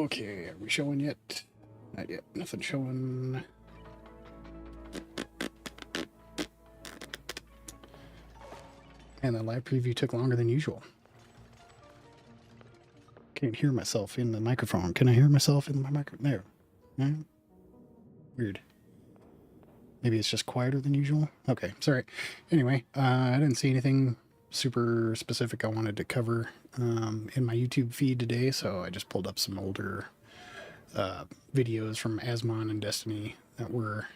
Okay, are we showing yet? Not yet. Nothing showing. And the live preview took longer than usual. Can't hear myself in the microphone. Can I hear myself in my microphone? There. No? Weird. Maybe it's just quieter than usual? Okay, sorry. Anyway, I didn't see anything super specific I wanted to cover in my YouTube feed today, so I just pulled up some older videos from Asmon and Destiny that were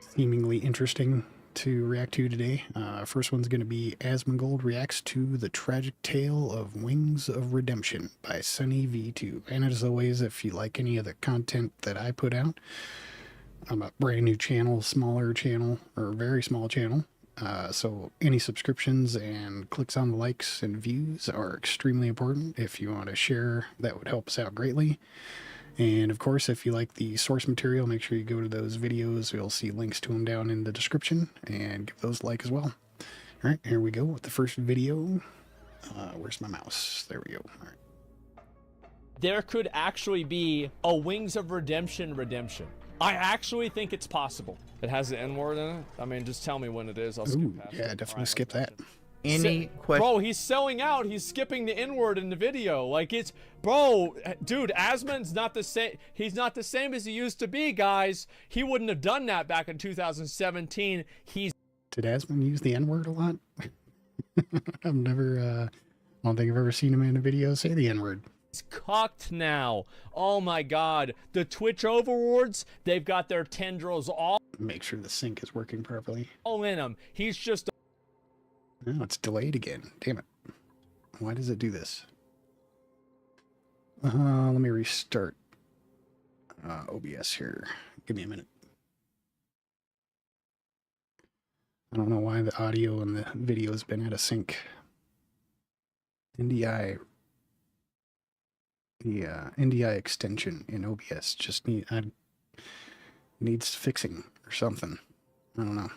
seemingly interesting to react to today. First one's going to be Asmongold reacts to the tragic tale of Wings of Redemption by Sunny V2. And as always, if you like any of the content that I put out, I'm a brand new channel, smaller channel, or very small channel. So any subscriptions and clicks on the likes and views are extremely important. If you want to share, that would help us out greatly. And of course, if you like the source material, make sure you go to those videos. You'll see links to them down in the description, and give those a like as well. All right, here we go with the first video. Where's my mouse? There we go. All right. There could actually be a Wings of Redemption. I actually think it's possible. It has the N-word in it? I mean, just tell me when it is. I'll skip past yeah, it. definitely skip that. Any question? Bro, he's selling out. He's skipping the N-word in the video. Like, it's... Bro, dude, Asmon's not the same... He's not the same as he used to be, guys. He wouldn't have done that back in 2017. He's... Did Asmon use the N-word a lot? I've never... I don't think I've ever seen him in a video say the N-word. He's cucked now. Oh my god. The Twitch overlords, they've got their tendrils all Make sure the sync is working properly. in him. He's just... No, it's delayed again. Damn it. Why does it do this? Let me restart OBS here. Give me a minute. I don't know why the audio and the video has been out of sync. NDI... The NDI extension in OBS just needs fixing or something. I don't know.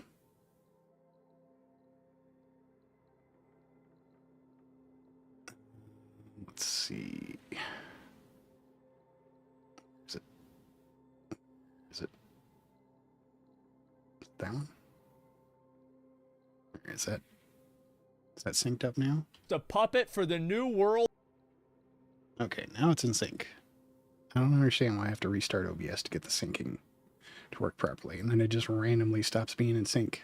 Let's see. Is it that one? Or is that synced up now? a puppet for the new world. Okay, now it's in sync. I don't understand why I have to restart OBS to get the syncing to work properly, and then it just randomly stops being in sync.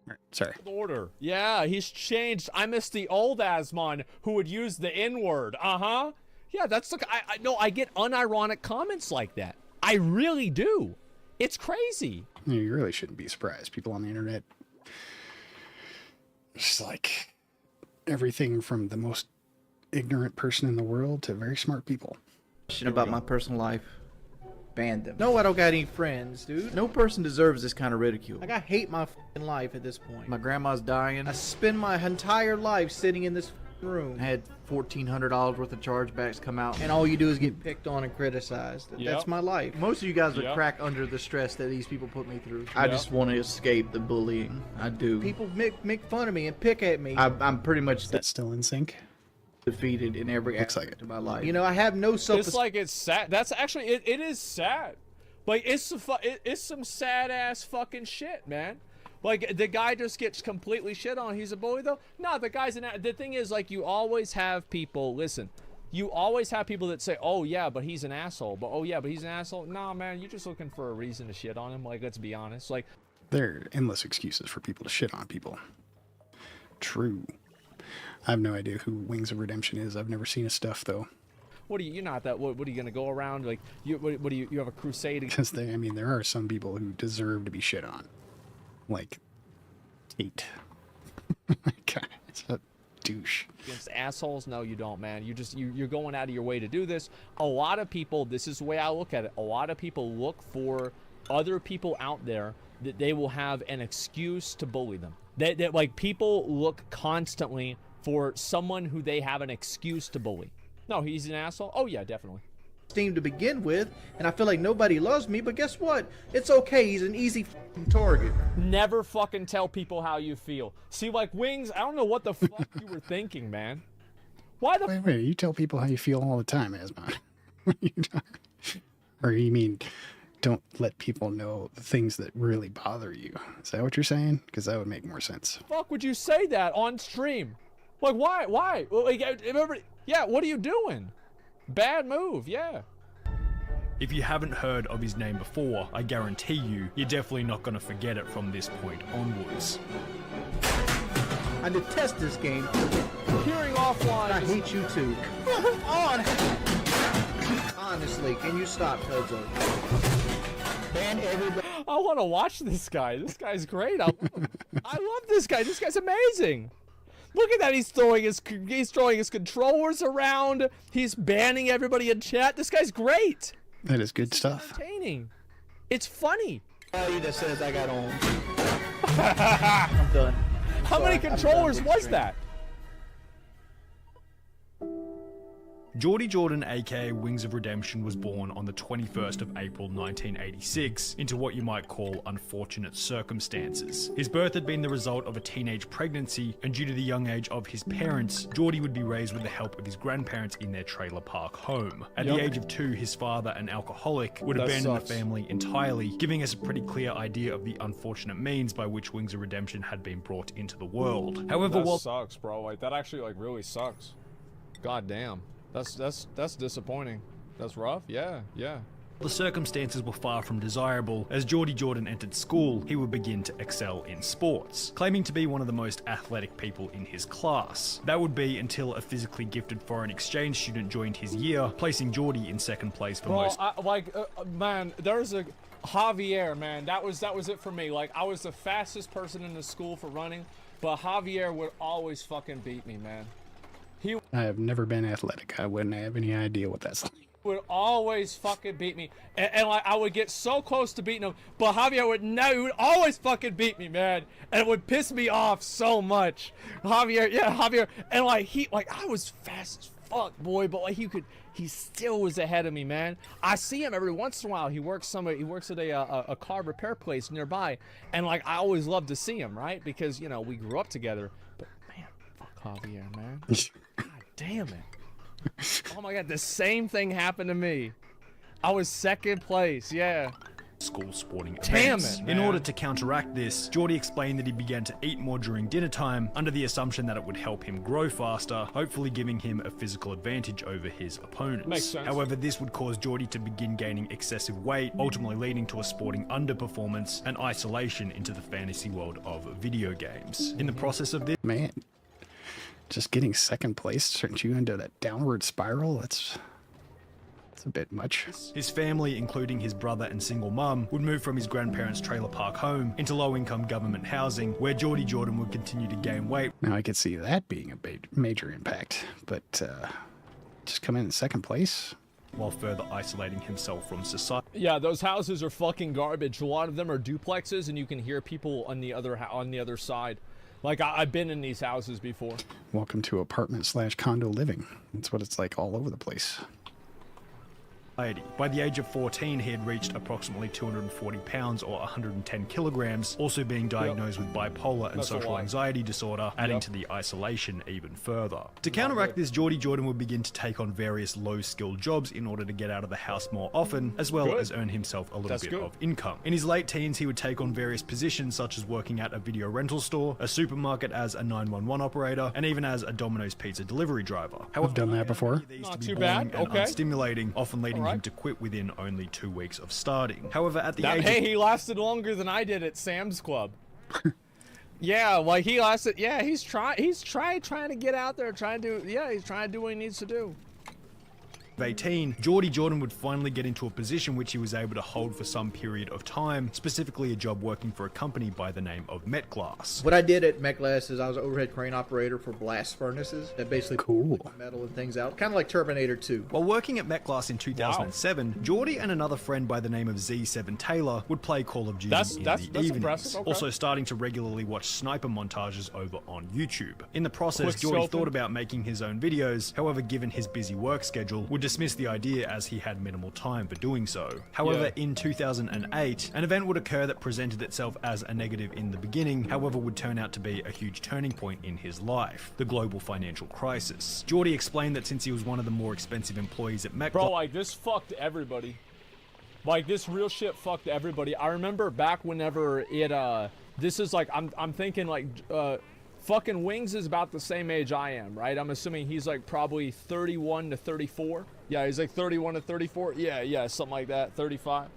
All right, sorry. Order. Yeah, he's changed. I miss the old Asmon who would use the N-word. Uh-huh. Yeah, that's look. I know. I get unironic comments like that. I really do. It's crazy. You really shouldn't be surprised. People on the internet, it's like everything from the most ignorant person in the world to very smart people. Question about my personal life. Ban them. No, I don't got any friends, dude. No person deserves this kind of ridicule. Like, I hate my f***ing life at this point. My grandma's dying. I spend my entire life sitting in this f***ing room. I had $1,400 worth of chargebacks come out, and all you do is get picked on and criticized. That's my life. Most of you guys would crack under the stress that these people put me through. I just want to escape the bullying. I do. People make fun of me and pick at me. I'm pretty much That's still in sync. defeated in every Looks like aspect it. of my life. You know, I have no self. It's like it's sad. That's actually it is sad. Like it's some sad ass fucking shit, man. Like the guy just gets completely shit on. He's a bully though. No, the guy's the thing is, like, you always have people. Listen, you always have people that say, "Oh yeah, but he's an asshole." But oh yeah, but he's an asshole. Nah, man, you're just looking for a reason to shit on him. Like, let's be honest. Like, There are endless excuses for people to shit on people. True. I have no idea who Wings of Redemption is. I've never seen his stuff though. what are you? You're not that. What are you gonna go around like? What do you? You have a crusade? Because I mean, there are some people who deserve to be shit on. Like Tate. God, it's a douche. Against assholes? No, you don't, man. You're going out of your way to do this. A lot of people, this is the way I look at it, a lot of people look for other people out there that they will have an excuse to bully them. That like, people look constantly for someone who they have an excuse to bully. No, he's an asshole? Oh yeah, definitely. Team to begin with, and I feel like nobody loves me, but guess what? It's okay. He's an easy target. Never fucking tell people how you feel. See, like, Wings, I don't know what the fuck you were thinking, man. Why the? Wait, you tell people how you feel all the time, Asmon. Or you mean, don't let people know the things that really bother you. Is that what you're saying? Because that would make more sense. Fuck would you say that on stream? Like, why? Like, yeah, what are you doing? Bad move, yeah. If you haven't heard of his name before, I guarantee you're definitely not going to forget it from this point onwards. I detest this game. Hearing offline. I hate you too. On. Honestly, can you stop, Tozo? Ban everybody. I want to watch this guy. This guy's great. I love this guy. This guy's amazing. Look at that. He's throwing his controllers around. He's banning everybody in chat. This guy's great. That is good stuff. Entertaining. It's funny. That says I got on. I'm done. How many controllers was that? Geordie Jordan, aka Wings of Redemption, was born on the 21st of April 1986 into what you might call unfortunate circumstances. His birth had been the result of a teenage pregnancy, and due to the young age of his parents, Geordie would be raised with the help of his grandparents in their trailer park home. At the age of 2, his father, an alcoholic, would abandon the family entirely, giving us a pretty clear idea of the unfortunate means by which Wings of Redemption had been brought into the world. However, that sucks, bro. Like, that actually, like, really sucks. God damn. That's disappointing. That's rough. Yeah. the circumstances were far from desirable. As Geordie Jordan entered school, he would begin to excel in sports, claiming to be one of the most athletic people in his class. That would be until a physically gifted foreign exchange student joined his year, placing Geordie in second place for most. Man, there's a Javier, man. That was it for me. Like, I was the fastest person in the school for running, but Javier would always fucking beat me, man. I have never been athletic. I wouldn't have any idea what that's like. Would always fucking beat me, and like I would get so close to beating him, but Javier would he would always fucking beat me, man, and it would piss me off so much. Javier, and like I was fast as fuck, boy, but like he still was ahead of me, man. I see him every once in a while. He works at a car repair place nearby, and like I always love to see him, right? Because you know we grew up together. But man, fuck Javier, man. God damn it. Oh my god, the same thing happened to me. I was second place, yeah. School sporting Damn events. it, In man. order to counteract this, Geordie explained that he began to eat more during dinner time under the assumption that it would help him grow faster, hopefully giving him a physical advantage over his opponents. Makes sense. However, this would cause Geordie to begin gaining excessive weight, ultimately leading to a sporting underperformance and isolation into the fantasy world of video games. In the process of this, Man, just getting second place turns you into that downward spiral. That's a bit much. his family, including his brother and single mum, would move from his grandparents' trailer park home into low-income government housing, where Geordie Jordan would continue to gain weight. Now I could see that being a major impact, but just come in second place. While further isolating himself from society. Yeah, those houses are fucking garbage. A lot of them are duplexes, and you can hear people on the other side. Like, I've been in these houses before. Welcome to apartment/condo living. That's what it's like all over the place. By the age of 14, he had reached approximately 240 pounds or 110 kilograms, also being diagnosed with bipolar and That's a social lot. anxiety disorder, adding to the isolation even further. To counteract this, Geordie Jordan would begin to take on various low-skilled jobs in order to get out of the house more often, as well as earn himself a little bit of income. In his late teens, he would take on various positions such as working at a video rental store, a supermarket as a 911 operator, and even as a Domino's pizza delivery driver. I've done that before. These Not to be too boring bad, and okay. unstimulating, often leading Alright. him to quit within only 2 weeks of starting. However, at the age Hey, of he lasted longer than I did at Sam's Club. Yeah, like he lasted. Yeah, he's trying to get out there, he's trying to do what he needs to do. 18, Geordie Jordan would finally get into a position which he was able to hold for some period of time, specifically a job working for a company by the name of Metglass. What I did at Metglass is I was an overhead crane operator for blast furnaces that basically Cool. put metal and things out, kind of like Terminator 2. While working at Metglass in 2007, Geordie and another friend by the name of Z7 Taylor would play Call of Duty That's in the evenings, impressive, okay. also starting to regularly watch sniper montages over on YouTube. In the process, Quick Geordie scoping. thought about making his own videos, however, given his busy work schedule, would would dismiss the idea as he had minimal time for doing so. However, in 2008, an event would occur that presented itself as a negative in the beginning, however would turn out to be a huge turning point in his life: the global financial crisis. Geordie explained that since he was one of the more expensive employees at Mech, bro, like, this fucked everybody. Like, this real shit fucked everybody. I remember back whenever it, this is like, I'm thinking like, fucking Wings is about the same age I am, right? I'm assuming he's like probably 31 to 34. Yeah, he's like 31 to 34. Yeah, something like that. 35.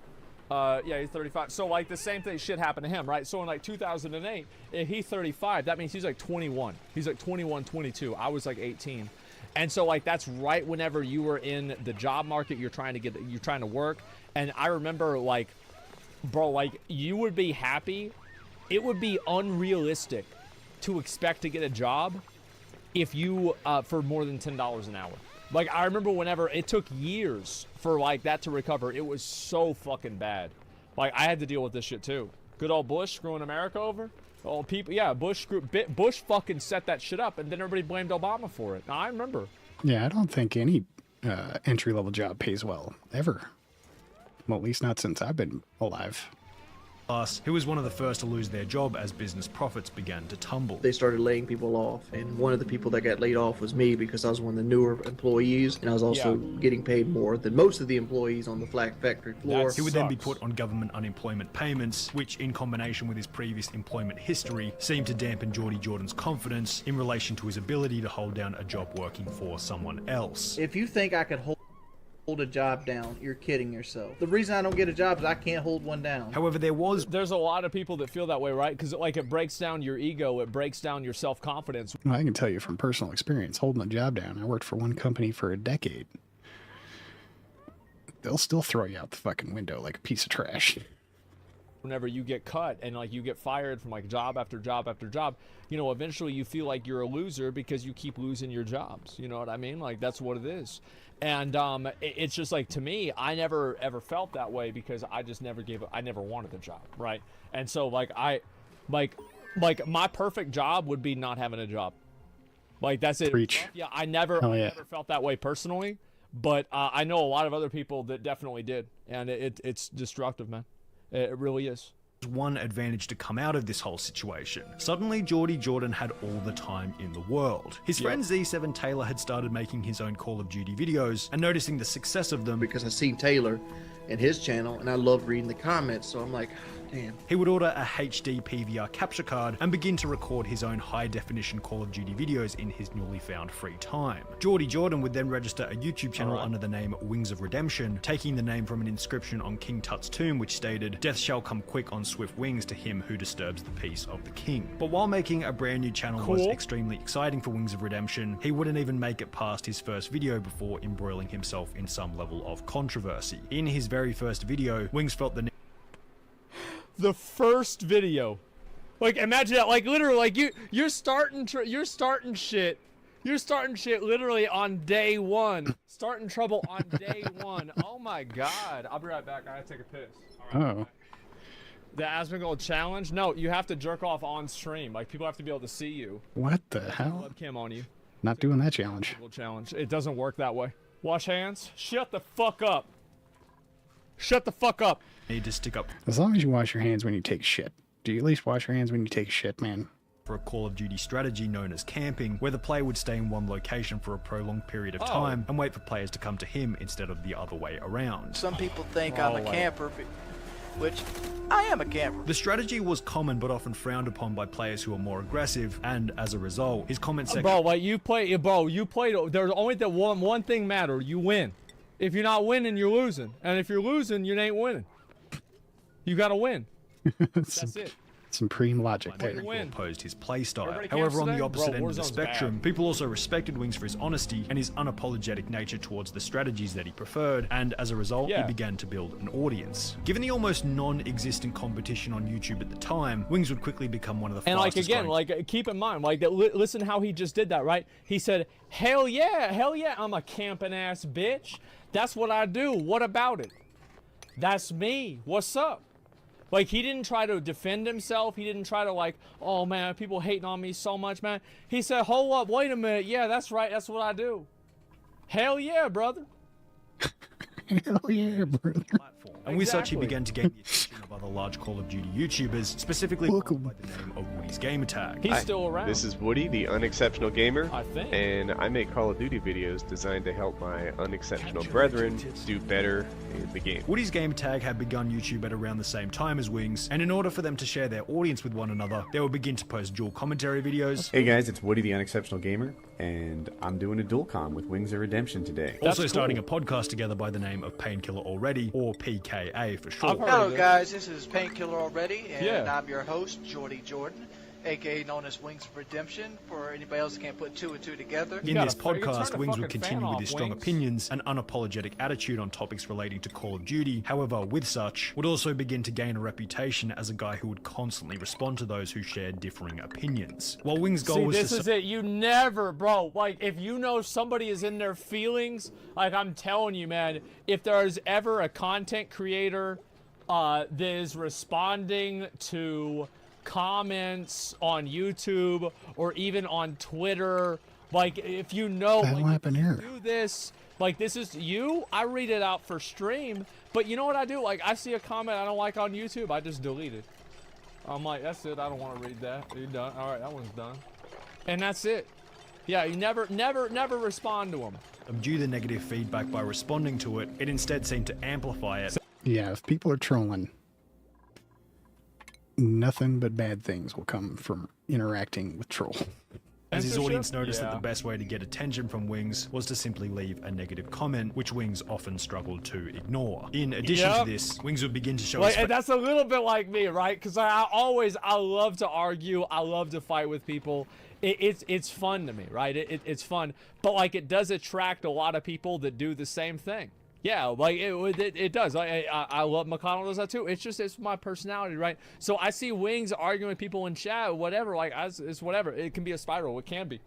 Yeah, he's 35. So like the same thing shit happened to him, right? So in like 2008, if he's 35, that means he's like 21. He's like 21, 22. I was like 18. And so like that's right whenever you were in the job market, you're trying to work. And I remember like, bro, like you would be happy. It would be unrealistic to expect to get a job if you for more than $10 an hour. Like, I remember whenever it took years for like that to recover, it was so fucking bad. Like, I had to deal with this shit too. Good old Bush screwing America over. Old people, yeah, Bush fucking set that shit up, and then everybody blamed Obama for it. Now, I remember. Yeah, I don't think any entry-level job pays well, ever. Well, at least not since I've been alive. who was one of the first to lose their job as business profits began to tumble. They started laying people off, and one of the people that got laid off was me because I was one of the newer employees, and I was also getting paid more than most of the employees on the flag factory floor. He would then be put on government unemployment payments, which in combination with his previous employment history seemed to dampen Geordie Jordan's confidence in relation to his ability to hold down a job working for someone else. If you think I could hold a job down, you're kidding yourself. The reason I don't get a job is I can't hold one down. However, there's a lot of people that feel that way, right? Because like it breaks down your ego, it breaks down your self-confidence. Well, I can tell you from personal experience, holding a job down. I worked for one company for a decade. They'll still throw you out the fucking window like a piece of trash. Whenever you get cut and like you get fired from like job after job after job, you know, eventually you feel like you're a loser because you keep losing your jobs. You know what I mean? Like that's what it is. And it's just like, to me, I never ever felt that way because I just never I never wanted the job, right? And so like like my perfect job would be not having a job. Like that's it. Preach. Yeah, I never felt that way personally, but I know a lot of other people that definitely did, and it's destructive, man. It really is. One advantage to come out of this whole situation. Suddenly, Geordie Jordan had all the time in the world. His friend Z7 Taylor had started making his own Call of Duty videos and noticing the success of them because I seen Taylor and his channel and I loved reading the comments, so I'm like, damn. He would order a HD PVR capture card and begin to record his own high-definition Call of Duty videos in his newly found free time. Geordie Jordan would then register a YouTube channel under the name Wings of Redemption, taking the name from an inscription on King Tut's tomb which stated, "Death shall come quick on swift wings to him who disturbs the peace of the king." But while making a brand new channel was extremely exciting for Wings of Redemption, he wouldn't even make it past his first video before embroiling himself in some level of controversy. In his very first video, Wings felt the first video, like imagine that, like literally, like you're starting shit literally on day one, starting trouble on day one. Oh my god, I'll be right back. I gotta take a piss. Oh. The Asmongold challenge? No, you have to jerk off on stream. Like people have to be able to see you. What the hell? Webcam on you. Not doing that challenge. Challenge. It doesn't work that way. Wash hands. Shut the fuck up. Shut the fuck up. Need to stick up as long as you wash your hands when you take shit. Do you at least wash your hands when you take shit, man? For a Call of Duty strategy known as camping, where the player would stay in one location for a prolonged period of time and wait for players to come to him instead of the other way around. Some people think I'm a camper, which I am a camper. The strategy was common but often frowned upon by players who are more aggressive, and as a result, his comment section... Bro, like you played, there's only the one thing matter, you win. If you're not winning, you're losing. And if you're losing, you ain't winning. You gotta win. That's it. Supreme logic there. Opposed his playstyle. However, on the opposite end of the spectrum, people also respected Wings for his honesty and his unapologetic nature towards the strategies that he preferred, and as a result, he began to build an audience. Given the almost non-existent competition on YouTube at the time, Wings would quickly become one of the fastest. And like again, like keep in mind, like listen how he just did that, right? He said, hell yeah, I'm a camping ass bitch. That's what I do. What about it? That's me. What's up? Like, he didn't try to defend himself. He didn't try to, like, oh, man, people hating on me so much, man. He said, hold up, wait a minute. Yeah, that's right. That's what I do. Hell yeah, brother. Hell yeah, brother. platform. And with such, he Exactly. began to gain the attention of other large Call of Duty YouTubers, specifically Welcome. by the name of Woody's Gamertag. He's still around. This is Woody, the Unexceptional Gamer, I think. and I make Call of Duty videos designed to help my unexceptional brethren do better in the game. Woody's Gamertag had begun YouTube at around the same time as Wings, and in order for them to share their audience with one another, they would begin to post dual commentary videos. Hey guys, it's Woody the Unexceptional Gamer, and I'm doing a dual com with Wings of Redemption today. Also That's starting cool. a podcast together by the name of Painkiller Already, or PKA for short. I've heard Hello of it. guys, this is Painkiller Already, and Yeah. I'm your host, Jordy Jordan, aka known as Wings of Redemption, for anybody else that can't put two and two together. In got this a fr- you can turn podcast, the Wings would fucking continue fan with off, his strong Wings. opinions and unapologetic attitude on topics relating to Call of Duty. However, with such, would also begin to gain a reputation as a guy who would constantly respond to those who shared differing opinions. While Wings' goal See, was this to is it. You never, bro. Like, if you know somebody is in their feelings, like I'm telling you, man, if there's ever a content creator that is responding to comments on YouTube or even on Twitter, like if you know, That'll like, happen here. do this, like this is you, I read it out for stream, but you know what I do? Like, I see a comment I don't like on YouTube, I just delete it. I'm like, that's it, I don't want to read that. You're done. All right, that one's done. And that's it. Yeah, you never respond to them. subdue the negative feedback by responding to it. It instead seemed to amplify it. Yeah, if people are trolling, nothing but bad things will come from interacting with troll. As his Censorship? audience noticed that Yeah. the best way to get attention from Wings was to simply leave a negative comment, which Wings often struggled to ignore. In addition Yep. to this, Wings would begin to show Like, his and that's a little bit like me, right? Because I love to argue. I love to fight with people. It's fun to me, right? It's fun. But, like, it does attract a lot of people that do the same thing. Yeah, like, it does. I love McConnell does that, too. It's my personality, right? So I see Wings arguing with people in chat, whatever. Like, it's whatever. It can be a spiral. It can be.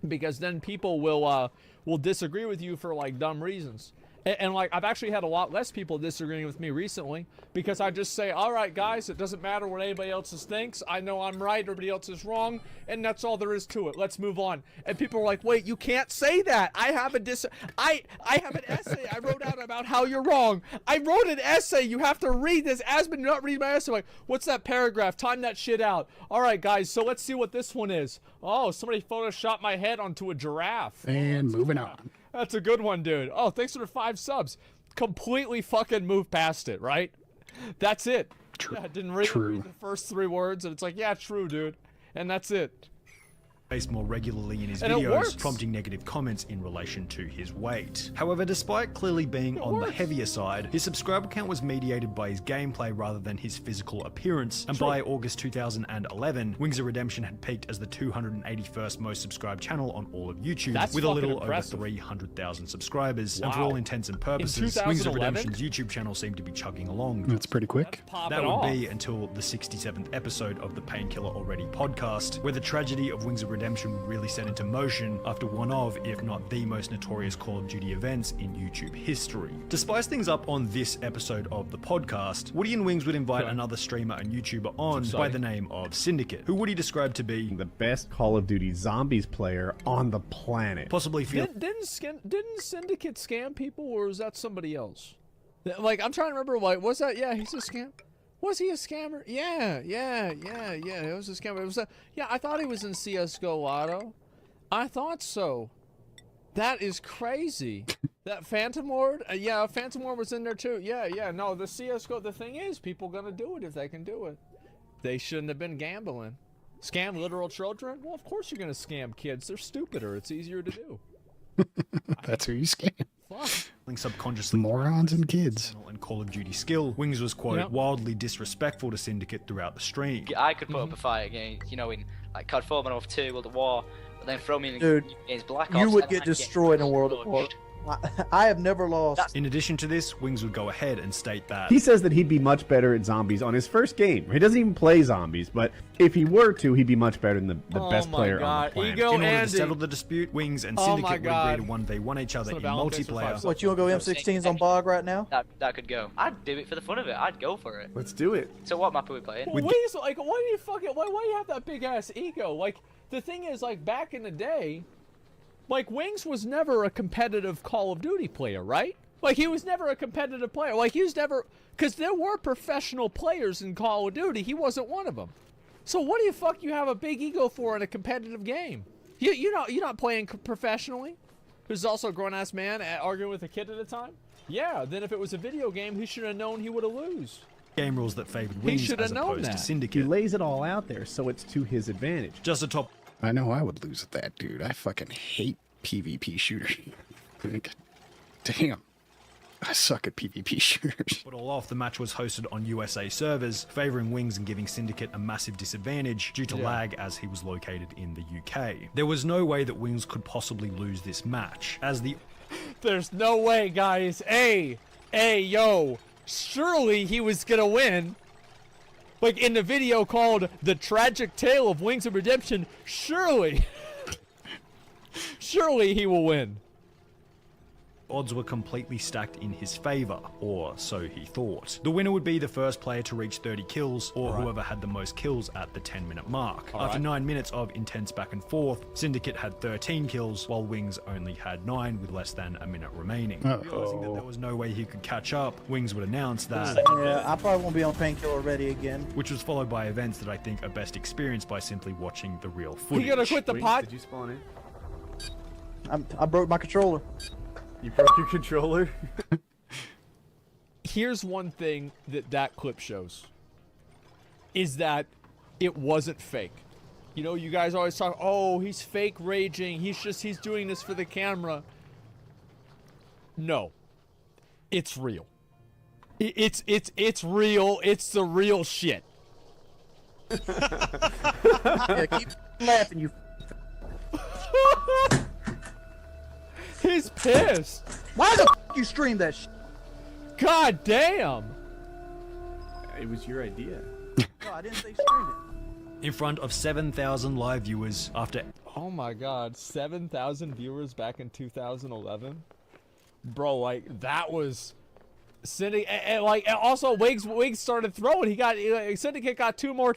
Because then people will disagree with you for, like, dumb reasons. And like, I've actually had a lot less people disagreeing with me recently because I just say, all right, guys, it doesn't matter what anybody else thinks. I know I'm right, everybody else is wrong, and that's all there is to it. Let's move on. And people are like, wait, you can't say that. I have I have an essay I wrote out about how you're wrong. I wrote an essay. You have to read this. Asmon, not read my essay. Like, what's that paragraph? Time that shit out. All right, guys, so let's see what this one is. Oh, somebody photoshopped my head onto a giraffe. And moving on. That's a good one, dude. Oh, thanks for the 5 subs. Completely fucking move past it, right? That's it. True. Yeah, I didn't really read the first 3 words, and it's like, yeah, true, dude. And that's it. face more regularly in his And it works. videos, prompting negative comments in relation to his weight. However, despite clearly being on the heavier side, his subscriber count was mediated by his gameplay rather than his physical appearance, and by August 2011, Wings of Redemption had peaked as the 281st most subscribed channel on all of YouTube, That's with a fucking little impressive. over 300,000 subscribers, and for Wow. all intents and purposes, 2011? Wings of Redemption's YouTube channel seemed to be chugging along. That's pretty quick. Pop That it would off. be until the 67th episode of the Painkiller Already podcast, where the tragedy of Wings of Redemption would really set into motion after one of, if not the most notorious Call of Duty events in YouTube history. To spice things up on this episode of the podcast, Woody and Wings would invite another streamer and YouTuber on by the name of Syndicate, who Woody described to be The best Call of Duty Zombies player on the planet. possibly feel Didn't Syndicate scam people, or was that somebody else? Like, I'm trying to remember, like, was that, yeah, he's a scam. Was he a scammer? Yeah, it was a scammer. It was yeah, I thought he was in CSGO Lotto. I thought so. That is crazy. That Phantom Lord? Yeah, Phantom Lord was in there too. Yeah, no, the CSGO, the thing is, people gonna do it if they can do it. They shouldn't have been gambling. Scam literal children? Well, of course you're gonna scam kids. They're stupider. It's easier to do. That's who you scam. Fuck. subconsciously Morons and kids. and Call of Duty skill. Wings was, quote, Yep. wildly disrespectful to Syndicate throughout the stream. I could put up a fight against, in like COD 4, Modern Warfare 2, World of War, but then throw me in Dude, against Black Ops. You would and get I'd destroyed in World of War. smudged. I have never lost. In addition to this, Wings would go ahead and state that He says that he'd be much better at zombies on his first game. He doesn't even play zombies, but if he were to, he'd be much better than the Oh best my player on God. the planet. Ego in order Andy. to settle the dispute, Wings and Oh Syndicate my would God. agree to 1v1 each other Son in of Valentine's for multiplayer. 5 What, you want to go M16s on Bog right now? That could go. I'd do it for the fun of it. I'd go for it. Let's do it. So what map are we playing? Well, why do you fucking, why do you have that big ass ego? Like, the thing is, like, back in the day, Like, Wings was never a competitive Call of Duty player, right? Like, he was never a competitive player. Like, he was never... Because there were professional players in Call of Duty. He wasn't one of them. So what the fuck you have a big ego for in a competitive game? You're not playing professionally? Who's also a grown-ass man arguing with a kid at a time? Yeah, then if it was a video game, he should have known he would have lose. Game rules that favored Wings as opposed to Syndicate. He lays it all out there, so it's to his advantage. Just a top... I know I would lose at that, dude. I fucking hate PvP shooters. Damn. I suck at PvP shooters. But all off, the match was hosted on USA servers, favoring Wings and giving Syndicate a massive disadvantage due to lag as he was located in the UK. There was no way that Wings could possibly lose this match, as the... There's no way, guys. Hey, yo. Surely he was gonna win. Like in the video called The Tragic Tale of Wings of Redemption, surely. Surely he will win. Odds were completely stacked in his favor, or so he thought. The winner would be the first player to reach 30 kills, or whoever had the most kills at the 10-minute mark. After 9 minutes of intense back and forth, Syndicate had 13 kills, while Wings only had 9 with less than a minute remaining. Realizing that there was no way he could catch up, Wings would announce that... Yeah, I probably won't be on Painkiller Ready again. Which was followed by events that I think are best experienced by simply watching the real footage. You gotta quit the pot? Did you spawn in? I broke my controller. You broke your controller? Here's one thing that clip shows. Is that it wasn't fake. You know, you guys always talk, oh, he's fake raging. He's doing this for the camera. No. It's real. It's real. It's the real shit. Yeah, keep laughing, you. He's pissed. Why the f you stream that shit? God damn. It was your idea. No, I didn't say stream it. In front of 7,000 live viewers after... Oh my god, 7,000 viewers back in 2011? Bro, like, that was... also Wiggs started throwing. Syndicate got two more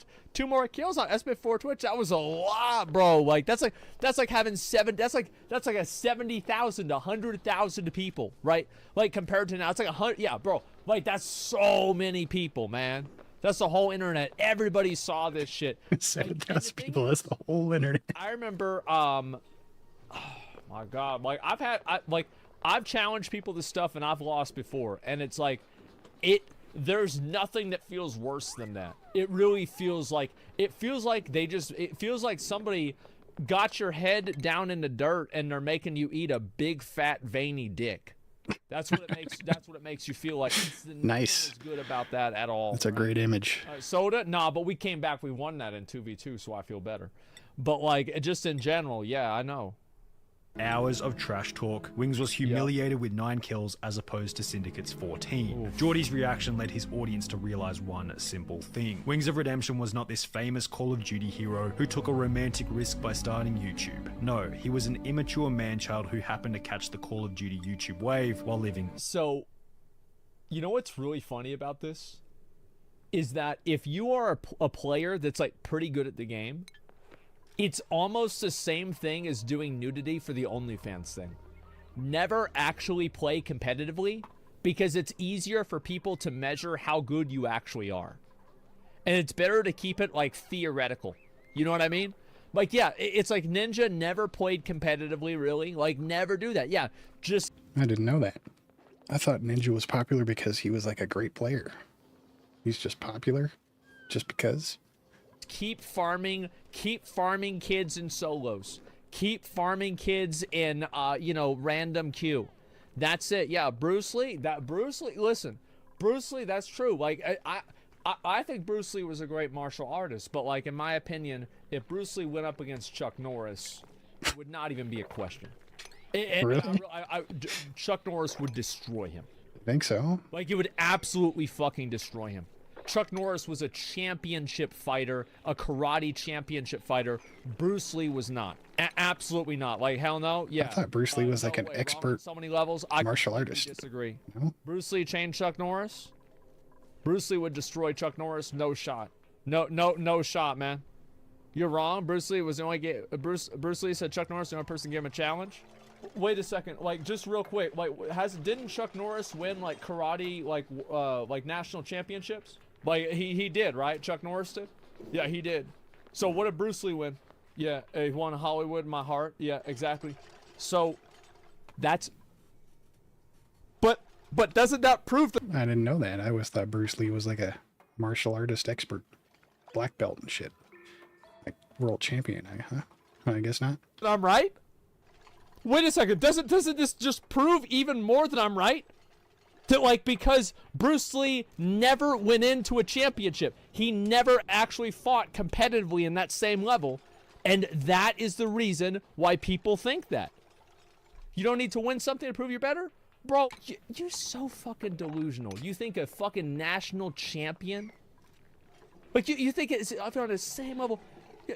kills on SB4 Twitch. That was a lot, bro. Like that's like having that's like a 70,000 to 100,000 people, right? Like compared to now, it's like 100. Yeah, bro. Like that's so many people, man. That's the whole internet. Everybody saw this shit. 7,000 people. That's the whole internet. I remember. Oh my god. Like I've challenged people to stuff and I've lost before, and it's like, there's nothing that feels worse than that. It really feels like, it feels like somebody got your head down in the dirt and they're making you eat a big fat veiny dick. That's what it makes you feel like. Nice. Nothing is good about that at all. That's a great image. Soda? Nah, but we came back, we won that in 2v2, so I feel better. But like, just in general, yeah, I know. Hours of trash talk. Wings was humiliated with 9 kills as opposed to Syndicate's 14. Geordie's reaction led his audience to realize one simple thing. Wings of Redemption was not this famous Call of Duty hero who took a romantic risk by starting YouTube. No, he was an immature man-child who happened to catch the Call of Duty YouTube wave while living. So, you know what's really funny about this? Is that if you are a player that's like pretty good at the game, it's almost the same thing as doing nudity for the OnlyFans thing. Never actually play competitively because it's easier for people to measure how good you actually are. And it's better to keep it like theoretical. You know what I mean? Like, yeah, it's like Ninja never played competitively, really. Like, never do that. Yeah, just... I didn't know that. I thought Ninja was popular because he was like a great player. He's just popular just because... Keep farming kids in solos. Keep farming kids in, random queue. That's it. Yeah, Bruce Lee, listen, Bruce Lee, that's true. Like, I think Bruce Lee was a great martial artist, but like, in my opinion, if Bruce Lee went up against Chuck Norris, it would not even be a question. Really? Chuck Norris would destroy him. I think so. Like, it would absolutely fucking destroy him. Chuck Norris was a championship fighter, a karate championship fighter. Bruce Lee was not. Absolutely not. Like, hell no. Yeah. I thought Bruce Lee was like an expert so many levels. I martial artist. Disagree. No? Bruce Lee chained Chuck Norris. Bruce Lee would destroy Chuck Norris. No shot. No shot, man. You're wrong. Bruce Lee was the only Bruce Lee said Chuck Norris the only person gave him a challenge. Wait a second, like just real quick, like didn't Chuck Norris win like karate like national championships? Like he did, right? Chuck Norris did? Yeah, he did. So what did Bruce Lee win? Yeah, he won Hollywood in my heart. Yeah, exactly. So that's but doesn't that prove that I didn't know that. I always thought Bruce Lee was like a martial artist expert, black belt and shit, like world champion? Huh? I guess not. I'm right? Wait a second, doesn't this just prove even more that I'm right? That like because Bruce Lee never went into a championship, he never actually fought competitively in that same level, and that is the reason why people think that. You don't need to win something to prove you're better? Bro, you're so fucking delusional. You think a fucking national champion? Like, you think it's on the same level?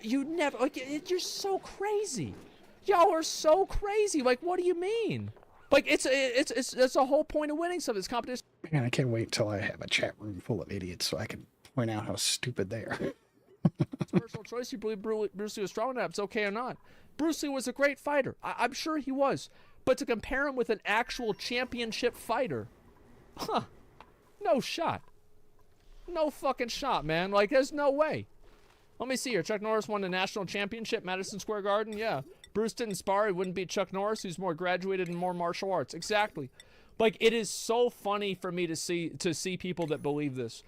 You never, like, you're so crazy. Y'all are so crazy. Like, what do you mean? Like, it's the whole point of winning some of this competition. Man, I can't wait till I have a chat room full of idiots so I can point out how stupid they are. It's personal choice. You believe Bruce Lee was strong enough, it's okay or not. Bruce Lee was a great fighter. I'm sure he was. But to compare him with an actual championship fighter, huh, no shot. No fucking shot, man. Like, there's no way. Let me see here. Chuck Norris won the national championship, Madison Square Garden. Yeah. Bruce didn't spar. He wouldn't beat Chuck Norris, who's more graduated in more martial arts. Exactly. Like, it is so funny for me to see people that believe this.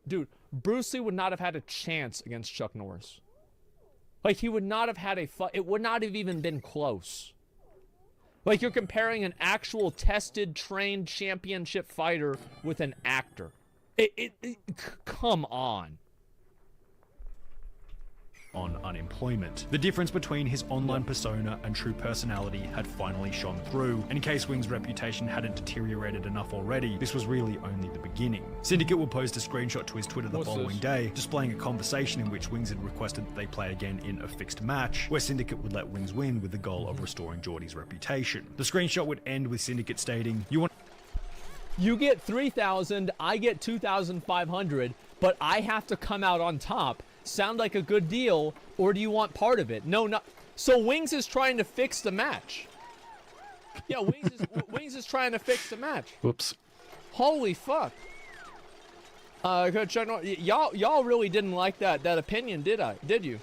Dude, Bruce Lee would not have had a chance against Chuck Norris. Like, he would not have had it would not have even been close. Like, you're comparing an actual tested, trained championship fighter with an actor. Come on. On unemployment. The difference between his online persona and true personality had finally shone through, and in case Wing's reputation hadn't deteriorated enough already, this was really only the beginning. Syndicate would post a screenshot to his Twitter the following day, displaying a conversation in which Wings had requested that they play again in a fixed match, where Syndicate would let Wings win with the goal of restoring Geordie's reputation. The screenshot would end with Syndicate stating, You get 3,000, I get 2,500, but I have to come out on top. Sound like a good deal, or do you want part of it? No, not. So Wings is trying to fix the match. Yeah, Wings is trying to fix the match. Whoops. Holy fuck. Chuck Norris, y'all really didn't like that opinion, did you?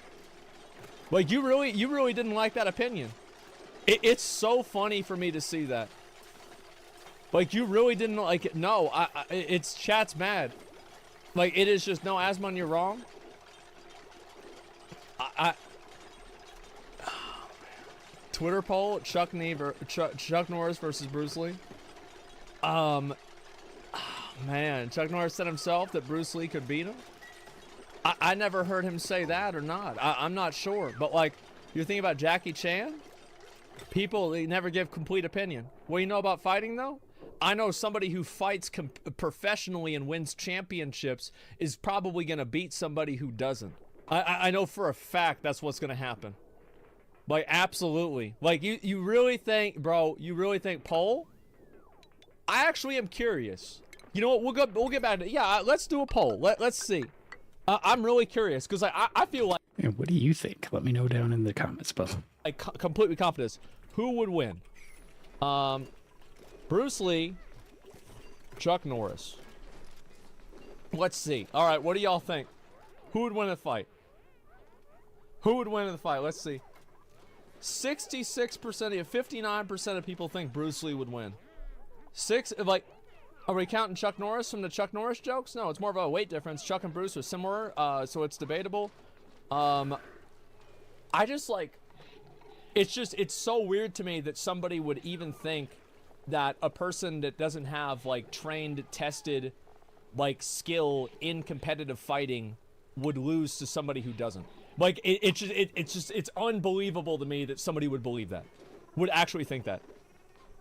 Like, you really didn't like that opinion. It's so funny for me to see that. Like, you really didn't like it. No, it's chat's mad. Like, it is just, no, Asmon, you're wrong. Twitter poll: Chuck Norris versus Bruce Lee. Man, Chuck Norris said himself that Bruce Lee could beat him. I never heard him say that or not. I'm not sure. But like, you're thinking about Jackie Chan? People, they never give complete opinion. What do you know about fighting though? I know somebody who fights professionally and wins championships is probably gonna beat somebody who doesn't. I know for a fact that's what's gonna happen. Like, absolutely. Like, you really think, bro, you really think poll? I actually am curious. You know what, we'll get back to it. Yeah, let's do a poll. Let's see. I'm really curious, because I feel like... And what do you think? Let me know down in the comments below. Completely confident. Who would win? Bruce Lee, Chuck Norris. Let's see. All right, what do y'all think? Who would win the fight? Who would win in the fight? Let's see. 66% of 59% of people think Bruce Lee would win. Are we counting Chuck Norris from the Chuck Norris jokes? No, it's more of a weight difference. Chuck and Bruce are similar, so it's debatable. I just like, it's so weird to me that somebody would even think that a person that doesn't have like trained, tested, like skill in competitive fighting would lose to somebody who doesn't. Like, it's unbelievable to me that somebody would believe that, would actually think that.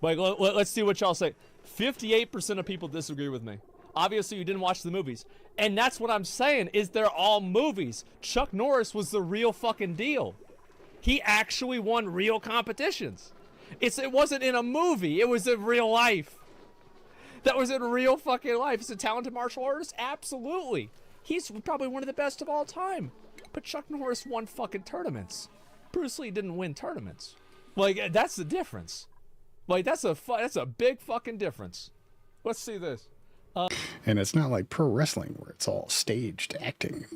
Like, let's see what y'all say. 58% of people disagree with me. Obviously, you didn't watch the movies. And that's what I'm saying, is they're all movies. Chuck Norris was the real fucking deal. He actually won real competitions. It wasn't in a movie. It was in real life. That was in real fucking life. He's a talented martial artist? Absolutely. He's probably one of the best of all time. But Chuck Norris won fucking tournaments. Bruce Lee didn't win tournaments. Like, that's the difference. Like, that's a big fucking difference. Let's see this. And it's not like pro wrestling where it's all staged acting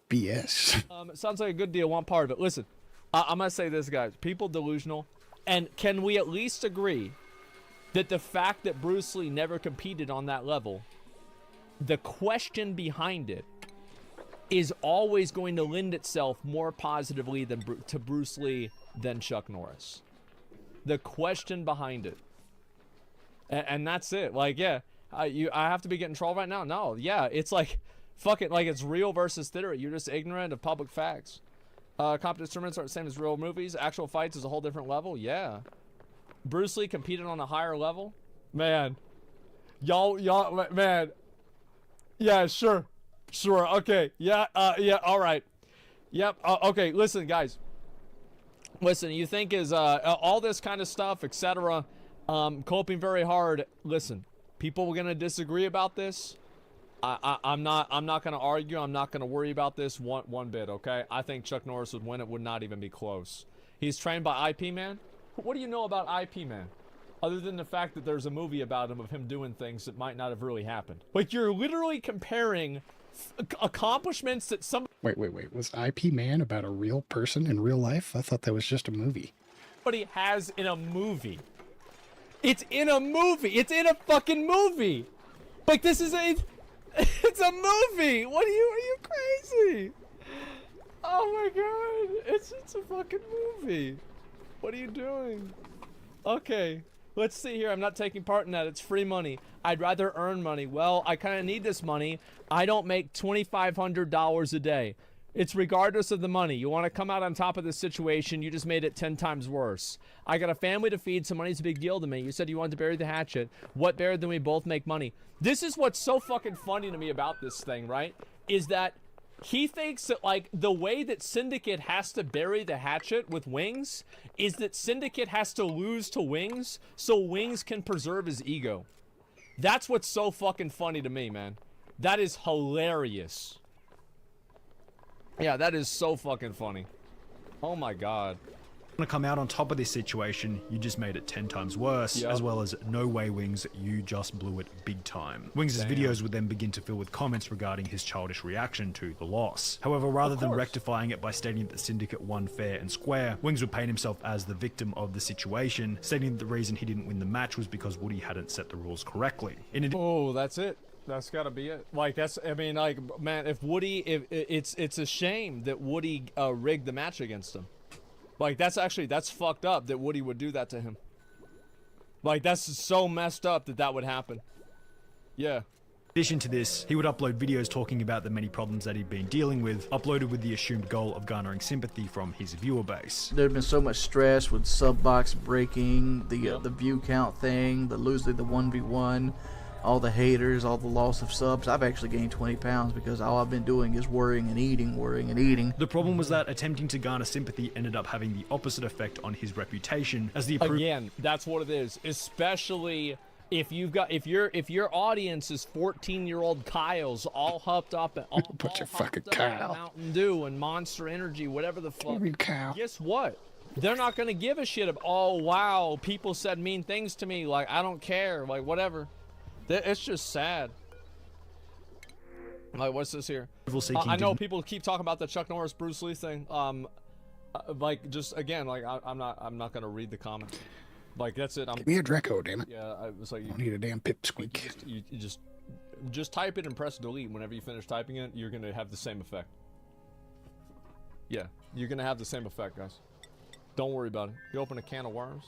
BS. It sounds like a good deal. Want part of it. Listen, I'm going to say this, guys. People delusional. And can we at least agree that the fact that Bruce Lee never competed on that level, the question behind it is always going to lend itself more positively to Bruce Lee than Chuck Norris. The question behind it. And that's it. Like, yeah, I have to be getting trolled right now. No, yeah, it's like, fuck it, like it's real versus theater. You're just ignorant of public facts. Competitive tournaments aren't the same as real movies. Actual fights is a whole different level. Yeah. Bruce Lee competed on a higher level. Man. Y'all, man. Yeah, sure. Okay. Yeah, all right. Yep. Okay, listen, guys. Listen, you think is all this kind of stuff, etc., coping very hard. Listen, people are gonna disagree about this. I'm not gonna argue. I'm not gonna worry about this one bit. Okay, I think Chuck Norris would win. It would not even be close. He's trained by IP Man. What do you know about IP Man, other than the fact that there's a movie about him of him doing things that might not have really happened? Like, you're literally comparing accomplishments that some. Wait. Was IP Man about a real person in real life? I thought that was just a movie. Somebody has in a movie. It's in a movie. It's in a fucking movie. Like, this is it's a movie. Are you crazy? Oh my god. It's a fucking movie. What are you doing? Okay. Let's see here. I'm not taking part in that. It's free money. I'd rather earn money. Well, I kind of need this money. I don't make $2,500 a day. It's regardless of the money. You want to come out on top of this situation, you just made it 10 times worse. I got a family to feed, so money's a big deal to me. You said you wanted to bury the hatchet. What better than we both make money? This is what's so fucking funny to me about this thing, right? Is that he thinks that, like, the way that Syndicate has to bury the hatchet with Wings is that Syndicate has to lose to Wings so Wings can preserve his ego. That's what's so fucking funny to me, man. That is hilarious. Yeah, that is so fucking funny. Oh my god. To come out on top of this situation, you just made it 10 times worse, as well as no way Wings, you just blew it big time. Wings' videos would then begin to fill with comments regarding his childish reaction to the loss. However, rather than rectifying it by stating that the Syndicate won fair and square, Wings would paint himself as the victim of the situation, stating that the reason he didn't win the match was because Woody hadn't set the rules correctly. Oh, that's it. That's gotta be it. Like, that's, I mean, like, man, if Woody, it's a shame that Woody rigged the match against him. Like, that's fucked up that Woody would do that to him. Like, that's so messed up that would happen. Yeah. In addition to this, he would upload videos talking about the many problems that he'd been dealing with, uploaded with the assumed goal of garnering sympathy from his viewer base. There'd been so much stress with sub box breaking, the view count thing, the losing the 1v1, all the haters, all the loss of subs. I've actually gained 20 pounds because all I've been doing is worrying and eating. The problem was that attempting to garner sympathy ended up having the opposite effect on his reputation, as the again, that's what it is. Especially if your audience is 14-year-old Kyles all hopped up and all put your fucking Kyle Mountain Dew and Monster Energy, whatever the fuck. Kyle. Guess what? They're not gonna give a shit of, oh wow, people said mean things to me. Like, I don't care. Like, whatever. It's just sad. Like, what's this here? I know people keep talking about the Chuck Norris Bruce Lee thing. Like, just again, like, I'm not gonna read the comments. Like, that's it. Give me a Dreco, damn it. Yeah, I was like, I don't need a damn pipsqueak. You just type it and press delete. Whenever you finish typing it, you're gonna have the same effect. Yeah, you're gonna have the same effect, guys. Don't worry about it. You open a can of worms.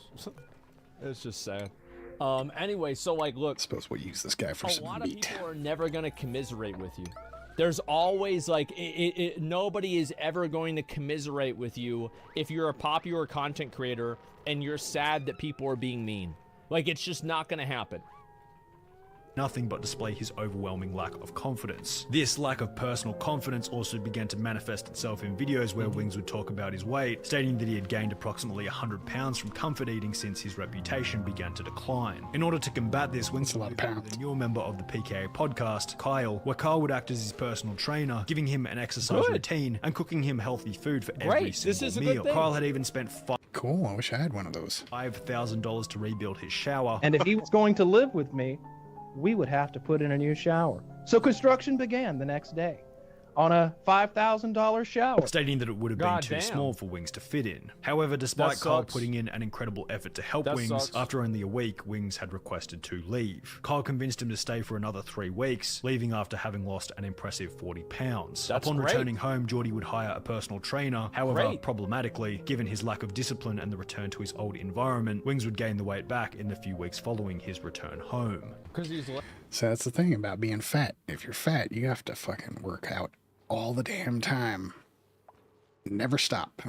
It's just sad. Anyway, so, like, look, I suppose we'll use this guy for some meat. A lot of people are never gonna commiserate with you. There's always, like, nobody is ever going to commiserate with you if you're a popular content creator and you're sad that people are being mean. Like, it's just not gonna happen. nothing but display his overwhelming lack of confidence. This lack of personal confidence also began to manifest itself in videos where Wings would talk about his weight, stating that he had gained approximately 100 pounds from comfort eating since his reputation began to decline. In order to combat this, Wings would work with a newer member of the PKA podcast, Kyle, where Kyle would act as his personal trainer, giving him an exercise routine and cooking him healthy food for every single meal. Kyle had even spent Cool, I wish I had one of those. $5,000 to rebuild his shower. And if he was going to live with me, we would have to put in a new shower. So construction began the next day on a $5,000 shower. Stating that it would have been too small for Wings to fit in. However, despite Kyle putting in an incredible effort to help Wings, after only a week, Wings had requested to leave. Kyle convinced him to stay for another 3 weeks, leaving after having lost an impressive 40 pounds. Upon returning home, Geordie would hire a personal trainer. However, problematically, given his lack of discipline and the return to his old environment, Wings would gain the weight back in the few weeks following his return home. So that's the thing about being fat. If you're fat, you have to fucking work out all the damn time. Never stop.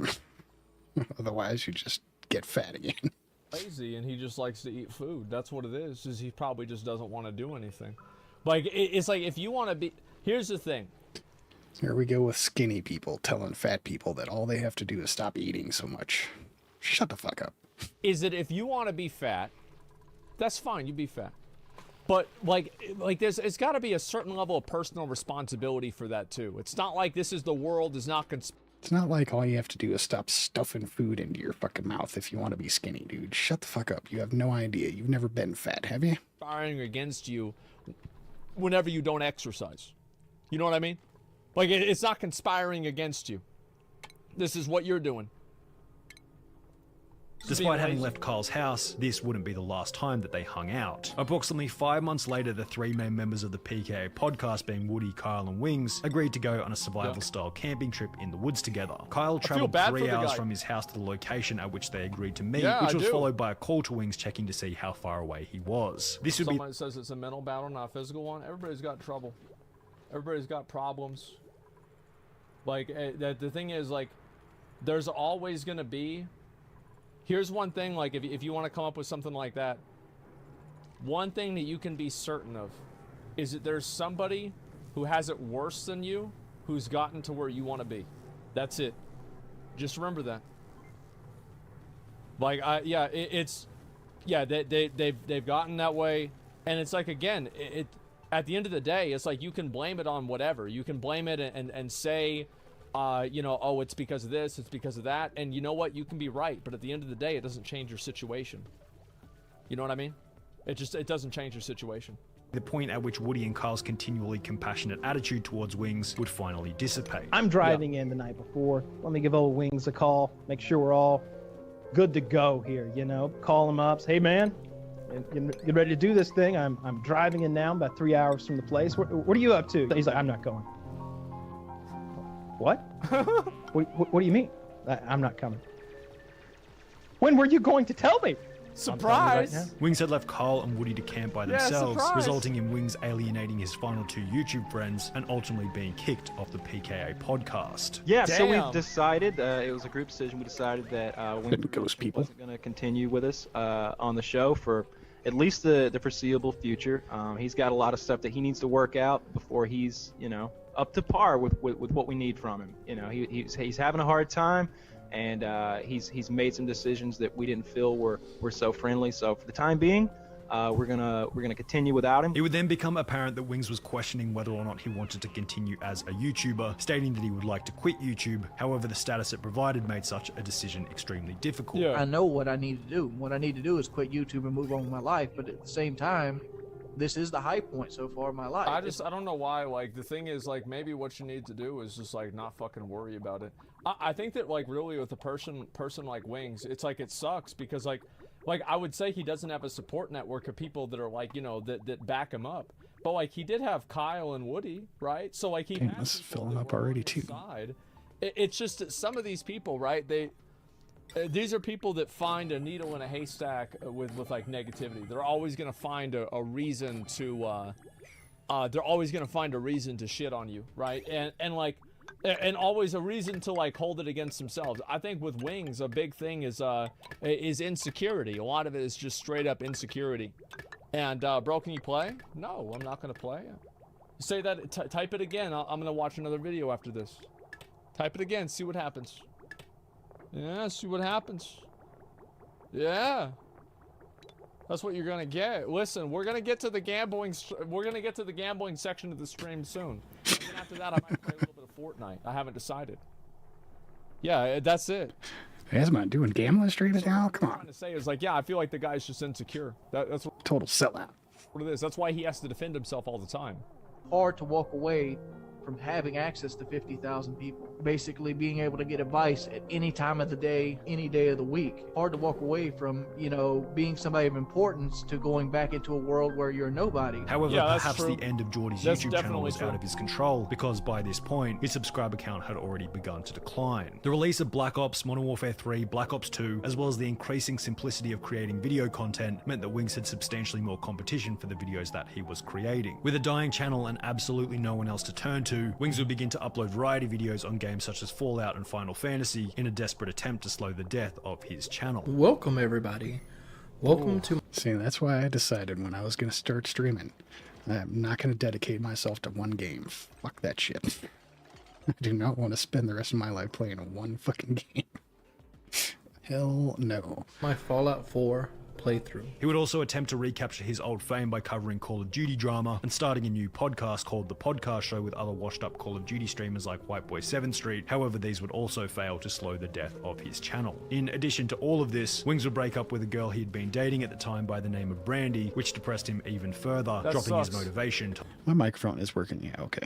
Otherwise, you just get fat again. Lazy, and he just likes to eat food. That's what it is he probably just doesn't want to do anything. Like, it's like if you want to be... Here's the thing. Here we go with skinny people telling fat people that all they have to do is stop eating so much. Shut the fuck up. Is that if you want to be fat, that's fine, you be fat. But like it's got to be a certain level of personal responsibility for that too. It's not like this is the world is not It's not like all you have to do is stop stuffing food into your fucking mouth if you want to be skinny, dude. Shut the fuck up. You have no idea. You've never been fat, have you? Firing against you whenever you don't exercise. You know what I mean? Like it's not conspiring against you. This is what you're doing. Despite having left Kyle's house, this wouldn't be the last time that they hung out. Approximately 5 months later, the 3 main members of the PKA podcast, being Woody, Kyle, and Wings, agreed to go on a survival-style camping trip in the woods together. Kyle traveled 3 hours from his house to the location at which they agreed to meet, which was followed by a call to Wings checking to see how far away he was. This would Someone says it's a mental battle, not a physical one. Everybody's got trouble. Everybody's got problems. Like, the thing is, like, there's always going to be... Here's one thing, like, if you want to come up with something like that, one thing that you can be certain of is that there's somebody who has it worse than you who's gotten to where you want to be. That's it. Just remember that. Like, they've gotten that way, and it's like, again, at the end of the day, it's like you can blame it on whatever. You can blame it and say... you know, oh, it's because of this, it's because of that, and you know what, you can be right, but at the end of the day, it doesn't change your situation. You know what I mean? It doesn't change your situation. The point at which Woody and Kyle's continually compassionate attitude towards Wings would finally dissipate. I'm driving in the night before. Let me give old Wings a call, make sure we're all good to go here, you know? Call him up, say, hey man, you ready to do this thing? I'm driving in now, about 3 hours from the place. What are you up to? He's like, I'm not going. What? what do you mean? I'm not coming. When were you going to tell me? Surprise! Right Wings had left Kyle and Woody to camp by themselves, resulting in Wings alienating his final 2 YouTube friends and ultimately being kicked off the PKA podcast. Yeah, so we've decided, it was a group decision, we decided that Wings wasn't going to continue with us on the show for at least the foreseeable future. He's got a lot of stuff that he needs to work out before he's, you know, up to par with what we need from him. You know, he's having a hard time, and he's made some decisions that we didn't feel were so friendly. So for the time being, we're gonna continue without him. It would then become apparent that Wings was questioning whether or not he wanted to continue as a YouTuber, stating that he would like to quit YouTube. However, the status it provided made such a decision extremely difficult. I know what I need to do. What I need to do is quit YouTube and move on with my life, but at the same time, this is the high point so far in my life. I don't know why. Like, the thing is, like, maybe what you need to do is just, like, not fucking worry about it. I think that, like, really with a person like Wings, it's like, it sucks because, like I would say he doesn't have a support network of people that are, like, you know, that back him up. But, like, he did have Kyle and Woody, right? So, like, he has this is filling up already too. It's just that some of these people, right? These are people that find a needle in a haystack with like negativity. They're always gonna find a reason to they're always gonna find a reason to shit on you, right? And always a reason to like hold it against themselves. I think with Wings, a big thing is insecurity. A lot of it is just straight up insecurity. And bro, can you play? No, I'm not gonna play. Say that. Type it again. I'm gonna watch another video after this. Type it again. See what happens. Yeah, see what happens. Yeah. That's what you're gonna get. Listen, we're gonna get to the gambling. We're gonna get to the gambling section of the stream soon. And then after that, I might play a little bit of Fortnite. I haven't decided. Yeah, that's it. Asmon doing gambling streams now? Come on. What I'm trying to say is like, yeah, I feel like the guy's just insecure. That's what, Total sellout. what it is. That's why he has to defend himself all the time. Hard to walk away from having access to 50,000 people. Basically being able to get advice at any time of the day, any day of the week. Hard to walk away from, you know, being somebody of importance to going back into a world where you're nobody. However, Yeah, that's perhaps true. the end of Geordie's That's YouTube channel definitely was true. out of his control, because by this point, his subscriber count had already begun to decline. The release of Black Ops, Modern Warfare 3, Black Ops 2, as well as the increasing simplicity of creating video content meant that Wings had substantially more competition for the videos that he was creating. With a dying channel and absolutely no one else to turn to, Wings would begin to upload variety videos on games such as Fallout and Final Fantasy in a desperate attempt to slow the death of his channel. Welcome everybody. Welcome to. See, that's why I decided when I was going to start streaming, I'm not going to dedicate myself to one game. Fuck that shit. I do not want to spend the rest of my life playing one fucking game. Hell no. My Fallout 4 playthrough. He would also attempt to recapture his old fame by covering Call of Duty drama and starting a new podcast called The Podcast Show with other washed up Call of Duty streamers like Whiteboy 7 Street. However, these would also fail to slow the death of his channel. In addition to all of this, Wings would break up with a girl he had been dating at the time by the name of Brandy, which depressed him even further, That dropping his sucks. motivation to My microphone is working. Yeah, okay.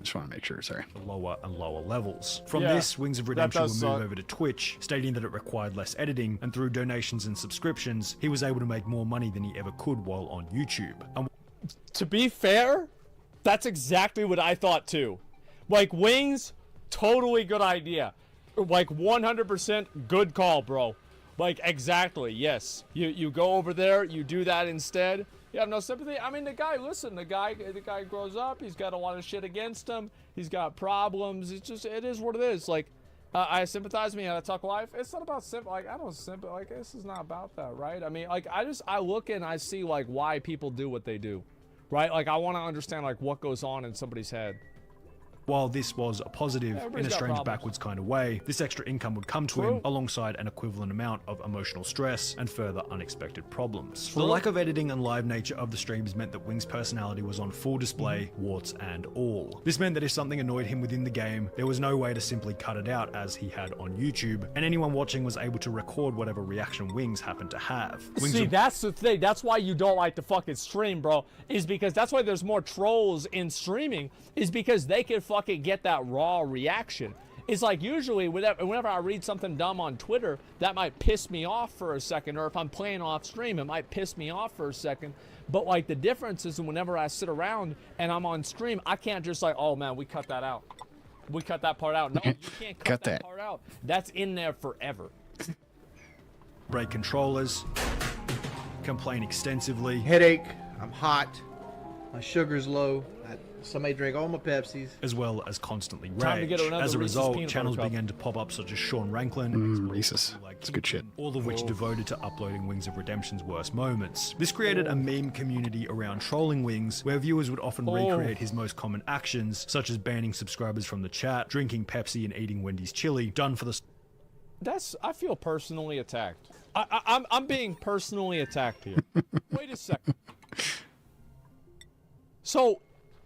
Just want to make sure. Sorry. lower and lower levels. From Yeah, this, Wings of that Redemption would does move suck. over to Twitch, stating that it required less editing, and through donations and subscriptions, he was able to make more money than he ever could while on YouTube. And To be fair, that's exactly what I thought too. Like, Wings, totally good idea. Like, 100% good call, bro. Like, exactly, yes. You go over there, you do that instead. You have no sympathy. I mean, the guy, listen, the guy grows up. He's got a lot of shit against him. He's got problems. It's just, it is what it is. Like, I sympathize with me how to talk life. It's not about like, I don't sympathize. Like, this is not about that, right? I mean, like, I look and I see, like, why people do what they do, right? Like, I want to understand, like, what goes on in somebody's head. while this was a positive, in Everybody's a got strange problems. backwards kind of way, this extra income would come to him alongside an equivalent amount of emotional stress and further unexpected problems. The lack of editing and live nature of the streams meant that Wings' personality was on full display, warts and all. This meant that if something annoyed him within the game, there was no way to simply cut it out as he had on YouTube, and anyone watching was able to record whatever reaction Wings happened to have. Wings See, would- that's the thing. That's why you don't like to fucking stream, bro. Is because that's why there's more trolls in streaming. Is because they can fucking get that raw reaction. It's like usually whenever I read something dumb on Twitter, that might piss me off for a second, or if I'm playing off stream, it might piss me off for a second. But like the difference is whenever I sit around and I'm on stream, I can't just like, oh man, we cut that out. We cut that part out. No, you can't cut that part out. That's in there forever. break controllers, complain extensively, Headache. I'm hot. My sugar's low. Somebody drank all my Pepsis. as well as constantly Time to rage. get another As a Reese's result, peanut butter channels cup. began to pop up such as Sean Ranklin, Reese's. It's good shit. all of which devoted to uploading Wings of Redemption's worst moments. This created a meme community around trolling Wings, where viewers would often recreate his most common actions, such as banning subscribers from the chat, drinking Pepsi and eating Wendy's chili, done for the I feel personally attacked. I'm being personally attacked here. Wait a second. So,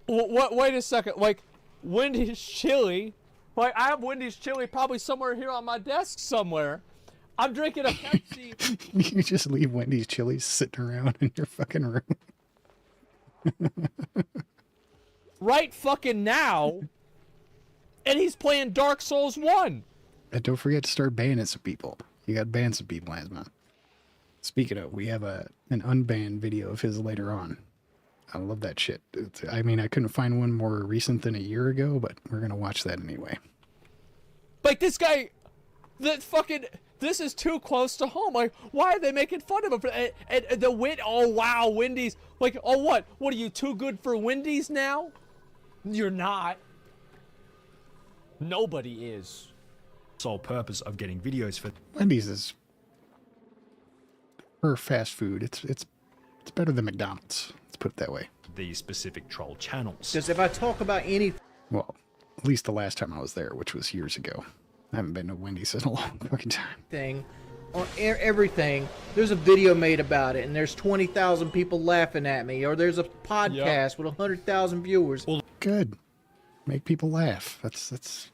wait a second. Like, Wendy's chili. Like, I have Wendy's chili probably somewhere here on my desk somewhere. I'm drinking a Pepsi. You just leave Wendy's chilies sitting around in your fucking room. Right fucking now. And he's playing Dark Souls 1. And don't forget to start banning some people. You got to ban some people, Asmon. Speaking of, we have an unbanned video of his later on. I love that shit. I mean, I couldn't find one more recent than a year ago, but we're going to watch that anyway. Like, this guy, this is too close to home. Like, why are they making fun of him? And oh wow, Wendy's. Like, oh what? What are you, too good for Wendy's now? You're not. Nobody is. sole purpose of getting videos for Wendy's is for fast food. It's It's better than McDonald's. Let's put it that way. these specific troll channels. Because if I talk about any... Well, at least the last time I was there, which was years ago. I haven't been to Wendy's in a long fucking time. Thing, on everything, there's a video made about it, and there's 20,000 people laughing at me, or there's a podcast with 100,000 viewers. Well, good. Make people laugh. That's.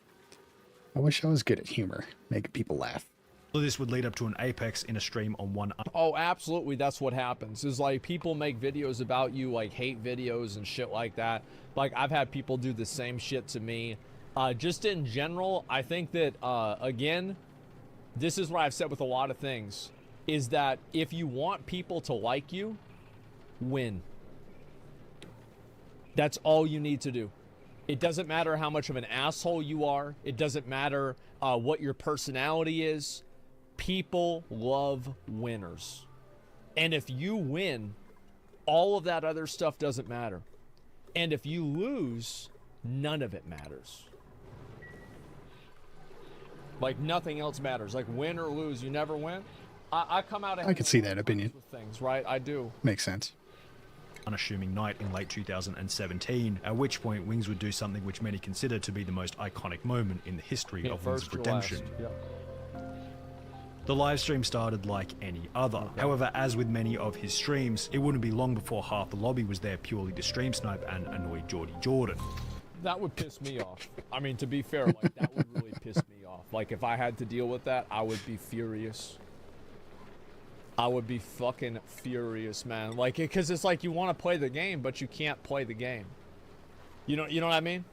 I wish I was good at humor, making people laugh. Well, this would lead up to an apex in a stream on one. Oh, absolutely. That's what happens. Is like people make videos about you, like hate videos and shit like that. Like I've had people do the same shit to me. Just in general, I think that again, this is what I've said with a lot of things, is that if you want people to like you, win. That's all you need to do. It doesn't matter how much of an asshole you are. It doesn't matter what your personality is. People love winners. And if you win, all of that other stuff doesn't matter. And if you lose, none of it matters. Like nothing else matters. Like win or lose, you never win. I come out. I can see that opinion. With things, right? I do. Makes sense. Unassuming night in late 2017, at which point Wings would do something which many consider to be the most iconic moment in the history of Wings of Redemption. The live stream started like any other. However, as with many of his streams, it wouldn't be long before half the lobby was there purely to stream snipe and annoy Geordie Jordan. That would piss me off. I mean, to be fair, like that would really piss me off. Like if I had to deal with that, I would be furious. I would be fucking furious, man. Like, because it's like you want to play the game, but you can't play the game. You know what I mean?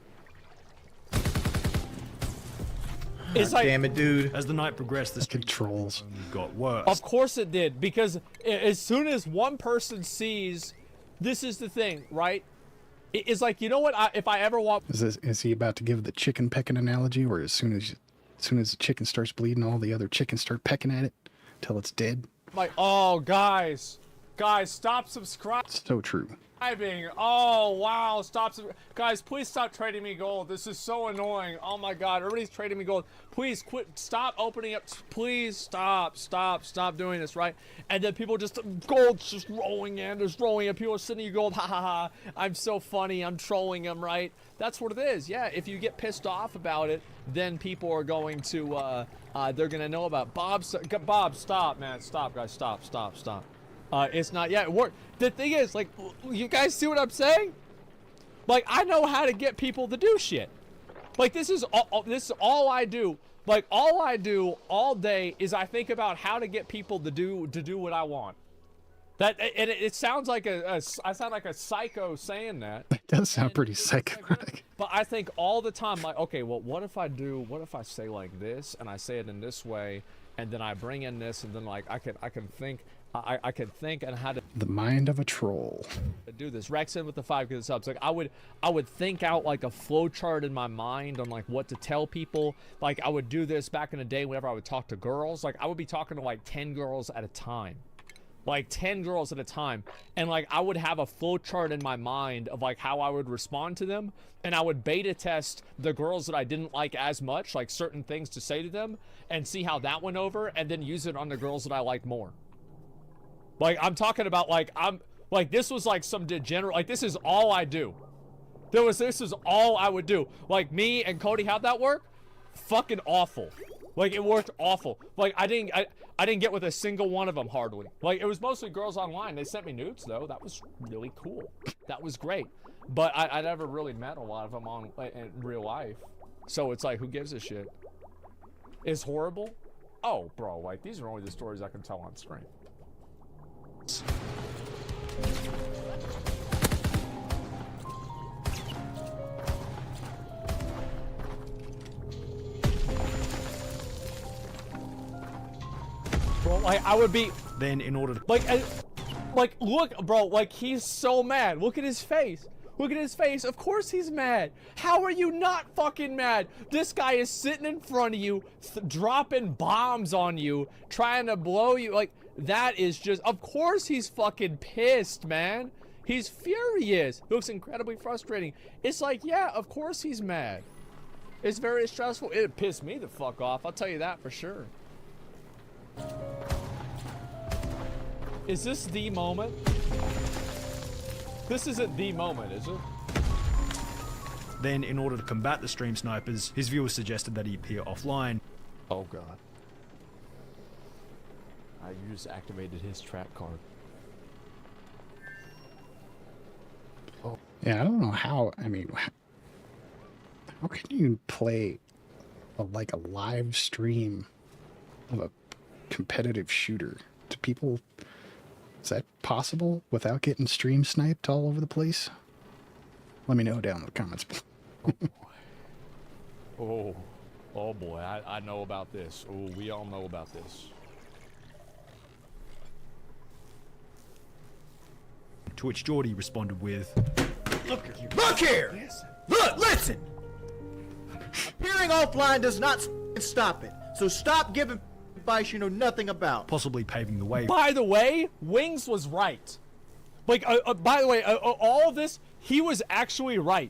It's like, damn it, dude. As the night progressed, the controls got worse. Of course it did, because as soon as one person sees, this is the thing, right? It's like, you know what? If I ever want, is he about to give the chicken pecking analogy, where as soon as the chicken starts bleeding, all the other chickens start pecking at it till it's dead? Like, oh, guys, stop subscribing. So true. Oh, wow, guys, please stop trading me gold. This is so annoying. Oh my God, everybody's trading me gold. Please quit, stop opening up. Please stop doing this, right? And then people just, gold's just rolling in, just rolling in. People are sending you gold, ha ha ha. I'm so funny, I'm trolling them, right? That's what it is. Yeah, if you get pissed off about it, then people are going to, they're gonna know about Bob, stop, man, stop, guys, stop. It's not yet. The thing is, like, you guys see what I'm saying? Like, I know how to get people to do shit. Like, this is all I do. Like, all I do all day is I think about how to get people to do what I want. It sounds like I sound like a psycho saying that. It does sound pretty psychotic. But I think all the time, like, okay, well, what if I say like this, and I say it in this way, and then I bring in this, and then like I can think and how to. The mind of a troll. Do this. Rexon with the 5 good subs. Like I would think out like a flow chart in my mind on like what to tell people. Like I would do this back in the day whenever I would talk to girls. Like I would be talking to like 10 girls at a time. Like 10 girls at a time, and like I would have a flow chart in my mind of like how I would respond to them, and I would beta test the girls that I didn't like as much, like certain things to say to them, and see how that went over, and then use it on the girls that I liked more. Like I'm talking about like this was like some degenerate, like this is all I do. This is all I would do. Like me and Cody, how'd that work? Fucking awful. Like it worked awful. Like I didn't get with a single one of them hardly. Like it was mostly girls online. They sent me nudes though. That was really cool. That was great. But I never really met a lot of them in real life. So it's like, who gives a shit? It's horrible. Oh, bro, like these are only the stories I can tell on stream. Bro, like I would be then in order to like look, bro, like he's so mad. Look at his face. Look at his face. Of course he's mad. How are you not fucking mad? This guy is sitting in front of you, dropping bombs on you, trying to blow you. Like that is just, of course he's fucking pissed, man. He's furious. It looks incredibly frustrating. It's like, yeah, of course he's mad. It's very stressful. It pissed me the fuck off. I'll tell you that for sure. Is this the moment? This isn't the moment, is it? Then, in order to combat the stream snipers, his viewers suggested that he appear offline. Oh god. You just activated his trap card. Oh. Yeah, I don't know how. I mean, how can you play like a live stream of a competitive shooter? Do people? Is that possible without getting stream sniped all over the place? Let me know down in the comments. Oh boy, I know about this. Oh, we all know about this. To which Geordie responded with, Look here! Look, listen! Appearing offline does not stop it. So stop giving advice you know nothing about. possibly paving the way. By the way, Wings was right. Like, by the way, all of this, he was actually right.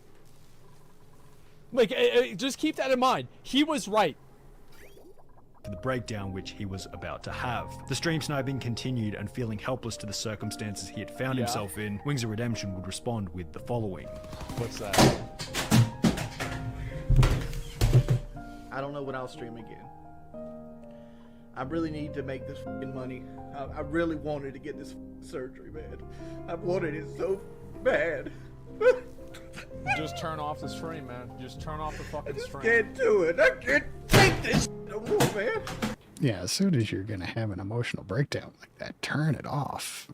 Like, just keep that in mind. He was right. For the breakdown which he was about to have. The stream sniping continued, and feeling helpless to the circumstances he had found himself in, Wings of Redemption would respond with the following. What's that? I don't know when I'll stream again. I really need to make this fucking money. I really wanted to get this surgery, man. I wanted it so bad. Just turn off the stream, man. Just turn off the fucking stream. Can't do it. I can't take this no more, man. Yeah, as soon as you're gonna have an emotional breakdown like that, turn it off.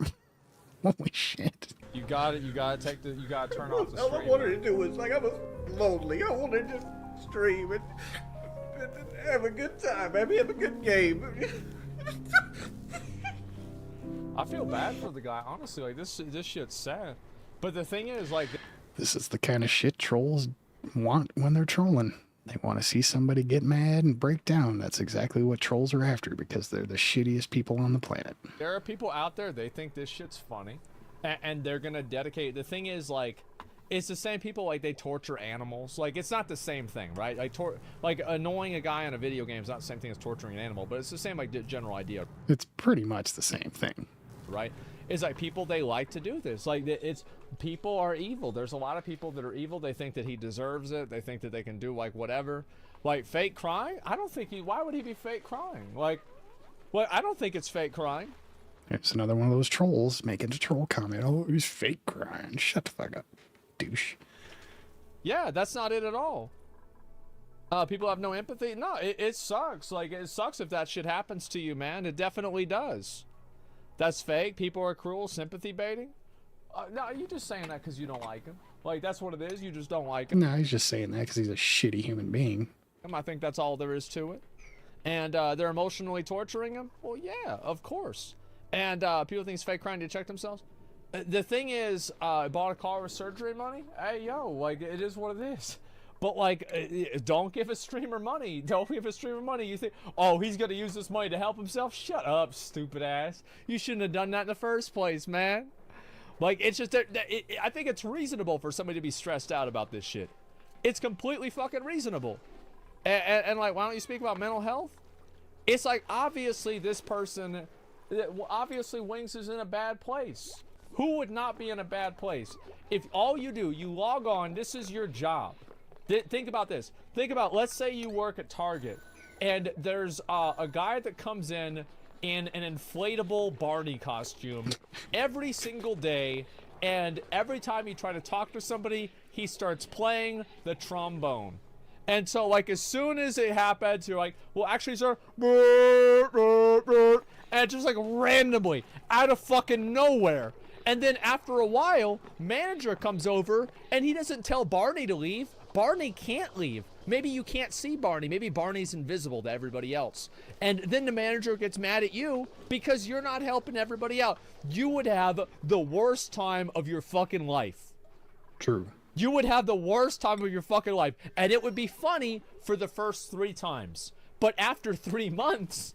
Holy shit! You gotta turn off the stream. All I wanted to do was, like, I was lonely. I wanted to just stream and have a good time, maybe have a good game. I feel bad for the guy, honestly. Like, this shit's sad. But the thing is, like, This is the kind of shit trolls want when they're trolling. They want to see somebody get mad and break down. That's exactly what trolls are after, because they're the shittiest people on the planet. there are people out there, they think this shit's funny, and they're gonna dedicate. The thing is, like, it's the same people, like, they torture animals. Like, it's not the same thing, right? Like annoying a guy in a video game is not the same thing as torturing an animal, but it's the same, like, general idea. It's pretty much the same thing. Right? It's like people, they like to do this. Like, people are evil. There's a lot of people that are evil. They think that he deserves it. They think that they can do, like, whatever. Like, fake crying? I don't think why would he be fake crying? Like, well, I don't think it's fake crying. It's another one of those trolls making a troll comment. Oh, he's fake crying. Shut the fuck up, douche. Yeah, that's not it at all. People have no empathy. No, it sucks. Like, it sucks if that shit happens to you, man. It definitely does. That's fake. People are cruel. Sympathy baiting. No, you're just saying that because you don't like him. Like, that's what it is. You just don't like him. No, he's just saying that because he's a shitty human being. I think that's all there is to it. And they're emotionally torturing him? Well, yeah, of course. And people think it's fake crying to check themselves. The thing is, bought a car with surgery money? Hey, yo, like, it is what it is. But, like, don't give a streamer money. Don't give a streamer money. You think, oh, he's going to use this money to help himself? Shut up, stupid ass. You shouldn't have done that in the first place, man. Like, it's just, I think it's reasonable for somebody to be stressed out about this shit. It's completely fucking reasonable. And like, why don't you speak about mental health? It's like, obviously this person, obviously Wings is in a bad place. Who would not be in a bad place? If all you do, you log on, this is your job. Think about this. Think about, let's say you work at Target, and there's a guy that comes in an inflatable Barney costume every single day, and every time you try to talk to somebody, he starts playing the trombone. And so, like, as soon as it happens, you're like, well, actually, sir, and just, like, randomly, out of fucking nowhere. And then after a while, manager comes over, and he doesn't tell Barney to leave. Barney can't leave. Maybe you can't see Barney. Maybe Barney's invisible to everybody else. And then the manager gets mad at you because you're not helping everybody out. You would have the worst time of your fucking life. True. You would have the worst time of your fucking life. And it would be funny for the first 3 times. But after 3 months,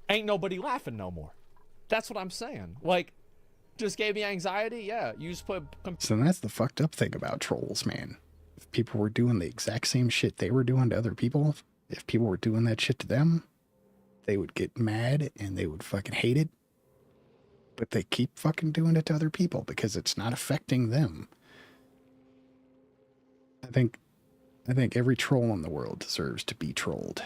ain't nobody laughing no more. That's what I'm saying. Like, just gave me anxiety? Yeah, you just put... So that's the fucked up thing about trolls, man. If people were doing the exact same shit they were doing to other people, if people were doing that shit to them, they would get mad and they would fucking hate it. but they keep fucking doing it to other people because it's not affecting them. I think every troll in the world deserves to be trolled.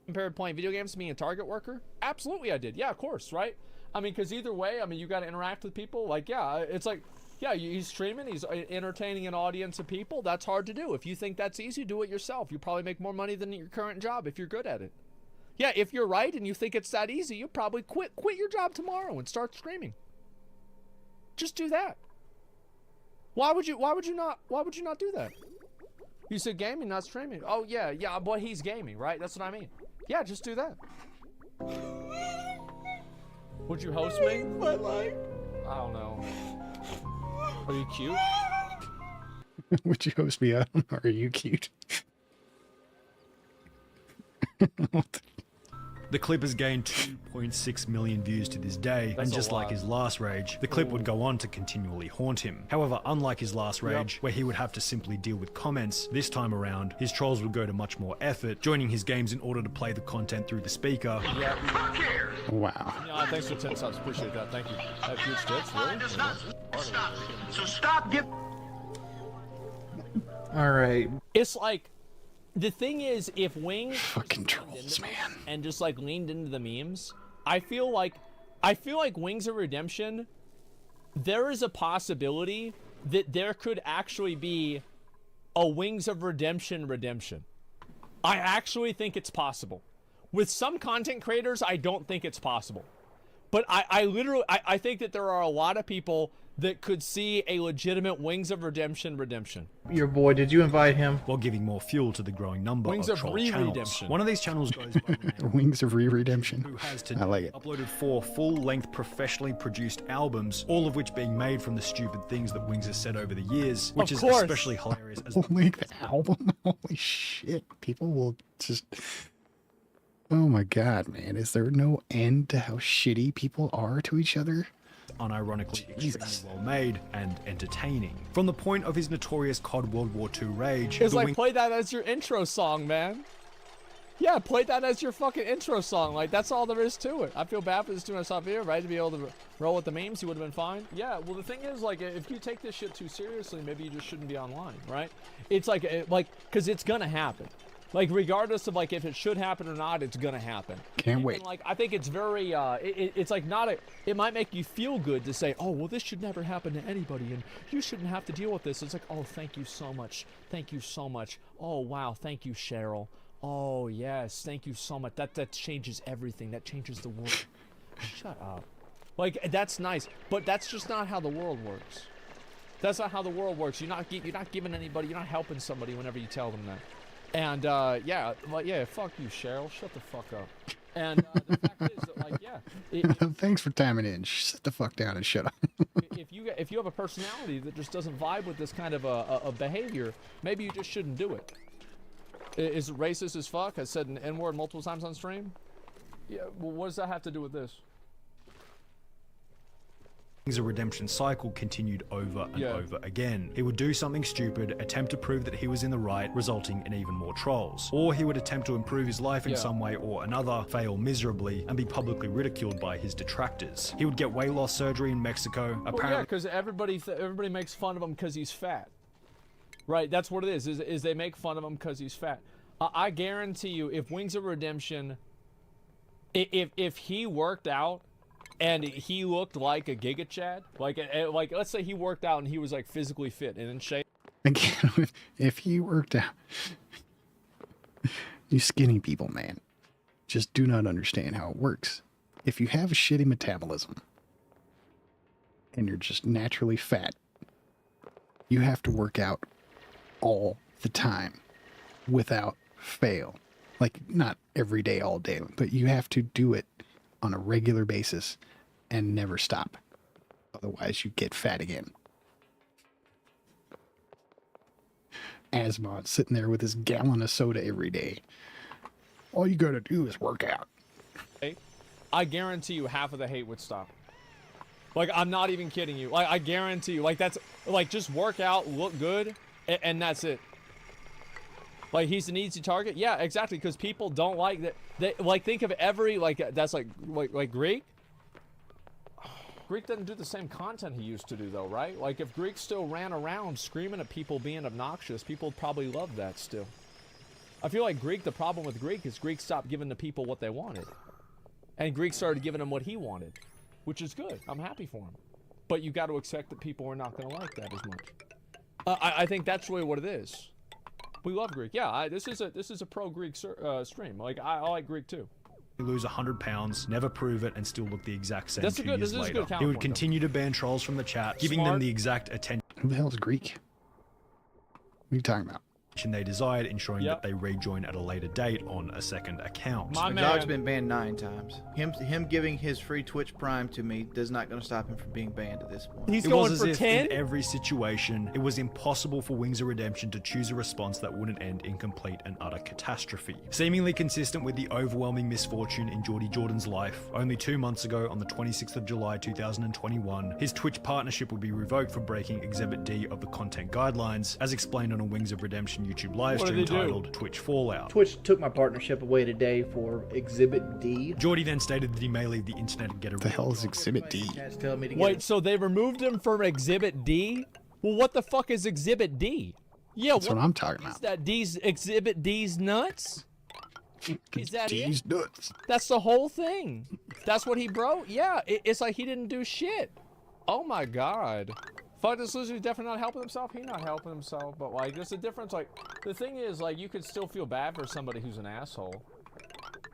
Compared playing video games to being a target worker? Absolutely I did. Yeah, of course, right? I mean, because either way, I mean, you got to interact with people. Like, yeah, it's like, yeah, he's streaming, he's entertaining an audience of people. That's hard to do. If you think that's easy, do it yourself. You probably make more money than your current job if you're good at it. Yeah, if you're right and you think it's that easy, you'll probably quit your job tomorrow and start streaming. Just do that. Why would you not do that? You said gaming, not streaming. Oh yeah, but he's gaming, right? That's what I mean. Yeah, just do that. Would you host me? My life. I don't know. Are you cute? Would you host me up? Are you cute? The clip has gained 2.6 million views to this day, and just like his last rage, the clip would go on to continually haunt him. However, unlike his last rage, where he would have to simply deal with comments, this time around, his trolls would go to much more effort, joining his games in order to play the content through the speaker. Wow. Yeah, thanks for 10 subs. Appreciate that. Thank you. Have huge tits, really? Stop. So stop. All right. It's like, the thing is, if Wings fucking trolls, man, and just like leaned into the memes, I feel like Wings of Redemption, there is a possibility that there could actually be a Wings of Redemption. I actually think it's possible. With some content creators, I don't think it's possible. But I literally think that there are a lot of people that could see a legitimate Wings of Redemption. Your boy, did you invite him? While giving more fuel to the growing number Wings of of troll Redemption. channels. One of these channels goes by the name Wings of Redemption. who has to I like it. uploaded 4 full-length professionally produced albums, all of which being made from the stupid things that Wings has said over the years, which is especially hilarious as Full-length album? Holy shit. People will just... Oh my god, man. Is there no end to how shitty people are to each other? unironically extremely well made and entertaining. From the point of his notorious COD World War II rage, it's like, play that as your intro song, man. Yeah, play that as your fucking intro song. Like, that's all there is to it. I feel bad for this doing stuff here, right? To be able to roll with the memes, he would have been fine. Yeah, well, the thing is, like, if you take this shit too seriously, maybe you just shouldn't be online, right? It's like, because it's gonna happen. Like, regardless of, like, if it should happen or not, it's gonna happen. Can't wait. And, like, I think it's very, it's like not a, it might make you feel good to say, oh, well, this should never happen to anybody, and you shouldn't have to deal with this. It's like, oh, thank you so much. Thank you so much. Oh, wow, thank you, Cheryl. Oh, yes, thank you so much. That changes everything. That changes the world. Shut up. Like, that's nice, but that's just not how the world works. That's not how the world works. You're not giving anybody, you're not helping somebody whenever you tell them that. And, yeah, like, yeah, fuck you, Cheryl. Shut the fuck up. And the fact is that, like, yeah. Thanks for timing in. Sit the fuck down and shut up. if you have a personality that just doesn't vibe with this kind of a behavior, maybe you just shouldn't do it. Is it racist as fuck? I said an N-word multiple times on stream? Yeah, well, what does that have to do with this? A redemption cycle continued over and over again. He would do something stupid, attempt to prove that he was in the right, resulting in even more trolls. Or he would attempt to improve his life in some way or another, fail miserably, and be publicly ridiculed by his detractors. He would get weight loss surgery in Mexico. Apparently, well, yeah, because everybody makes fun of him because he's fat. Right, that's what it is they make fun of him because he's fat. I guarantee you, if Wings of Redemption, if he worked out, and he looked like a Giga Chad, like let's say he worked out and he was like physically fit and in shape. Again, if he worked out, you skinny people, man, just do not understand how it works. If you have a shitty metabolism and you're just naturally fat, you have to work out all the time without fail. Like, not every day, all day, but you have to do it on a regular basis and never stop. Otherwise you get fat again. Asmon sitting there with his gallon of soda every day. All you gotta do is work out. I guarantee you half of the hate would stop. Like, I'm not even kidding you. Like, I guarantee you, like, that's like, just work out, look good, and that's it. Like, he's an easy target. Yeah, exactly, because people don't like that. They, like, think of every, like, that's like Greek. Greek doesn't do the same content he used to do, though, right? Like, if Greek still ran around screaming at people being obnoxious, people would probably love that still. I feel like Greek, the problem with Greek is Greek stopped giving the people what they wanted. And Greek started giving them what he wanted, which is good. I'm happy for him. But you got to accept that people are not going to like that as much. I think that's really what it is. We love Greek. Yeah, this is a pro-Greek stream. Like, I like Greek, too. Lose 100 pounds, never prove it, and still look the exact same That's 2 years later. He would continue to ban trolls from the chat, giving them the exact attention. Who the hell is Greek? What are you talking about? They desired, ensuring that they rejoin at a later date on a second account. My dog's been banned 9 times. Him giving his free Twitch Prime to me is not going to stop him from being banned at this point. It was as if in every situation, it was impossible for Wings of Redemption to choose a response that wouldn't end in complete and utter catastrophe. Seemingly consistent with the overwhelming misfortune in Geordie Jordan's life, only 2 months ago on the 26th of July 2021, his Twitch partnership would be revoked for breaking Exhibit D of the content guidelines, as explained on a Wings of Redemption YouTube live stream titled Twitch Fallout. Twitch took my partnership away today for Exhibit D. Geordie then stated that he may leave the internet and get a... The hell is Exhibit D? Wait, so they removed him from Exhibit D? Well, what the fuck is Exhibit D? Yeah, that's what I'm talking about. Is that D's Exhibit D's nuts? Is that D's nuts? That's the whole thing. That's what he broke? Yeah, it's like he didn't do shit. Oh my god. Fuck, this loser's definitely not helping himself. He's not helping himself, but like, there's a difference. Like, the thing is, like, you could still feel bad for somebody who's an asshole.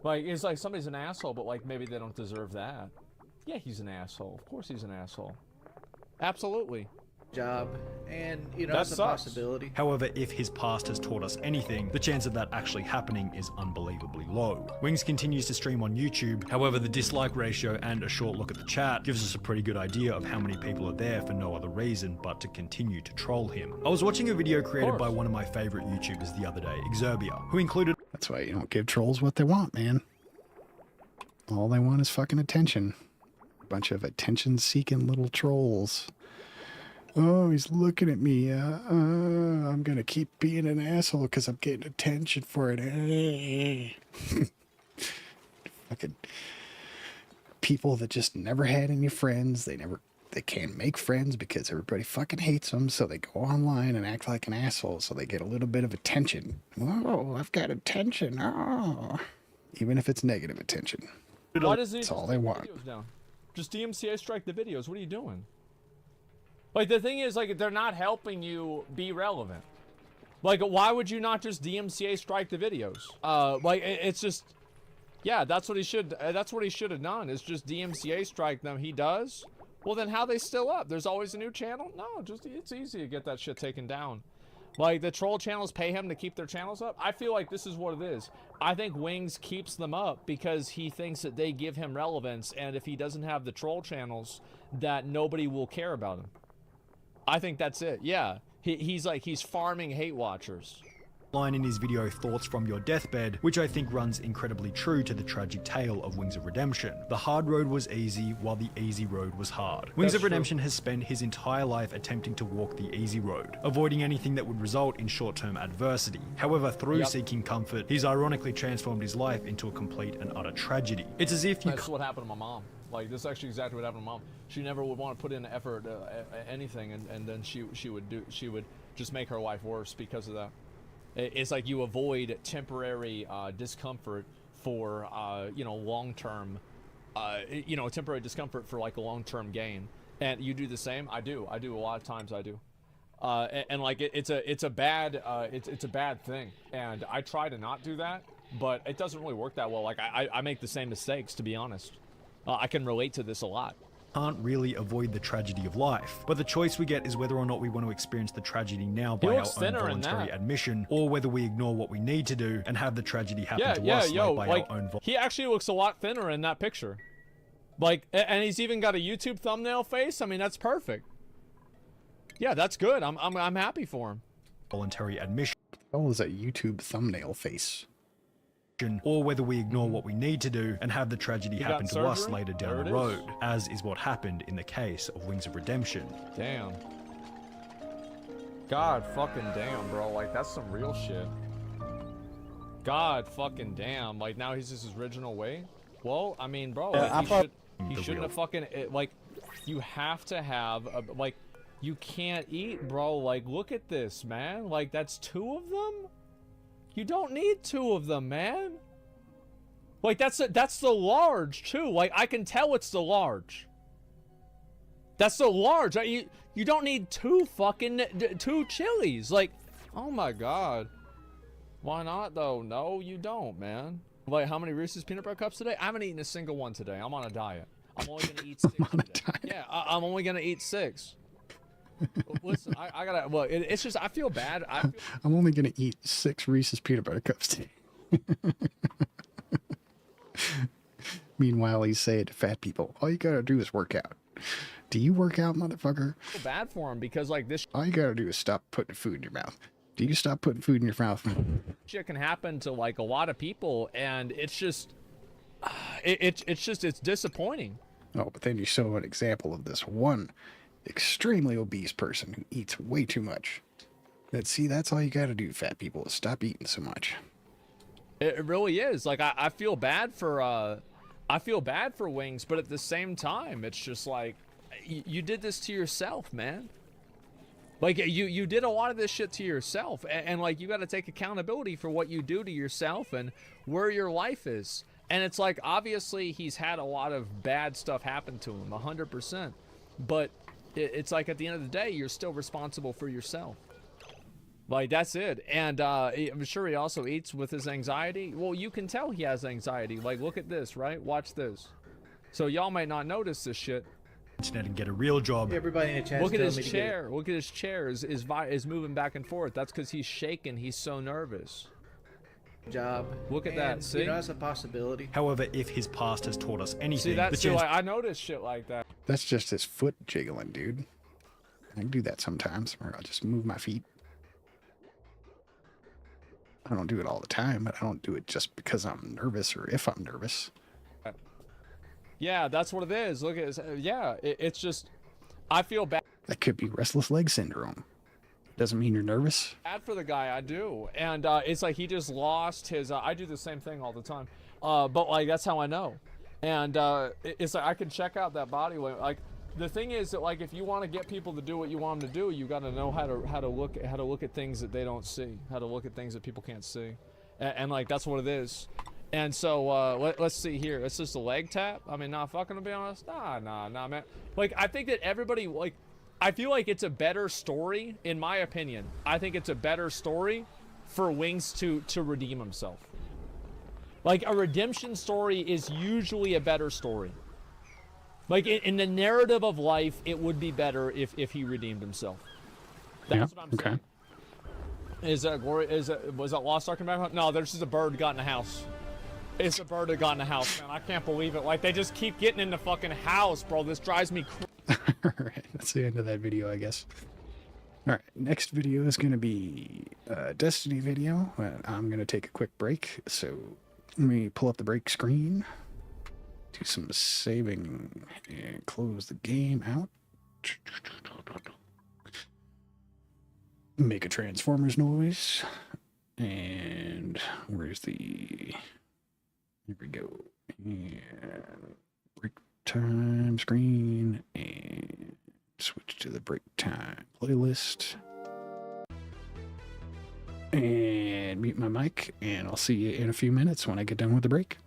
Like, it's like somebody's an asshole, but like, maybe they don't deserve that. Yeah, he's an asshole. Of course he's an asshole. Absolutely. Job, and you know, that's a possibility. However, if his past has taught us anything, the chance of that actually happening is unbelievably low. Wings continues to stream on YouTube, however the dislike ratio and a short look at the chat gives us a pretty good idea of how many people are there for no other reason but to continue to troll him. I was watching a video created by one of my favorite YouTubers the other day, Exerbia, who included... That's why you don't give trolls what they want, man. All they want is fucking attention. A bunch of attention-seeking little trolls. Oh, he's looking at me. I'm going to keep being an asshole because I'm getting attention for it. Fucking people that just never had any friends. They can't make friends because everybody fucking hates them. So they go online and act like an asshole so they get a little bit of attention. Whoa, I've got attention. Oh. Even if it's negative attention. That's all they want. Just DMCA strike the videos. What are you doing? Like, the thing is, like, they're not helping you be relevant. Like, why would you not just DMCA strike the videos? Like, it's just, yeah, that's what he should have done, is just DMCA strike them. He does? Well, then how are they still up? There's always a new channel? No, it's easy to get that shit taken down. Like, the troll channels pay him to keep their channels up? I feel like this is what it is. I think Wings keeps them up because he thinks that they give him relevance, and if he doesn't have the troll channels, that nobody will care about him. I think that's it. Yeah, he's farming hate watchers. Line in his video Thoughts from Your Deathbed, which I think runs incredibly true to the tragic tale of Wings of Redemption. The hard road was easy, while the easy road was hard. Wings of Redemption has spent his entire life attempting to walk the easy road, avoiding anything that would result in short-term adversity. However, through seeking comfort, he's ironically transformed his life into a complete and utter tragedy. It's as if you... That's what happened to my mom. Like, this is actually exactly what happened to mom. She never would want to put in effort, anything, and then she would just make her life worse because of that. It's like you avoid temporary discomfort for long-term, temporary discomfort for like a long-term gain. And you do the same. I do a lot of times. I do. And like it's a bad thing. And I try to not do that, but it doesn't really work that well. Like I make the same mistakes, to be honest. I can relate to this a lot. Can't really avoid the tragedy of life, but the choice we get is whether or not we want to experience the tragedy now by our own voluntary admission, or whether we ignore what we need to do and have the tragedy happen to us by our own he actually looks a lot thinner in that picture. Like, and he's even got a YouTube thumbnail face. I mean, that's perfect. Yeah, that's good. I'm happy for him. Voluntary admission. Oh, is a YouTube thumbnail face. Or whether we ignore what we need to do and have the tragedy happen to us later down the road, as is what happened in the case of Wings of Redemption. Damn. God fucking damn, bro. Like, that's some real shit. God fucking damn. Like, now he's just his original way? Well, I mean, bro, like, he shouldn't have fucking, like, You have to have like, you can't eat, bro. Like, look at this, man. Like, that's 2 of them. You don't need 2 of them, man. Like, that's the large too. Like, I can tell it's the large. That's the large. You don't need 2 chilies. Like, oh my god. Why not though? No, you don't, man. Like, how many Reese's peanut butter cups today? I haven't eaten a single one today. I'm on a diet. I'm only gonna eat 6 today. Yeah, I'm only gonna eat 6. Listen, I gotta. Well, it's just I feel bad. I'm only gonna eat 6 Reese's peanut butter cups today. Meanwhile, he's saying to fat people, all you gotta do is work out. Do you work out, motherfucker? I feel bad for him because like this. All you gotta do is stop putting food in your mouth. Do you stop putting food in your mouth? Shit can happen to like a lot of people, and it's just, it's disappointing. Oh, but then you show an example of this one extremely obese person who eats way too much. See, that's all you gotta do, fat people, is stop eating so much. It really is. Like, I feel bad for Wings, but at the same time, it's just like, you did this to yourself, man. Like, you did a lot of this shit to yourself, and like, you got to take accountability for what you do to yourself and where your life is. And it's like, obviously, he's had a lot of bad stuff happen to him, 100%. But it's like, at the end of the day, you're still responsible for yourself. Like, that's it. And I'm sure he also eats with his anxiety. Well, you can tell he has anxiety. Like, look at this, right? Watch this. So y'all might not notice this shit. And get a real job. Everybody in the chat. Look at his chair. Look at his chair is moving back and forth. That's because he's shaking. He's so nervous. Job. Look at that. See, you know, that's a possibility. However, if his past has taught us anything, see that's so I noticed shit like that. That's just his foot jiggling, dude. I can do that sometimes, or I'll just move my feet. I don't do it all the time, but I don't do it just because I'm nervous or if I'm nervous. Yeah, that's what it is. Look at this. Yeah, it's just, I feel bad. That could be restless leg syndrome. Doesn't mean you're nervous. Bad for the guy, I do. And it's like he just lost his, I do the same thing all the time. But like, that's how I know. And it's like, I can check out that body weight. Like, the thing is that like, if you want to get people to do what you want them to do, you got to know how to look at things that they don't see, how to look at things that people can't see. And like, that's what it is. And so let's see here. It's just a leg tap. I mean, nah, fucking to be honest. Nah, man. Like, I think that everybody, like, I feel like it's a better story, in my opinion. I think it's a better story for Wings to redeem himself. Like, a redemption story is usually a better story. Like, in the narrative of life, it would be better if he redeemed himself. That's what I'm saying. Is that was that Lost Ark in the background? No, there's just a bird got in the house. It's a bird that got in the house, man. I can't believe it. Like, they just keep getting in the fucking house, bro. This drives me crazy. Alright, that's the end of that video, I guess. Alright, next video is going to be a Destiny video. I'm going to take a quick break, so let me pull up the break screen, do some saving, and close the game out. Make a Transformers noise. And where's the... Here we go. And break time screen and switch to the break time playlist. And mute my mic, and I'll see you in a few minutes when I get done with the break.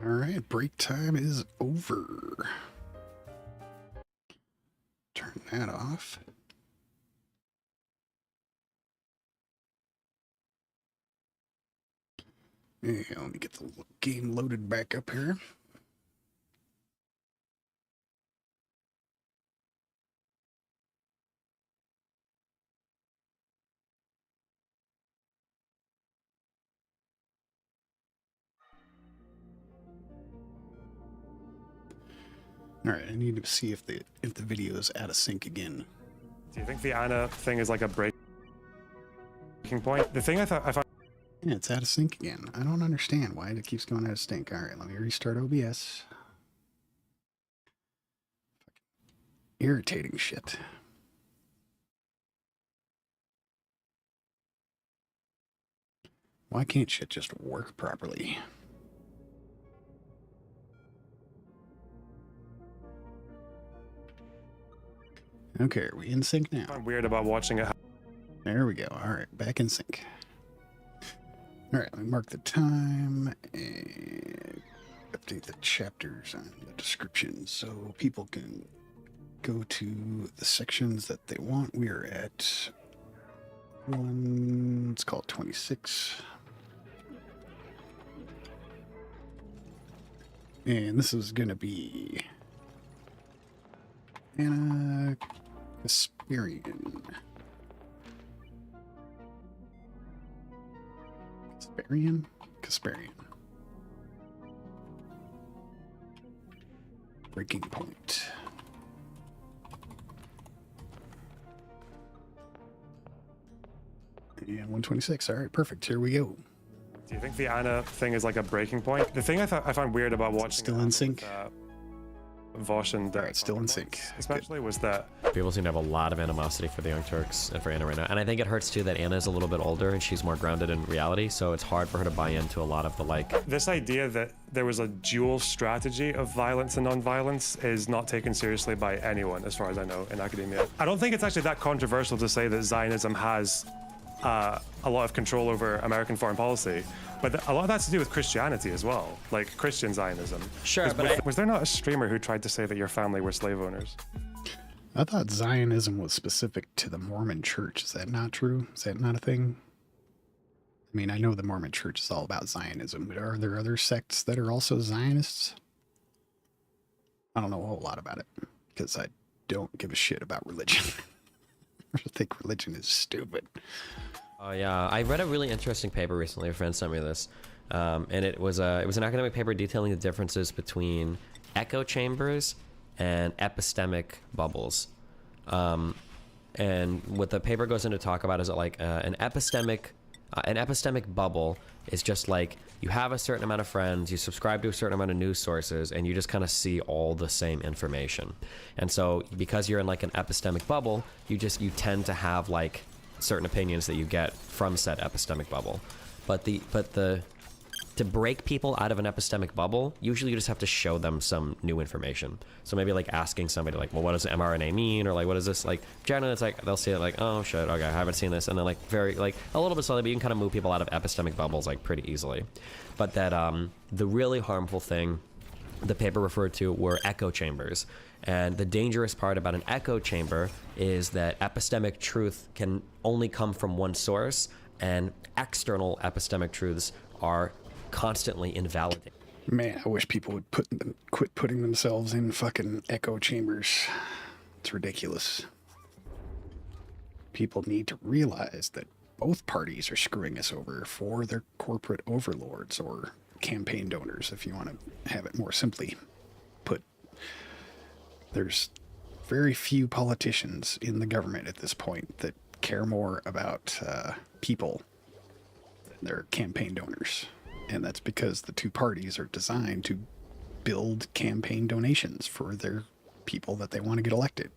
Alright, break time is over. Turn that off. Yeah, let me get the game loaded back up here. All right, I need to see if the video is out of sync again. Do you think the Anna thing is like a breaking point? The thing I found. Yeah, it's out of sync again. I don't understand why it keeps going out of sync. All right, let me restart OBS. Irritating shit. Why can't shit just work properly? Okay, are we in sync now? I'm weird about watching it. There we go. All right, back in sync. All right, let me mark the time and update the chapters on the description so people can go to the sections that they want. We are at let's call it 26. And this is going to be Anna Kasparian. Kasparian. Breaking point. And 126. All right, perfect. Here we go. Do you think the Anna thing is like a breaking point? The thing I found weird about watching still in sync. Vosh and all right, still in sync. Especially was that people seem to have a lot of animosity for the Young Turks and for Anna right now, and I think it hurts too that Anna is a little bit older and she's more grounded in reality, so it's hard for her to buy into a lot of the like. This idea that there was a dual strategy of violence and non-violence is not taken seriously by anyone, as far as I know, in academia. I don't think it's actually that controversial to say that Zionism has a lot of control over American foreign policy, but a lot of that's to do with Christianity as well, like Christian Zionism. Sure, but was there not a streamer who tried to say that your family were slave owners? I thought Zionism was specific to the Mormon Church. Is that not true? Is that not a thing? I mean, I know the Mormon Church is all about Zionism, but are there other sects that are also Zionists? I don't know a whole lot about it because I don't give a shit about religion. I think religion is stupid. Oh yeah, I read a really interesting paper recently. A friend sent me this, and it was an academic paper detailing the differences between echo chambers and epistemic bubbles. And what the paper goes into talk about is that like an epistemic bubble is just like you have a certain amount of friends, you subscribe to a certain amount of news sources, and you just kind of see all the same information. And so because you're in like an epistemic bubble, you tend to have like certain opinions that you get from said epistemic bubble. But to break people out of an epistemic bubble, usually you just have to show them some new information. So maybe like asking somebody like, well, what does mRNA mean? Or like, what is this? Like generally it's like, they'll say it like, oh shit, okay, I haven't seen this. And then like very, like a little bit slowly, but you can kind of move people out of epistemic bubbles like pretty easily. But that the really harmful thing the paper referred to were echo chambers. And the dangerous part about an echo chamber is that epistemic truth can only come from one source, and external epistemic truths are constantly invalidated. Man, I wish people would quit putting themselves in fucking echo chambers. It's ridiculous. People need to realize that both parties are screwing us over for their corporate overlords or campaign donors, if you want to have it more simply put. There's very few politicians in the government at this point that care more about people than their campaign donors. And that's because the two parties are designed to build campaign donations for their people that they want to get elected.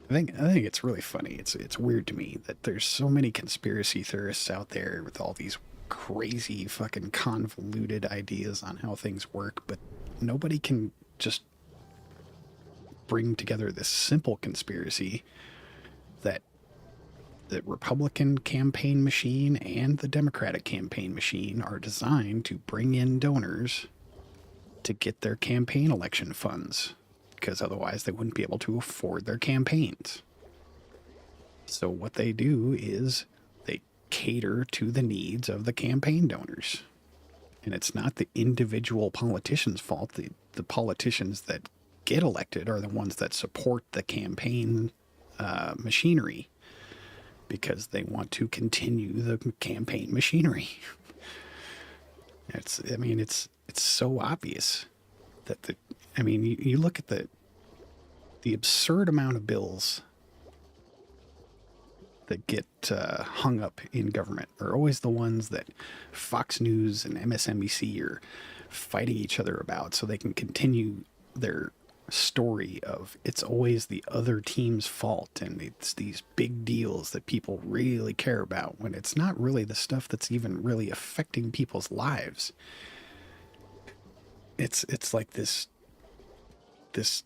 I think it's really funny. It's weird to me that there's so many conspiracy theorists out there with all these crazy fucking convoluted ideas on how things work, but nobody can just bring together this simple conspiracy that the Republican campaign machine and the Democratic campaign machine are designed to bring in donors to get their campaign election funds, because otherwise they wouldn't be able to afford their campaigns. So what they do is they cater to the needs of the campaign donors. And it's not the individual politician's fault. The politicians that get elected are the ones that support the campaign machinery, because they want to continue the campaign machinery. It's so obvious that you look at the absurd amount of bills that get hung up in government are always the ones that Fox News and MSNBC are fighting each other about, so they can continue their story of it's always the other team's fault, and it's these big deals that people really care about, when it's not really the stuff that's even really affecting people's lives. It's like this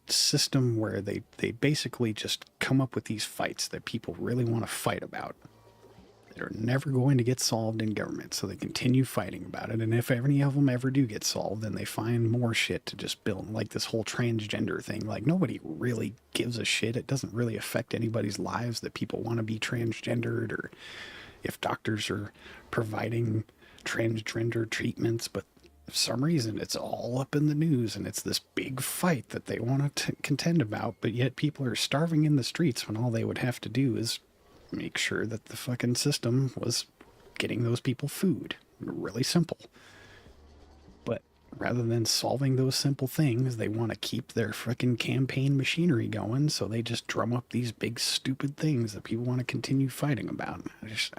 system where they basically just come up with these fights that people really want to fight about, that are never going to get solved in government, so they continue fighting about it. And if any of them ever do get solved, then they find more shit to just build, like this whole transgender thing. Like, nobody really gives a shit. It doesn't really affect anybody's lives that people want to be transgendered, or if doctors are providing transgender treatments, but for some reason it's all up in the news, and it's this big fight that they want to contend about, but yet people are starving in the streets when all they would have to do is make sure that the fucking system was getting those people food. Really simple. But rather than solving those simple things, they want to keep their freaking campaign machinery going, so they just drum up these big stupid things that people want to continue fighting about. It's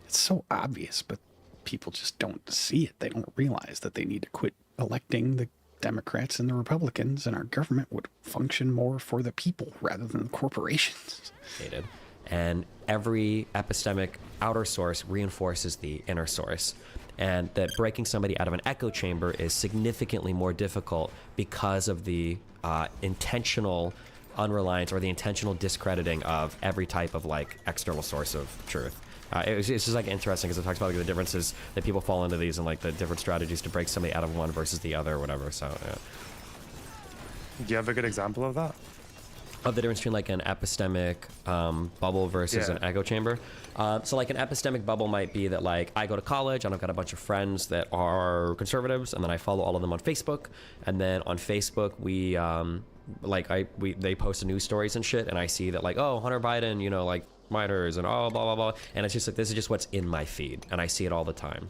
so obvious, but people just don't see it. They don't realize that they need to quit electing the Democrats and the Republicans, and our government would function more for the people rather than corporations. And every epistemic outer source reinforces the inner source. And that breaking somebody out of an echo chamber is significantly more difficult because of the intentional unreliance or the intentional discrediting of every type of like external source of truth. It's just like interesting because it talks about like, the differences that people fall into these and like the different strategies to break somebody out of one versus the other or whatever. So yeah. Do you have a good example of that? Of the difference between like an epistemic bubble versus an echo chamber. So like an epistemic bubble might be that like I go to college and I've got a bunch of friends that are conservatives, and then I follow all of them on Facebook, and then on Facebook we they post news stories and shit, and I see that like, oh, Hunter Biden, you know, like minors and blah blah blah, and it's just like this is just what's in my feed, and I see it all the time.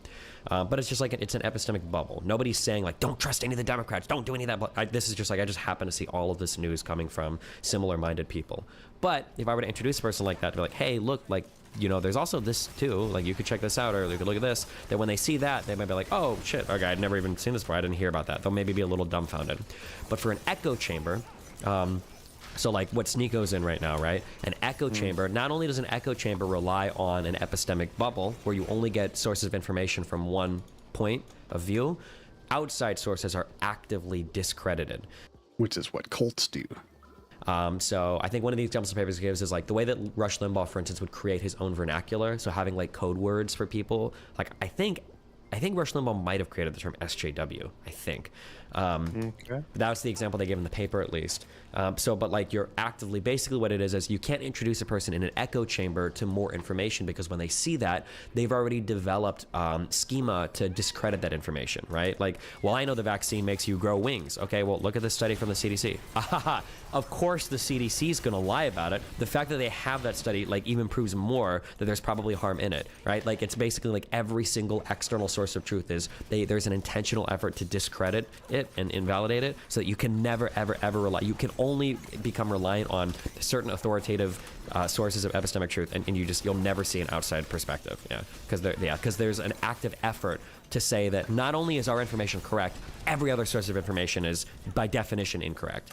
But it's just like it's an epistemic bubble. Nobody's saying like don't trust any of the Democrats, don't do any of that. This is just like I just happen to see all of this news coming from similar-minded people. But if I were to introduce a person like that to be like, hey, look, like, you know, there's also this too, like you could check this out, or you could look at this, that when they see that, they might be like, oh shit, okay, I'd never even seen this before, I didn't hear about that. They'll maybe be a little dumbfounded. But for an echo chamber, so like what Sneako's in right now, right? An echo chamber, not only does an echo chamber rely on an epistemic bubble where you only get sources of information from one point of view, outside sources are actively discredited. Which is what cults do. So I think one of the examples the paper gives is like the way that Rush Limbaugh, for instance, would create his own vernacular. So having like code words for people, like I think Rush Limbaugh might have created the term SJW, I think. That's the example they give in the paper, at least. But like you're actively, basically what it is you can't introduce a person in an echo chamber to more information, because when they see that, they've already developed schema to discredit that information, right? Like, well, I know the vaccine makes you grow wings. Okay, well, look at this study from the CDC. Of course the CDC is going to lie about it. The fact that they have that study like even proves more that there's probably harm in it, right? Like it's basically like every single external source of truth is there's an intentional effort to discredit it and invalidate it, so that you can never ever rely. You can only become reliant on certain authoritative sources of epistemic truth, and you'll never see an outside perspective. Because there's an active effort to say that not only is our information correct, every other source of information is by definition incorrect.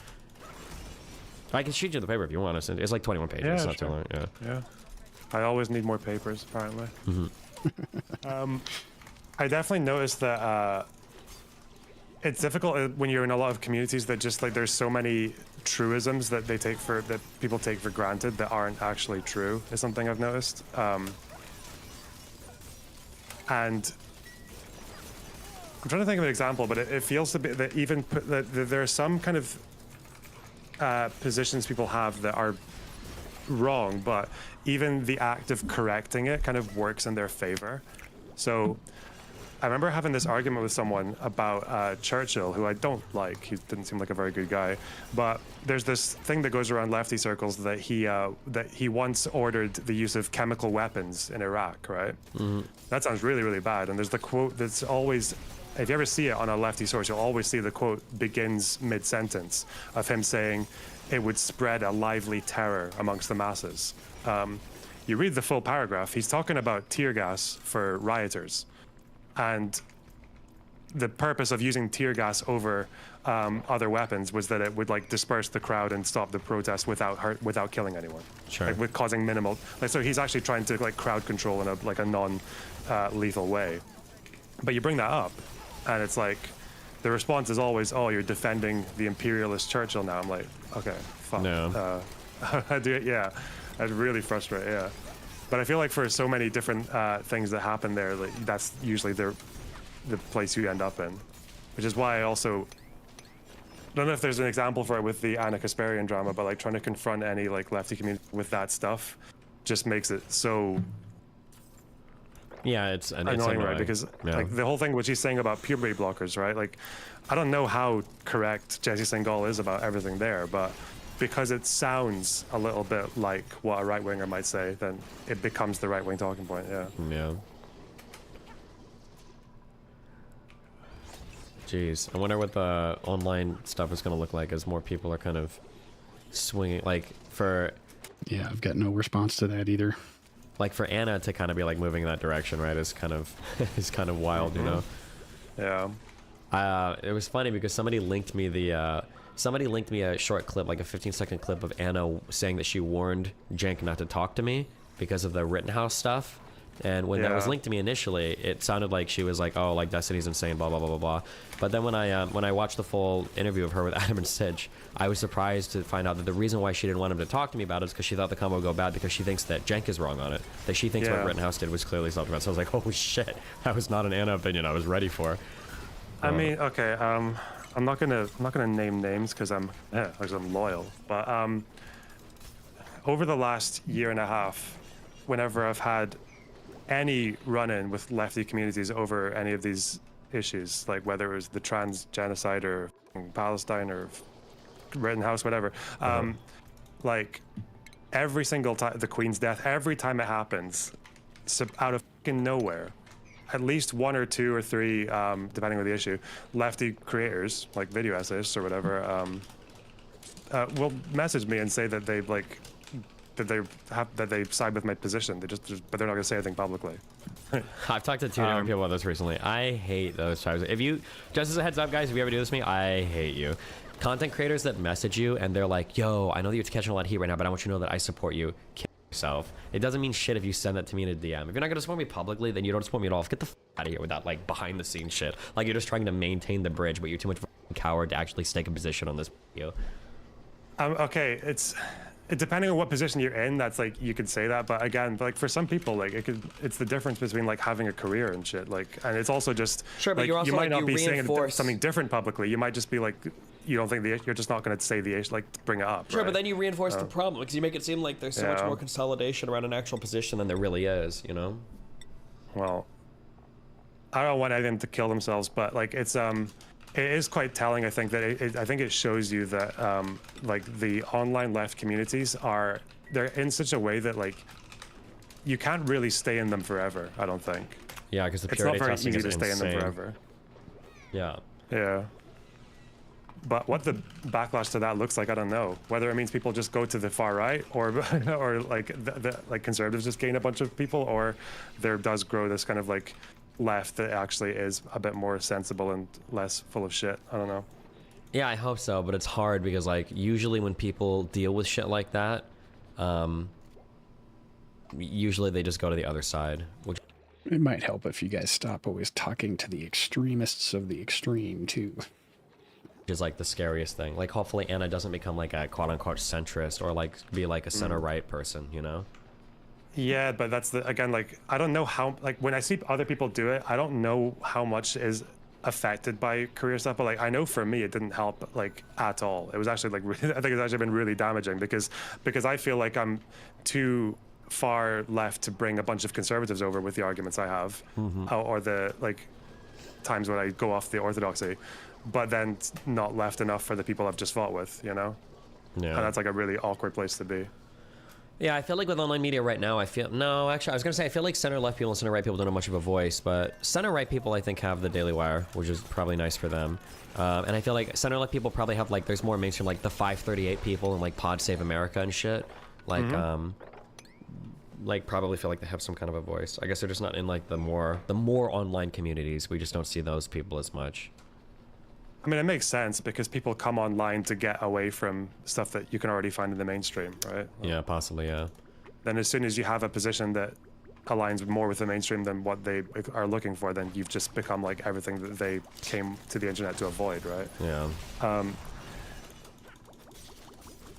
I can shoot you the paper if you want us. It's like 21 pages. It's not too long. Yeah. I always need more papers, apparently. I definitely noticed that it's difficult when you're in a lot of communities that just like there's so many truisms that people take for granted that aren't actually true. Is something I've noticed. And I'm trying to think of an example, but it feels to be that that there are some kind of positions people have that are wrong, but even the act of correcting it kind of works in their favor. So I remember having this argument with someone about Churchill, who I don't like. He didn't seem like a very good guy. But there's this thing that goes around lefty circles that he once ordered the use of chemical weapons in Iraq, right? Mm-hmm. That sounds really, really bad. And there's the quote that's always, if you ever see it on a lefty source, you'll always see the quote begins mid-sentence of him saying, "It would spread a lively terror amongst the masses." You read the full paragraph, he's talking about tear gas for rioters. And the purpose of using tear gas over other weapons was that it would like disperse the crowd and stop the protest without killing anyone. Sure. Like with causing minimal. Like, so he's actually trying to like crowd control in a non lethal way. But you bring that up, and it's like the response is always, "Oh, you're defending the imperialist Churchill now." I'm like, okay, fuck. No. I do it. Yeah, I'd really frustrate. Yeah. But I feel like for so many different things that happen there, like, that's usually the place you end up in, which is why I also don't know if there's an example for it with the Anna Kasparian drama, but like trying to confront any like lefty community with that stuff just makes it so it's annoying, right? Because like the whole thing what she's saying about puberty blockers, right? Like I don't know how correct Jesse Singal is about everything there, but because it sounds a little bit like what a right-winger might say, then it becomes the right-wing talking point, Yeah. Jeez, I wonder what the online stuff is going to look like as more people are kind of swinging, like for... Yeah, I've got no response to that either. Like for Anna to kind of be like moving in that direction, right, is kind of wild, you know? Yeah. It was funny because somebody linked me a short clip, like a 15-second clip of Anna saying that she warned Jenk not to talk to me because of the Rittenhouse stuff. And when that was linked to me initially, it sounded like she was like, "Oh, like Destiny's insane, blah blah blah blah blah." But then when I watched the full interview of her with Adam and Sidge, I was surprised to find out that the reason why she didn't want him to talk to me about it is because she thought the combo would go bad because she thinks that Jenk is wrong on it. That she thinks what Rittenhouse did was clearly self-defense. So I was like, "Holy shit, that was not an Anna opinion I was ready for." I mean, okay, I'm not gonna name names because I'm loyal. But over the last year and a half, whenever I've had any run-in with lefty communities over any of these issues, like whether it was the trans genocide or Palestine or Rittenhouse, whatever, like every single time, the Queen's death, every time it happens, out of fucking nowhere, at least one or two or three, depending on the issue, lefty creators, like video essayists or whatever, will message me and say that they like that they side with my position. But they're not gonna say anything publicly. I've talked to two different people about this recently. I hate those types. If you, just as a heads up, guys, if you ever do this to me, I hate you. Content creators that message you and they're like, "Yo, I know that you're catching a lot of heat right now, but I want you to know that I support you." Kill yourself. It doesn't mean shit if you send that to me in a DM. If you're not gonna support me publicly, then you don't support me at all. Get the out of here with that like behind the scenes shit. Like you're just trying to maintain the bridge, but you're too much of a coward to actually stake a position on this video. Okay, depending on what position you're in, that's like you could say that, but again, like for some people, like it's the difference between like having a career and shit, like, and it's also just sure, but like, you're also you might like, not be saying reinforce... something different publicly. You might just be like, you don't think you're just not going to say the issue, like bring it up. Sure, right? but then you reinforce the problem because you make it seem like there's so much more consolidation around an actual position than there really is, you know? Well, I don't want anyone to kill themselves, but like it is quite telling. I think that it shows you that like the online left communities they're in such a way that like you can't really stay in them forever. I don't think. Yeah, because the it's not purity very testing easy is to stay insane. in them forever. Yeah. Yeah. But what the backlash to that looks like, I don't know. Whether it means people just go to the far right, or like like conservatives just gain a bunch of people, or there does grow this kind of like left that actually is a bit more sensible and less full of shit. I don't know. Yeah, I hope so, but it's hard because like usually when people deal with shit like that, usually they just go to the other side, which It might help if you guys stop always talking to the extremists of the extreme, too. Which is like the scariest thing. Like, hopefully Anna doesn't become like a quote-unquote centrist or like be like a center-right person, you know? Yeah, but that's again, like, I don't know how, like, when I see other people do it, I don't know how much is affected by career stuff, but like, I know for me it didn't help like at all. It was actually like really, I think it's actually been really damaging because I feel like I'm too far left to bring a bunch of conservatives over with the arguments I have, or the like times when I go off the orthodoxy, but then it's not left enough for the people I've just fought with, you know? Yeah. And that's like a really awkward place to be. Yeah, I feel like with online media right now, I feel like center-left people and center-right people don't have much of a voice, but center-right people, I think, have the Daily Wire, which is probably nice for them. And I feel like center-left people probably have, like, there's more mainstream, like, the 538 people and, like, Pod Save America and shit. Like, like, probably feel like they have some kind of a voice. I guess they're just not in, like, the more online communities. We just don't see those people as much. I mean, it makes sense because people come online to get away from stuff that you can already find in the mainstream, right? Yeah, possibly, yeah. Then as soon as you have a position that aligns more with the mainstream than what they are looking for, then you've just become like everything that they came to the internet to avoid, right? Yeah.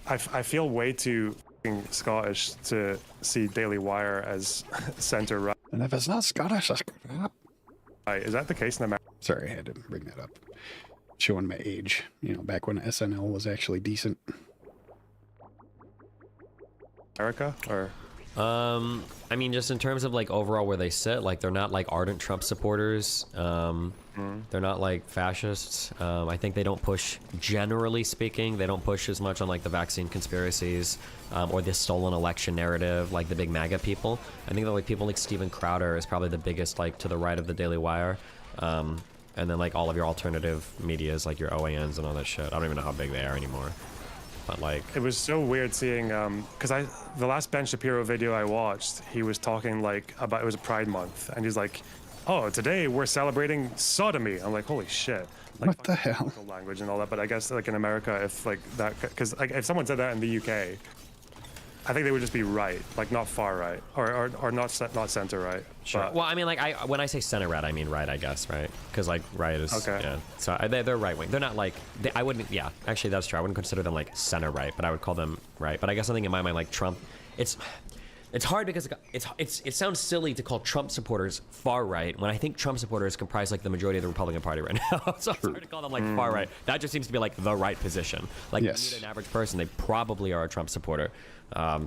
I feel way too Scottish to see Daily Wire as center right. And if it's not Scottish, that's right. Is that the case in America? Sorry, I had to bring that up. Showing my age, you know, back when SNL was actually decent. America, or? I mean, just in terms of like overall where they sit, like they're not like ardent Trump supporters. They're not like fascists. I think they don't push, generally speaking, they don't push as much on like the vaccine conspiracies or the stolen election narrative, like the big MAGA people. I think that like people like Steven Crowder is probably the biggest, like to the right of the Daily Wire. And then like all of your alternative medias, like your OANs and all that shit. I don't even know how big they are anymore. But like, it was so weird seeing, because the last Ben Shapiro video I watched, he was talking like about, it was a Pride Month, and he's like, oh, today we're celebrating sodomy. I'm like, holy shit. Like, what the hell? Language and all that, but I guess like in America, if like that, because like if someone said that in the UK, I think they would just be right, like not far right, or not center right. Sure. But, well, I mean, like when I say center right, I mean right, I guess, right? Because like right is okay. Yeah. So they're right wing. They're not like I wouldn't. Yeah, actually that's true. I wouldn't consider them like center right, but I would call them right. But I guess I think in my mind like Trump, it's hard because it sounds silly to call Trump supporters far right when I think Trump supporters comprise like the majority of the Republican Party right now. So it's hard to call them like far right. That just seems to be like the right position. Like yes. If you meet an average person, they probably are a Trump supporter.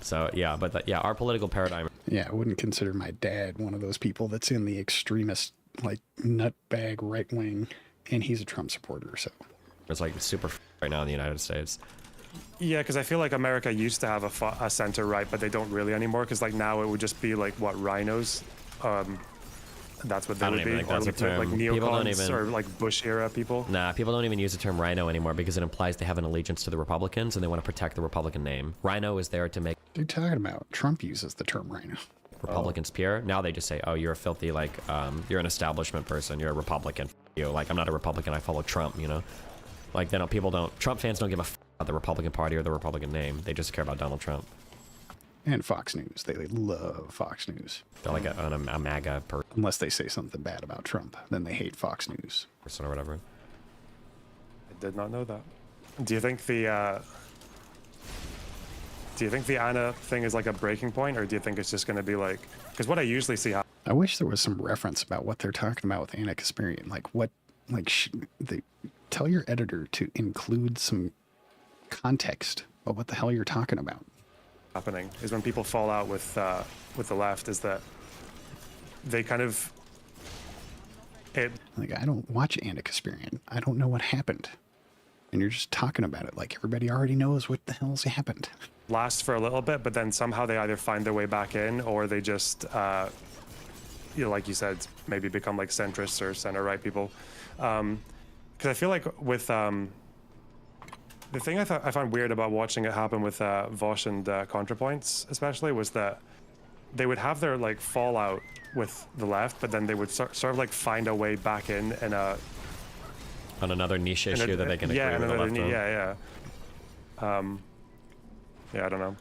So yeah, but yeah, our political paradigm. Yeah, I wouldn't consider my dad one of those people that's in the extremist, like nutbag right wing, and he's a Trump supporter. So it's like super right now in the United States. Yeah, because I feel like America used to have a center right, but they don't really anymore. Because like now it would just be like what rhinos. That's what they would be, or like neocons or like Bush era people. Nah, people don't even use the term rhino anymore because it implies they have an allegiance to the Republicans and they want to protect the Republican name. Rhino is there to make. What are you talking about? Trump uses the term rhino. Republicans pure. Now they just say, oh, you're a filthy, like, you're an establishment person. You're a Republican. You like, I'm not a Republican. I follow Trump. You know, like they don't. People don't. Trump fans don't give a f about the Republican Party or the Republican name. They just care about Donald Trump. And Fox News. They love Fox News. They're like a MAGA person. Unless they say something bad about Trump, then they hate Fox News. Or whatever. I did not know that. Do you think the Anna thing is like a breaking point, or do you think it's just going to be like, because what I usually see happen. I wish there was some reference about what they're talking about with Anna Kasparian. Like what, like they tell your editor to include some context of what the hell you're talking about. Happening is when people fall out with the left, is that they kind of like, I don't watch Anna Kasparian. I don't know what happened, and you're just talking about it like everybody already knows what the hell's happened. Last for a little bit, but then somehow they either find their way back in, or they just you know, like you said, maybe become like centrists or center right people. Because I feel like with the thing I found weird about watching it happen with Vosh and ContraPoints, especially, was that they would have their like fallout with the left, but then they would sort of like find a way back in a on another niche issue that they can agree with the left on. Yeah, I don't know.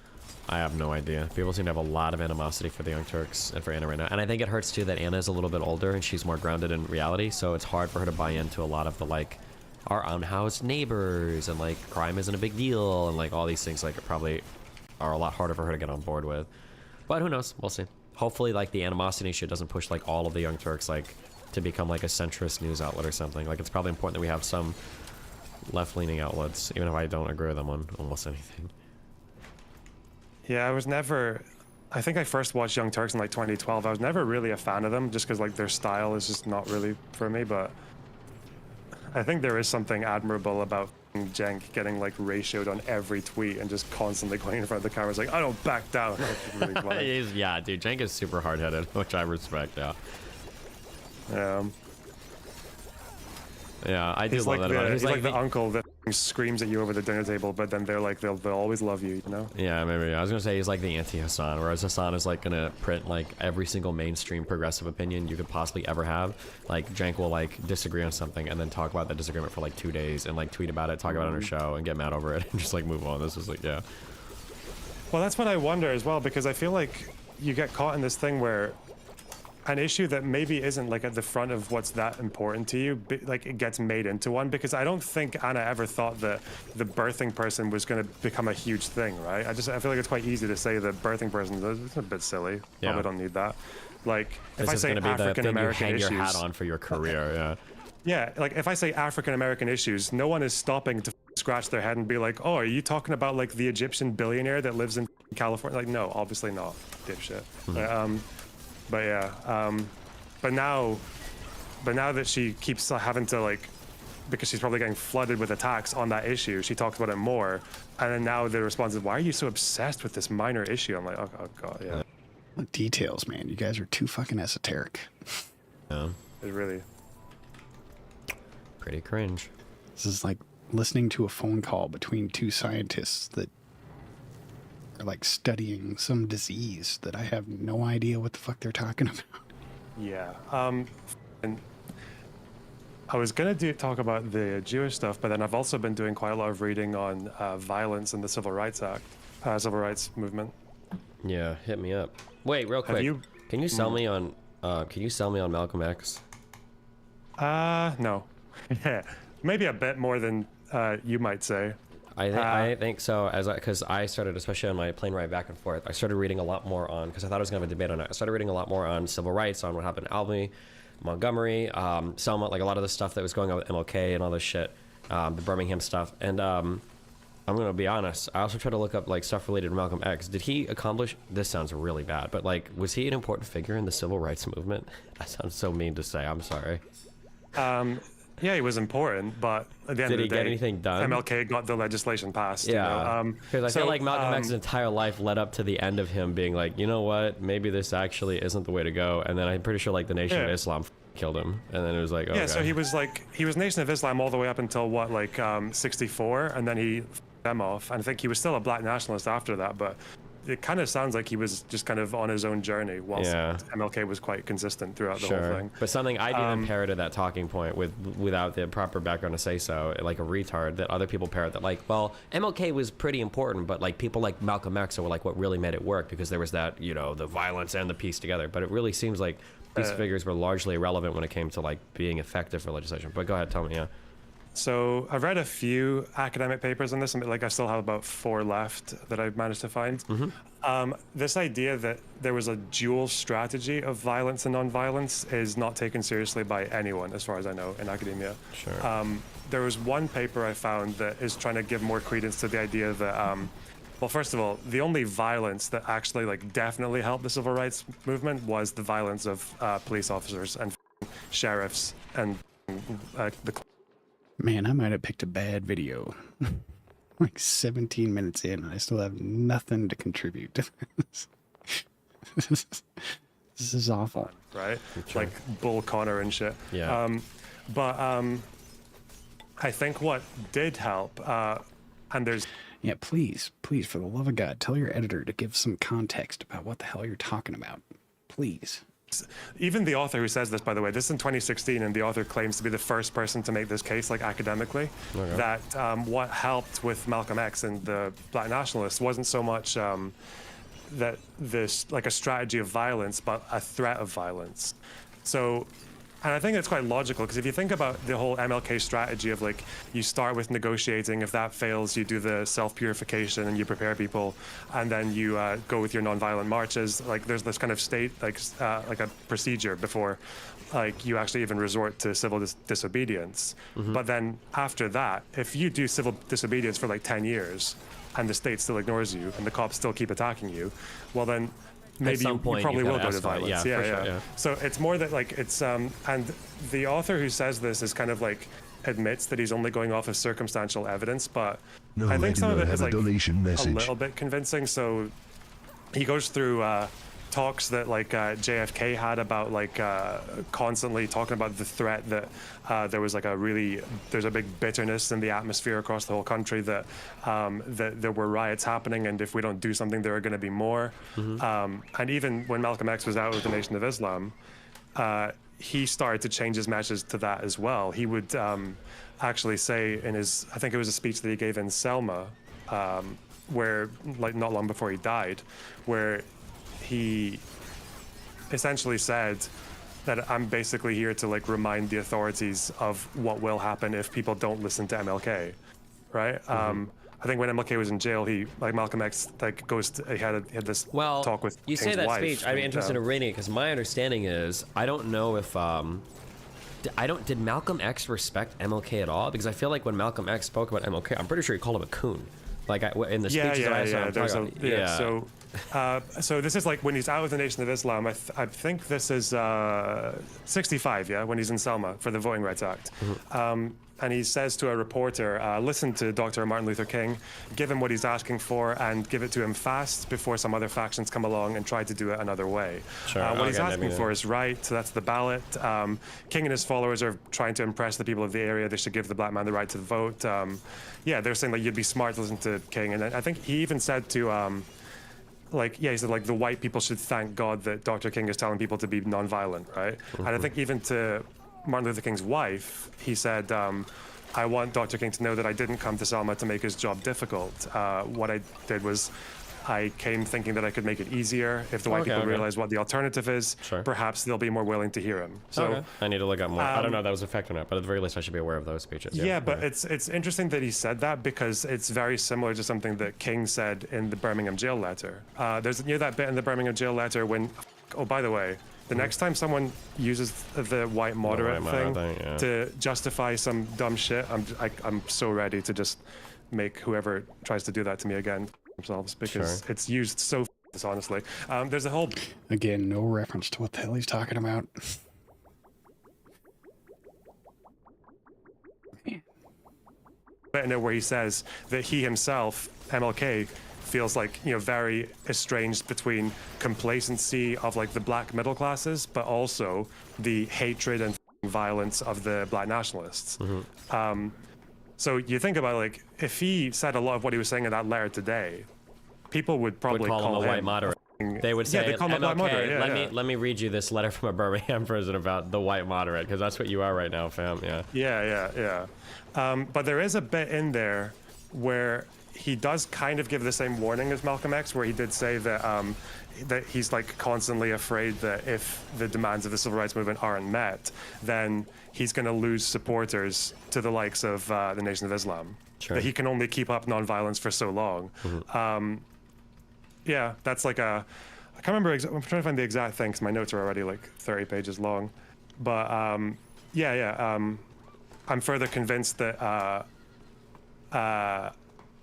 I have no idea. People seem to have a lot of animosity for the Young Turks and for Anna right now. And I think it hurts too that Anna's a little bit older and she's more grounded in reality. So it's hard for her to buy into a lot of the like our unhoused neighbors and like crime isn't a big deal and like all these things like probably are a lot harder for her to get on board with. But who knows? We'll see. Hopefully like the animosity shit doesn't push like all of the Young Turks like to become like a centrist news outlet or something. Like it's probably important that we have some left-leaning outlets, even if I don't agree with them on almost anything. Yeah, I was never... I think I first watched Young Turks in like 2012. I was never really a fan of them just because like their style is just not really for me, but I think there is something admirable about Cenk getting like ratioed on every tweet and just constantly going in front of the camera. It's like, I don't back down. Really funny. Yeah, dude, Cenk is super hard-headed, which I respect, yeah. Yeah, I do he's love like that about it. He's like the uncle that screams at you over the dinner table, but then they're like, they'll always love you, you know? Yeah, maybe. I was gonna say he's like the anti-Hassan, whereas Hassan is like gonna print like every single mainstream progressive opinion you could possibly ever have. Like Cenk will like disagree on something and then talk about that disagreement for like 2 days and like tweet about it, talk about it on her show, and get mad over it and just like move on. This is like, yeah. Well, that's what I wonder as well, because I feel like you get caught in this thing where an issue that maybe isn't like at the front of what's that important to you, like it gets made into one, because I don't think Anna ever thought that the birthing person was going to become a huge thing, right? I feel like it's quite easy to say the birthing person, it's a bit silly. Yeah. Probably don't need that. Like if This I is say gonna be the thing you African-American hang issues, your hat on for your career, yeah. Yeah, like if I say African-American issues, no one is stopping to scratch their head and be like, oh, are you talking about like the Egyptian billionaire that lives in California? Like, no, obviously not, dipshit. But yeah, but now that she keeps having to like, because she's probably getting flooded with attacks on that issue, she talks about it more, and then now the response is, why are you so obsessed with this minor issue? I'm like, oh god, yeah. What details, man? You guys are too fucking esoteric. Yeah. It's really pretty cringe. This is like listening to a phone call between two scientists that are like studying some disease that I have no idea what the fuck they're talking about. Yeah. And I was gonna talk about the Jewish stuff, but then I've also been doing quite a lot of reading on violence in the Civil Rights Act, Civil Rights Movement. Yeah, hit me up. Wait, real quick. Can you sell me on Malcolm X? No. Yeah, maybe a bit more than you might say. I think so, because I started, especially on my plane ride back and forth, I started reading a lot more on, because I thought I was going to have a debate on it, I started reading a lot more on civil rights, on what happened in Albany, Montgomery, Selma, like a lot of the stuff that was going on with MLK and all this shit, the Birmingham stuff, and I'm going to be honest, I also tried to look up like stuff related to Malcolm X. Did he accomplish, this sounds really bad, but like, was he an important figure in the civil rights movement? That sounds so mean to say, I'm sorry. Yeah, he was important, but at the end of the day, did he get anything done? MLK got the legislation passed. Yeah, you know? Because I feel like Malcolm X's entire life led up to the end of him being like, you know what, maybe this actually isn't the way to go. And then I'm pretty sure like the Nation of Islam killed him, and then it was like, okay. Yeah, so he was Nation of Islam all the way up until what, like 64, and then he them off. And I think he was still a black nationalist after that, but it kind of sounds like he was just kind of on his own journey, whilst MLK was quite consistent throughout the whole thing. But something I didn't parrot at that talking point without the proper background to say so, like a retard, that other people parrot that like, well, MLK was pretty important, but like people like Malcolm X were like what really made it work, because there was that, you know, the violence and the peace together. But it really seems like these figures were largely irrelevant when it came to like being effective for legislation. But go ahead, tell me, yeah. So I've read a few academic papers on this, and like I still have about 4 left that I've managed to find. This idea that there was a dual strategy of violence and non-violence is not taken seriously by anyone, as far as I know, in academia. Sure. There was one paper I found that is trying to give more credence to the idea that, well, first of all, the only violence that actually like definitely helped the civil rights movement was the violence of police officers and sheriffs and the. Man, I might have picked a bad video. Like 17 minutes in, and I still have nothing to contribute to this. This is awful. Right? Like Bull Connor and shit. Yeah. But I think what did help, and there's... Yeah, please, for the love of God, tell your editor to give some context about what the hell you're talking about. Please. even the author who says this, by the way, this is in 2016, and the author claims to be the first person to make this case, like academically, that what helped with Malcolm X and the Black nationalists wasn't so much that this like a strategy of violence, but a threat of violence. So. And I think it's quite logical, because if you think about the whole MLK strategy of like, you start with negotiating, if that fails, you do the self-purification and you prepare people, and then you go with your non-violent marches. Like there's this kind of state, like a procedure before like you actually even resort to civil disobedience. But then after that, if you do civil disobedience for like 10 years and the state still ignores you and the cops still keep attacking you, well then, maybe you probably will go to violence. Yeah. So it's more that like it's and the author who says this is kind of like admits that he's only going off of circumstantial evidence, but I think some of it is like a little bit convincing. So he goes through talks that like JFK had about like constantly talking about the threat that there was like there's a big bitterness in the atmosphere across the whole country that that there were riots happening, and if we don't do something there are going to be more. And even when Malcolm X was out with the Nation of Islam, he started to change his message to that as well. He would actually say in his, I think it was a speech that he gave in Selma, where like not long before he died, where he essentially said that I'm basically here to like remind the authorities of what will happen if people don't listen to MLK, right? I think when MLK was in jail, he like Malcolm X like he had this talk with you King's say that wife, speech. I'd be interested in reading it, because my understanding is I don't know if did Malcolm X respect MLK at all? Because I feel like when Malcolm X spoke about MLK, I'm pretty sure he called him a coon. Like in the speeches that I saw. So this is like when he's out with the Nation of Islam. I think this is 65, when he's in Selma for the Voting Rights Act. And he says to a reporter, listen to Dr. Martin Luther King, give him what he's asking for, and give it to him fast before some other factions come along and try to do it another way. What he's asking for is right, so that's the ballot. King and his followers are trying to impress the people of the area. They should give the black man the right to vote. They're saying like you'd be smart to listen to King. And I think he even said to... he said like the white people should thank God that Dr. King is telling people to be nonviolent, right? And I think even to Martin Luther King's wife, he said, I want Dr. King to know that I didn't come to Selma to make his job difficult. What I did was I came thinking that I could make it easier. If the white people realize what the alternative is, perhaps they'll be more willing to hear him. So I need to look up more. I don't know if that was effective or not, but at the very least I should be aware of those speeches. But it's interesting that he said that, because it's very similar to something that King said in the Birmingham jail letter. There's that bit in the Birmingham jail letter when, oh, by the way, the next time someone uses the white moderate thing to justify some dumb shit, I'm so ready to just make whoever tries to do that to me again themselves, because it's used so dishonestly. There's a whole... Again, no reference to what the hell he's talking about. But in it where he says that he himself, MLK, feels like very estranged between complacency of like the black middle classes, but also the hatred and violence of the black nationalists. So you think about like if he said a lot of what he was saying in that letter today, people would probably call him a white moderate. They would say, they call him a white moderate. Let me read you this letter from a Birmingham prison about the white moderate, because that's what you are right now, fam. But there is a bit in there where he does kind of give the same warning as Malcolm X, where he did say that that he's like constantly afraid that if the demands of the civil rights movement aren't met, then he's going to lose supporters to the likes of the Nation of Islam. That he can only keep up nonviolence for so long. That's like a... I can't remember... I'm trying to find the exact thing, because my notes are already like 30 pages long. But I'm further convinced that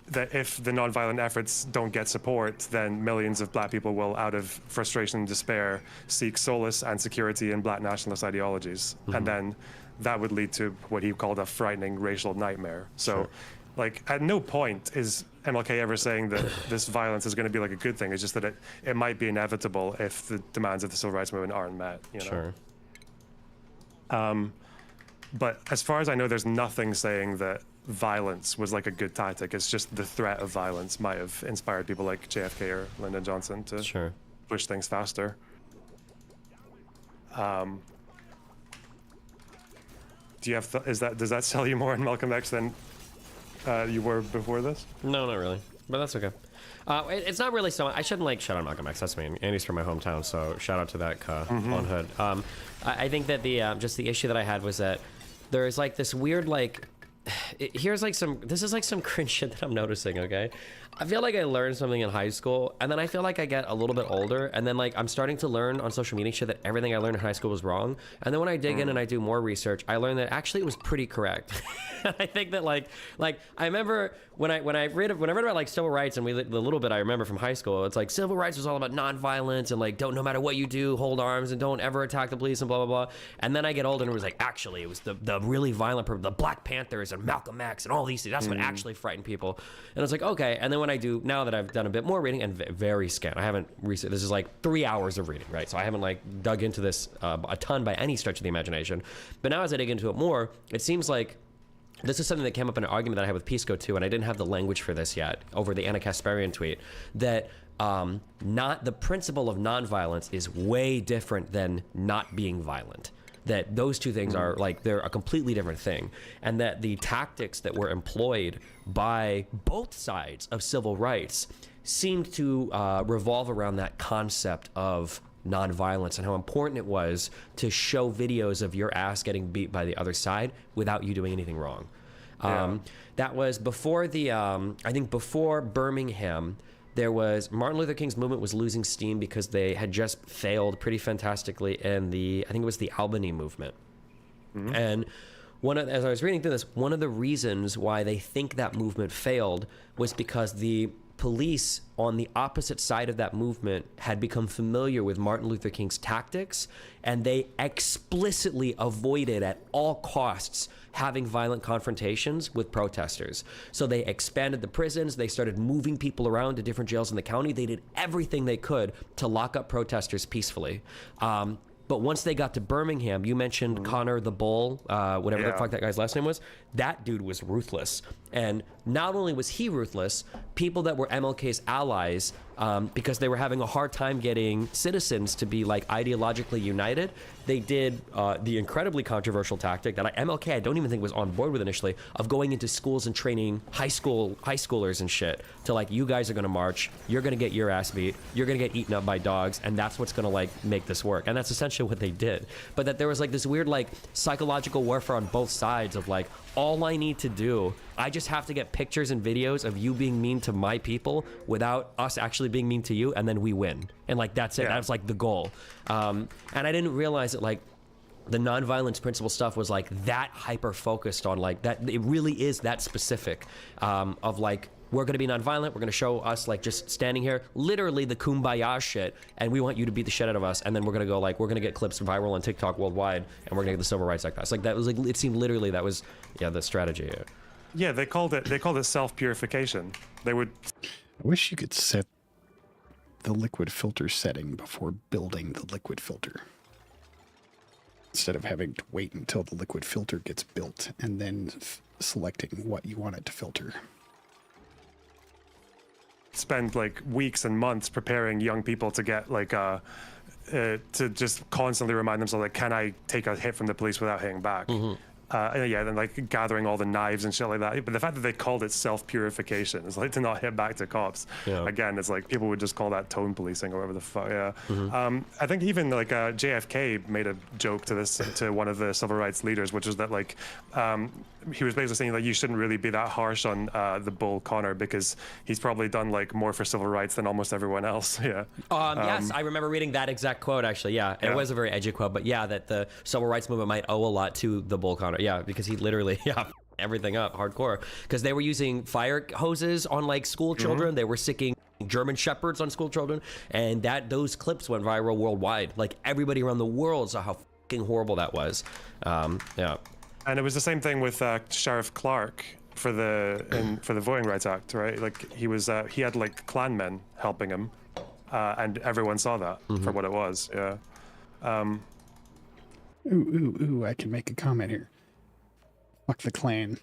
that if the nonviolent efforts don't get support, then millions of black people will, out of frustration and despair, seek solace and security in black nationalist ideologies. And then that would lead to what he called a frightening racial nightmare. So like at no point is MLK ever saying that this violence is going to be like a good thing. It's just that it might be inevitable if the demands of the civil rights movement aren't met, But as far as I know, there's nothing saying that violence was like a good tactic. It's just the threat of violence might have inspired people like JFK or Lyndon Johnson to push things faster. Do you have does that sell you more in Malcolm X than you were before this? No, not really, but that's okay. It's not really so. I shouldn't like shout out Malcolm X. That's me. Andy's from my hometown, so shout out to that on Hood. I think that the just the issue that I had was that there is like this weird like. Here's like this is like some cringe shit that I'm noticing, okay? I feel like I learned something in high school, and then I feel like I get a little bit older, and then like I'm starting to learn on social media shit that everything I learned in high school was wrong. And then when I dig in and I do more research, I learned that actually it was pretty correct. I think that like I remember when I read about like civil rights and the little bit I remember from high school, it's like civil rights was all about nonviolence and like no matter what you do, hold arms and don't ever attack the police and blah blah blah. And then I get older and it was like actually it was the really violent the Black Panthers and Malcolm X and all these things. That's what actually frightened people. And I was like, okay. And then when I do, now that I've done a bit more reading and very scant, I haven't researched, this is like 3 hours of reading, right? So I haven't like dug into this a ton by any stretch of the imagination. But now as I dig into it more, it seems like this is something that came up in an argument that I had with Pisco too, and I didn't have the language for this yet over the Anna Kasparian tweet, that not the principle of nonviolence is way different than not being violent. That those two things are like, they're a completely different thing. And that the tactics that were employed by both sides of civil rights seemed to revolve around that concept of nonviolence and how important it was to show videos of your ass getting beat by the other side without you doing anything wrong. That was before the, I think before Birmingham, there was Martin Luther King's movement was losing steam because they had just failed pretty fantastically in I think it was the Albany movement. And as I was reading through this, one of the reasons why they think that movement failed was because the police on the opposite side of that movement had become familiar with Martin Luther King's tactics, and they explicitly avoided at all costs having violent confrontations with protesters. So they expanded the prisons, they started moving people around to different jails in the county, they did everything they could to lock up protesters peacefully. But once they got to Birmingham, you mentioned Connor the Bull, whatever the fuck that guy's last name was. That dude was ruthless. And not only was he ruthless, people that were MLK's allies, because they were having a hard time getting citizens to be like ideologically united, they did the incredibly controversial tactic that MLK I don't even think was on board with initially, of going into schools and training high schoolers and shit to like, you guys are gonna march, you're gonna get your ass beat, you're gonna get eaten up by dogs, and that's what's gonna like make this work. And that's essentially what they did. But that there was like this weird like psychological warfare on both sides of like, all I need to do, I just have to get pictures and videos of you being mean to my people without us actually being mean to you, and then we win. And like, that's it. That's like the goal. And I didn't realize that like the nonviolence principle stuff was like that hyper focused on like that. It really is that specific of like, we're going to be nonviolent. We're going to show us like just standing here, literally the kumbaya shit, and we want you to beat the shit out of us. And then we're going to go like, we're going to get clips viral on TikTok worldwide, and we're going to get the Civil Rights Act passed. Like that was like, it seemed literally that was the strategy. Yeah, they called it self-purification. They would. I wish you could set the liquid filter setting before building the liquid filter, instead of having to wait until the liquid filter gets built and then selecting what you want it to filter. Spend like weeks and months preparing young people to get like to just constantly remind themselves like, can I take a hit from the police without hitting back? And then like gathering all the knives and shit like that. But the fact that they called it self-purification is like to not hit back to cops. Again, it's like people would just call that tone policing or whatever the fuck. I think even like JFK made a joke to this to one of the civil rights leaders, which was that like he was basically saying like, you shouldn't really be that harsh on the Bull Connor because he's probably done like more for civil rights than almost everyone else. Yes, I remember reading that exact quote actually. It was a very edgy quote, but that the civil rights movement might owe a lot to the Bull Connor. Because he literally everything up hardcore, because they were using fire hoses on like school children. They were sicking German shepherds on school children, and those clips went viral worldwide. Like everybody around the world saw how fucking horrible that was. And it was the same thing with Sheriff Clark for the Voting Rights Act, right? Like he had like Klanmen helping him, and everyone saw that for what it was. Ooh, I can make a comment here. Fuck the Klan.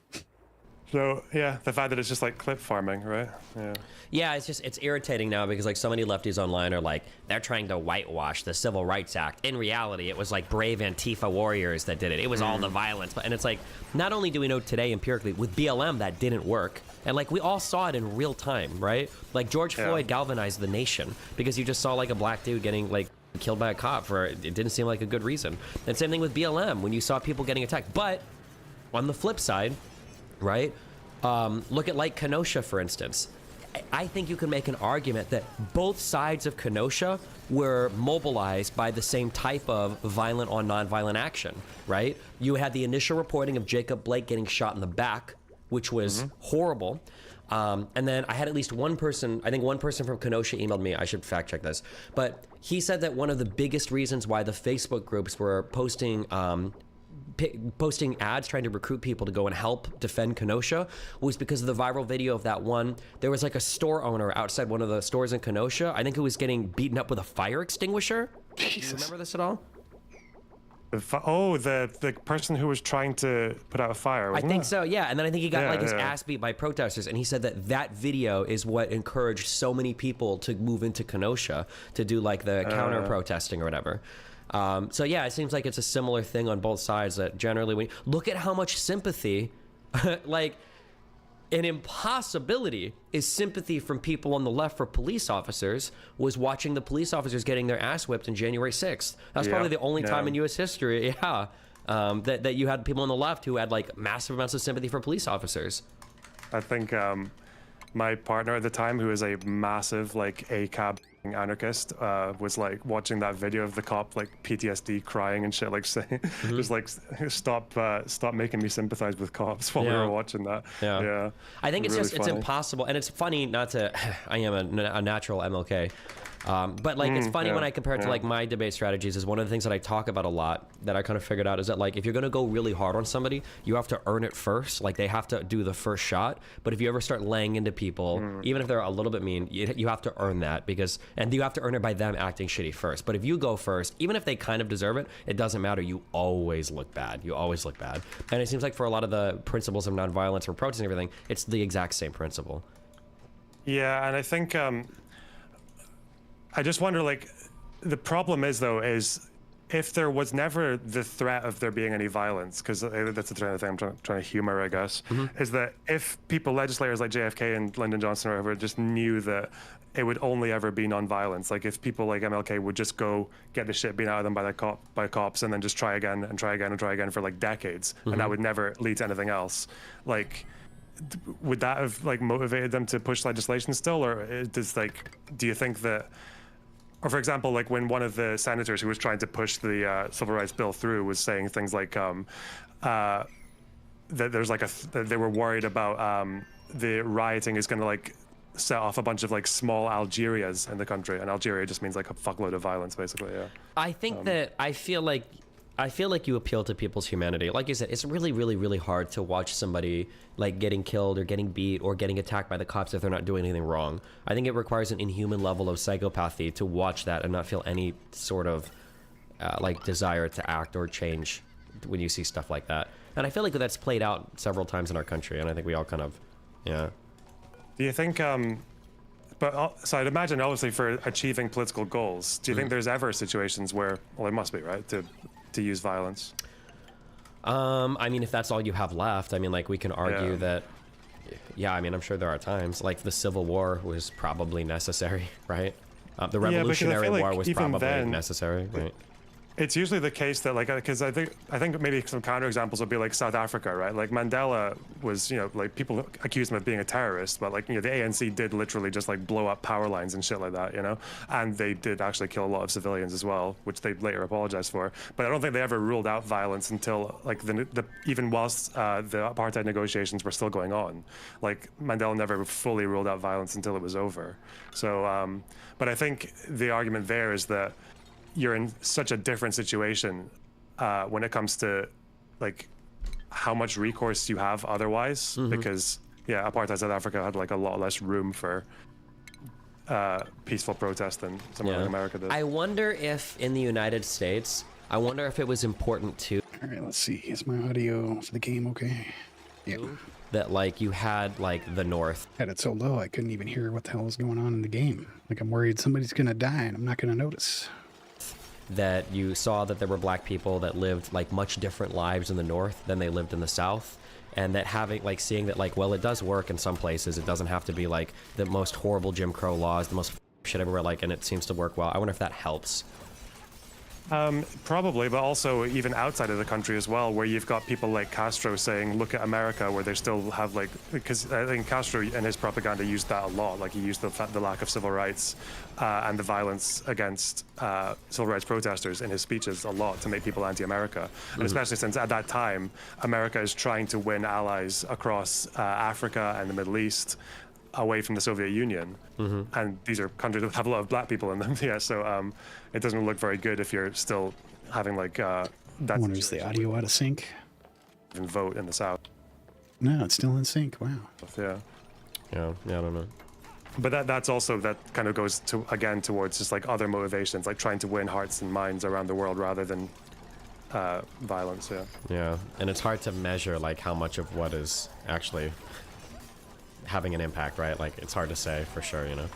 So yeah, the fact that it's just like clip farming, right? Yeah. Yeah, it's irritating now because like so many lefties online are like they're trying to whitewash the Civil Rights Act. In reality, it was like brave Antifa warriors that did it. It was all the violence. And it's like not only do we know today empirically with BLM that didn't work, and like we all saw it in real time, right? Like George Floyd galvanized the nation because you just saw like a black dude getting like killed by a cop for it didn't seem like a good reason. And same thing with BLM when you saw people getting attacked. But on the flip side, right? Look at like Kenosha, for instance. I think you can make an argument that both sides of Kenosha were mobilized by the same type of violent on nonviolent action, right? You had the initial reporting of Jacob Blake getting shot in the back, which was horrible. And then I had at least one person, I think one person from Kenosha emailed me, I should fact check this, but he said that one of the biggest reasons why the Facebook groups were posting ads trying to recruit people to go and help defend Kenosha was because of the viral video of that one. There was like a store owner outside one of the stores in Kenosha. I think it was getting beaten up with a fire extinguisher. Jesus. Do you remember this at all? The person who was trying to put out a fire, wasn't I think it? so, yeah. And then I think he got his ass beat by protesters. And he said that that video is what encouraged so many people to move into Kenosha to do like the counter protesting or whatever. So yeah, it seems like it's a similar thing on both sides that generally when look at how much sympathy, like an impossibility is sympathy from people on the left for police officers was watching the police officers getting their ass whipped on January 6th. That's probably the only time in U.S. history, that you had people on the left who had like massive amounts of sympathy for police officers. I think my partner at the time, who is a massive like ACAB anarchist, was like watching that video of the cop like PTSD crying and shit, like saying just like stop making me sympathize with cops while we were watching that. I think it's really just it's impossible, and it's funny not to I am a natural MLK, but like it's funny when I compare it to like my debate strategies is one of the things that I talk about a lot that I kind of figured out is that like if you're gonna go really hard on somebody, you have to earn it first. Like they have to do the first shot. But if you ever start laying into people, even if they're a little bit mean, you have to earn that and you have to earn it by them acting shitty first. But if you go first, even if they kind of deserve it, it doesn't matter. You always look bad. You always look bad. And it seems like for a lot of the principles of nonviolence or protests and everything, it's the exact same principle. Yeah, and I think I just wonder, like, the problem is if there was never the threat of there being any violence, because that's the kind of thing I'm trying to humor, I guess, is that if legislators like JFK and Lyndon Johnson or whoever just knew that it would only ever be nonviolence, like if people like MLK would just go get the shit beaten out of them by cops and then just try again and try again and try again for like decades, and that would never lead to anything else, like, would that have like motivated them to push legislation still, or do you think that? Or for example, like when one of the senators who was trying to push the civil rights bill through was saying things like that there's like that they were worried about the rioting is going to like set off a bunch of like small Algerias in the country, and Algeria just means like a fuckload of violence, basically. Yeah. I think that I feel like you appeal to people's humanity. Like you said, it's really, really, really hard to watch somebody like getting killed or getting beat or getting attacked by the cops if they're not doing anything wrong. I think it requires an inhuman level of psychopathy to watch that and not feel any sort of like desire to act or change when you see stuff like that. And I feel like that's played out several times in our country, and I think we all kind of, yeah. Do you think, so I'd imagine obviously for achieving political goals, do you think there's ever situations where, well, there must be, right, to use violence? I mean, if that's all you have left, I mean, like we can argue that, I mean, I'm sure there are times like the Civil War was probably necessary, right? The Revolutionary War was probably necessary, right? It's usually the case that like, because I think maybe some counterexamples would be like South Africa, right? Like Mandela was, like people accused him of being a terrorist, but like, the ANC did literally just like blow up power lines and shit like that, and they did actually kill a lot of civilians as well, which they later apologized for. But I don't think they ever ruled out violence until like even whilst the apartheid negotiations were still going on. Like Mandela never fully ruled out violence until it was over. So, but I think the argument there is that you're in such a different situation when it comes to like how much recourse you have otherwise, because apartheid South Africa had like a lot less room for peaceful protest than somewhere like America did. I wonder if in the United States, it was important to. All right, let's see. Is my audio for the game okay? Yeah. that like you had like the North. Had it so low I couldn't even hear what the hell was going on in the game. Like I'm worried somebody's gonna die and I'm not gonna notice. That you saw that there were black people that lived like much different lives in the North than they lived in the South. And that having like seeing that like, well, it does work in some places. It doesn't have to be like the most horrible Jim Crow laws, the most shit everywhere, like, and it seems to work well. I wonder if that helps. Probably, but also even outside of the country as well, where you've got people like Castro saying, look at America, where they still have like, because I think Castro and his propaganda used that a lot. Like he used the lack of civil rights and the violence against civil rights protesters in his speeches a lot to make people anti-America. And especially since at that time, America is trying to win allies across Africa and the Middle East away from the Soviet Union, and these are countries that have a lot of black people in them. Yeah, so it doesn't look very good if you're still having like that. I wonder is the audio out of sync? Even vote in the South. No, it's still in sync. Wow. Yeah. Yeah, I don't know. But that's also, that kind of goes to again towards just like other motivations, like trying to win hearts and minds around the world rather than violence. Yeah. Yeah, and it's hard to measure like how much of what is actually having an impact, right? Like it's hard to say for sure, you know.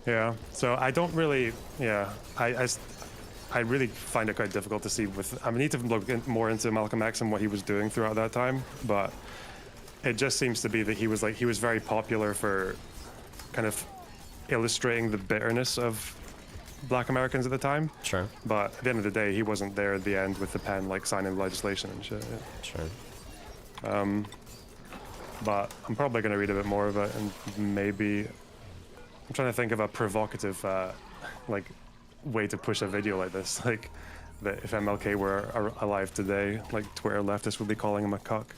Yeah, so I don't really, I really find it quite difficult to see with, I need to look more into Malcolm X and what he was doing throughout that time, but it just seems to be that he was very popular for kind of illustrating the bitterness of black Americans at the time. Sure. But at the end of the day, he wasn't there at the end with the pen, like signing legislation and shit. Yeah. Sure. But I'm probably going to read a bit more of it, and maybe I'm trying to think of a provocative, like, way to push a video like this. Like, that if MLK were alive today, like Twitter leftists would be calling him a cuck.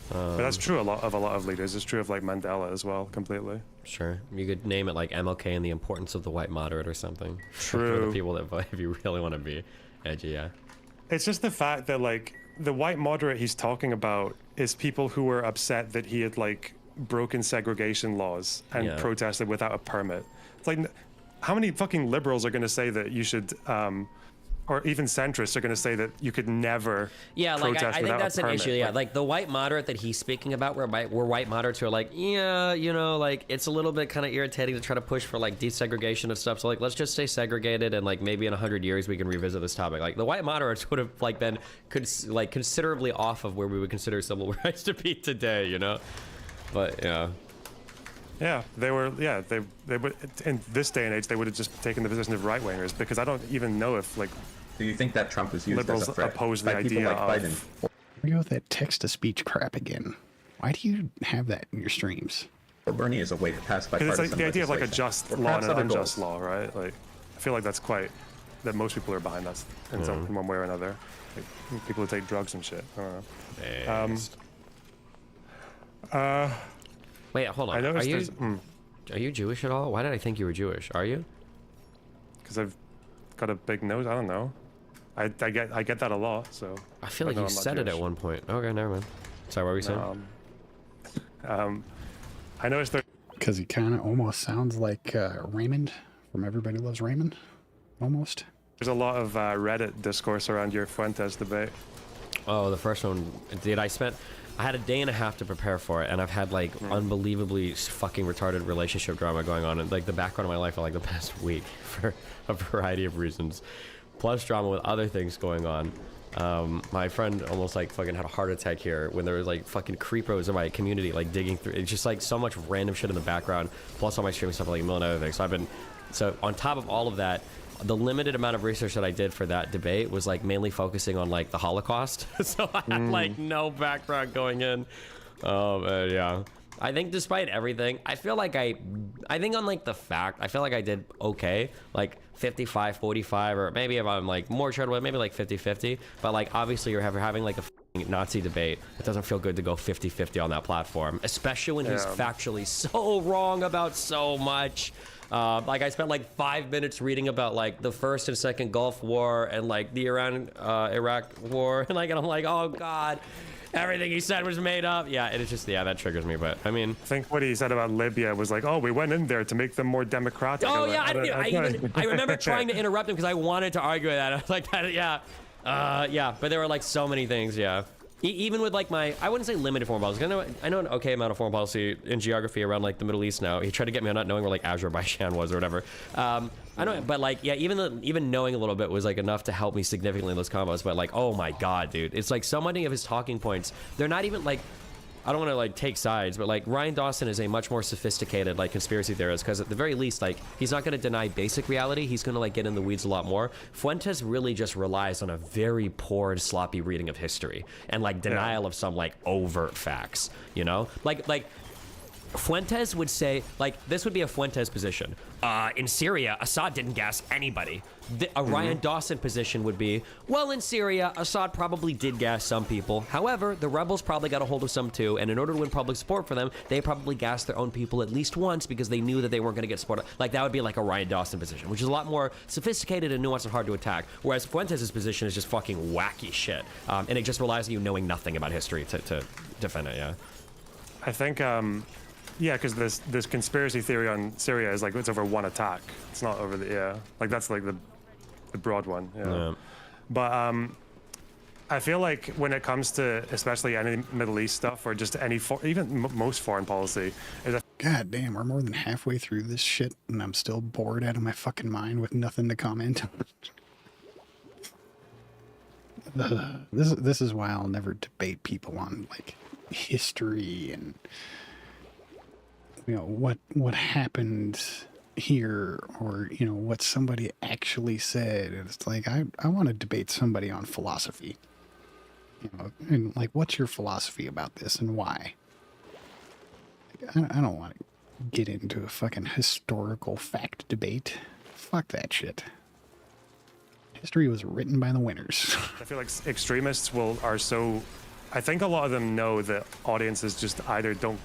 But that's true of a lot of leaders. It's true of like Mandela as well, completely. Sure. You could name it like MLK and the importance of the white moderate or something. True. For the people that vote, if you really want to be edgy, yeah. It's just the fact that like the white moderate he's talking about is people who were upset that he had like broken segregation laws and protested without a permit. It's like, how many fucking liberals are going to say that you should, or even centrists are going to say that you could never protest I think that's an issue. Yeah, like the white moderate that he's speaking about, were white moderates who are like, yeah, you know, like it's a little bit kind of irritating to try to push for like desegregation and stuff. So like, let's just stay segregated, and like maybe in 100 years we can revisit this topic. Like the white moderates would have like been considerably off of where we would consider civil rights to be today, you know. But yeah. Yeah, they were. Yeah, they would. In this day and age, they would have just taken the position of right wingers, because I don't even know if like. Do you think that Trump was used liberals as a threat oppose by the people idea like of? Biden? We go with that text-to-speech crap again. Why do you have that in your streams? Or Bernie is a way to pass bipartisan Because it's like the idea of like a legislation. just Or law and perhaps an other unjust goals. law, right? Like, I feel like that most people are behind that in some one way or another. Like, people who take drugs and shit. I don't know. Wait, hold on. Are you Jewish at all? Why did I think you were Jewish? Are you? Because I've got a big nose. I don't know. I get that a lot. So I feel like you said it at one point. Okay, never mind. Sorry, what were you saying? I noticed that because he kind of almost sounds like Raymond from Everybody Loves Raymond. Almost. There's a lot of Reddit discourse around your Fuentes debate. Oh, the first one. Dude, I had a day and a half to prepare for it, and I've had like unbelievably fucking retarded relationship drama going on in like the background of my life for like the past week for a variety of reasons, plus drama with other things going on. My friend almost like fucking had a heart attack here when there was like fucking creepos in my community like digging through. It's just like so much random shit in the background, plus all my streaming stuff, like a million other things. So on top of all of that, the limited amount of research that I did for that debate was like mainly focusing on like the Holocaust. So I had like no background going in. Yeah. I think despite everything, I feel like I think on like the fact, I feel like I did okay, like 55-45, or maybe if I'm like more charitable, maybe like 50-50. But like obviously you're having like a Nazi debate. It doesn't feel good to go 50-50 on that platform, especially when he's factually so wrong about so much. Like I spent like 5 minutes reading about like the first and second Gulf War and like the Iran-Iraq war, and I'm like, oh god, everything he said was made up. Yeah, it's just, that triggers me. But I mean, I think what he said about Libya was like, oh, we went in there to make them more democratic. Oh yeah, I remember trying to interrupt him because I wanted to argue that. I was like, yeah, but there were like so many things. Yeah. Even with like I wouldn't say limited foreign policy. I know an okay amount of foreign policy in geography around like the Middle East now. He tried to get me on not knowing where like Azerbaijan was or whatever. I know, but like, yeah, even knowing a little bit was like enough to help me significantly in those combos. But like, oh my god, dude, it's like so many of his talking points, they're not even like, I don't want to like take sides, but like Ryan Dawson is a much more sophisticated like conspiracy theorist, because at the very least, like, he's not going to deny basic reality. He's going to like get in the weeds a lot more. Fuentes really just relies on a very poor and sloppy reading of history and like denial of some like overt facts, you know, like Fuentes would say, like, this would be a Fuentes position. In Syria, Assad didn't gas anybody. A Ryan Dawson position would be, well, in Syria, Assad probably did gas some people. However, the rebels probably got a hold of some too, and in order to win public support for them, they probably gassed their own people at least once because they knew that they weren't going to get support. Like, that would be like a Ryan Dawson position, which is a lot more sophisticated and nuanced and hard to attack. Whereas Fuentes' position is just fucking wacky shit. And it just relies on you knowing nothing about history to defend it, yeah. I think, yeah, because this conspiracy theory on Syria is like it's over one attack. It's not over the like that's like the broad one. Yeah. But I feel like when it comes to especially any Middle East stuff or just any even most foreign policy, is God damn, we're more than halfway through this shit and I'm still bored out of my fucking mind with nothing to comment on. This is why I'll never debate people on like history and, you know, what happened here, or, you know, what somebody actually said. It's like I want to debate somebody on philosophy, you know, and like, what's your philosophy about this and why? Like, I don't want to get into a fucking historical fact debate. Fuck that shit. History was written by the winners. I feel like extremists are so. I think a lot of them know that audiences just either don't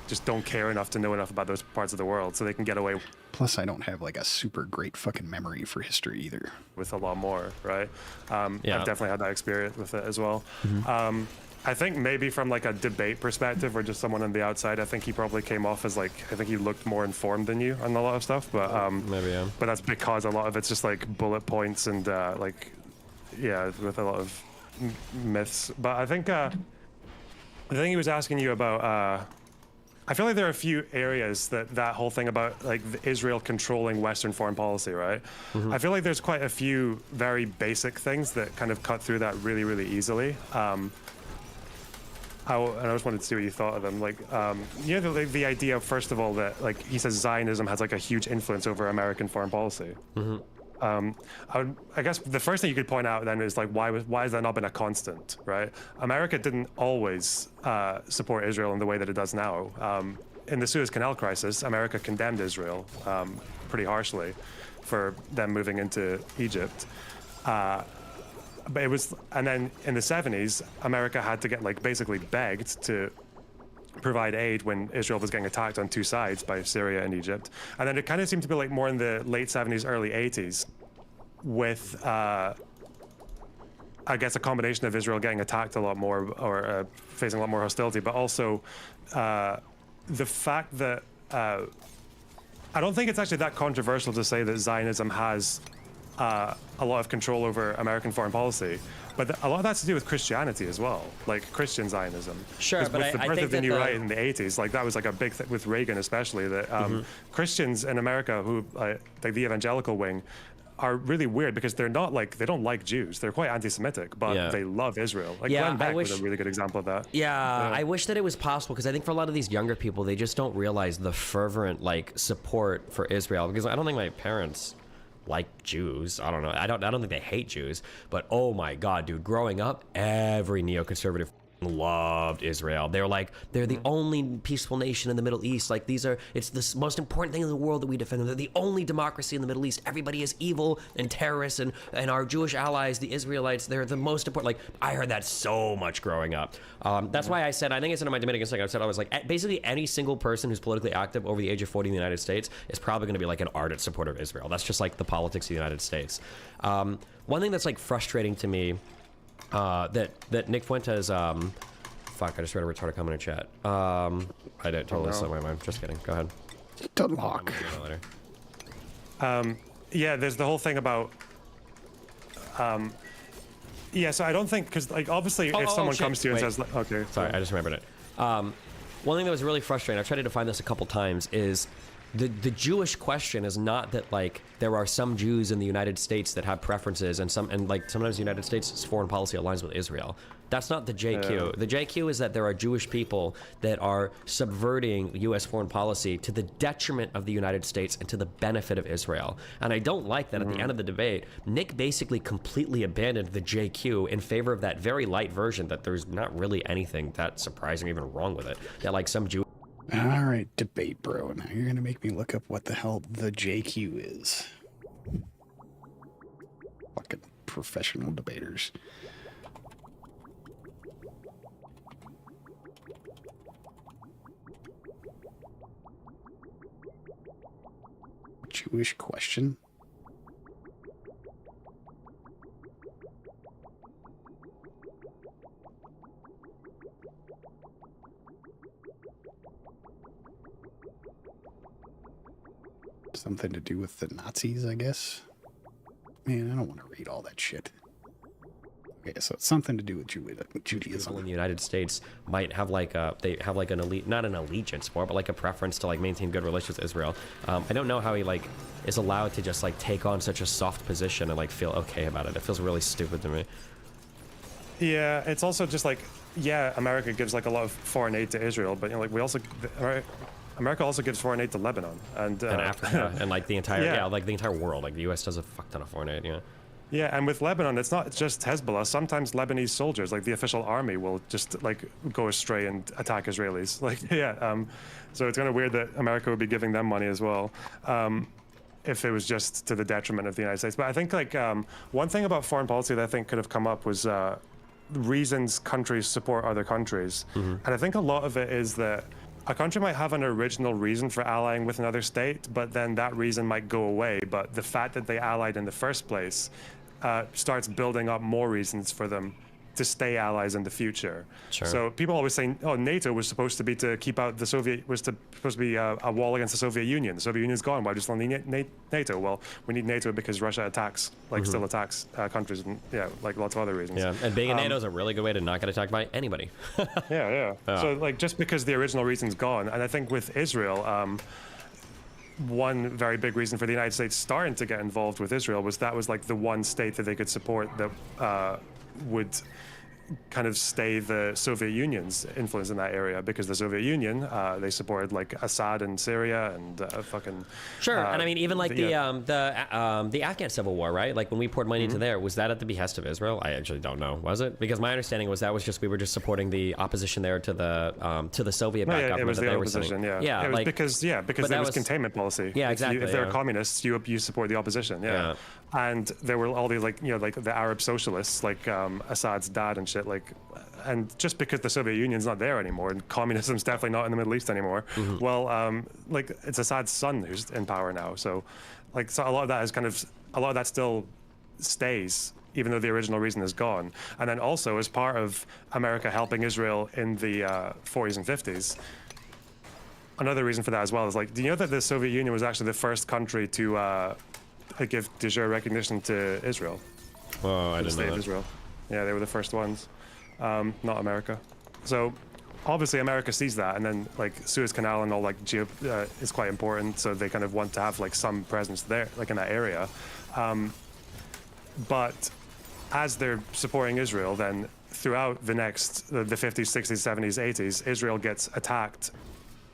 care enough to know enough about those parts of the world, so they can get away. Plus, I don't have like a super great fucking memory for history either. With a lot more, right? I've definitely had that experience with it as well. I think maybe from like a debate perspective or just someone on the outside, I think he probably came off as like, I think he looked more informed than you on a lot of stuff, but maybe, yeah. But that's because a lot of it's just like bullet points and like, yeah, with a lot of myths. But I think. The thing he was asking you about, I feel like there are a few areas that whole thing about like Israel controlling Western foreign policy, right? I feel like there's quite a few very basic things that kind of cut through that really, really easily. And I just wanted to see what you thought of them. Like, you know, the idea, first of all, that like he says Zionism has like a huge influence over American foreign policy. I guess the first thing you could point out then is like why has that not been a constant, right? America didn't always support Israel in the way that it does now. In the Suez Canal crisis, America condemned Israel pretty harshly for them moving into Egypt. But it was, and then in the 70s, America had to get like basically begged to provide aid when Israel was getting attacked on two sides by Syria and Egypt. And then it kind of seemed to be like more in the late 70s, early 80s with, I guess, a combination of Israel getting attacked a lot more or facing a lot more hostility, but also the fact that I don't think it's actually that controversial to say that Zionism has a lot of control over American foreign policy. But a lot of that's to do with Christianity as well, like Christian Zionism. Sure, but with the birth of the new right in the 80s, like that was like a big thing with Reagan especially, that Christians in America who, like the evangelical wing, are really weird because they don't like Jews. They're quite anti-Semitic, but they love Israel. Like Glenn Beck was a really good example of that. I wish that it was possible, because I think for a lot of these younger people, they just don't realize the fervent like support for Israel, because I don't think my parents like Jews. I don't know. I don't think they hate Jews, but oh my God, dude, growing up, every neoconservative loved Israel. They're like, they're the only peaceful nation in the Middle East. Like, it's the most important thing in the world that we defend. They're the only democracy in the Middle East. Everybody is evil and terrorists, and our Jewish allies, the Israelites, they're the most important. Like, I heard that so much growing up. That's why I said, I think I said in my Dominican thing, I was like, basically any single person who's politically active over the age of 40 in the United States is probably going to be like an ardent supporter of Israel. That's just like the politics of the United States. One thing that's like frustrating to me, that Nick Fuentes, fuck, I just read a retarded comment in chat. I did totally slip my mind. Just kidding. Go ahead. Don't lock. Yeah, there's the whole thing about, Yeah, so I don't think, because like obviously if someone comes to you and says, like, okay. Sorry, I just remembered it. One thing that was really frustrating, I've tried to define this a couple times, is the Jewish question is not that like there are some Jews in the United States that have preferences and like sometimes the United States' foreign policy aligns with Israel. That's not the JQ. The JQ is that there are Jewish people that are subverting U.S. foreign policy to the detriment of the United States and to the benefit of Israel. And I don't like that at the end of the debate, Nick basically completely abandoned the JQ in favor of that very light version that there's not really anything that surprising or even wrong with it. That like some Jew. All right, debate, bro. Now you're gonna make me look up what the hell the JQ is. Fucking professional debaters. Jewish question. Something to do with the Nazis, I guess. Man, I don't want to read all that shit. Okay, so it's something to do with Judaism. People in the United States might have like they have like an elite, not an allegiance for, but like a preference to like maintain good relations with Israel. I don't know how he like is allowed to just like take on such a soft position and like feel okay about it. It feels really stupid to me. Yeah, it's also just like, yeah, America gives like a lot of foreign aid to Israel, but you know, like we also, America also gives foreign aid to Lebanon and Africa and like the entire like the entire world. Like the U.S. does a fuck ton of foreign aid. Yeah. Yeah, and with Lebanon, it's not just Hezbollah. Sometimes Lebanese soldiers, like the official army, will just like go astray and attack Israelis. Like, so it's kind of weird that America would be giving them money as well, if it was just to the detriment of the United States. But I think like one thing about foreign policy that I think could have come up was reasons countries support other countries, and I think a lot of it is that a country might have an original reason for allying with another state, but then that reason might go away. But the fact that they allied in the first place starts building up more reasons for them to stay allies in the future. Sure. So people always say, oh, NATO was supposed to be to keep out the Soviet, supposed to be a wall against the Soviet Union. The Soviet Union's gone. Why do we still need NATO? Well, we need NATO because Russia attacks, still attacks countries, and like lots of other reasons. Yeah, and being in NATO is a really good way to not get attacked by anybody. So like just because the original reason's gone, and I think with Israel, one very big reason for the United States starting to get involved with Israel was that was like the one state that they could support that would kind of stay the Soviet Union's influence in that area, because the Soviet Union they supported like Assad in Syria and fucking and I mean even like the Afghan civil war, right? Like when we poured money into there, was that at the behest of Israel? I actually don't know. Was it? Because my understanding was that was just we were just supporting the opposition there to the Soviet backed government. It was that the they opposition. Were Yeah, it was like, because there was containment policy. Yeah, exactly. If they're communists, you support the opposition. Yeah. And there were all these like the Arab socialists like Assad's dad and shit, like, and just because the Soviet Union's not there anymore and communism's definitely not in the Middle East anymore, well, like it's Assad's son who's in power now, so like a lot of that still stays even though the original reason is gone. And then also as part of America helping Israel in the 40s and 50s, another reason for that as well is like, do you know that the Soviet Union was actually the first country to give de jure recognition to Israel? Oh, I didn't know that. Israel. Yeah, they were the first ones, not America. So obviously America sees that, and then like Suez Canal and all like is quite important, so they kind of want to have like some presence there, like in that area. But as they're supporting Israel, then throughout the 50s, 60s, 70s, 80s, Israel gets attacked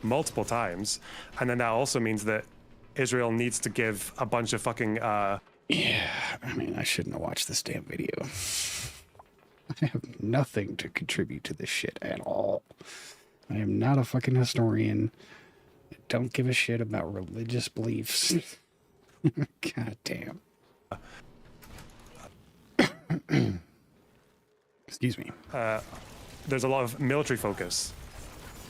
multiple times, and then that also means that Israel needs to give a bunch of fucking yeah, I mean, I shouldn't have watched this damn video. I have nothing to contribute to this shit at all. I am not a fucking historian. I don't give a shit about religious beliefs. God damn. Excuse me. There's a lot of military focus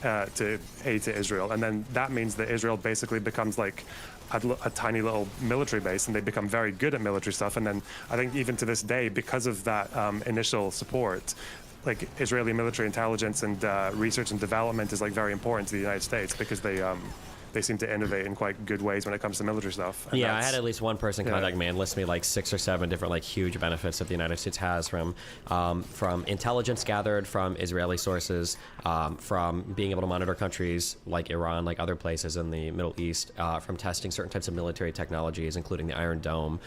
to aid to Israel, and then that means that Israel basically becomes like a tiny little military base, and they become very good at military stuff. And then I think even to this day, because of that initial support, like Israeli military intelligence and research and development is like very important to the United States, because they they seem to innovate in quite good ways when it comes to military stuff. And yeah, I had at least one person contact me and list me like 6 or 7 different like huge benefits that the United States has from intelligence gathered from Israeli sources, from being able to monitor countries like Iran, like other places in the Middle East, from testing certain types of military technologies, including the Iron Dome,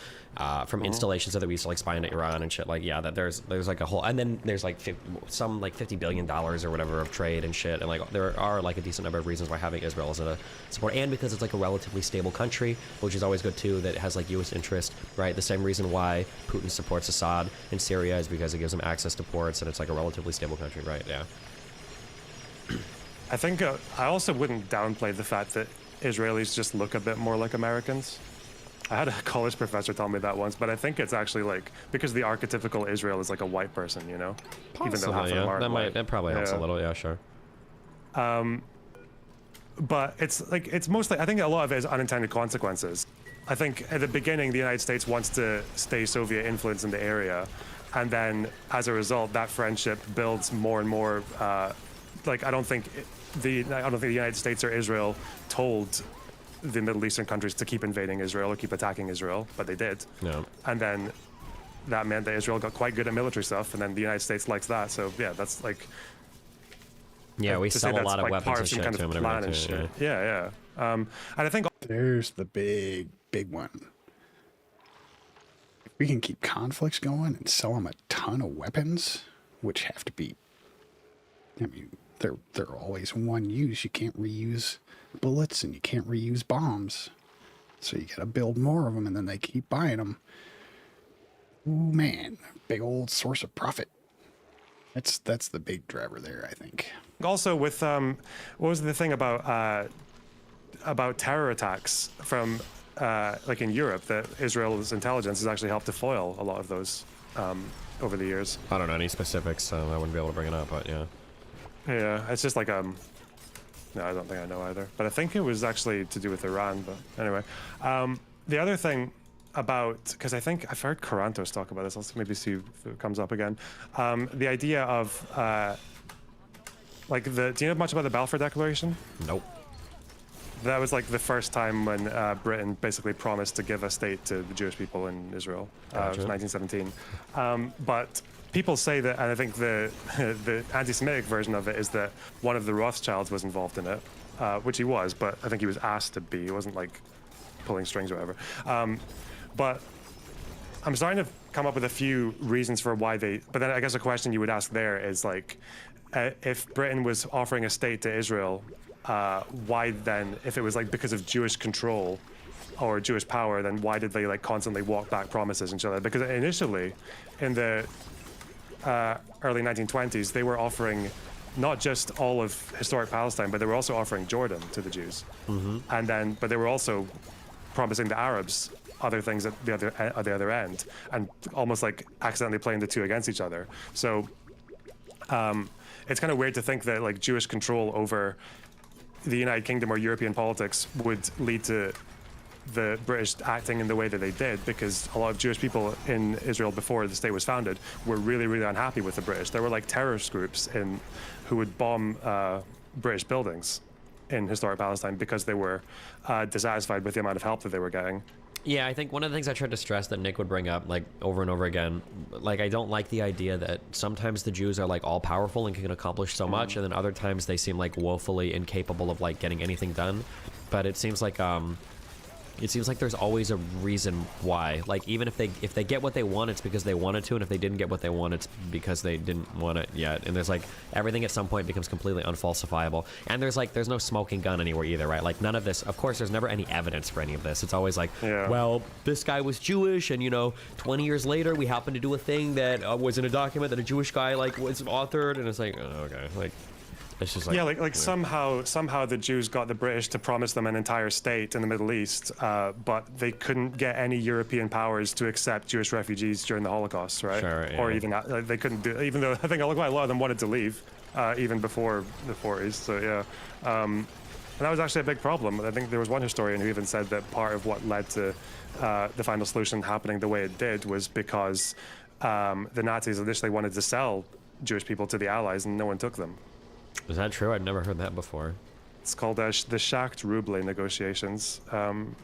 from installations that we used to like spy into Iran and shit. Like, yeah, that there's like a whole, and then there's like some like $50 billion or whatever of trade and shit, and like there are like a decent number of reasons why having Israel as a support, and because it's like a relatively stable country, which is always good too, that it has like U.S. interest, right? The same reason why Putin supports Assad in Syria is because it gives him access to ports, and it's like a relatively stable country, right? Yeah. I think I also wouldn't downplay the fact that Israelis just look a bit more like Americans. I had a college professor tell me that once, but I think it's actually like because the archetypical Israel is like a white person, you know, Possibly, even though half of them aren't white. That probably helps a little, yeah, sure. But it's like it's mostly, I think a lot of it is unintended consequences. I think at the beginning the United States wants to stay Soviet influence in the area, and then as a result that friendship builds more and more. Like I don't think the United States or Israel told the Middle Eastern countries to keep invading Israel or keep attacking Israel, but they did. No. And then that meant that Israel got quite good at military stuff, and then the United States likes that. So yeah, that's like. Yeah, we sell a lot of like weapons and shit kind to them of and plan everything and too, shit. Yeah. And I think there's the big one. If we can keep conflicts going and sell them a ton of weapons, which have to be, I mean, they're always one use. You can't reuse bullets and you can't reuse bombs, so you gotta build more of them, and then they keep buying them. Ooh, man, big old source of profit. That's the big driver there, I think. Also with what was the thing about terror attacks from like in Europe, that Israel's intelligence has actually helped to foil a lot of those over the years. I don't know any specifics, so I wouldn't be able to bring it up, but yeah. Yeah, it's just like no, I don't think I know either. But I think it was actually to do with Iran. But anyway, the other thing about, because I think I've heard Karantos talk about this. Let's maybe see if it comes up again. The idea of like do you know much about the Balfour Declaration? Nope. That was like the first time when Britain basically promised to give a state to the Jewish people in Israel. It was 1917. But people say that, and I think the anti-Semitic version of it is that one of the Rothschilds was involved in it, which he was, but I think he was asked to be. He wasn't like pulling strings or whatever. But I'm starting to come up with a few reasons for why they. But then I guess a question you would ask there is like, if Britain was offering a state to Israel, why then, if it was like because of Jewish control or Jewish power, then why did they like constantly walk back promises and shit like that? Because initially, in the early 1920s, they were offering not just all of historic Palestine, but they were also offering Jordan to the Jews. And then, but they were also promising the Arabs other things at the other end, and almost like accidentally playing the two against each other. So it's kind of weird to think that like Jewish control over the United Kingdom or European politics would lead to the British acting in the way that they did, because a lot of Jewish people in Israel before the state was founded were really, really unhappy with the British. There were like terrorist groups who would bomb British buildings in historic Palestine because they were dissatisfied with the amount of help that they were getting. Yeah, I think one of the things I tried to stress that Nick would bring up, like, over and over again, like, I don't like the idea that sometimes the Jews are, like, all-powerful and can accomplish so much, and then other times they seem, like, woefully incapable of, like, getting anything done. But it seems like there's always a reason why. Like, even if they get what they want, it's because they wanted to, and if they didn't get what they want, it's because they didn't want it yet. And there's like, everything at some point becomes completely unfalsifiable. And there's no smoking gun anywhere either, right? Like, none of this, of course, there's never any evidence for any of this. It's always like, well, this guy was Jewish, and 20 years later, we happened to do a thing that was in a document that a Jewish guy, like, was authored, and it's like, oh, okay, like, it's just like, somehow the Jews got the British to promise them an entire state in the Middle East, but they couldn't get any European powers to accept Jewish refugees during the Holocaust, right? Sure, yeah. Or even they couldn't do, even though I think quite a lot of them wanted to leave, even before the 40s. So yeah, and that was actually a big problem. I think there was one historian who even said that part of what led to the final solution happening the way it did was because the Nazis initially wanted to sell Jewish people to the Allies, and no one took them. Is that true? I'd never heard that before. It's called the Schacht Ruble negotiations.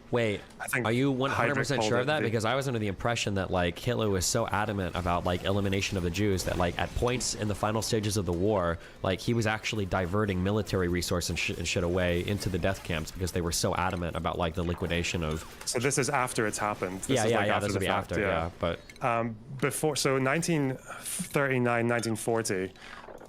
Wait, I think are you Heydrich 100% called sure it of that? the- Because I was under the impression that like Hitler was so adamant about like elimination of the Jews that like at points in the final stages of the war, like he was actually diverting military resources and shit away into the death camps because they were so adamant about like the liquidation of. So this is after it's happened. This Yeah, is yeah, like yeah. after This the would be fact, after, yeah. But before, so 1939, 1940.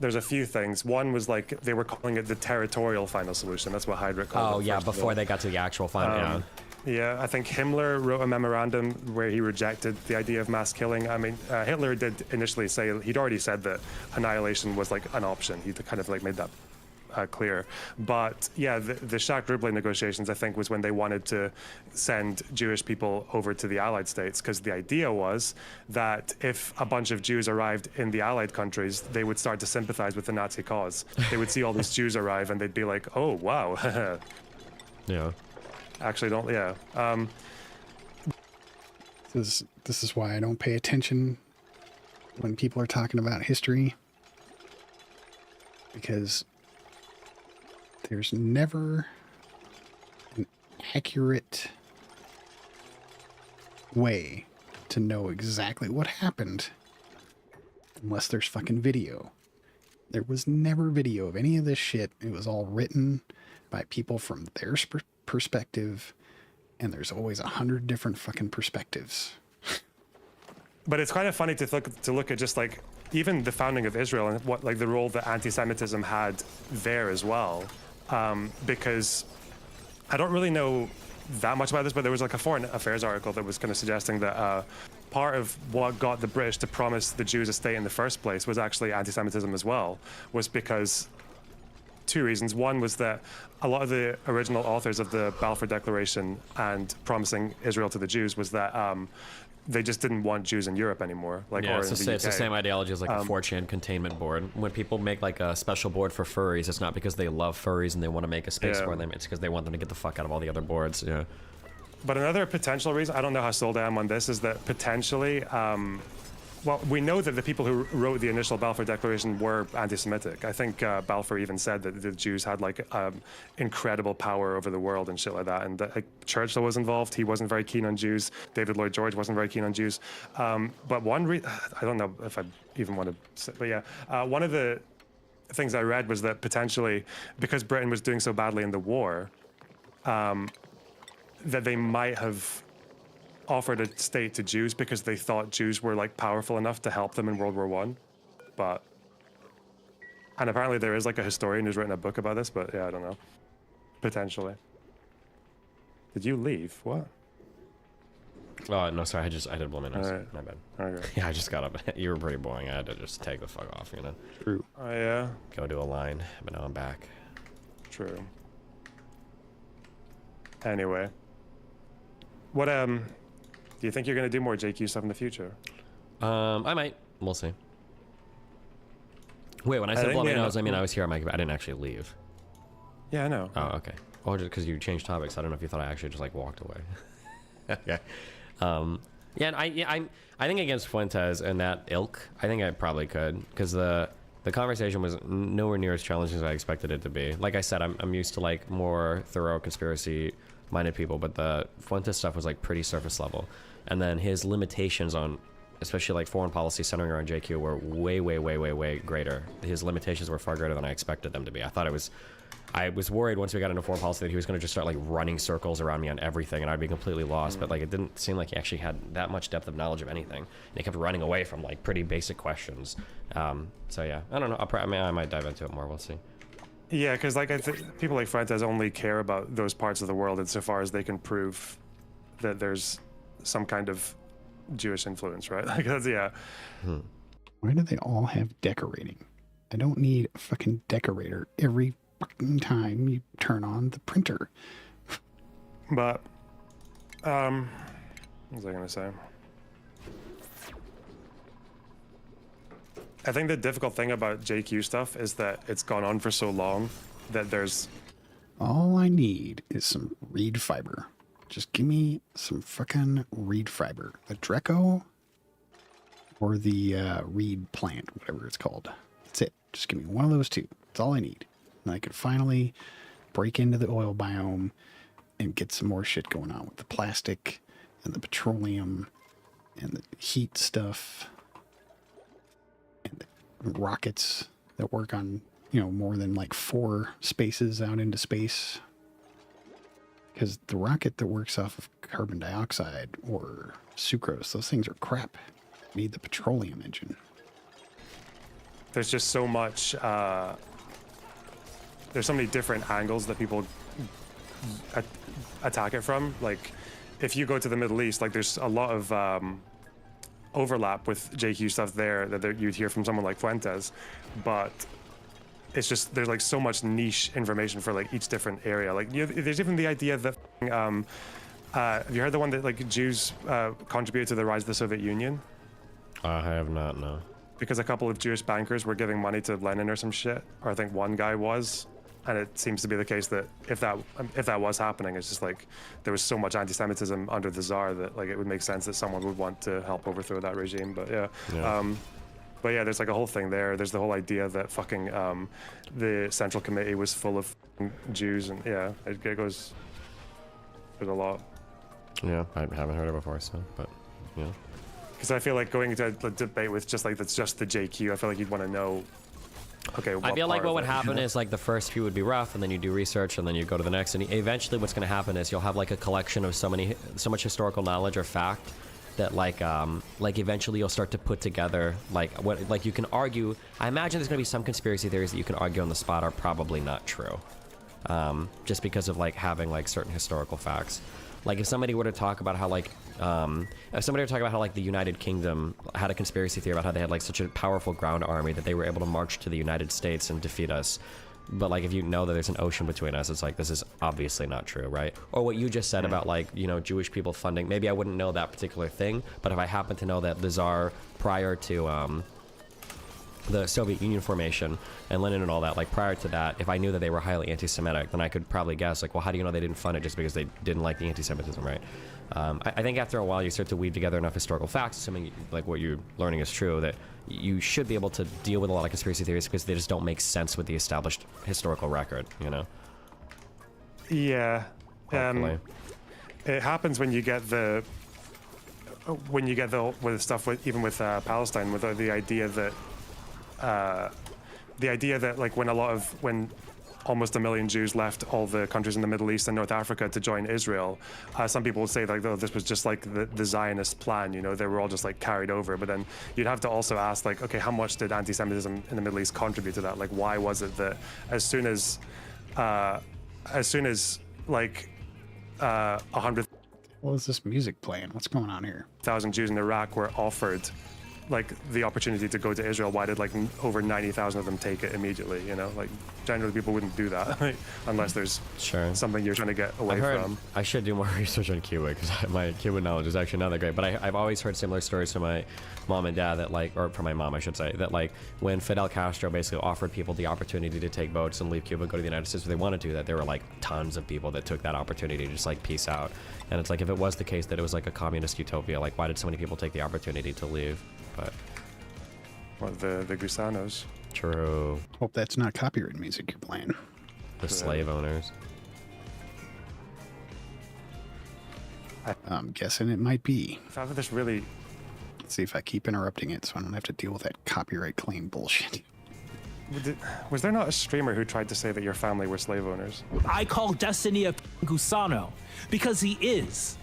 There's a few things. One was like they were calling it the territorial final solution. That's what Heydrich called it. oh yeah, first of before all. they got to the actual final. Yeah. Yeah, I think Himmler wrote a memorandum where he rejected the idea of mass killing. I mean, Hitler did initially say, he'd already said that annihilation was like an option. He kind of like made that clear. But yeah, the Schacht Ruble negotiations, I think, was when they wanted to send Jewish people over to the Allied states, because the idea was that if a bunch of Jews arrived in the Allied countries, they would start to sympathize with the Nazi cause. They would see all these Jews arrive and they'd be like, oh, wow. Yeah. Actually, don't, yeah. This is why I don't pay attention when people are talking about history, because there's never an accurate way to know exactly what happened unless there's fucking video. There was never video of any of this shit. It was all written by people from their perspective, and there's always 100 different fucking perspectives. But it's kind of funny to look at just like even the founding of Israel and what like the role that anti-Semitism had there as well, because I don't really know that much about this, but there was like a foreign affairs article that was kind of suggesting that part of what got the British to promise the Jews a state in the first place was actually anti-Semitism as well, was because two reasons. One was that a lot of the original authors of the Balfour Declaration and promising Israel to the Jews was that they just didn't want Jews in Europe anymore. Like, Yeah, or it's in the UK. same ideology as like a 4chan containment board. When people make like a special board for furries, it's not because they love furries and they want to make a space Yeah. for them. It's because they want them to get the fuck out of all the other boards. Yeah. But another potential reason, I don't know how sold I am on this, is that potentially, well, we know that the people who wrote the initial Balfour Declaration were anti-Semitic. I think Balfour even said that the Jews had like incredible power over the world and shit like that. And that, like, Churchill was involved. He wasn't very keen on Jews. David Lloyd George wasn't very keen on Jews. But I don't know if I even want to say, but yeah, one of the things I read was that potentially because Britain was doing so badly in the war, that they might have offered a state to Jews because they thought Jews were like powerful enough to help them in World War I. But, and apparently there is like a historian who's written a book about this, but yeah, I don't know. Potentially. Did you leave? What? Oh no, sorry. I did blow my nose. Alright. My bad. Alright. Yeah, I just got up. You were pretty boring. I had to just take the fuck off. You know. True. Oh yeah. Go do a line, but now I'm back. True. Anyway. What do you think you're gonna do more JQ stuff in the future? I might. We'll see. Wait, when I said blow my nose, I mean I was here on my. I didn't actually leave. Yeah, I know. Oh, okay. Or just because you changed topics, I don't know if you thought I actually just like walked away. Okay. Yeah, and I think against Fuentes and that ilk, I think I probably could, because the conversation was nowhere near as challenging as I expected it to be. Like I said, I'm used to like more thorough conspiracy minded people, but the Fuentes stuff was like pretty surface level, and then his limitations on especially like foreign policy centering around JQ were way greater. His limitations were far greater than I expected them to be. I was worried once we got into foreign policy that he was going to just start like running circles around me on everything and I'd be completely lost, but like it didn't seem like he actually had that much depth of knowledge of anything, and he kept running away from like pretty basic questions. So yeah, I don't know, I might dive into it more, we'll see. Yeah, because like people like Fuentes only care about those parts of the world insofar as they can prove that there's some kind of Jewish influence, right? Like that's, yeah. Why do they all have decorating? I don't need a fucking decorator every fucking time you turn on the printer. But, what was I gonna say? I think the difficult thing about JQ stuff is that it's gone on for so long that there's... All I need is some reed fiber. Just give me some fucking reed fiber. The Dreco or the reed plant, whatever it's called. That's it. Just give me one of those two. That's all I need. And I could finally break into the oil biome and get some more shit going on with the plastic and the petroleum and the heat stuff and the rockets that work on, you know, more than like 4 spaces out into space. Because the rocket that works off of carbon dioxide or sucrose, those things are crap. You need the petroleum engine. There's just so much, there's so many different angles that people attack it from. Like, if you go to the Middle East, like there's a lot of overlap with JQ stuff there that you'd hear from someone like Fuentes, but it's just, there's like so much niche information for like each different area. Like, there's even the idea that, have you heard the one that like Jews contributed to the rise of the Soviet Union? I have not, no. Because a couple of Jewish bankers were giving money to Lenin or some shit, or I think one guy was, and it seems to be the case that if that was happening, it's just like there was so much anti-Semitism under the Tsar that like it would make sense that someone would want to help overthrow that regime. But yeah. But yeah, there's like a whole thing there. There's the whole idea that fucking the Central Committee was full of Jews, and yeah, it goes. There's a lot. Yeah, I haven't heard it before, so, but yeah. Because I feel like going into a debate with just like that's just the JQ, I feel like you'd want to know. Okay, I feel like what would happen is like the first few would be rough, and then you do research, and then you go to the next, and eventually what's going to happen is you'll have like a collection of so much historical knowledge or fact that like eventually you'll start to put together like you can argue. I imagine there's going to be some conspiracy theories that you can argue on the spot are probably not true, just because of like having like certain historical facts. Like if somebody were to talk about how like the United Kingdom had a conspiracy theory about how they had like such a powerful ground army that they were able to march to the United States and defeat us. But like if you know that there's an ocean between us, it's like this is obviously not true, right? Or what you just said about like, you know, Jewish people funding, maybe I wouldn't know that particular thing, but if I happen to know that the Tsar prior to the Soviet Union formation and Lenin and all that, like prior to that, if I knew that they were highly anti-Semitic, then I could probably guess like, well, how do you know they didn't fund it just because they didn't like the anti-Semitism, right? I think after a while you start to weave together enough historical facts, assuming like what you're learning is true, that you should be able to deal with a lot of conspiracy theories because they just don't make sense with the established historical record, you know? Yeah. It happens when you get with stuff with even with Palestine, with the idea that like when almost 1 million Jews left all the countries in the Middle East and North Africa to join Israel, some people would say like, oh, this was just like the Zionist plan, you know, they were all just like carried over. But then you'd have to also ask like, okay, how much did anti-Semitism in the Middle East contribute to that? Like, why was it that as soon as like 100,000 What is this music playing? What's going on here? Jews in Iraq were offered like the opportunity to go to Israel, why did like over 90,000 of them take it immediately? You know, like generally people wouldn't do that right? Unless there's something you're trying to get away from. I should do more research on Cuba because my Cuban knowledge is actually not that great. But I've always heard similar stories from my mom and dad that like, or from my mom I should say, that like when Fidel Castro basically offered people the opportunity to take boats and leave Cuba, go to the United States if they wanted to, that there were like tons of people that took that opportunity to just like peace out. And it's like if it was the case that it was like a communist utopia, like why did so many people take the opportunity to leave? But well, the Gusanos. True. Hope that's not copyright music you're playing. The slave owners. I'm guessing it might be. I found this really. Let's see if I keep interrupting it so I don't have to deal with that copyright claim bullshit. Was there not a streamer who tried to say that your family were slave owners? I call Destiny a Gusano because he is.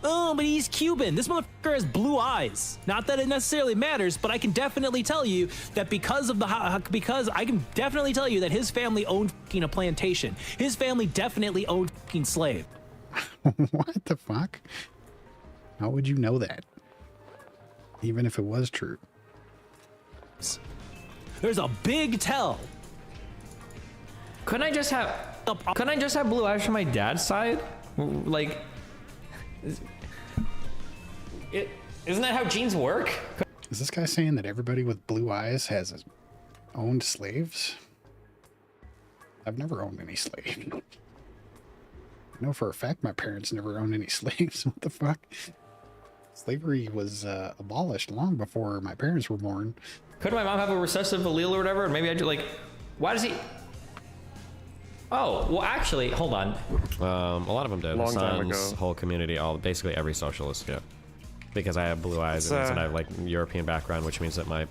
Oh, but he's Cuban. This motherfucker has blue eyes. Not that it necessarily matters, but I can definitely tell you that because I can definitely tell you that his family owned a plantation. His family definitely owned slave. What the fuck? How would you know that? Even if it was true. There's a big tell. Couldn't I just have blue eyes from my dad's side? Like, isn't that how genes work? Is this guy saying that everybody with blue eyes has owned slaves? I've never owned any slave. I know for a fact my parents never owned any slaves. What the fuck? Slavery was abolished long before my parents were born. Could my mom have a recessive allele or whatever? And maybe I do like, why does he? Oh, well, actually, hold on. A lot of them did. Long time Hassan's ago. whole community, basically every socialist, yeah. Because I have blue eyes and I have like European background, which means that my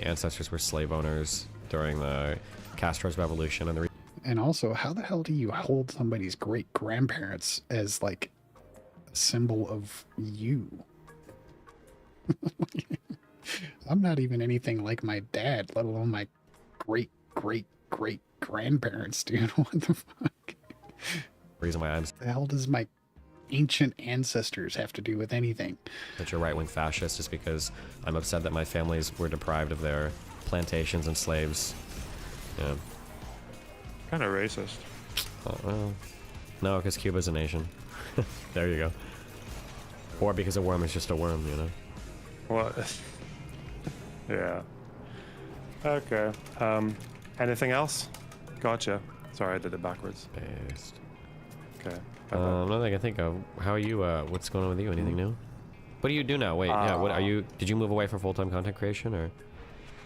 ancestors were slave owners during the Castro's revolution and the. And also, how the hell do you hold somebody's great grandparents as like a symbol of you? I'm not even anything like my dad, let alone my great grandparents, dude. What the fuck? Reason why I'm. The hell does my ancient ancestors have to do with anything? That you're right-wing fascist is because I'm upset that my families were deprived of their plantations and slaves. Yeah. Kind of racist. Oh, well, no, because Cuba's a nation. There you go. Or because a worm is just a worm, you know? What? Yeah. Okay. Anything else? Gotcha. Sorry, I did it backwards. Based. Okay. Nothing I can think of. How are you? What's going on with you? Anything new? What do you do now? Wait, yeah. What are you? Did you move away from full-time content creation, or?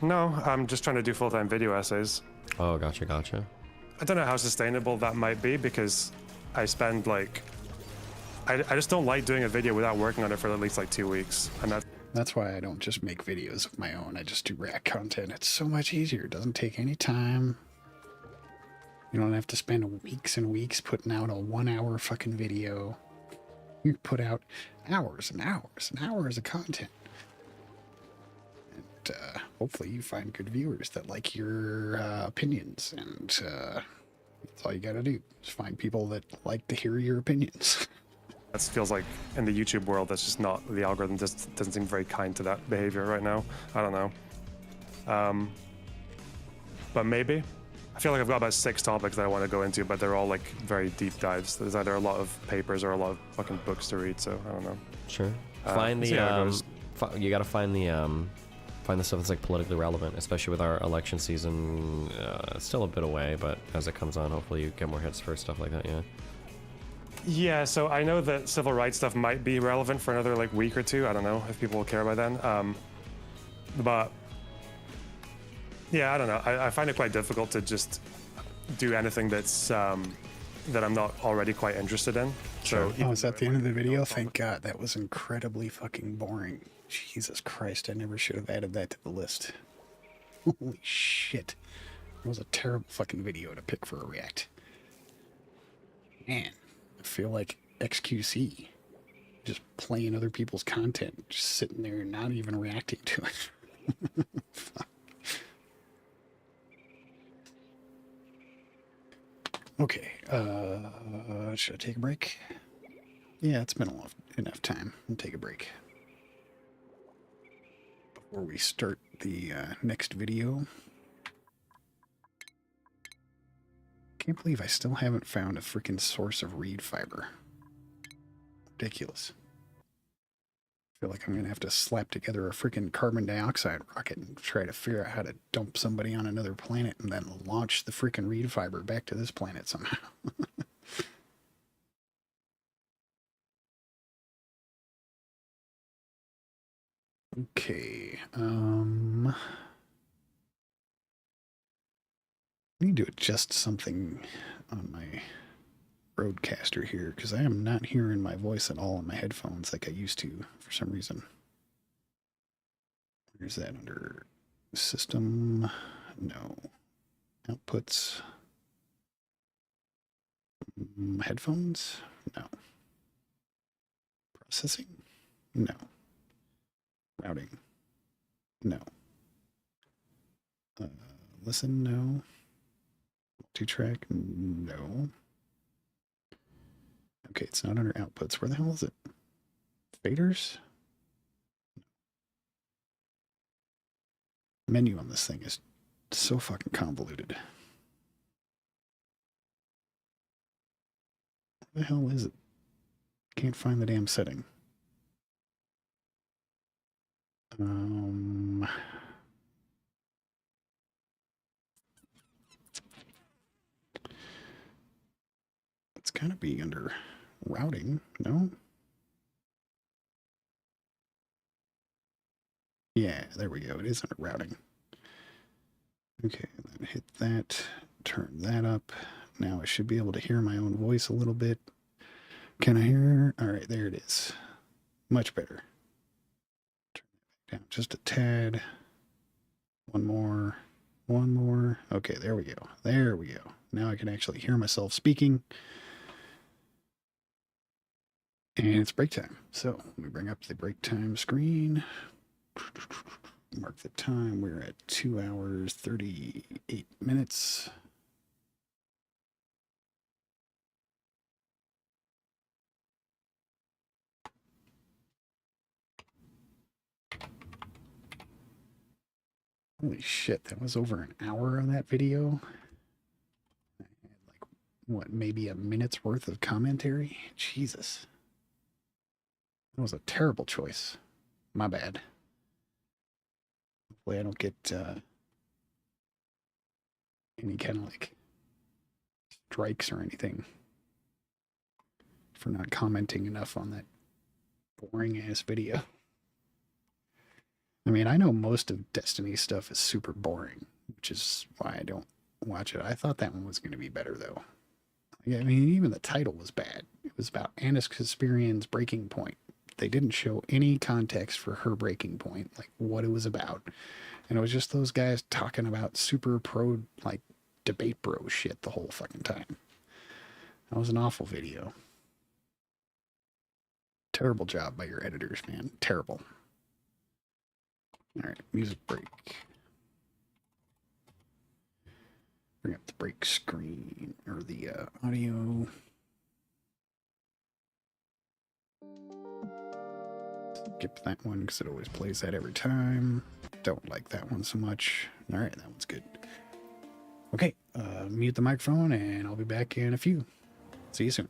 No, I'm just trying to do full-time video essays. Oh, gotcha. I don't know how sustainable that might be because I spend like I just don't like doing a video without working on it for at least like 2 weeks, and That's why I don't just make videos of my own. I just do React content. It's so much easier. It doesn't take any time. You don't have to spend weeks and weeks putting out a 1-hour fucking video. You put out hours and hours and hours of content. And hopefully you find good viewers that like your opinions. And that's all you gotta do. Is find people that like to hear your opinions. that feels like in the YouTube world, that's just not, the algorithm just doesn't seem very kind to that behavior right now. I don't know. But maybe. I feel like I've got about 6 topics that I want to go into, but they're all like very deep dives. There's either a lot of papers or a lot of fucking books to read, so I don't know. Sure. Find the you gotta find the stuff that's like politically relevant, especially with our election season. It's still a bit away, but as it comes on, hopefully you get more hits for stuff like that. Yeah. Yeah, so I know that civil rights stuff might be relevant for another like week or 2. I don't know if people will care by then. But yeah, I don't know. I find it quite difficult to just do anything that's that I'm not already quite interested in. So oh, is that the end of the video? Thank God. That was incredibly fucking boring. Jesus Christ, I never should have added that to the list. Holy shit. It was a terrible fucking video to pick for a react. Man, I feel like XQC. Just playing other people's content, just sitting there and not even reacting to it. Fuck. Okay, should I take a break? Yeah, it's been enough time. I'll take a break. Before we start the next video. Can't believe I still haven't found a freaking source of reed fiber. Ridiculous. I feel like I'm gonna have to slap together a freaking carbon dioxide rocket and try to figure out how to dump somebody on another planet and then launch the freaking reed fiber back to this planet somehow. Okay, I need to adjust something on my roadcaster here because I am not hearing my voice at all in my headphones like I used to for some reason. Where's that under system? No. Outputs. Headphones? No. Processing? No. Routing? No. Listen? No. Multi-track? No. Okay, it's not under outputs. Where the hell is it? Faders? Menu on this thing is so fucking convoluted. Where the hell is it? Can't find the damn setting. It's gotta be under routing, no? Yeah, there we go. It is under routing. Okay, then hit that, turn that up. Now I should be able to hear my own voice a little bit. Can I hear? All right, there it is. Much better. Turn it back down just a tad. One more. One more. Okay, there we go. There we go. Now I can actually hear myself speaking. And it's break time. So let me bring up the break time screen. Mark the time. We're at 2 hours, 38 minutes. Holy shit, that was over an hour on that video. I had like, what, maybe a minute's worth of commentary? Jesus. That was a terrible choice. My bad. Hopefully I don't get any kind of like strikes or anything for not commenting enough on that boring ass video. I mean, I know most of Destiny stuff is super boring, which is why I don't watch it. I thought that one was going to be better, though. Yeah, I mean, even the title was bad. It was about Kasparian's breaking point. They didn't show any context for her breaking point, like what it was about. And it was just those guys talking about super pro, like, debate bro shit the whole fucking time. That was an awful video. Terrible job by your editors, man. Terrible. All right, music break. Bring up the break screen, or the audio. Skip that one because it always plays that every time. Don't like that one so much. All right, that one's good. Okay, mute the microphone and I'll be back in a few. See you soon.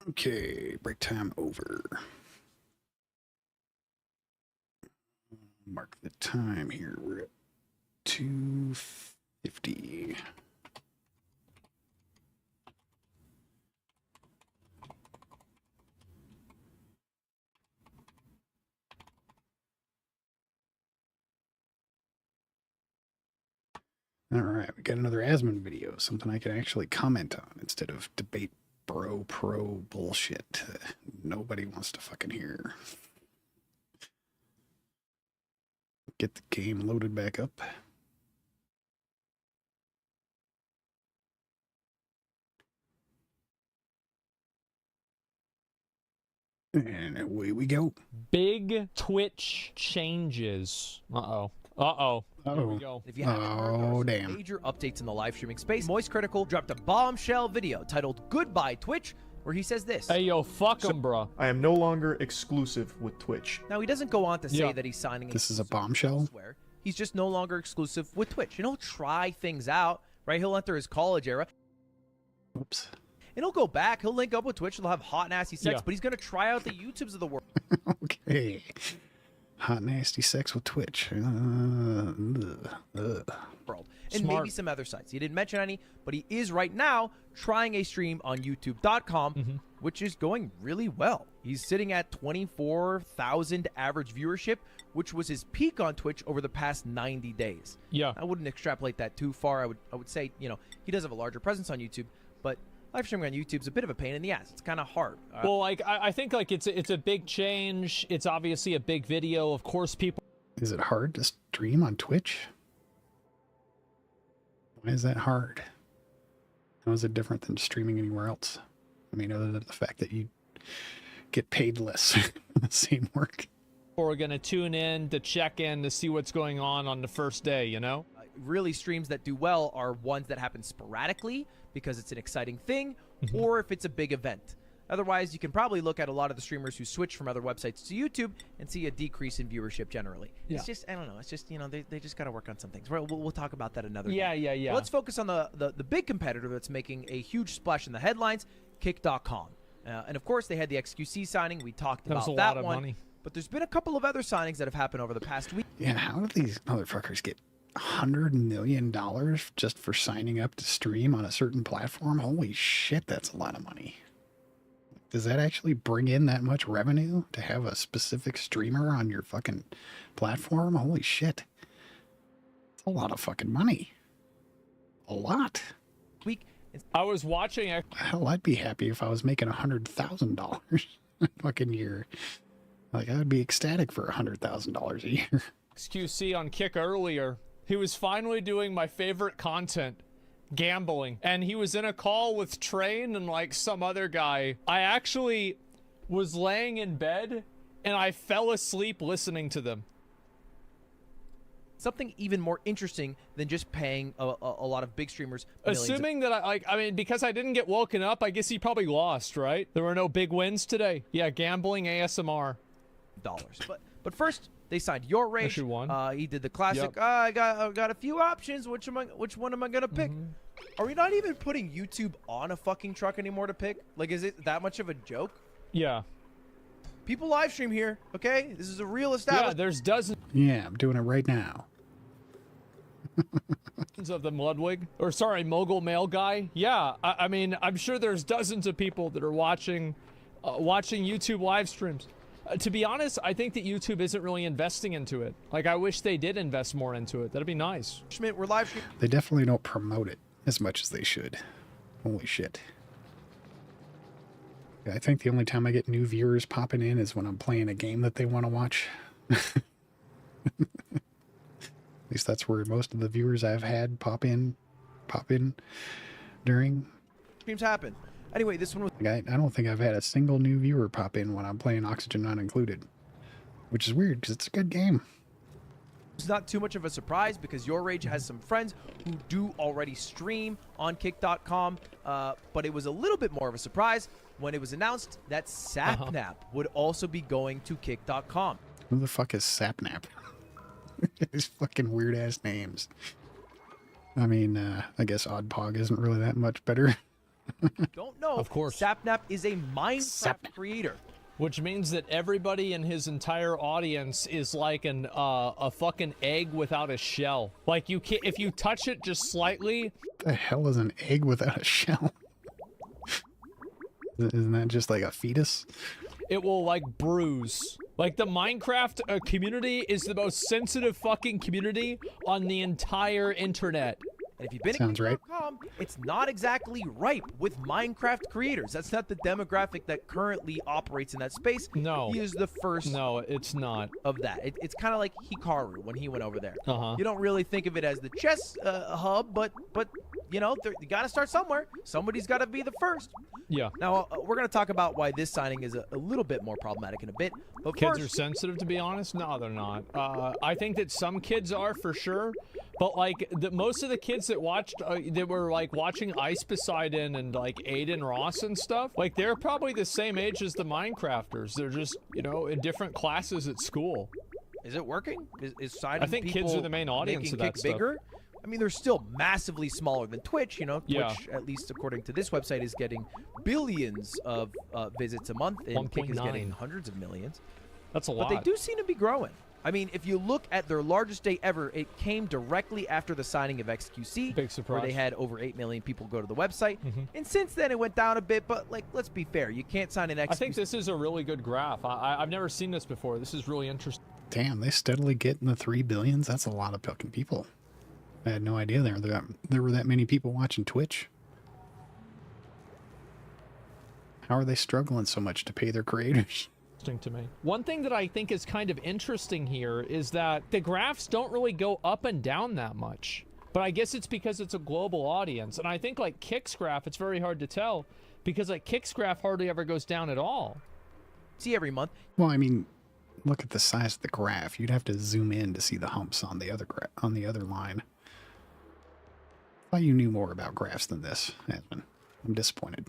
Okay, break time over. Mark the time here. We're at 2:50. All right, we got another Asmon video, something I can actually comment on instead of debate pro bullshit. Nobody wants to fucking hear. Get the game loaded back up. And away we go. Big Twitch changes. Uh-oh. Uh-oh. Here we go. If you haven't heard, there are some damn. major updates in the live streaming space. Moist Critical dropped a bombshell video titled Goodbye Twitch, where he says this. Hey, yo, fuck him, bro. I am no longer exclusive with Twitch. Now, he doesn't go on to say that he's signing This is a bombshell? elsewhere. He's just no longer exclusive with Twitch. And he'll try things out, right? He'll enter his college era. Oops. And he'll go back. He'll link up with Twitch. They'll have hot, nasty sex, but he's going to try out the YouTubes of the world. Okay. Hot nasty sex with Twitch. And maybe some other sites. He didn't mention any, but he is right now trying a stream on youtube.com, which is going really well. He's sitting at 24,000 average viewership, which was his peak on Twitch over the past 90 days. Yeah. I wouldn't extrapolate that too far. I would say, you know, he does have a larger presence on YouTube, but live streaming on YouTube's a bit of a pain in the ass. It's kind of hard. Well, like I think like it's a big change. It's obviously a big video. Of course, people. Is it hard to stream on Twitch? Why is that hard? How is it different than streaming anywhere else? I mean, other than the fact that you get paid less for the same work. Are going to tune in to check in to see what's going on the first day, you know? Really, streams that do well are ones that happen sporadically because it's an exciting thing, or if it's a big event. Otherwise, you can probably look at a lot of the streamers who switch from other websites to YouTube and see a decrease in viewership generally. Yeah. It's just, I don't know, it's just, you know, they just got to work on some things. We'll talk about that another Yeah, day. yeah. Well, let's focus on the big competitor that's making a huge splash in the headlines, Kick.com. And of course, they had the XQC signing. We talked That was about a that lot of one. money. But there's been a couple of other signings that have happened over the past week. Yeah, how do these motherfuckers get $100 million just for signing up to stream on a certain platform? Holy shit, that's a lot of money. Does that actually bring in that much revenue to have a specific streamer on your fucking platform? Holy shit. It's a lot of fucking money. A lot. I was watching. Hell, I'd be happy if I was making $100,000 a fucking year. Like, I would be ecstatic for $100,000 a year. XQC on Kick earlier. He was finally doing my favorite content, gambling. And he was in a call with Train and like some other guy. I actually was laying in bed and I fell asleep listening to them. Something even more interesting than just paying a lot of big streamers millions. Assuming that I mean, because I didn't get woken up, I guess he probably lost, right? There were no big wins today. Yeah, gambling ASMR. Dollars. But first, they signed Your Rage. Actually won. He did the classic. Yep. I got a few options. Which one am I gonna pick? Are we not even putting YouTube on a fucking truck anymore to pick? Like, is it that much of a joke? Yeah. People live stream here. Okay, this is a real establishment. Yeah, there's dozens Yeah, I'm doing it right now. of them, Ludwig. Or sorry, Mogul Male Guy. Yeah, I mean, I'm sure there's dozens of people that are watching YouTube live streams. To be honest, I think that YouTube isn't really investing into it. Like, I wish they did invest more into it. That'd be nice. We're live streaming. They definitely don't promote it as much as they should. Holy shit. I think the only time I get new viewers popping in is when I'm playing a game that they want to watch. At least that's where most of the viewers I've had pop in during. Streams happen. Anyway, this one was. I don't think I've had a single new viewer pop in when I'm playing Oxygen Not Included, which is weird because it's a good game. It's not too much of a surprise because Your Rage has some friends who do already stream on Kick.com, but it was a little bit more of a surprise when it was announced that Sapnap would also be going to Kick.com. Who the fuck is Sapnap? These fucking weird ass names. I mean, I guess Oddpog isn't really that much better. Don't know. Of course. Sapnap is a Minecraft creator. Which means that everybody in his entire audience is like a fucking egg without a shell. Like you can't, if you touch it just slightly. What the hell is an egg without a shell? Isn't that just like a fetus? It will like bruise. Like the Minecraft community is the most sensitive fucking community on the entire internet. And if you've been Sounds at right. Geek.com, it's not exactly ripe with Minecraft creators. That's not the demographic that currently operates in that space. No. He is the first. No, it's not. Of that. It's kind of like Hikaru when he went over there. Uh-huh. You don't really think of it as the chess hub, but you know, you got to start somewhere. Somebody's got to be the first. Yeah. Now, we're going to talk about why this signing is a little bit more problematic in a bit. But Kids first, are sensitive, to be honest? No, they're not. I think that some kids are for sure, but like most of the kids that watched, that were like watching Ice Poseidon and like Aiden Ross and stuff, like they're probably the same age as the Minecrafters. They're just, you know, in different classes at school. is it working? Is signing I think kids people are the main audience making of that Kick stuff. bigger? I mean, they're still massively smaller than Twitch. You know, Twitch, Yeah. at least according to this website, is getting billions of visits a month, and Kick is getting 1.9. hundreds of millions. That's a But lot. they do seem to be growing. I mean, if you look at their largest day ever, it came directly after the signing of XQC, Big surprise. where they had over 8 million people go to the website. Mhm. And since then, it went down a bit. But like, let's be fair, you can't sign an XQC. I think this is a really good graph. I've never seen this before. This is really interesting. Damn, they steadily get in the 3 billions. That's a lot of fucking people. I had no idea there were that many people watching Twitch. How are they struggling so much to pay their creators? To me. One thing that I think is kind of interesting here is that the graphs don't really go up and down that much. But I guess it's because it's a global audience. And I think like Kick's graph, it's very hard to tell because like Kick's graph hardly ever goes down at all. See every month. Well, I mean, look at the size of the graph. You'd have to zoom in to see the humps on the other line. I thought you knew more about graphs than this, Asmon. I'm disappointed.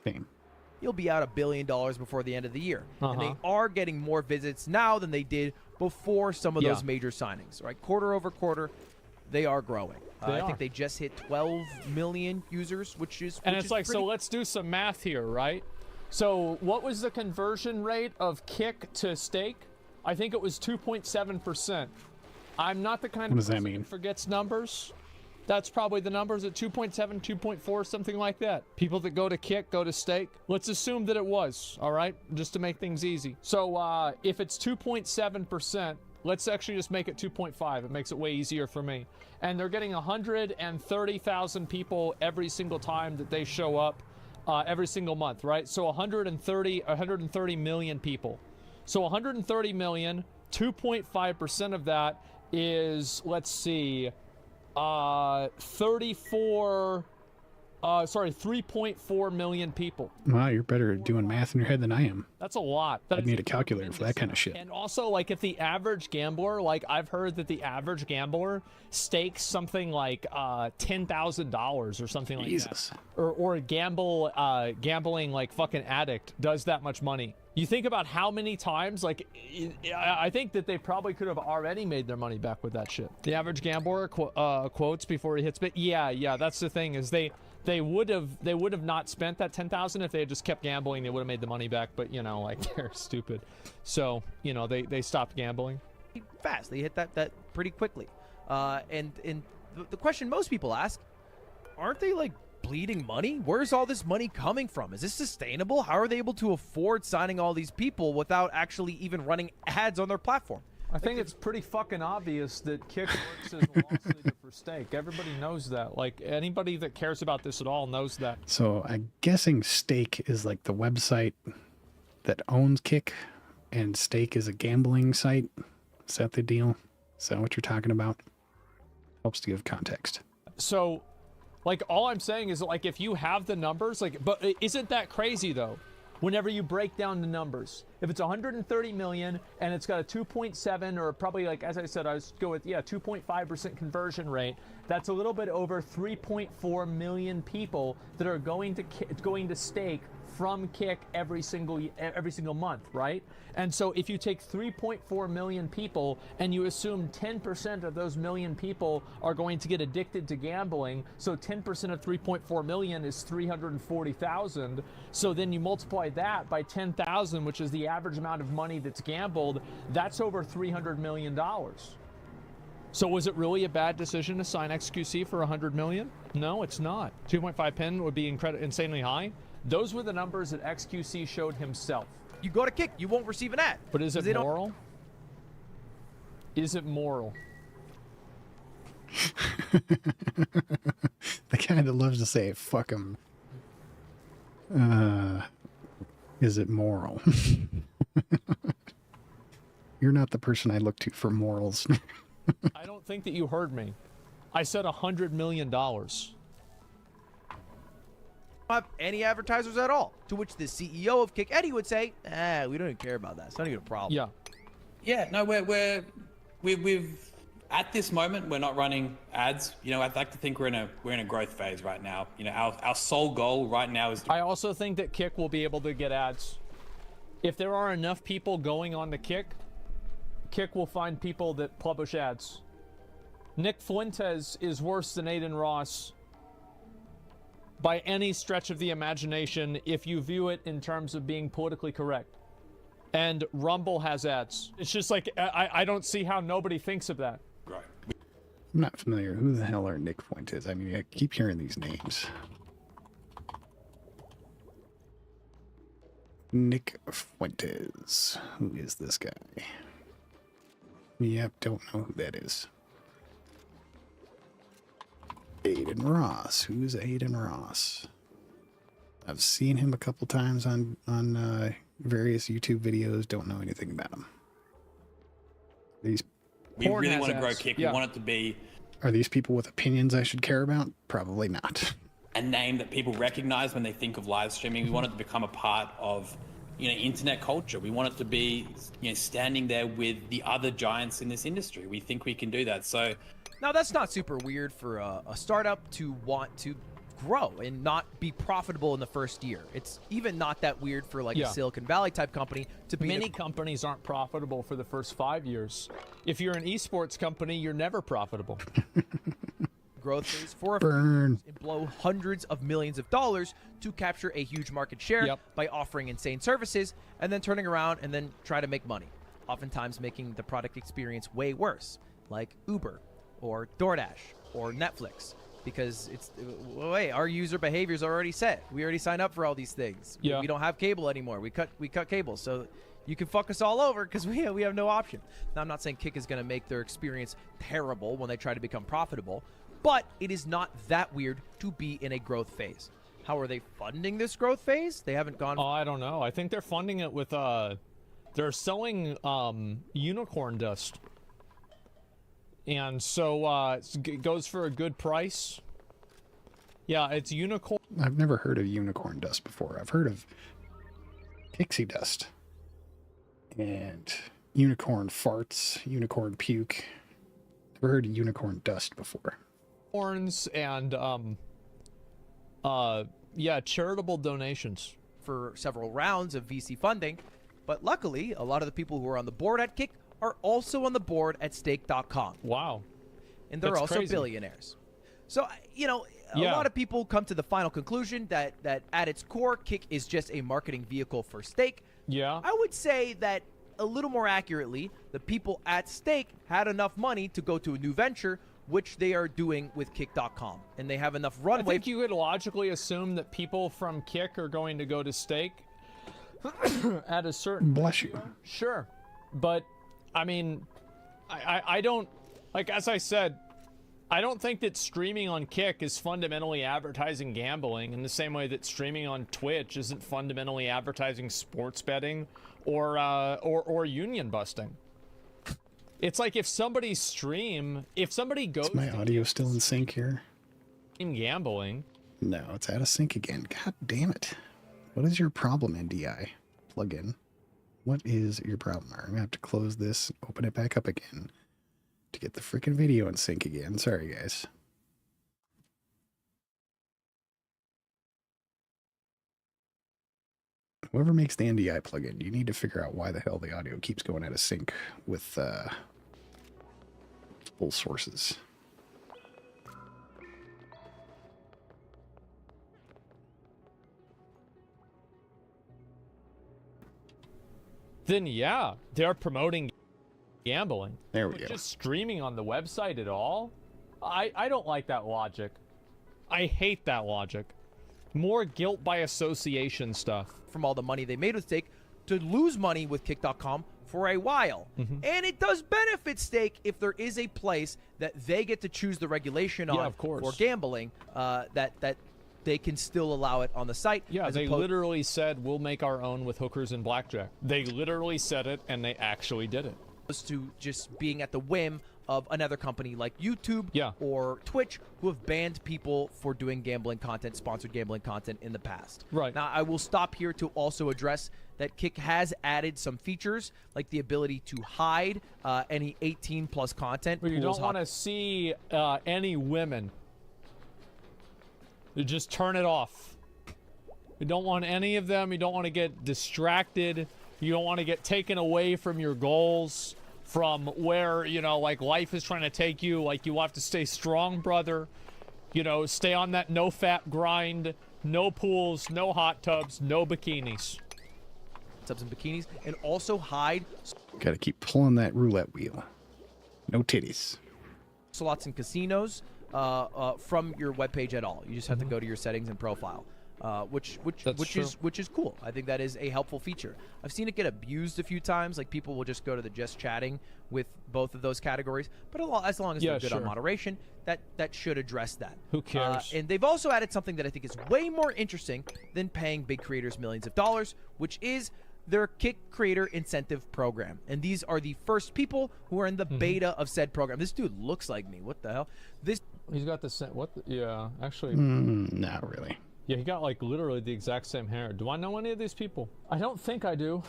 Shame. You'll be out $1 billion before the end of the year. And they Uh-huh. are getting more visits now than they did before some of Yeah. those major signings, right? Quarter over quarter, they are growing. I They think are. they just hit 12 million users, which is And which it's is like, pretty- so let's do some math here, right? So what was the conversion rate of Kick to Stake? I think it was 2.7%. I'm not the kind What of does that person mean? forgets numbers. That's probably the numbers at 2.7, 2.4, something like that. People that go to Kick, go to Stake. Let's assume that it was, all right? Just to make things easy. So if it's 2.7%, let's actually just make it 2.5. It makes it way easier for me. And they're getting 130,000 people every single time that they show up every single month, right? So 130 million people. So 130 million, 2.5% of that is, let's see, 3.4 million people. Wow, you're better at doing math in your head than I am. That's a lot. I'd need a calculator for that kind of shit. And also, like, if the average gambler, like, I've heard that the average gambler stakes something like $10,000 or something like Jesus. that. Or a gambling, like, fucking addict does that much money. You think about how many times, like, I think that they probably could have already made their money back with that shit. The average gambler quotes before he hits bit. Yeah, that's the thing, is they would have not spent that 10,000 if they had just kept gambling. They would have made the money back, but you know, like, they're stupid. So, you know, they stopped gambling. fast. They hit that pretty quickly. And the question most people ask, aren't they like bleeding money? Where's all this money coming from? Is this sustainable? How are they able to afford signing all these people without actually even running ads on their platform? I think it's pretty fucking obvious that Kick works as a loss leader for Stake. Everybody knows that. Like, anybody that cares about this at all knows that. So I'm guessing Stake is like the website that owns Kick, and Stake is a gambling site. Is that the deal? Is that what you're talking about? Helps to give context. So, like, all I'm saying is, like, if you have the numbers, like, but isn't that crazy, though? Whenever you break down the numbers, If it's 130 million and it's got a 2.7 or probably, like, as I said, I was go with 2.5% conversion rate. That's a little bit over 3.4 million people that are going to stake from Kick every single month, right? And so if you take 3.4 million people and you assume 10% of those million people are going to get addicted to gambling, so 10% of 3.4 million is 340,000. So then you multiply that by 10,000, which is the average amount of money that's gambled. That's over $300 million. So was it really a bad decision to sign XQC for 100 million? No, it's not. 2.5 pin would be insanely high. Those were the numbers that XQC showed himself. You go to Kick, you won't receive an ad. But is it moral? Is it moral? The guy that loves to say, fuck him. Is it moral? You're not the person I look to for morals. I don't think that you heard me. I said $100 million. Have any advertisers at all, to which the CEO of Kick, Eddie, would say, we don't even care about that. It's not even a problem. Yeah. Yeah, no, we've at this moment we're not running ads. You know, I'd like to think we're in a growth phase right now. You know, our sole goal right now is I also think that Kick will be able to get ads. If there are enough people going on to Kick will find people that publish ads. Nick Fuentes is worse than Aiden Ross by any stretch of the imagination if you view it in terms of being politically correct. And Rumble has ads. It's just like, I don't see how nobody thinks of that. Right. I'm not familiar. Who the hell are Nick Fuentes? I mean, I keep hearing these names. Nick Fuentes. Who is this guy? Yep, don't know who that is. Aiden Ross. Who's Aiden Ross? I've seen him a couple times on various YouTube videos. Don't know anything about him. We really want to grow Kick. Yeah. We want it to be Are these people with opinions I should care about? Probably not. a name that people recognize when they think of live streaming. We want it to become a part of, internet culture. We want it to be, standing there with the other giants in this industry. We think we can do that. So now that's not super weird for a startup to want to grow and not be profitable in the first year. It's even not that weird for like a Silicon Valley type company to be. Many companies aren't profitable for the first 5 years. If you're an esports company, you're never profitable. Growth phase for a few years and blow hundreds of millions of dollars to capture a huge market share by offering insane services and then turning around and then try to make money, oftentimes making the product experience way worse, like Uber or DoorDash or Netflix, because it's, wait, our user behaviors are already set. We already signed up for all these things. Yeah. We don't have cable anymore. We cut cable, so you can fuck us all over because we have no option. Now, I'm not saying Kick is going to make their experience terrible when they try to become profitable, but it is not that weird to be in a growth phase. How are they funding this growth phase? They haven't gone. Oh, I don't know. I think they're funding it with they're selling unicorn dust, and so it goes for a good price. Yeah, it's unicorn. I've never heard of unicorn dust before. I've heard of pixie dust and unicorn farts, unicorn puke. Never heard of unicorn dust before. Horns and charitable donations for several rounds of VC funding, but luckily a lot of the people who are on the board at Kick are also on the board at stake.com. Wow. And they're also billionaires. So, a lot of people come to the final conclusion that at its core, Kick is just a marketing vehicle for Stake. Yeah. I would say that a little more accurately, the people at Stake had enough money to go to a new venture, which they are doing with Kick.com, and they have enough runway. I think you could logically assume that people from Kick are going to go to Stake at a certain... Bless you. Sure. But, I mean, I don't... Like, as I said, I don't think that streaming on Kick is fundamentally advertising gambling in the same way that streaming on Twitch isn't fundamentally advertising sports betting or union busting. It's like if somebody goes... Is my audio still in sync here? In gambling. No, it's out of sync again. God damn it. What is your problem, NDI? Plug in. What is your problem? I'm gonna have to close this, open it back up again to get the freaking video in sync again. Sorry, guys. Whoever makes the NDI plugin, you need to figure out why the hell the audio keeps going out of sync with full sources. Then yeah, they're promoting gambling. There we But go. just streaming on the website at all? I don't like that logic. I hate that logic. More guilt by association stuff. From all the money they made with Stake to lose money with Kick.com for a while. And it does benefit Stake if there is a place that they get to choose the regulation on for gambling, that they can still allow it on the site. Yeah, they literally said, we'll make our own with hookers and blackjack. They literally said it, and they actually did it. To just being at the whim of another company like YouTube Yeah. or Twitch, who have banned people for doing gambling content, sponsored gambling content in the past. Right. Now, I will stop here to also address that Kick has added some features, like the ability to hide any 18-plus content. But you don't want to see any women. You just turn it off. You don't want any of them. You don't want to get distracted. You don't want to get taken away from your goals, from where, you know, like life is trying to take you. Like, you have to stay strong, brother. You know, stay on that no-fat grind. No pools, no hot tubs, no bikinis. Tubs and bikinis, and also hide. Gotta keep pulling that roulette wheel. No titties. Slots and casinos from your webpage at all. You just have to go to your settings and profile, which is cool. I think that is a helpful feature. I've seen it get abused a few times. Like, people will just go to the just chatting with both of those categories. But as long as they're good on moderation, that should address that. Who cares? And they've also added something that I think is way more interesting than paying big creators millions of dollars, which is their Kick Creator Incentive Program. And these are the first people who are in the beta of said program. This dude looks like me. What the hell? He's got the what? Yeah, actually. Not really. Yeah, he got like literally the exact same hair. Do I know any of these people? I don't think I do.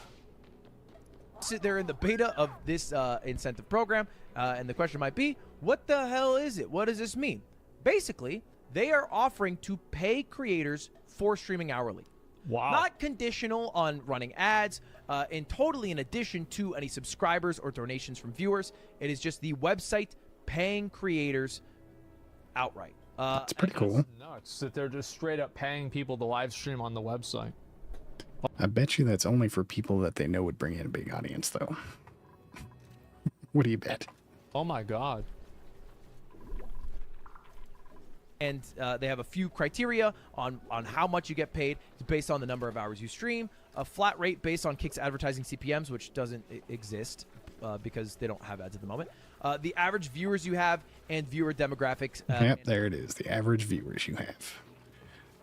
They're in the beta of this incentive program, and the question might be, what the hell is it? What does this mean? Basically, they are offering to pay creators for streaming hourly. Wow. Not conditional on running ads, and totally in addition to any subscribers or donations from viewers. It is just the website paying creators outright. It's pretty cool. Nuts that they're just straight up paying people to live stream on the website. I bet you that's only for people that they know would bring in a big audience, though. What do you bet? Oh my god. And they have a few criteria on how much you get paid. It's based on the number of hours you stream. A flat rate based on Kick's advertising CPMs, which doesn't exist because they don't have ads at the moment. The average viewers you have and viewer demographics. Yep, there it is. The average viewers you have.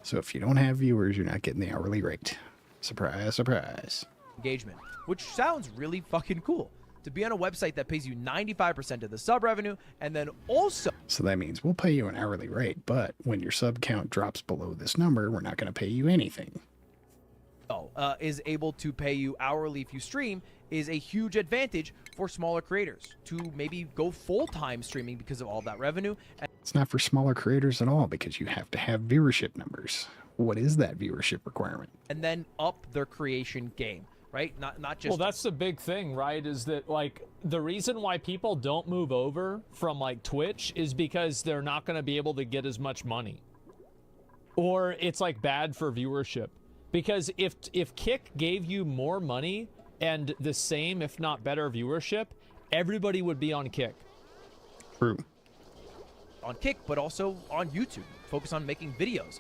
So if you don't have viewers, you're not getting the hourly rate. Surprise, surprise. Engagement, which sounds really fucking cool. To be on a website that pays you 95% of the sub revenue, and then also... So that means we'll pay you an hourly rate, but when your sub count drops below this number, we're not going to pay you anything. Is able to pay you hourly if you stream is a huge advantage for smaller creators to maybe go full-time streaming because of all that revenue. It's not for smaller creators at all because you have to have viewership numbers. What is that viewership requirement? And then up their creation game. Right? Not just... Well, that's the big thing, right? Is that, like, the reason why people don't move over from, like, Twitch is because they're not going to be able to get as much money. Or it's, like, bad for viewership. Because if Kick gave you more money and the same, if not better, viewership, everybody would be on Kick. True. On Kick, but also on YouTube. Focus on making videos,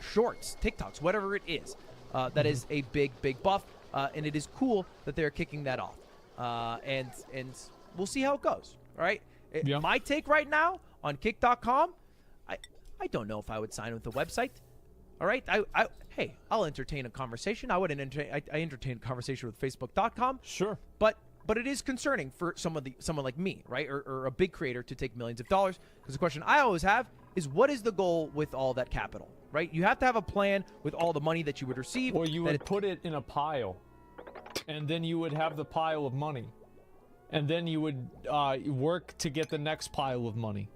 shorts, TikToks, whatever it is. That is a big buff. And it is cool that they're kicking that off. And we'll see how it goes. All right. My take right now on Kick.com, I don't know if I would sign with the website. All right. Hey, I'll entertain a conversation. I entertain a conversation with Facebook.com. Sure. But it is concerning for someone like me, right, or a big creator to take millions of dollars. Because the question I always have is, what is the goal with all that capital? Right? You have to have a plan with all the money that you would receive. Or you would put it in a pile. and then you would have the pile of money, and then you would work to get the next pile of money,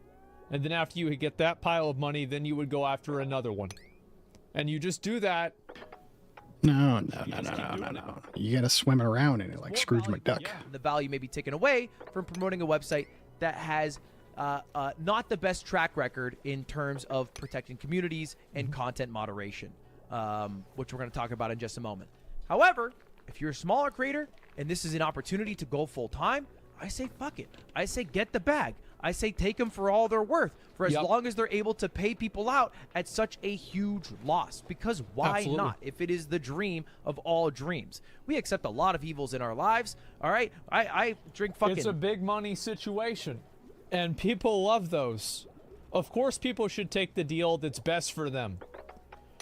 and then after you get that pile of money, then you would go after another one, and you just do that. No. You gotta swim around in it like Scrooge McDuck. The value may be taken away from promoting a website that has not the best track record in terms of protecting communities and content moderation, which we're going to talk about in just a moment. However, if you're a smaller creator and this is an opportunity to go full time, I say fuck it. I say get the bag. I say take them for all they're worth, for as long as they're able to pay people out at such a huge loss. Because why not? If it is the dream of all dreams. We accept a lot of evils in our lives, all right? I drink fucking... It's a big money situation, and people love those. Of course people should take the deal that's best for them.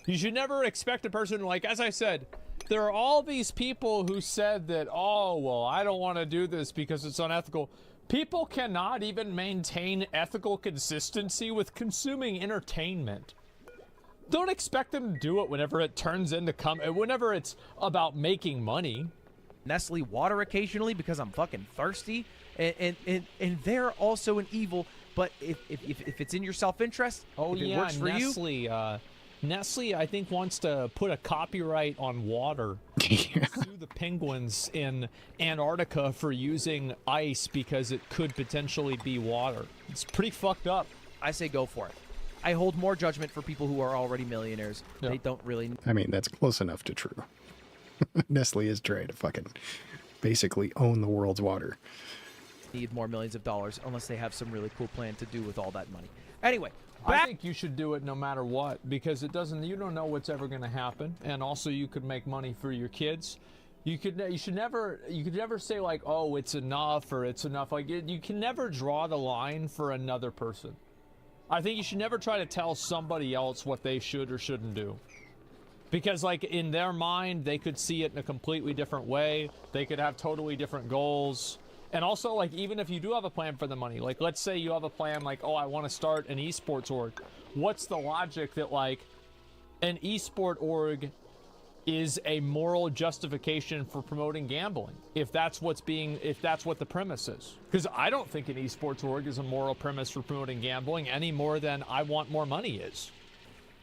You should never expect a person, like, as I said, there are all these people who said that, oh, well, I don't want to do this because it's unethical. People cannot even maintain ethical consistency with consuming entertainment. Don't expect them to do it whenever it turns into whenever it's about making money. Nestle water occasionally because I'm fucking thirsty, and they're also an evil. But if it's in your self-interest, if it works for you. Nestle, I think, wants to put a copyright on water. Sue the penguins in Antarctica for using ice because it could potentially be water. It's pretty fucked up. I say go for it. I hold more judgment for people who are already millionaires. Yeah. They don't really... I mean, that's close enough to true. Nestle is trying to fucking basically own the world's water. Need more millions of dollars unless they have some really cool plan to do with all that money. Anyway... I think you should do it no matter what, because you don't know what's ever going to happen, and also you could make money for your kids. You could never say like, oh, it's enough or it's enough. Like you can never draw the line for another person. I think you should never try to tell somebody else what they should or shouldn't do, because like in their mind they could see it in a completely different way. They could have totally different goals. And also, like, even if you do have a plan for the money, like, let's say you have a plan, like, oh, I want to start an esports org. What's the logic that, like, an esport org is a moral justification for promoting gambling? If that's what the premise is. Because I don't think an esports org is a moral premise for promoting gambling any more than I want more money is.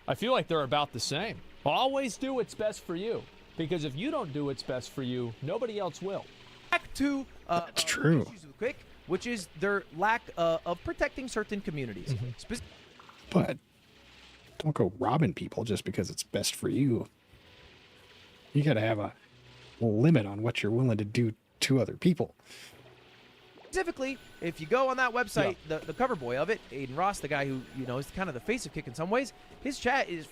I feel like they're about the same. Always do what's best for you. Because if you don't do what's best for you, nobody else will. Back to that's true. Quick, which is their lack of protecting certain communities. But don't go robbing people just because it's best for you. You gotta have a limit on what you're willing to do to other people. Specifically, if you go on that website, the cover boy of it, Aiden Ross, the guy who is kind of the face of Kick in some ways, his chat is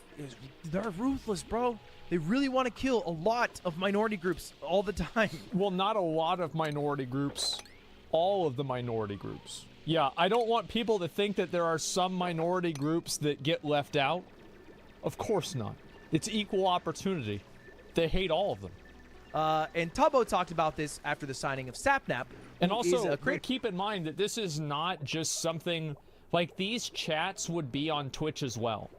they're ruthless, bro. They really want to kill a lot of minority groups all the time. Well, not a lot of minority groups. All of the minority groups. Yeah, I don't want people to think that there are some minority groups that get left out. Of course not. It's equal opportunity. They hate all of them. And Tubbo talked about this after the signing of Sapnap. And also, keep in mind that this is not just something... Like, these chats would be on Twitch as well.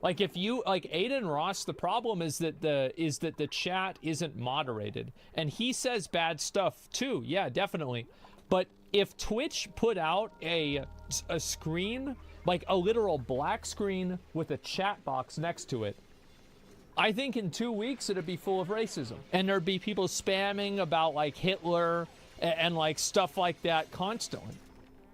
Like, if you, like, Aiden Ross, the problem is that the chat isn't moderated. And he says bad stuff, too. Yeah, definitely. But if Twitch put out a screen, like a literal black screen with a chat box next to it, I think in 2 weeks it'd be full of racism. And there'd be people spamming about, like, Hitler and like, stuff like that constantly.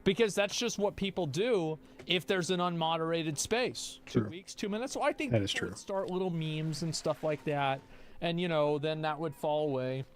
Because that's just what people do if there's an unmoderated space. True. 2 weeks, 2 minutes. So I think that is true. Would start little memes and stuff like that. And, then that would fall away.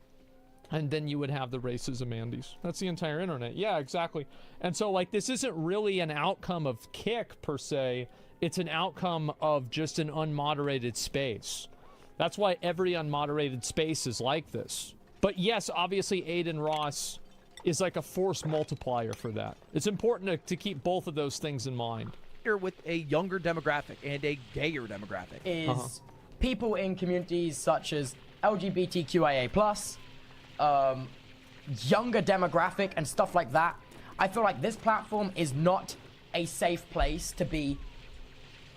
And then you would have the racism Andes. That's the entire internet. Yeah, exactly. And so, like, this isn't really an outcome of Kick, per se. It's an outcome of just an unmoderated space. That's why every unmoderated space is like this. But yes, obviously, Aiden Ross is like a force multiplier for that. It's important to keep both of those things in mind. Here with a younger demographic and a gayer demographic. Is people in communities such as LGBTQIA+, younger demographic and stuff like that. I feel like this platform is not a safe place to be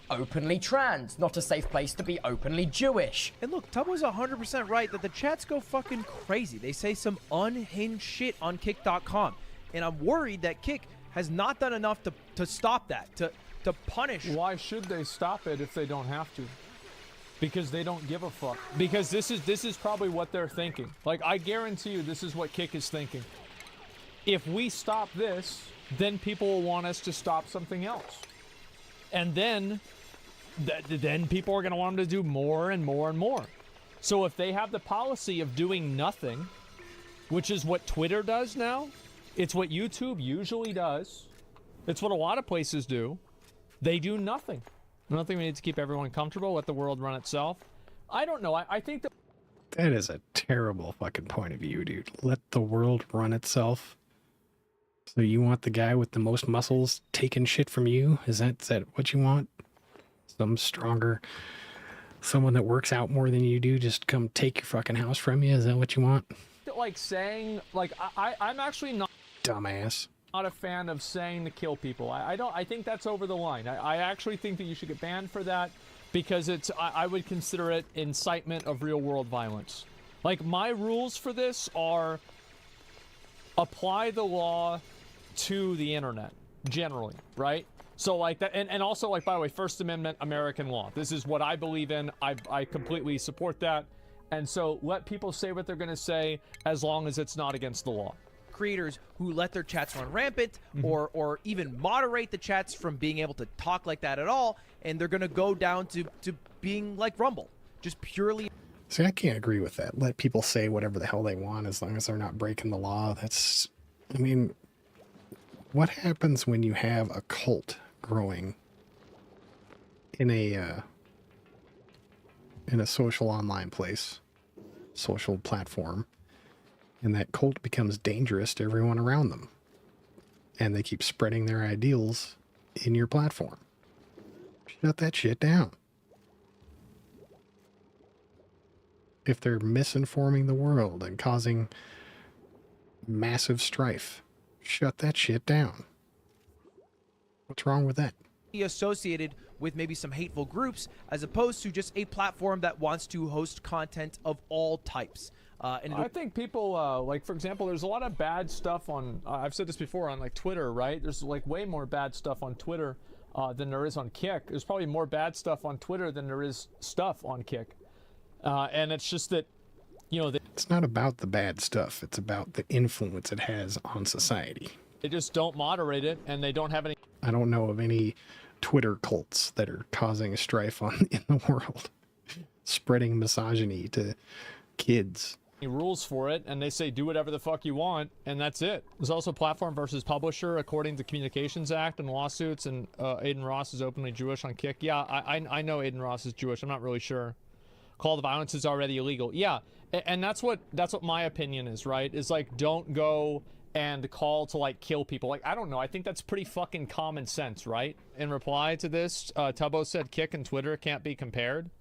openly trans, not a safe place to be openly Jewish. And look, Tubbo's 100% right that the chats go fucking crazy. They say some unhinged shit on Kick.com. And I'm worried that Kick has not done enough to stop that, to punish. Why should they stop it if they don't have to? Because they don't give a fuck. Because this is probably what they're thinking. Like, I guarantee you this is what Kick is thinking. If we stop this, then people will want us to stop something else. And then people are going to want them to do more and more and more. So if they have the policy of doing nothing, which is what Twitter does now, it's what YouTube usually does, it's what a lot of places do, they do nothing. I don't think we need to keep everyone comfortable, let the world run itself. I don't know. I think that... That is a terrible fucking point of view, dude. Let the world run itself. So you want the guy with the most muscles taking shit from you? Is that what you want? Some stronger, someone that works out more than you do, just come take your fucking house from you? Is that what you want? Like saying, like, I'm actually not... Dumbass. Not a fan of saying to kill people. I think that's over the line. I actually think that you should get banned for that because I would consider it incitement of real world violence. Like, my rules for this are apply the law to the internet generally, right? So like that, and also, like, by the way, First Amendment American law. This is what I believe in. I completely support that. And so let people say what they're going to say as long as it's not against the law. Creators who let their chats run rampant or even moderate the chats from being able to talk like that at all, and they're going to go down to being like Rumble, just purely... See, I can't agree with that. Let people say whatever the hell they want as long as they're not breaking the law. That's... I mean, what happens when you have a cult growing in a social online place, social platform, and that cult becomes dangerous to everyone around them, and they keep spreading their ideals in your platform? Shut that shit down. If they're misinforming the world and causing massive strife, shut that shit down. What's wrong with that? Associated with maybe some hateful groups as opposed to just a platform that wants to host content of all types. And I think people, like, for example, there's a lot of bad stuff on, I've said this before, on, like, Twitter, right? There's, like, way more bad stuff on Twitter than there is on Kick. There's probably more bad stuff on Twitter than there is stuff on Kick. And it's just that, you know... It's not about the bad stuff. It's about the influence it has on society. They just don't moderate it, and they don't have any... I don't know of any Twitter cults that are causing strife in the world. Spreading misogyny to kids. Rules for it, and they say do whatever the fuck you want, and that's it. There's also platform versus publisher according to the Communications Act and lawsuits, and Aiden Ross is openly Jewish on Kick. Yeah, I know Aiden Ross is Jewish. I'm not really sure. Call to violence is already illegal. Yeah, and that's what my opinion is, right? Is like, don't go and call to, like, kill people. Like, I don't know. I think that's pretty fucking common sense, right? In reply to this, Tubbo said Kick and Twitter can't be compared.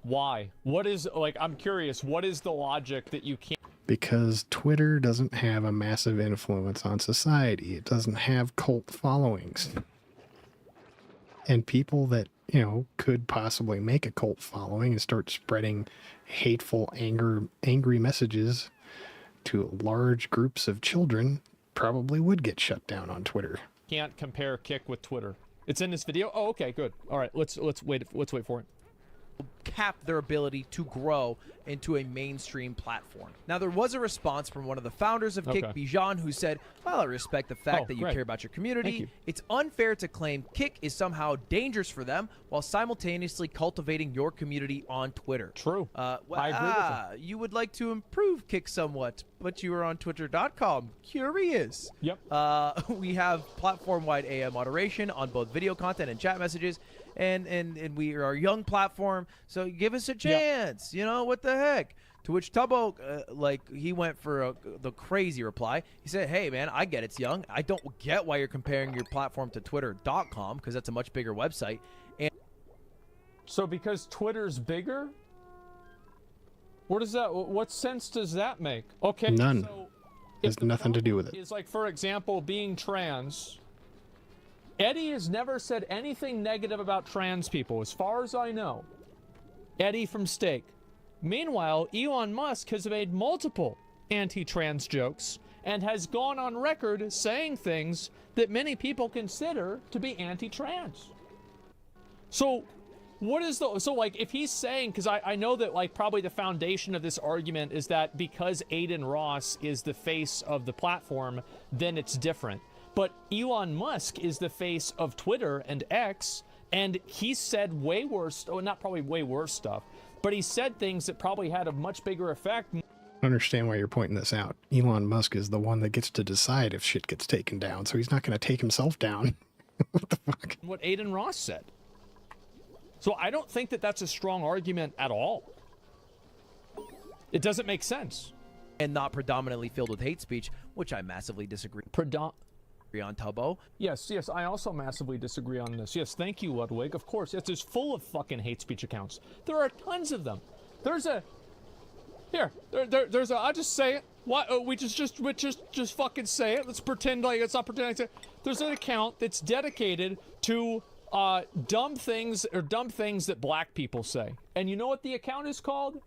Why? What is, like, I'm curious, what is the logic that you can't... Because Twitter doesn't have a massive influence on society. It doesn't have cult followings. And people that, you know, could possibly make a cult following and start spreading hateful, angry messages to large groups of children probably would get shut down on Twitter. Can't compare Kick with Twitter. It's in this video? Oh, okay, good. All right, let's wait for it. Cap their ability to grow into a mainstream platform. Now, there was a response from one of the founders of Kick, Bijan, who said, "While I respect the fact that you care about your community, it's unfair to claim Kick is somehow dangerous for them while simultaneously cultivating your community on Twitter." True. I agree with him. You would like to improve Kick somewhat, but you are on Twitter.com. Curious. Yep. We have platform-wide AI moderation on both video content and chat messages. And we are a young platform, so give us a chance. You know, what the heck? To which Tubbo, like, he went for the crazy reply. He said, "Hey, man, I get it's young. I don't get why you're comparing your platform to Twitter.com, because that's a much bigger website." And so because Twitter's bigger? What sense does that make? Okay. None. So has nothing to do with it. It's like, for example, being trans Eddie has never said anything negative about trans people, as far as I know. Eddie from Steak. Meanwhile, Elon Musk has made multiple anti-trans jokes and has gone on record saying things that many people consider to be anti-trans. So, what is the... So, like, if he's saying... Because I know that, like, probably the foundation of this argument is that because Aiden Ross is the face of the platform, then it's different. But Elon Musk is the face of Twitter and X, and he said way worse... Oh, not probably way worse stuff, but he said things that probably had a much bigger effect. I understand why you're pointing this out. Elon Musk is the one that gets to decide if shit gets taken down, so he's not going to take himself down. What the fuck? What Aiden Ross said. So I don't think that that's a strong argument at all. It doesn't make sense. And not predominantly filled with hate speech, which I massively disagree on, Tubbo. Yes, I also massively disagree on this. Yes, thank you, Ludwig. Of course, it's full of fucking hate speech accounts. There are tons of them. There's a... Here, there's a... I'll just say it. What? We just fucking say it. Let's pretend like it's not pretending. There's an account that's dedicated to dumb things that black people say. And you know what the account is called?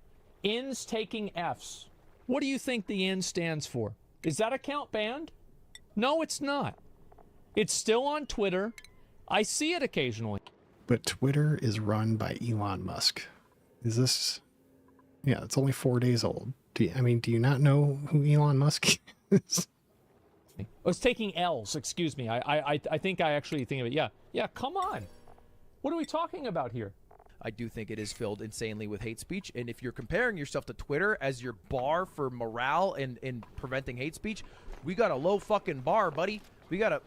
N's taking F's. What do you think the N stands for? Is that account banned? No, it's not. It's still on Twitter. I see it occasionally. But Twitter is run by Elon Musk. Is this... Yeah, it's only 4 days old. Do you not know who Elon Musk is? Oh, it's taking L's, excuse me. I think I actually think of it. Yeah, come on. What are we talking about here? I do think it is filled insanely with hate speech, and if you're comparing yourself to Twitter as your bar for morale and preventing hate speech, we got a low fucking bar, buddy. We gotta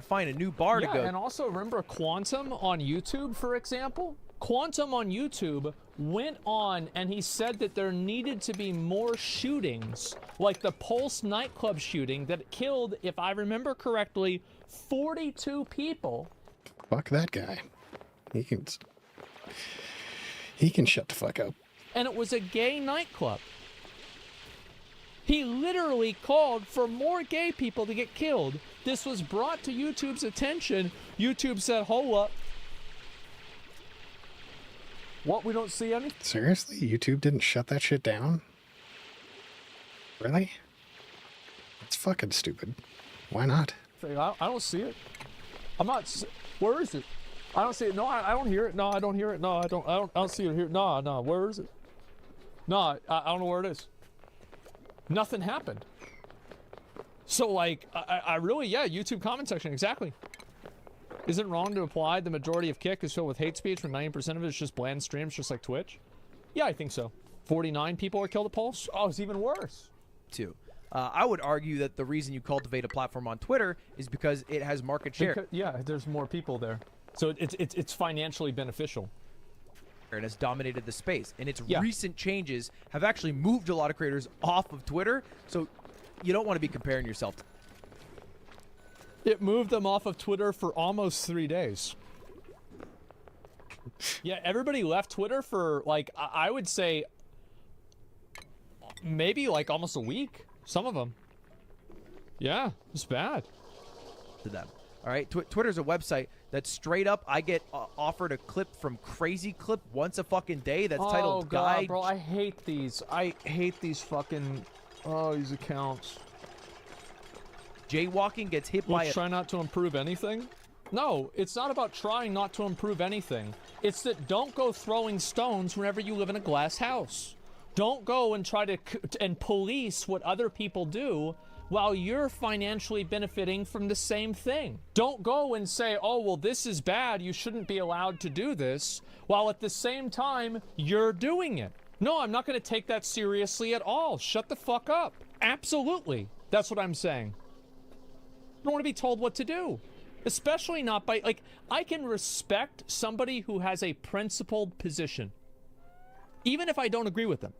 find a new bar to go. Yeah, and also remember Quantum on YouTube, for example? Quantum on YouTube went on and he said that there needed to be more shootings, like the Pulse nightclub shooting that killed, if I remember correctly, 42 people. Fuck that guy. He can shut the fuck up. And it was a gay nightclub. He literally called for more gay people to get killed. This was brought to YouTube's attention. YouTube said, hold up. What, we don't see any? Seriously? YouTube didn't shut that shit down? Really? That's fucking stupid. Why not? I don't see it. I'm not... Where is it? I don't see it. No, I don't hear it. No, I don't hear it. No, I don't see it here. No, where is it? No, I don't know where it is. Nothing happened. So, like, I really, yeah, YouTube comment section, exactly. Is it wrong to imply the majority of Kick is filled with hate speech when 90% of it is just bland streams, just like Twitch? Yeah, I think so. 49 people are killed at Pulse? Oh, it's even worse. I would argue that the reason you cultivate a platform on Twitter is because it has market share. Yeah, there's more people there. So it's financially beneficial. And has dominated the space. And its recent changes have actually moved a lot of creators off of Twitter. So you don't want to be comparing yourself to... It moved them off of Twitter for almost 3 days. Yeah, everybody left Twitter for, like, I would say maybe like almost a week. Some of them. Yeah, it's bad. To them. All right, Twitter's a website that straight up I get offered a clip from Crazy Clip once a fucking day that's titled Oh god, Guide. bro, I hate these. I hate these fucking these accounts. Jaywalking gets hit by a... Try not to improve anything? No, it's not about trying not to improve anything. It's that don't go throwing stones whenever you live in a glass house. Don't go and try to and police what other people do while you're financially benefiting from the same thing. Don't go and say, oh, well, this is bad, you shouldn't be allowed to do this, while at the same time, you're doing it. No, I'm not gonna take that seriously at all. Shut the fuck up. Absolutely. That's what I'm saying. I don't want to be told what to do. Especially not by, like, I can respect somebody who has a principled position, even if I don't agree with them.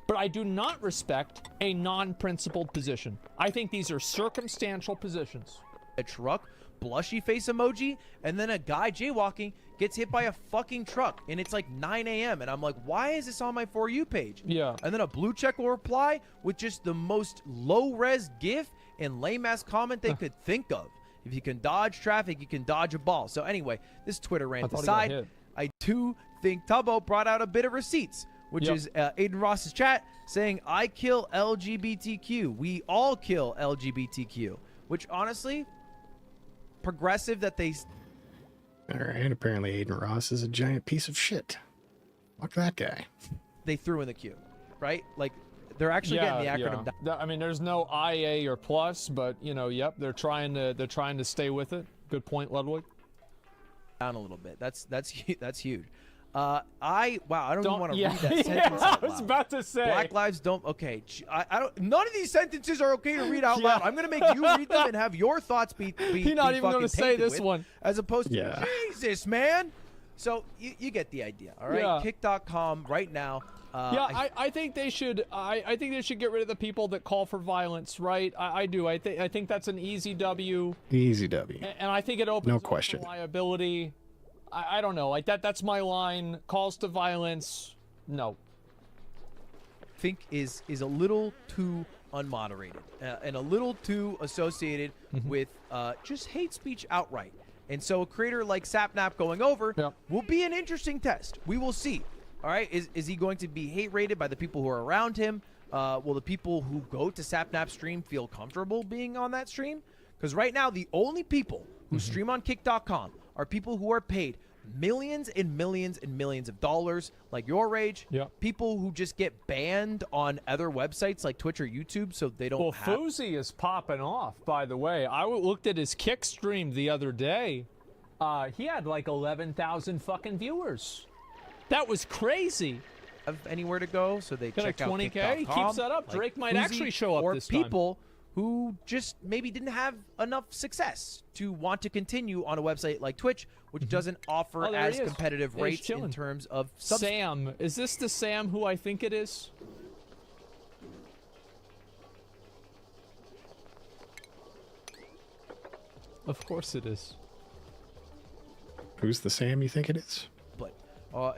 But I do not respect a non-principled position. I think these are circumstantial positions. A truck, blushy face emoji, and then a guy jaywalking gets hit by a fucking truck, and it's like 9 a.m. and I'm like, why is this on my For You page? Yeah. And then a blue check will reply with just the most low-res GIF and lame-ass comment they could think of. If you can dodge traffic, you can dodge a ball. So anyway, this Twitter rant thought he got aside, hit. I do think Tubbo brought out a bit of receipts, which is Aiden Ross's chat saying, I kill LGBTQ. We all kill LGBTQ. Which honestly, progressive that they... All right, apparently Aiden Ross is a giant piece of shit. Fuck that guy. They threw in the queue, right? Like, they're actually getting the acronym down. I mean, there's no IA or plus, but you know, yep, they're trying to stay with it. Good point, Ludwig. Down a little bit. That's huge. Wow, I don't even want to read that sentence. Yeah, I was about to say. Black lives don't. Okay, I don't. None of these sentences are okay to read out loud. I'm gonna make you read them and have your thoughts be. He's not even gonna say this with, one. As opposed to Jesus, man. So you get the idea, all right? Yeah. Kick.com right now. I think they should. I think they should get rid of the people that call for violence. Right? I do. I think that's an easy W. Easy W. And I think it opens no question liability. I don't know. Like that's my line. Calls to violence. No. I think is a little too unmoderated and a little too associated with just hate speech outright. And so a creator like Sapnap going over will be an interesting test. We will see. All right, is he going to be hate rated by the people who are around him? Will the people who go to Sapnap stream feel comfortable being on that stream? Because right now, the only people who stream on Kick.com are people who are paid millions and millions and millions of dollars, like your Rage. People who just get banned on other websites like Twitch or YouTube, so they don't have... Well, Fousey is popping off, by the way. I looked at his Kick stream the other day. He had like 11,000 fucking viewers. That was crazy. Have anywhere to go, so they check out 20K. He keeps that up. Drake might actually show up this time. Or people who just maybe didn't have enough success to want to continue on a website like Twitch, which doesn't offer as competitive rates in terms of Sam. Is this the Sam who I think it is? Of course it is. Who's the Sam you think it is? But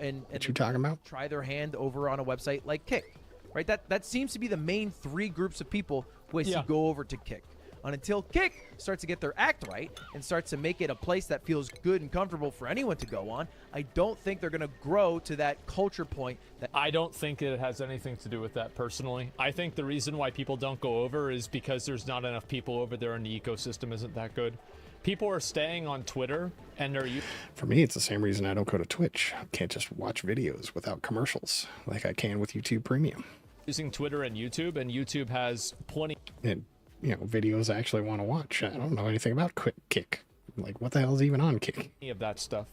and what you talking about? Try their hand over on a website like Kick, right? That seems to be the main three groups of people who go over to Kick. And until Kick starts to get their act right and starts to make it a place that feels good and comfortable for anyone to go on, I don't think they're going to grow to that culture point. I don't think it has anything to do with that personally. I think the reason why people don't go over is because there's not enough people over there and the ecosystem isn't that good. People are staying on Twitter and they're... For me, it's the same reason I don't go to Twitch. I can't just watch videos without commercials like I can with YouTube Premium. Using Twitter and YouTube has plenty... And, you know, videos I actually want to watch. I don't know anything about Kick. Like, what the hell is even on Kick? Of that stuff.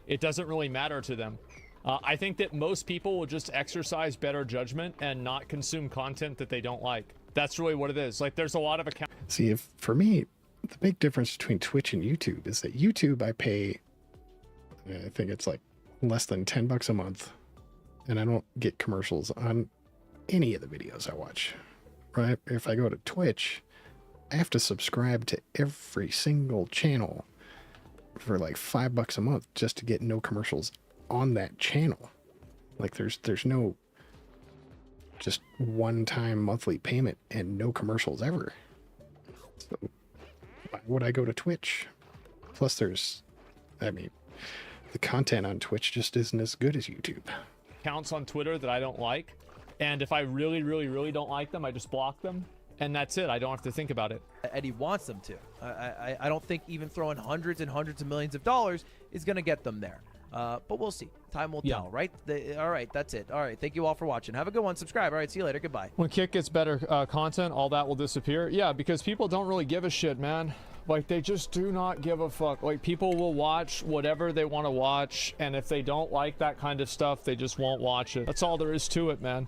It doesn't really matter to them. I think that most people will just exercise better judgment and not consume content that they don't like. That's really what it is. Like, there's a lot of accounts... See, for me... The big difference between Twitch and YouTube is that YouTube I pay, I think it's like less than $10 a month, and I don't get commercials on any of the videos I watch. Right? If I go to Twitch, I have to subscribe to every single channel for like $5 a month just to get no commercials on that channel. Like there's no just one-time monthly payment and no commercials ever. So why would I go to Twitch? Plus the content on Twitch just isn't as good as YouTube. Accounts on Twitter that I don't like, and if I really, really, really don't like them, I just block them, and that's it. I don't have to think about it. Eddie wants them to. I don't think even throwing hundreds and hundreds of millions of dollars is going to get them there. But we'll see. Time will tell, right? All right, that's it. All right, thank you all for watching. Have a good one. Subscribe. All right, see you later. Goodbye. When Kick gets better content, all that will disappear. Yeah, because people don't really give a shit, man. Like, they just do not give a fuck. Like, people will watch whatever they want to watch, and if they don't like that kind of stuff, they just won't watch it. That's all there is to it, man.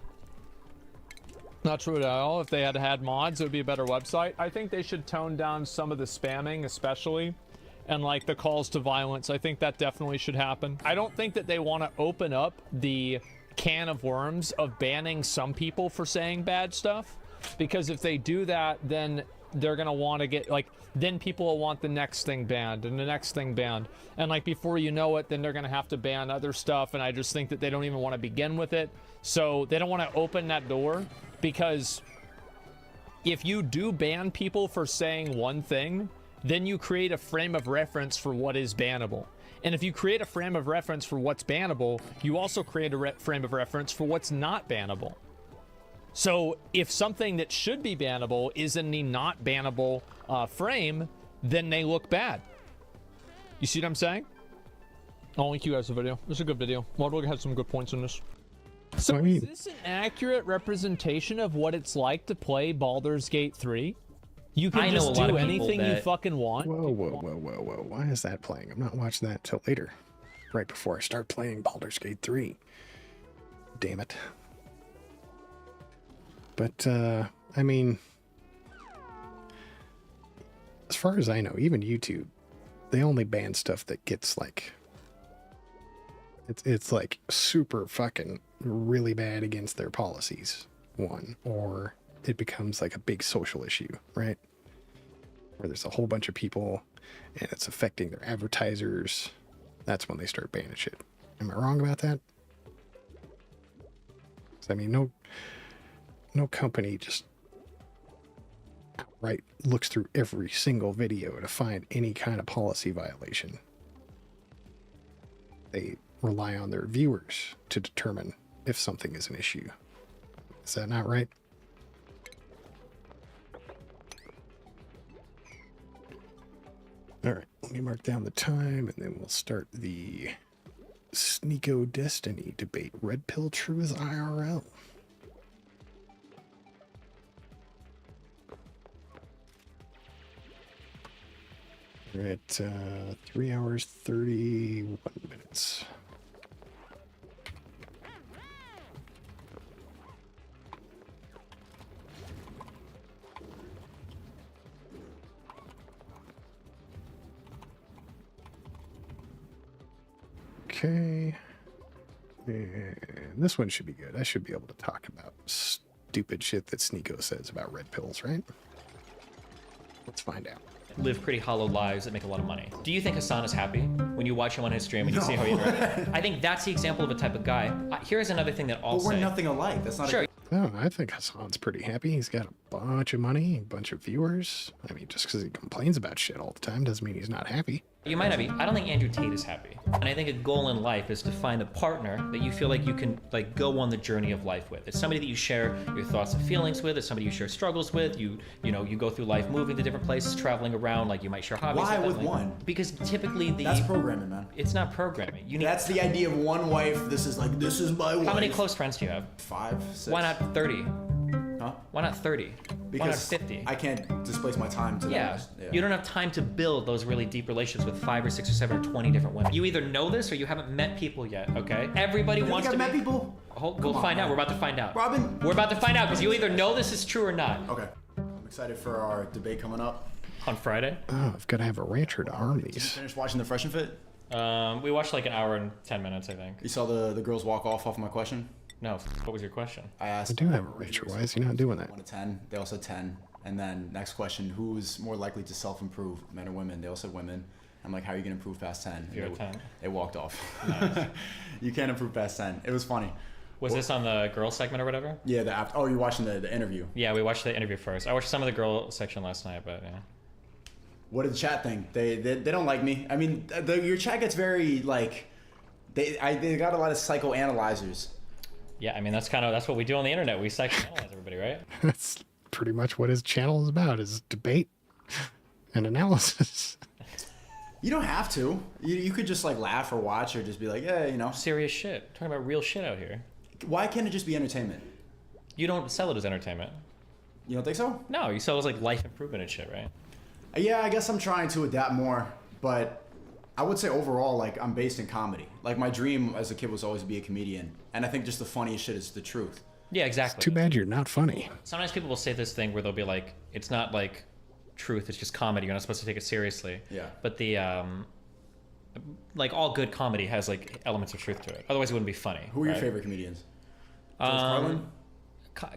Not true at all. If they had mods, it would be a better website. I think they should tone down some of the spamming, especially. And like the calls to violence, I think that definitely should happen. I don't think that they want to open up the can of worms of banning some people for saying bad stuff, because if they do that, then they're gonna want to get like, then people will want the next thing banned and the next thing banned, and like before you know it, then they're gonna have to ban other stuff. And I just think that they don't even want to begin with it, so they don't want to open that door, because if you do ban people for saying one thing then you create a frame of reference for what is bannable. And if you create a frame of reference for what's bannable, you also create a frame of reference for what's not bannable. So if something that should be bannable is in the not bannable frame, then they look bad. You see what I'm saying? I'll link you guys the video. This is a good video. Model has some good points in this. So is this an accurate representation of what it's like to play Baldur's Gate 3? You can just do anything you fucking want? Whoa, whoa, whoa, whoa, whoa. Why is that playing? I'm not watching that till later. Right before I start playing Baldur's Gate 3. Damn it. But, I mean, as far as I know, even YouTube, they only ban stuff that gets like, it's like super fucking really bad against their policies, one, or it becomes like a big social issue, right? Where there's a whole bunch of people and it's affecting their advertisers. That's when they start banning shit. Am I wrong about that? 'Cause, I mean, no company just outright looks through every single video to find any kind of policy violation. They rely on their viewers to determine if something is an issue. Is that not right? All right, let me mark down the time and then we'll start the Sneako Destiny debate. Red Pill true as IRL. We're at 3 hours, 31 minutes. Okay. And this one should be good. I should be able to talk about stupid shit that Sneako says about red pills, right? Let's find out. Live pretty hollow lives that make a lot of money. Do you think Hassan is happy when you watch him on his stream and you see how he interacts? I think that's the example of a type of guy. Here's another thing that I'll say. But we're nothing alike. That's not sure. No, I think Hassan's pretty happy. He's got a bunch of money, a bunch of viewers. I mean, just because he complains about shit all the time doesn't mean he's not happy. You might not be. I don't think Andrew Tate is happy. And I think a goal in life is to find a partner that you feel like you can like go on the journey of life with. It's somebody that you share your thoughts and feelings with. It's somebody you share struggles with. You know, you go through life moving to different places, traveling around, like you might share hobbies. Why with with one? Because typically That's programming, man. It's not programming. You need. That's the idea of one wife. This is my wife. How many close friends do you have? 5, 6. Why not 30? Huh? Why not 30? Because why not 50? I can't displace my time to Yeah. that. You don't have time to build those really deep relationships with 5 or 6 or 7 or 20 different women. You either know this or you haven't met people yet, okay? Everybody wants to met people? We'll find out. We're about to find out. Robin? We're about to find out because you either know this is true or not. Okay. I'm excited for our debate coming up. On Friday? Oh, I've got to have a rancher to arm Did you these. finish watching the Fresh and Fit? We watched like an hour and 10 minutes, I think. You saw the girls walk off my question? No. What was your question? I asked. I do have a rancher. Why is he not doing that? 1 to 10. They all said 10. And then next question, who is more likely to self-improve, men or women? They all said women. I'm like, how are you going to improve past 10? You're at 10. They walked off. Nice. You can't improve past 10. It was funny. Was this on the girl segment or whatever? Yeah, oh, you're watching the interview. Yeah, we watched the interview first. I watched some of the girl section last night, but yeah. What did the chat think? They don't like me. I mean, your chat gets very, like, they got a lot of psychoanalyzers. Yeah, I mean, that's what we do on the internet. We psychoanalyze everybody, right? That's pretty much what his channel is about, is debate and analysis. You don't have to. You could just, like, laugh or watch or just be like, yeah, you know. Serious shit. Talking about real shit out here. Why can't it just be entertainment? You don't sell it as entertainment. You don't think so? No, you sell it as, like, life improvement and shit, right? Yeah, I guess I'm trying to adapt more, but I would say overall, like, I'm based in comedy. Like, my dream as a kid was always to be a comedian, and I think just the funniest shit is the truth. Yeah, exactly. Too bad you're not funny. Sometimes people will say this thing where they'll be like, it's not like truth, it's just comedy. You're not supposed to take it seriously. Yeah. But the, like, all good comedy has, like, elements of truth to it. Otherwise, it wouldn't be funny. Who are your favorite comedians? George Carlin?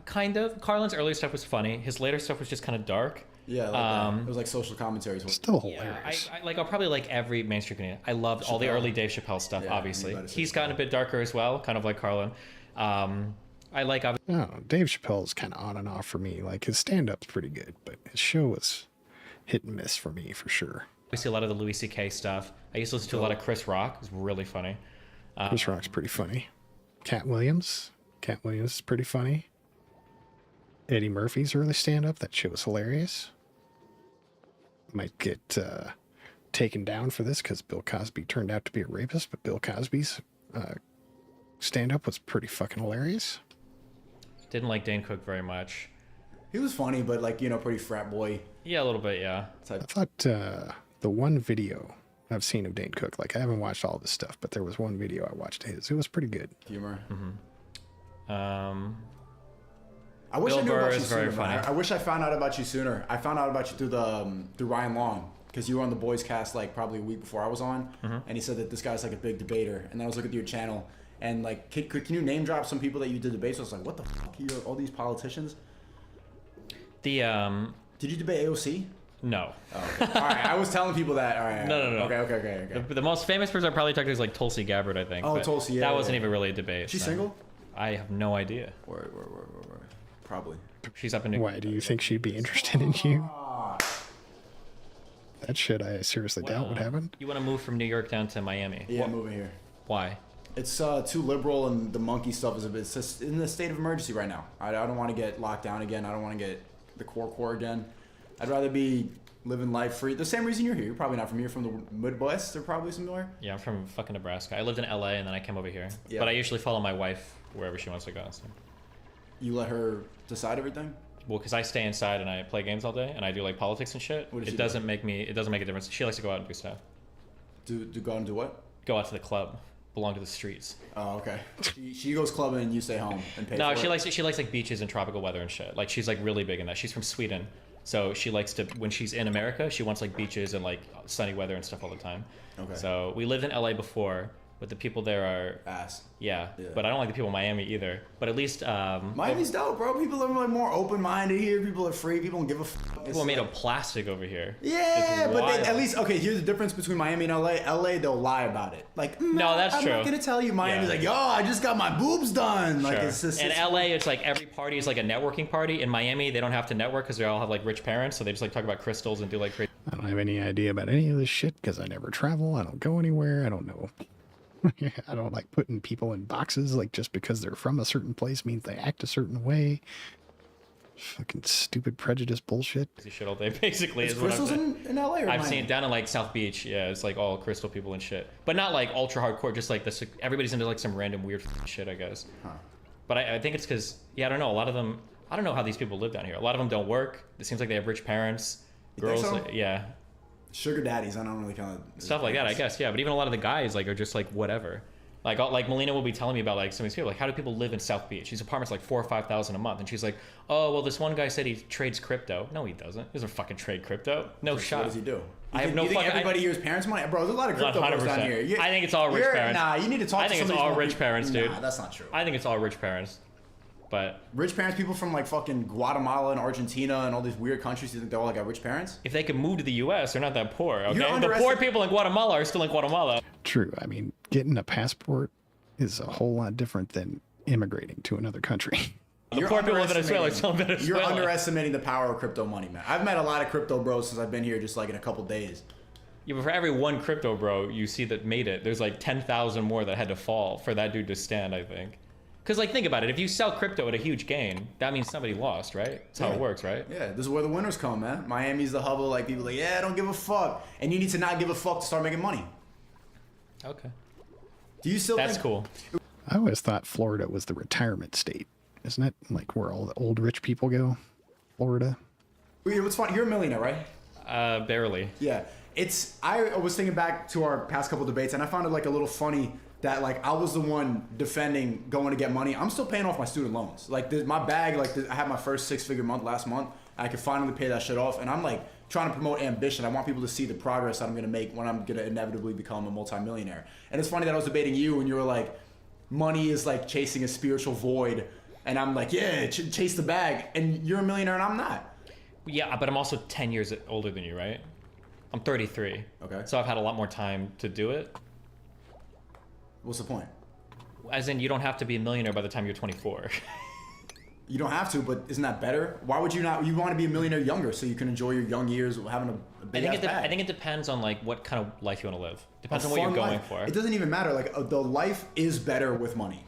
Kind of. Carlin's earlier stuff was funny. His later stuff was just kind of dark. Yeah, like it was like social commentaries. Still hilarious. I'll probably like every mainstream comedian. I loved all the early Dave Chappelle stuff, obviously. He's gotten a bit darker as well, kind of like Carlin. I like... No, Dave Chappelle's kind of on and off for me. Like, his stand-up's pretty good, but his show was hit and miss for me for sure. We see a lot of the Louis C.K. stuff. I used to listen to a lot of Chris Rock. It's really funny. Chris Rock's pretty funny. Cat Williams is pretty funny. Eddie Murphy's early stand-up, that shit was hilarious. Might get taken down for this because Bill Cosby turned out to be a rapist, but Bill Cosby's stand-up was pretty fucking hilarious. Didn't like Dane Cook very much. He was funny, but like, you know, pretty frat boy. Yeah, a little bit, yeah. I thought the one video I've seen of Dane Cook, like I haven't watched all this stuff, but there was one video I watched of his. It was pretty good. Humor. I wish I knew about you very sooner. funny. I wish I found out about you sooner. I found out about you through Ryan Long, because you were on the Boys Cast like probably a week before I was on, and he said that this guy's like a big debater. And then I was looking at your channel, and like, can you name drop some people that you did debates with? I was like, what the fuck? You all these politicians? Did you debate AOC? No. Oh, okay. All right, I was telling people that. All right. No. Okay. The most famous person I probably talked to is like Tulsi Gabbard, I think. Oh, but Tulsi, yeah. That wasn't even really a debate. She's so. single? I have no idea. Word. Probably. She's up in New Why do you think she'd be interested in you? That shit I seriously doubt would happen. You want to move from New York down to Miami? Yeah, I'm moving here. Why? It's too liberal, and the monkey stuff is it's just in the state of emergency right now. I don't want to get locked down again. I don't want to get the core again. I'd rather be living life free. The same reason you're here. You're probably not from here, from the Midwest. They're probably similar. Yeah, I'm from fucking Nebraska. I lived in LA and then I came over here. Yeah. But I usually follow my wife wherever she wants to go. So. You let her decide everything? Well, because I stay inside and I play games all day and I do like politics and shit. It doesn't make a difference. She likes to go out and do stuff. Do go out and do what? Go out to the club. Belong to the streets. Oh, okay. She goes clubbing and you stay home and pay. No, for she it? likes like beaches and tropical weather and shit. Like she's like really big in that. She's from Sweden. So she likes to, when she's in America, she wants like beaches and like sunny weather and stuff all the time. Okay. So we lived in LA before, but the people there are ass. Yeah, but I don't like the people in Miami either. But at least Miami's dope, bro. People are like more open-minded here. People are free. People don't give a fuck. People are made of plastic over here. Yeah, It's but wild. at least, okay, here's the difference between Miami and LA. LA, they'll lie about it. Like, No, that's I'm true. not gonna tell you. Miami's Yeah. like, yo, I just got my boobs done. Like, Sure. it's just. In LA, it's like every party is like a networking party. In Miami, they don't have to network because they all have like rich parents, so they just like talk about crystals and do like crazy. I don't have any idea about any of this shit because I never travel. I don't go anywhere. I don't know. I don't like putting people in boxes like just because they're from a certain place means they act a certain way. Fucking stupid prejudice bullshit. Shit all day, basically. Is Is what I'm crystals saying. in LA or I've Miami? seen it down in like South Beach. Yeah, it's like all crystal people and shit, but not like ultra hardcore. Just like this, everybody's into like some random weird shit, I guess. Huh. But I think it's because I don't know. A lot of them, I don't know how these people live down here. A lot of them don't work. It seems like they have rich parents. You think Girls, so? like, yeah. Sugar daddies, I don't really kind of. Stuff like that, I guess. Yeah, but even a lot of the guys like are just like whatever. Like Melina will be telling me about like some of these people. Like, how do people live in South Beach? These apartments like $4,000 or $5,000 a month, and she's like, oh well, this one guy said he trades crypto. No, he doesn't. He doesn't fucking trade crypto. No shot. What does he do? I have no you think fucking. everybody here's parents' money, bro. There's a lot of crypto bros down 100%. here. I think it's all rich parents. Nah, you need to talk. I to think some it's of these all more rich people. parents, dude. Nah, that's not true. I think it's all rich parents. But rich parents, people from like fucking Guatemala and Argentina and all these weird countries, you think they all like got rich parents? if they could move to the U.S., they're not that poor. Okay, You're the poor people in Guatemala are still in Guatemala. True. I mean, getting a passport is a whole lot different than immigrating to another country. The poor people in Venezuela are still in You're Venezuela. underestimating the power of crypto money, man. I've met a lot of crypto bros since I've been here, just like in a couple days. Yeah, but for every one crypto bro you see that made it, there's like 10,000 more that had to fall for that dude to stand, I think. Because like think about it, if you sell crypto at a huge gain, that means somebody lost, right? That's how it works, right? Yeah, this is where the winners come, man. Miami's the hub of like people like, yeah, I don't give a fuck, and you need to not give a fuck to start making money. Okay. Do you still? That's think- cool. I always thought Florida was the retirement state. Isn't it like where all the old rich people go? Florida. Wait, what's funny? You're a millionaire, right? Barely. Yeah. I was thinking back to our past couple debates, and I found it like a little funny that like I was the one defending going to get money. I'm still paying off my student loans. Like my bag, like I had my first 6-figure month last month. I could finally pay that shit off, and I'm like trying to promote ambition. I want people to see the progress that I'm gonna make when I'm gonna inevitably become a multimillionaire. And it's funny that I was debating you, and you were like, money is like chasing a spiritual void, and I'm like, yeah, chase the bag. And you're a millionaire, and I'm not. Yeah, but I'm also 10 years older than you, right? I'm 33. Okay. So I've had a lot more time to do it. What's the point? As in, you don't have to be a millionaire by the time you're 24. You don't have to, but isn't that better? Why would you not? You want to be a millionaire younger so you can enjoy your young years having a big ass bag. I think it depends on like what kind of life you want to live. Depends on what you're going for. It doesn't even matter. Like the life is better with money.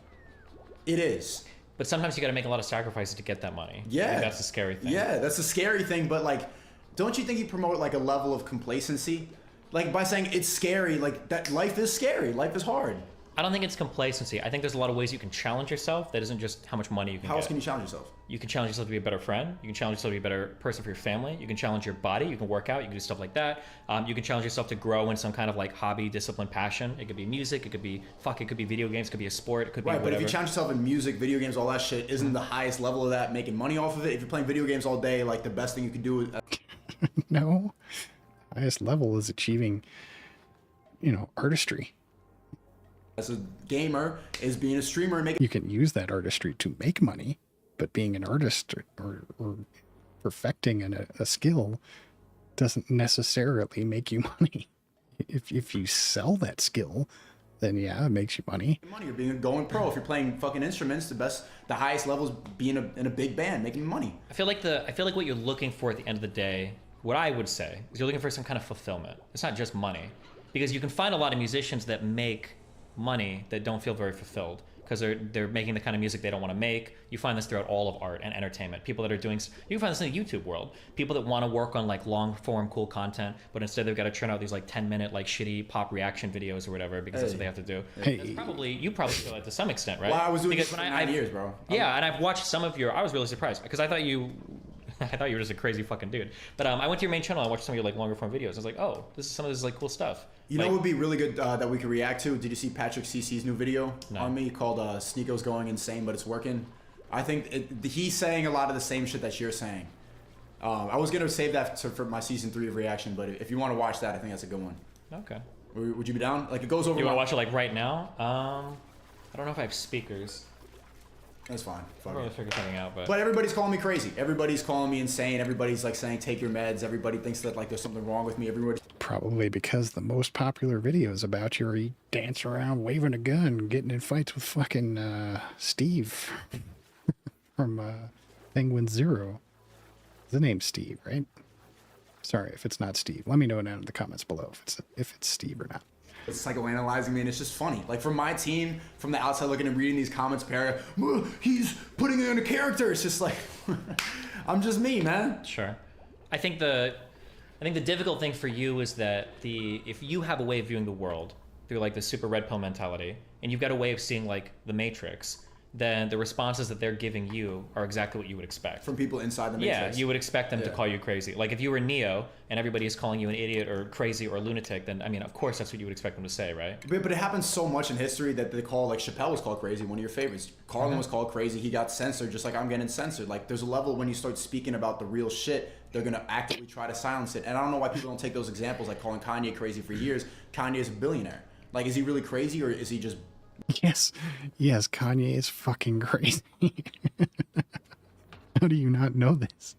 It is. But sometimes you got to make a lot of sacrifices to get that money. Yeah. I think that's the scary thing. Yeah, that's the scary thing. But like, don't you think you promote like a level of complacency? Like by saying it's scary, like that life is scary. Life is hard. I don't think it's complacency. I think there's a lot of ways you can challenge yourself that isn't just how much money you can get. How else can you challenge yourself? You can challenge yourself to be a better friend. You can challenge yourself to be a better person for your family. You can challenge your body. You can work out. You can do stuff like that. You can challenge yourself to grow in some kind of like hobby, discipline, passion. It could be music. It could be it could be video games. It could be a sport. It could be whatever. But if you challenge yourself in music, video games, all that shit, isn't the highest level of that making money off of it? If you're playing video games all day, like the best thing you could do is... No. Highest level is achieving, artistry. As a gamer, is being a streamer and making... You can use that artistry to make money, but being an artist or perfecting a skill doesn't necessarily make you money. If you sell that skill, then yeah, it makes you money. You're being going pro. If you're playing fucking instruments, the highest level is being in a big band, making money. I feel like what you're looking for at the end of the day, what I would say, is you're looking for some kind of fulfillment. It's not just money. Because you can find a lot of musicians that make money that don't feel very fulfilled because they're making the kind of music they don't want to make. You find this throughout all of art and entertainment. People that are doing, you can find this in the YouTube world. People that want to work on like long form cool content, but instead they've got to churn out these like 10-minute like shitty pop reaction videos or whatever because that's what they have to do. That's you probably feel that to some extent, right? Well, I was doing because this for 9 years, bro. Yeah, and I've watched some of your. I was really surprised because I thought you were just a crazy fucking dude. But I went to your main channel. I watched some of your like longer form videos. I was like, oh, some of this is like cool stuff. You know what would be really good that we could react to? Did you see Patrick CC's new video on me called Sneako's Going Insane, but it's working? I think he's saying a lot of the same shit that you're saying. I was going to save that for my season 3 of reaction, but if you want to watch that, I think that's a good one. Okay. Would you be down? Like it goes over. You want to watch it like right now? I don't know if I have speakers. That's fine. I'll probably figure something out, but everybody's calling me crazy. Everybody's calling me insane. Everybody's like saying take your meds. Everybody thinks that like there's something wrong with me. Everybody. Probably because the most popular videos about you are you dancing around waving a gun, getting in fights with fucking Steve from Penguin Zero. The name's Steve, right? Sorry if it's not Steve. Let me know down in the comments below if it's Steve or not. It's psychoanalyzing me, and it's just funny. Like from my team, from the outside looking and reading these comments, he's putting it in a character. It's just like, I'm just me, man. Sure. I think the difficult thing for you is that if you have a way of viewing the world through like the super red pill mentality, and you've got a way of seeing like the Matrix, then the responses that they're giving you are exactly what you would expect. From people inside the Matrix. Yeah, you would expect them to call you crazy. Like if you were Neo and everybody is calling you an idiot or crazy or lunatic, then I mean, of course that's what you would expect them to say, right? But it happens so much in history that they call, like Chappelle was called crazy, one of your favorites. Carlin was called crazy, he got censored just like I'm getting censored. Like there's a level when you start speaking about the real shit, they're gonna actively try to silence it. And I don't know why people don't take those examples, like calling Kanye crazy for years. Kanye is a billionaire. Like is he really crazy or is he just... Yes, Kanye is fucking crazy. How do you not know this?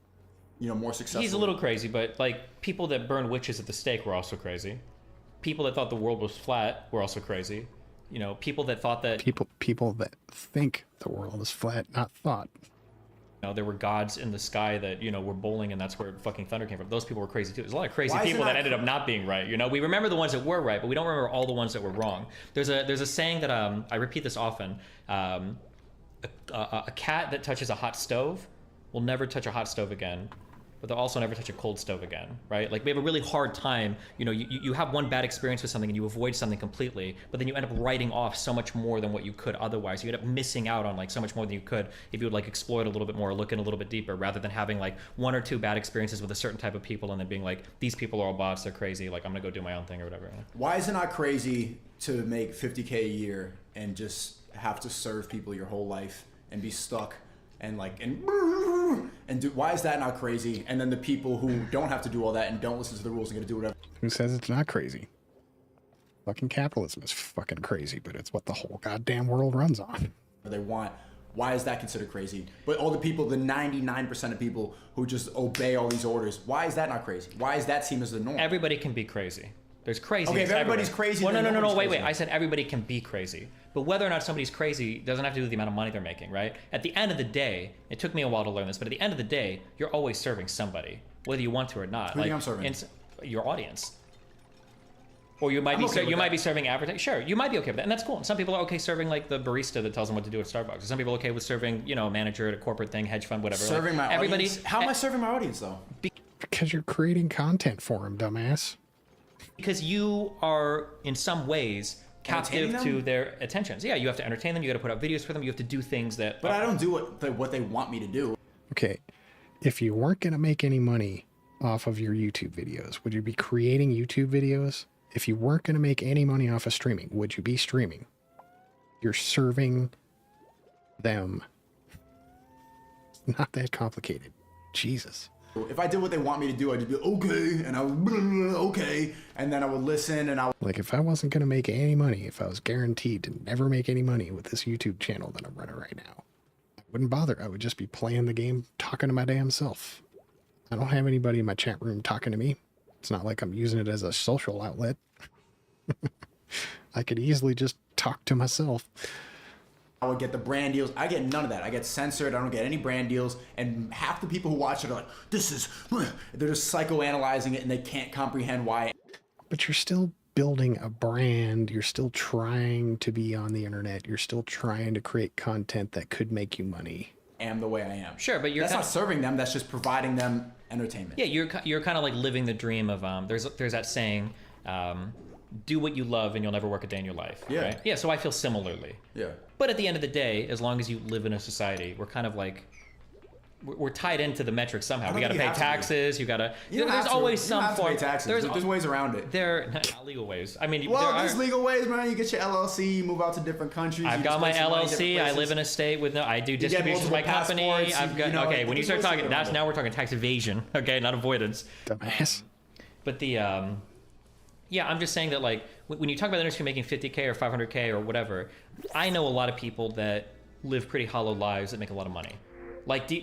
More successful. He's a little crazy, but like people that burned witches at the stake were also crazy. People that thought the world was flat were also crazy. People that thought that people that think the world is flat, not thought. There were gods in the sky that were bowling, and that's where fucking thunder came from. Those people were crazy too. There's a lot of crazy people that ended up not being right. We remember the ones that were right, but we don't remember all the ones that were wrong. There's a saying that I repeat this often. A cat that touches a hot stove will never touch a hot stove again, but they'll also never touch a cold stove again, right? Like we have a really hard time, you have one bad experience with something and you avoid something completely, but then you end up writing off so much more than what you could otherwise. You end up missing out on like so much more than you could if you would like explore it a little bit more, look in a little bit deeper, rather than having like 1 or 2 bad experiences with a certain type of people and then being like, these people are all bots, they're crazy, like I'm gonna go do my own thing or whatever. Why is it not crazy to make $50K a year and just have to serve people your whole life and be stuck and do, why is that not crazy? And then the people who don't have to do all that and don't listen to the rules and gonna do whatever. Who says it's not crazy? Fucking capitalism is fucking crazy, but it's what the whole goddamn world runs on. They want. Why is that considered crazy? But all the people, the 99% of people who just obey all these orders, why is that not crazy? Why is that seen as the norm? Everybody can be crazy. There's crazy. Okay, if everybody's crazy, Well, then no. nobody's Wait. crazy. I said everybody can be crazy, but whether or not somebody's crazy doesn't have to do with the amount of money they're making, right? At the end of the day, it took me a while to learn this, but at the end of the day, you're always serving somebody, whether you want to or not. Who do you think I'm serving? Your audience. Or you might I'm be okay with you might that. be serving advertising. Sure, you might be okay with that, and that's cool. And some people are okay serving like the barista that tells them what to do at Starbucks. Or some people are okay with serving, you know, a manager at a corporate thing, hedge fund, whatever. Serving like, my everybody. audience? How am I serving my audience though? Because you're creating content for him, dumbass. Because you are in some ways captive Entertaining to them? their attentions. Yeah, you have to entertain them. You got to put out videos for them. You have to do things that. But I don't do what they want me to do. Okay, if you weren't going to make any money off of your YouTube videos, would you be creating YouTube videos? If you weren't going to make any money off of streaming, would you be streaming? You're serving them. It's not that complicated. Jesus. If I did what they want me to do, I'd just be okay, and I would okay, and then I would listen, and I would. Like, if I wasn't going to make any money, if I was guaranteed to never make any money with this YouTube channel that I'm running right now, I wouldn't bother. I would just be playing the game, talking to my damn self. I don't have anybody in my chat room talking to me. It's not like I'm using it as a social outlet. I could easily just talk to myself. I would get the brand deals. I get none of that. I get censored. I don't get any brand deals. And half the people who watch it are like, this is, they're just psychoanalyzing it and they can't comprehend why. But you're still building a brand. You're still trying to be on the internet. You're still trying to create content that could make you money. I am the way I am. Sure, but that's not serving them. That's just providing them entertainment. Yeah, you're kind of like living the dream of there's that saying, do what you love and you'll never work a day in your life. Yeah. Right? Yeah. So I feel similarly. Yeah. But at the end of the day, as long as you live in a society, we're kind of like we're tied into the metrics somehow. We got to pay taxes. You got to. There's always some form. Pay taxes. There's ways around it. There not legal ways. I mean, there's legal ways, man. You get your LLC, you move out to different countries. I've got my LLC. I live in a state with no. I do distribution for my company. I've got okay. When you start talking, now we're talking tax evasion. Okay, not avoidance. Dumbass. But the yeah, I'm just saying that like when you talk about the industry making 50K or 500K or whatever, I know a lot of people that live pretty hollow lives that make a lot of money. Like, do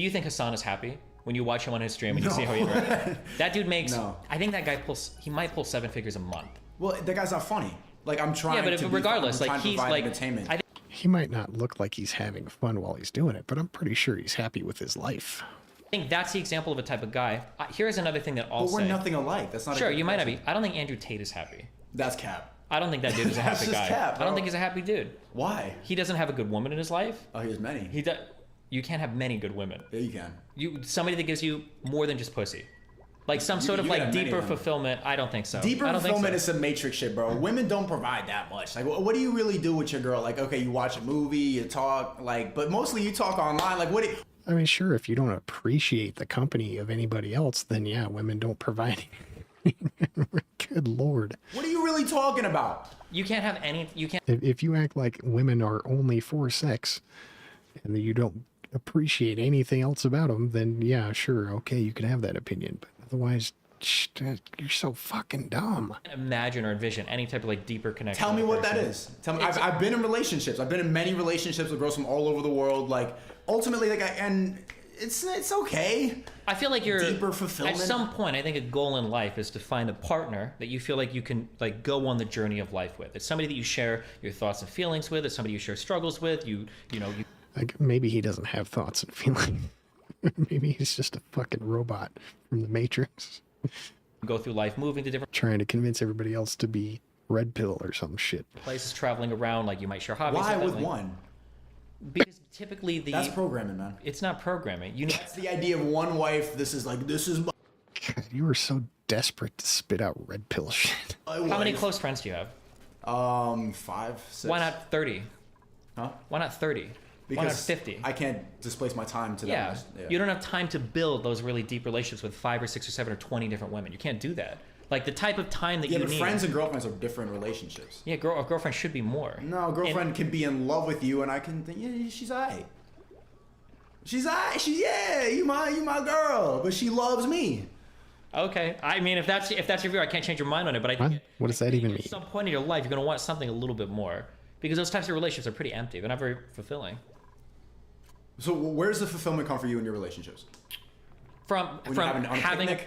you think Hassan is happy when you watch him on his stream and you see how he interacts? That dude makes. No. I think that guy he might pull 7 figures a month. Well, that guy's not funny. Like I'm trying. Yeah, but regardless, like he's like entertainment. He might not look like he's having fun while he's doing it, but I'm pretty sure he's happy with his life. I think that's the example of a type of guy. Here's another thing that I'll say. But we're nothing alike. That's not. Sure, you might not be. I don't think Andrew Tate is happy. That's cap. I don't think that dude is a happy just guy. cap, I don't think he's a happy dude. Why? He doesn't have a good woman in his life. Oh, he has many. He does. You can't have many good women. Yeah, you can. Somebody that gives you more than just pussy. Like some sort of like deeper fulfillment. I don't think so. Deeper I don't fulfillment think so. is some matrix shit, bro. Women don't provide that much. Like, what do you really do with your girl? Like, okay, you watch a movie, you talk, like, but mostly you talk online. Like, what do you... I mean, sure, if you don't appreciate the company of anybody else, then yeah, women don't provide anything. Good Lord. What are you really talking about? You can't have any, you can't. If you act like women are only for sex and you don't appreciate anything else about them, then yeah, sure, okay, you can have that opinion. But otherwise, you're so fucking dumb. Imagine or envision any type of like deeper connection. Tell me with a what that person. is. Tell me. I've been in relationships. I've been in many relationships with girls from all over the world. Like, ultimately, like, and it's okay. I feel like you're deeper fulfillment. At some point, I think a goal in life is to find a partner that you feel like you can like go on the journey of life with. It's somebody that you share your thoughts and feelings with. It's somebody you share struggles with. You know. Like, maybe he doesn't have thoughts and feelings. Maybe he's just a fucking robot from the Matrix. Go through life moving to different trying to convince everybody else to be Redpill or some shit. places, traveling around, like you might share hobbies. Why like with that, like, one? Because typically That's programming, man. It's not programming. That's the idea of one wife. This is my... God, you were so desperate to spit out Redpill shit. How many close friends do you have? 5, 6. Why not 30? Huh? Why not 30? Because why not 50? I can't displace my time to Yeah. that. You don't have time to build those really deep relationships with 5 or 6 or 7 or 20 different women. You can't do that. Like the type of time that you but need. friends and girlfriends are different relationships. Yeah, a girlfriend should be more. No, a girlfriend can be in love with you, and I can think, yeah, she's alright. She's alright. You my girl, but she loves me. Okay, I mean, if that's your view, I can't change your mind on it. But I think What does that even mean? at some point in your life, you're gonna want something a little bit more because those types of relationships are pretty empty. They're not very fulfilling. So where's the fulfillment come for you in your relationships? From having having.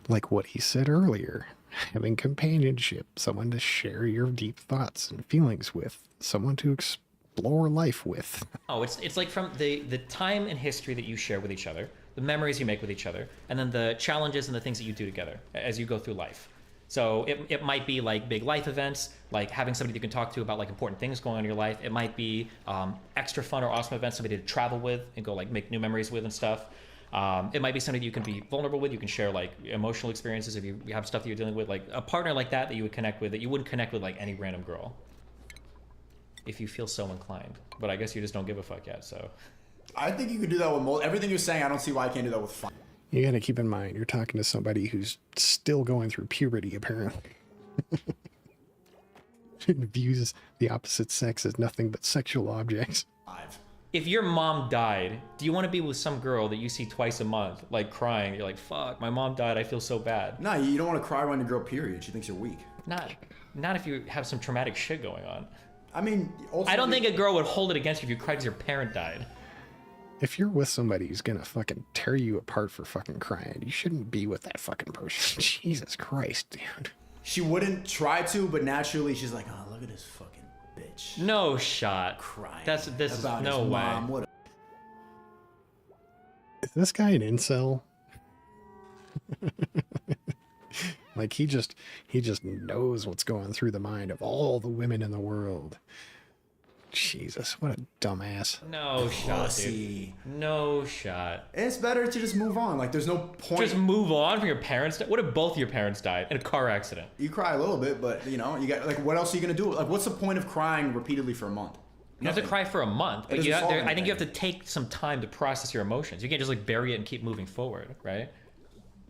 Like what he said earlier, having companionship, someone to share your deep thoughts and feelings with, someone to explore life with. Oh, it's like from the time and history that you share with each other, the memories you make with each other, and then the challenges and the things that you do together as you go through life. So it might be like big life events, like having somebody you can talk to about like important things going on in your life. It might be extra fun or awesome events, somebody to travel with and go like make new memories with and stuff. It might be somebody that you can be vulnerable with. You can share like emotional experiences if you have stuff that you're dealing with, like a partner like that you would connect with that you wouldn't connect with like any random girl. If you feel so inclined, but I guess you just don't give a fuck yet, so. I think you could do that with everything you're saying. I don't see why I can't do that with fun. You gotta keep in mind, you're talking to somebody who's still going through puberty, apparently. Views the opposite sex as nothing but sexual objects. If your mom died, do you want to be with some girl that you see twice a month, like crying? You're like, fuck, my mom died, I feel so bad. No, you don't want to cry around your girl, period. She thinks you're weak. Not if you have some traumatic shit going on. I mean, I don't think a girl would hold it against you if you cried because your parent died. If you're with somebody who's gonna fucking tear you apart for fucking crying, you shouldn't be with that fucking person. Jesus Christ, dude. She wouldn't try to, but naturally she's like, oh, look at this fucking bitch. No shot. Crying. This is no his way. mom. What Is this guy an incel? Like he just knows what's going through the mind of all the women in the world. Jesus, what a dumbass. No shot, Pussy. dude. No shot. It's better to just move on. Like, there's no point. Just move on from your parents. What if both your parents died in a car accident? You cry a little bit, but you know, you got like, what else are you gonna do? Like, what's the point of crying repeatedly for a month? You have to cry for a month, but It doesn't solve I think you have anything. to take some time to process your emotions. You can't just like bury it and keep moving forward, right?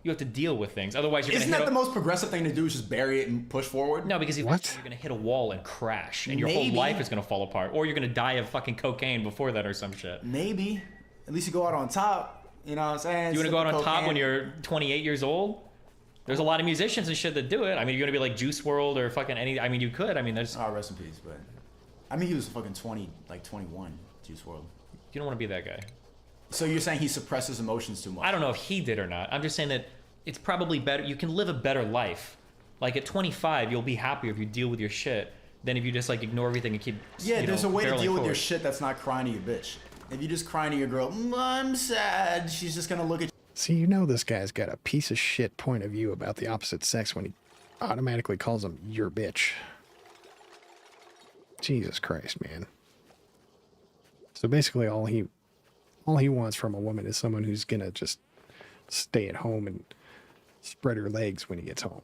You have to deal with things. Otherwise, you're Isn't gonna that the most progressive thing to do? Is just bury it and push forward? No, because eventually you're gonna hit a wall and crash, and your whole Maybe. life is gonna fall apart, or you're gonna die of fucking cocaine before that or some shit. Maybe. At least you go out on top. You know what I'm saying? You wanna go out on top Cocaine. when you're 28 years old? There's a lot of musicians and shit that do it. I mean, you're gonna be like Juice WRLD or fucking any. I mean, you could. I mean, there's. Oh, rest in peace. But I mean, he was fucking 21, Juice WRLD. You don't want to be that guy. So you're saying he suppresses emotions too much? I don't know if he did or not. I'm just saying that it's probably better. You can live a better life. Like at 25, you'll be happier if you deal with your shit than if you just like ignore everything and keep. Yeah, there's a way to barreling deal with your forward. shit that's not crying to your bitch. If you just crying to your girl, I'm sad, she's just gonna look at you. See, you know this guy's got a piece of shit point of view about the opposite sex when he automatically calls them your bitch. Jesus Christ, man. So basically all he wants from a woman is someone who's gonna just stay at home and spread her legs when he gets home.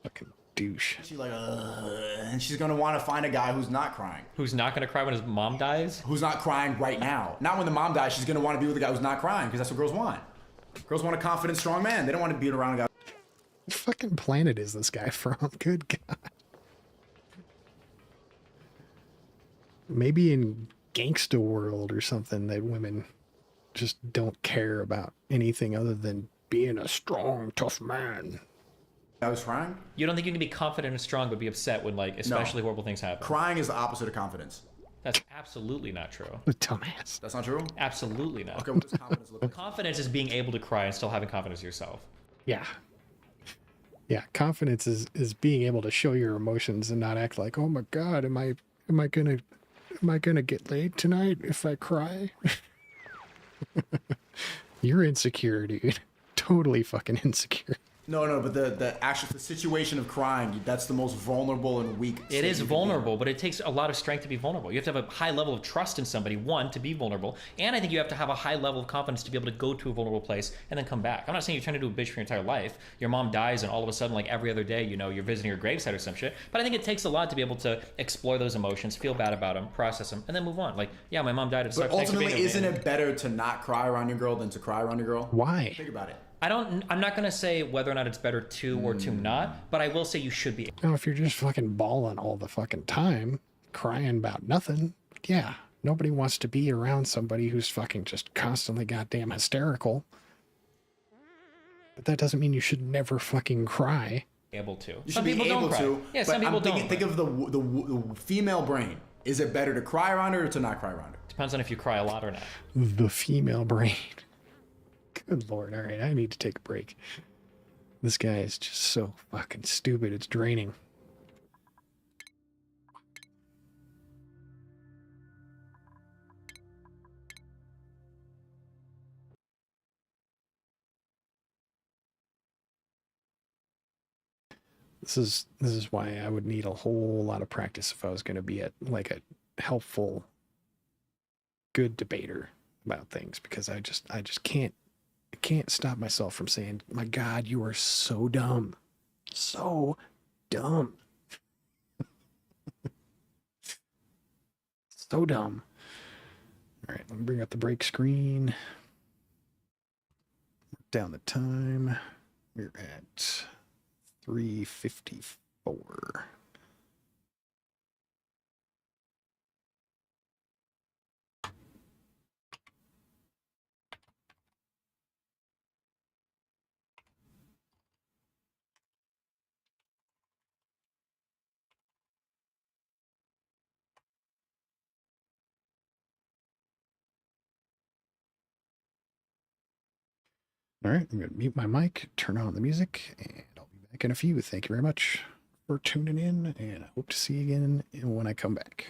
Fucking douche. She's like, and she's gonna want to find a guy who's not crying. Who's not gonna cry when his mom dies? Who's not crying right now. Not when the mom dies, she's gonna want to be with a guy who's not crying, because that's what girls want. Girls want a confident, strong man. They don't want to be around a guy. What fucking planet is this guy from? Good God. Maybe in gangsta world or something that women just don't care about anything other than being a strong, tough man. I was crying? You don't think you can be confident and strong but be upset when like especially horrible things happen? Crying is the opposite of confidence. That's absolutely not true. Dumbass. That's not true? Absolutely not. Okay, what does confidence look like? Confidence is being able to cry and still having confidence in yourself. Yeah. Yeah, confidence is being able to show your emotions and not act like, oh my God, am I gonna get laid tonight if I cry? You're insecure, dude. Totally fucking insecure. No, but the situation of crying, that's the most vulnerable and weak. It is vulnerable, but it takes a lot of strength to be vulnerable. You have to have a high level of trust in somebody, one, to be vulnerable, and I think you have to have a high level of confidence to be able to go to a vulnerable place and then come back. I'm not saying you're trying to do a bitch for your entire life. Your mom dies and all of a sudden, like every other day, you know, you're visiting her gravesite or some shit, but I think it takes a lot to be able to explore those emotions, feel bad about them, process them, and then move on. Like, yeah, my mom died. It But sucks. Thanks for ultimately, being isn't there, man. it better to not cry around your girl than to cry around your girl? Why? Think about it. I'm not going to say whether or not it's better to or to not, but I will say you should be. Now, if you're just fucking bawling all the fucking time, crying about nothing, yeah, nobody wants to be around somebody who's fucking just constantly goddamn hysterical. But that doesn't mean you should never fucking cry. Able to. You Some should be people don't able cry. to. Yeah, but some people I'm thinking, don't. think of the female brain. Is it better to cry around her or to not cry around her? Depends on if you cry a lot or not. The female brain. Good Lord. All right, I need to take a break. This guy is just so fucking stupid. It's draining. This is why I would need a whole lot of practice if I was going to be like a helpful, good debater about things, because I just can't stop myself from saying, my God, you are so dumb. So dumb. So dumb. All right, let me bring up the break screen. Down the time. We're at 3:54. All right, I'm going to mute my mic, turn on the music, and I'll be back in a few. Thank you very much for tuning in, and I hope to see you again when I come back.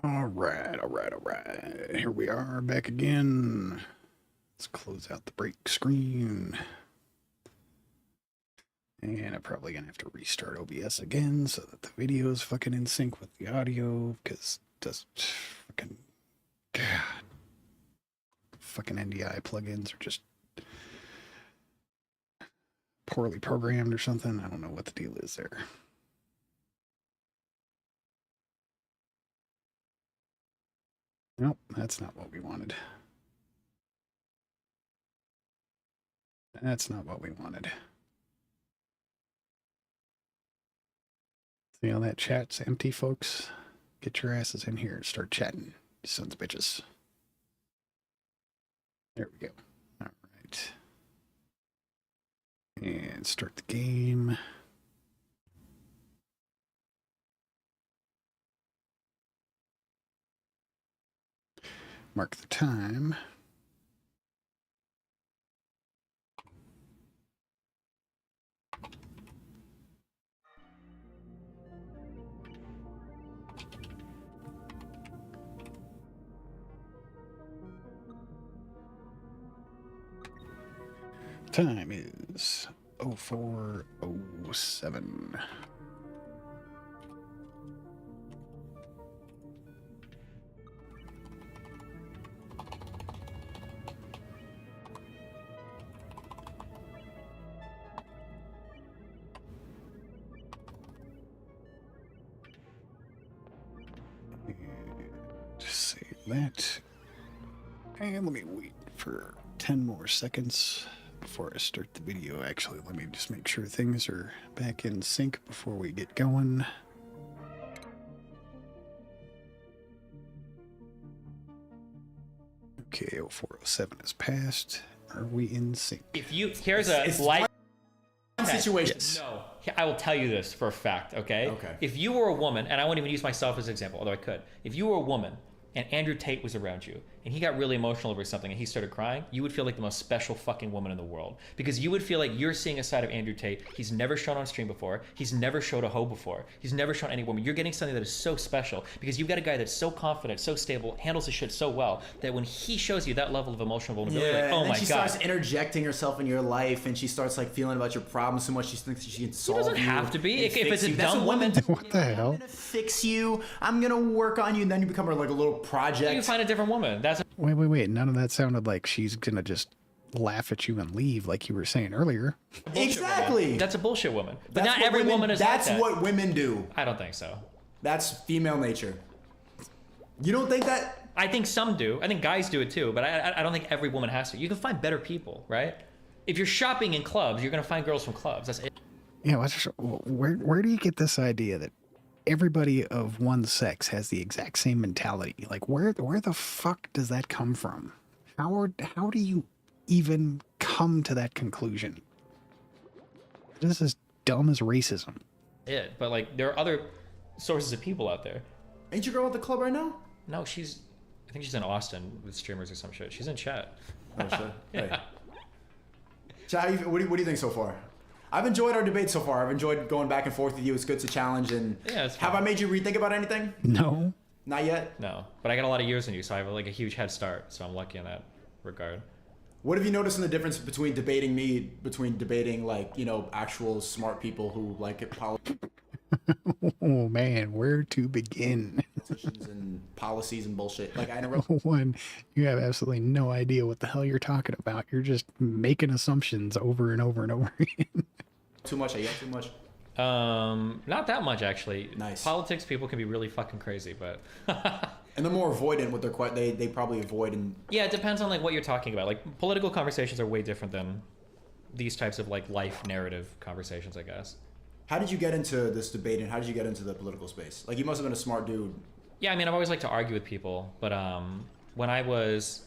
All right. Here we are back again. Let's close out the break screen. And I'm probably going to have to restart OBS again so that the video is fucking in sync with the audio, because just fucking, God. Fucking NDI plugins are just poorly programmed or something. I don't know what the deal is there. Nope, that's not what we wanted. That's not what we wanted. See how that chat's empty, folks? Get your asses in here and start chatting, you sons of bitches. There we go. All right. And start the game. Mark the time. Time is 04:07. Just save that. And let me wait for 10 more seconds before I start the video. Actually, let me just make sure things are back in sync before we get going. Okay, 04:07 is passed. Are we in sync? If you here's a light situation. Yes. No, I will tell you this for a fact. Okay. If you were a woman, and I won't even use myself as an example, although I could. If you were a woman and Andrew Tate was around you and he got really emotional over something and he started crying, you would feel like the most special fucking woman in the world, because you would feel like you're seeing a side of Andrew Tate he's never shown on stream before. He's never showed a hoe before. He's never shown any woman. You're getting something that is so special because you've got a guy that's so confident, so stable, handles his shit so well that when he shows you that level of emotional vulnerability, like, oh and my then she god. starts interjecting herself in your life, and she starts like feeling about your problems so much she thinks she can solve doesn't have to be. and If fix it's a you. That's dumb what women woman- do. What the hell? I'm gonna fix you. I'm gonna work on you, and then you become like a little project. You find a different woman. That's Wait. None of that sounded like she's gonna just laugh at you and leave like you were saying earlier. Exactly. That's a bullshit woman. But That's not what every women- woman is That's like that. what women do. I don't think so. That's female nature. You don't think that? I think some do. I think guys do it too, but I don't think every woman has to. You can find better people, right? If you're shopping in clubs, you're gonna find girls from clubs. That's it. Yeah, where do you get this idea that everybody of one sex has the exact same mentality? Like, where the fuck does that come from? How do you even come to that conclusion? This is as dumb as racism. But like, there are other sources of people out there. Ain't your girl at the club right now? No, I think she's in Austin with streamers or some shit. She's in chat. Oh shit. Hey. So what do you think so far? I've enjoyed our debate so far. I've enjoyed going back and forth with you. It's good to challenge. And have I made you rethink about anything? No. Not yet? No, but I got a lot of years in you, so I have like a huge head start. So I'm lucky in that regard. What have you noticed in the difference between debating like, you know, actual smart people who like Oh man, where to begin? and policies and bullshit? Like, I never. One, you have absolutely no idea what the hell you're talking about. You're just making assumptions over and over and over again. Too much. I yell too much. Not that much actually. Nice. Politics, people can be really fucking crazy, but. And they're more avoidant with their they probably avoid and. Yeah, it depends on like what you're talking about. Like political conversations are way different than these types of like life narrative conversations, I guess. How did you get into this debate, and how did you get into the political space? Like, you must have been a smart dude. Yeah, I mean, I've always liked to argue with people, but when I was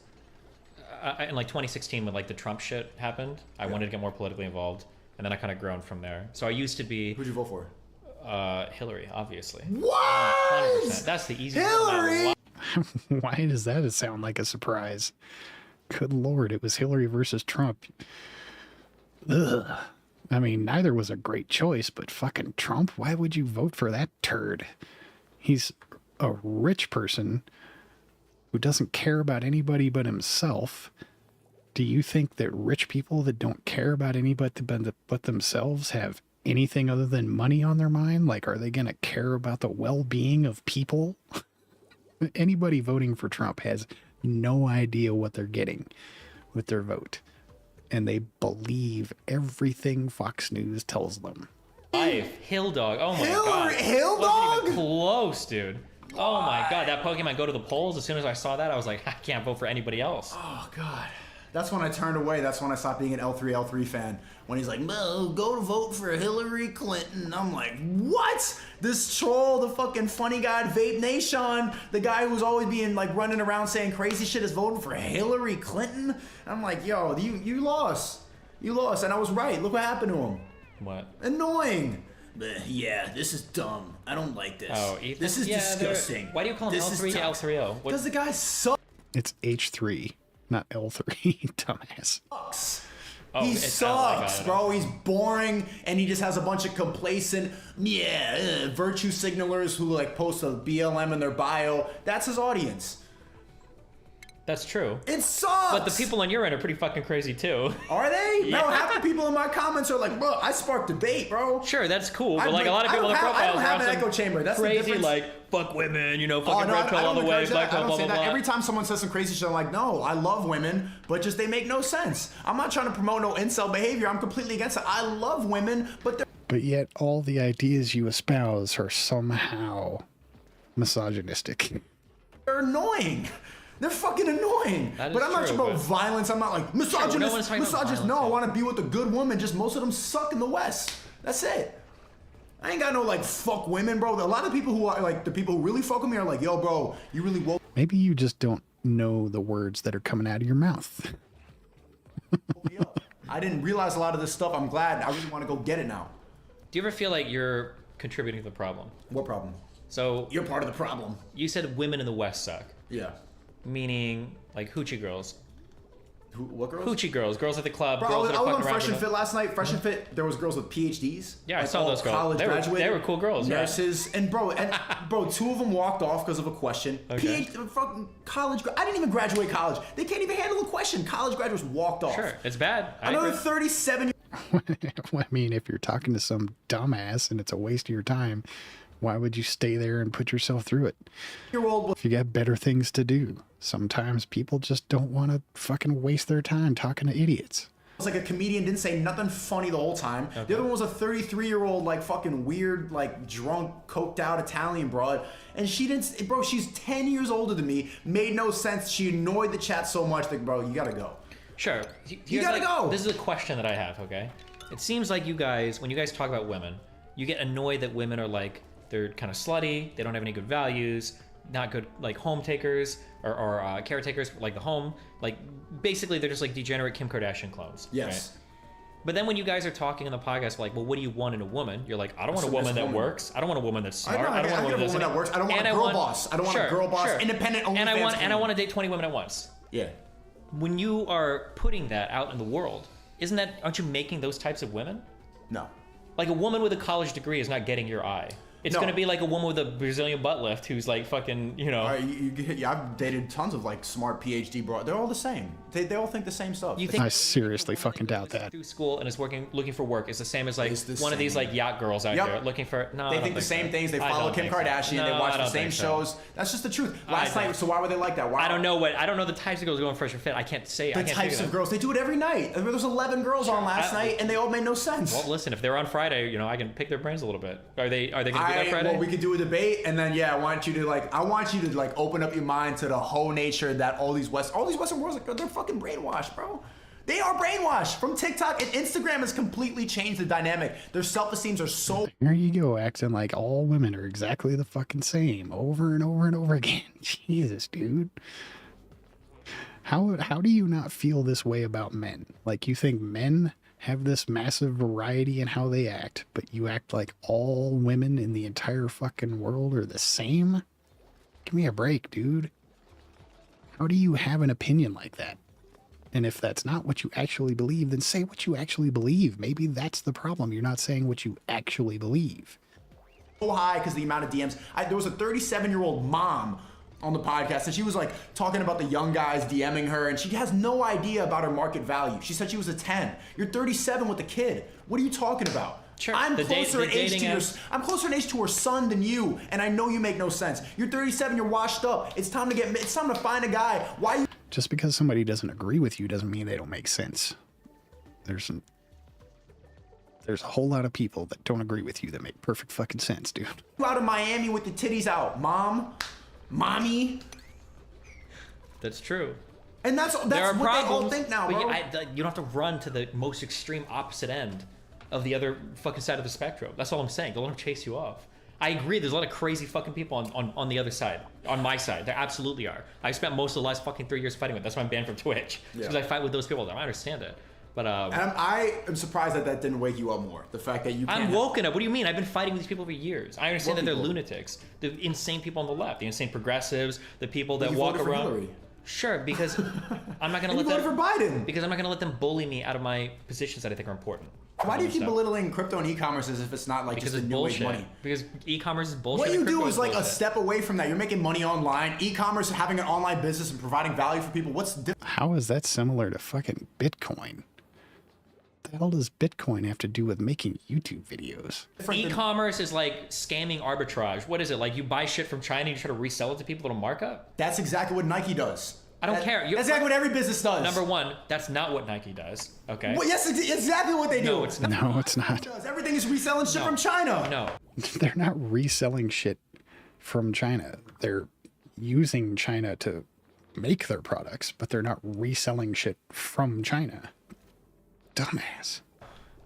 in like 2016, when like the Trump shit happened, I wanted to get more politically involved, and then I kind of grown from there. So I used to be. Who'd you vote for? Hillary, obviously. What? 100%. That's the easiest. Hillary. Why does that sound like a surprise? Good Lord, it was Hillary versus Trump. Ugh. I mean, neither was a great choice, but fucking Trump, why would you vote for that turd? He's a rich person who doesn't care about anybody but himself, do you think that rich people that don't care about anybody but themselves have anything other than money on their mind? Like, are they going to care about the well-being of people? Anybody voting for Trump has no idea what they're getting with their vote. And they believe everything Fox News tells them. Hill Dog. Oh my god. Hill Wasn't Dog? even close, dude. Oh my god, that Pokemon go to the polls. As soon as I saw that, I was like, I can't vote for anybody else. Oh god. That's when I turned away. That's when I stopped being an L3 fan. When he's like, "No, go to vote for Hillary Clinton." I'm like, what? This troll, the fucking funny guy at Vape Nation, the guy who's always being like running around saying crazy shit is voting for Hillary Clinton? I'm like, yo, you lost. You lost. And I was right. Look what happened to him. What? Annoying. But yeah, this is dumb. I don't like this. Oh, Ethan? This is disgusting. Why do you call him L3 L3O? Because the guy sucks. It's H3, not L3, dumbass. Oh, he sucks, bro. He's boring, and he just has a bunch of complacent, virtue signalers who like post a BLM in their bio. That's his audience. That's true. It sucks. But the people on your end are pretty fucking crazy too. Are they? Yeah. No, half the people in my comments are like, bro, I sparked debate, bro. Sure, that's cool. But like a lot of people in profiles I don't are have on an some echo chamber. That's the crazy difference. like fuck women, you know, fucking no, red pill I all don't the way, encourage black that. I pill, don't blah say blah that. blah. Every time someone says some crazy shit, I'm like, no, I love women, but just they make no sense. I'm not trying to promote no incel behavior. I'm completely against it. I love women, but they're But yet all the ideas you espouse are somehow misogynistic. annoying. They're fucking annoying. That is But I'm not true, about but- violence. I'm not like no one's misogynist. talking about Misogynist. No, I violence, want to be with a good woman. Just most of them suck in the West. That's it. I ain't got no like fuck women, bro. A lot of people who are like the people who really fuck with me are like, yo, bro, you really woke Maybe you just don't know the words that are coming out of your mouth. me up. I didn't realize a lot of this stuff. I'm glad. I really want to go get it now. Do you ever feel like you're contributing to the problem? What problem? So You're part of the problem. you said women in the West suck, Yeah. meaning like hoochie girls. What girls? Hoochie girls, girls at the club, Bro, girls that I are was on fucking around. Fresh and with Fit last night. Fresh and Fit, there was girls with PhDs. Yeah, I like saw all those girls. College They were graduate, cool girls, right? nurses, and bro, two of them walked off because of a question. Okay. Fucking college. I didn't even graduate college. They can't even handle a question. College graduates walked off. Sure, it's bad. I Another agree. 37. I mean, if you're talking to some dumbass and it's a waste of your time, why would you stay there and put yourself through it? Year-old. If you got better things to do. Sometimes people just don't want to fucking waste their time talking to idiots. Was like a comedian, didn't say nothing funny the whole time. Okay. The other one was a 33-year-old, like fucking weird, like drunk, coked out Italian broad. And she didn't, bro, she's 10 years older than me. Made no sense. She annoyed the chat so much that, bro, you gotta go. Sure. You gotta go. This is a question that I have, okay? It seems like you guys, when you guys talk about women, you get annoyed that women are like, they're kind of slutty, they don't have any good values, not good like home takers or caretakers like the home. Like basically they're just like degenerate Kim Kardashian clones. Yes. Right? But then when you guys are talking in the podcast, like, well, what do you want in a woman? You're like, I don't want a submissive woman that woman. works. I don't want a woman that's smart. I don't want a woman that works. I don't want a girl boss. I don't want a girl boss. Independent and I OnlyFans want to date 20 women at once. Yeah. When you are putting that out in the world, aren't you making those types of women? No. Like a woman with a college degree is not getting your eye. It's No. going to be like a woman with a Brazilian butt lift who's like fucking, you know. All right, I've dated tons of like smart PhD bro. They're all the same. They all think the same stuff. You think I seriously fucking doubt that. through school and is looking for work is the same as like It's the one of these same. like yacht girls out Yep. there looking for. No, I They don't think the same so. things. They I follow don't Kim think so. Kardashian. No, They I watch the don't same think so. shows. That's just the truth. Last don't. night, so why were they like that? Why? I don't know the types of girls going Fresh and Fit. I can't say. The I can't types figure of that. girls. They do it every night. There was 11 girls on last night, and they all made no sense. Well, listen, if they're on Friday, you know, I can pick their brains a little bit. Are they going to do that Friday? Well, we could do a debate, and then I want you to open up your mind to the whole nature that all these Western worlds, they're fucking brainwashed, bro. They are brainwashed from TikTok, and Instagram has completely changed the dynamic. Their self-esteems are so. There you go, acting like all women are exactly the fucking same over and over and over again. Jesus, dude. How do you not feel this way about men? Like, you think men have this massive variety in how they act, but you act like all women in the entire fucking world are the same? Give me a break, dude. How do you have an opinion like that? And if that's not what you actually believe, then say what you actually believe. Maybe that's the problem. You're not saying what you actually believe. so high because the amount of DMs. There was a 37-year-old mom on the podcast, and she was like talking about the young guys DMing her, and she has no idea about her market value. She said she was a 10. You're 37 with a kid. What are you talking about? Sure. I'm closer in age to her son than you, and I know you make no sense. You're 37. You're washed up. It's time to find a guy. Why? Just because somebody doesn't agree with you doesn't mean they don't make sense. There's a whole lot of people that don't agree with you that make perfect fucking sense, dude. You out of Miami with the titties out, mommy. That's true. And that's what they all think now, bro. You don't have to run to the most extreme opposite end of the other fucking side of the spectrum. That's all I'm saying. Don't let them chase you off. I agree, there's a lot of crazy fucking people on the other side. On my side. There absolutely are. I spent most of the last fucking 3 years fighting with. That's why I'm banned from Twitch. Because I fight with those people. I understand it. But and I am surprised that didn't wake you up more. The fact that you can't. I'm woken up. What do you mean? I've been fighting with these people for years. I understand that they're lunatics. The insane people on the left. The insane progressives. The people that walk around. For Hillary. Sure, because I'm not gonna let them. You voted for Biden. Because I'm not gonna let them bully me out of my positions that I think are important. Why do you keep belittling crypto and e-commerce as if it's not like because just a new age money? Because e-commerce is bullshit. What you do is like a step away from that. You're making money online. E-commerce, having an online business and providing value for people. What's the difference? How is that similar to fucking Bitcoin? What the hell does Bitcoin have to do with making YouTube videos? E-commerce is like scamming arbitrage. What is it? Like you buy shit from China and you try to resell it to people at a markup? That's exactly what Nike does. I don't care. That's exactly what every business does. Number one, that's not what Nike does. Okay. Well, yes, it's exactly what they do. No, it's not. No, it's not. Everything is reselling shit from China. No. They're not reselling shit from China. They're using China to make their products, but they're not reselling shit from China. Dumbass.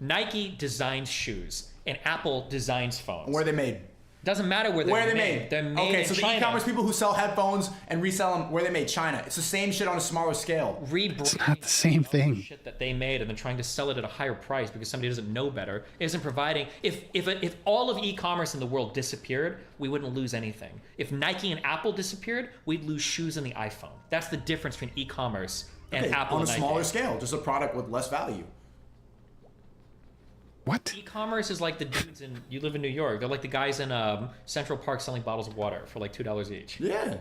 Nike designs shoes and Apple designs phones. Where are they made? Doesn't matter where they're made. They're made okay, in so China. the e-commerce people who sell headphones and resell them, where they made? China. It's the same shit on a smaller scale. It's not the same thing. Shit that they made and then trying to sell it at a higher price because somebody doesn't know better isn't providing. If all of e-commerce in the world disappeared, we wouldn't lose anything. If Nike and Apple disappeared, we'd lose shoes and the iPhone. That's the difference between e-commerce and Apple on and a Nike. smaller scale, just a product with less value. What? E-commerce is like the dudes in, you live in New York, they're like the guys in Central Park selling bottles of water for like $2 each. Yeah.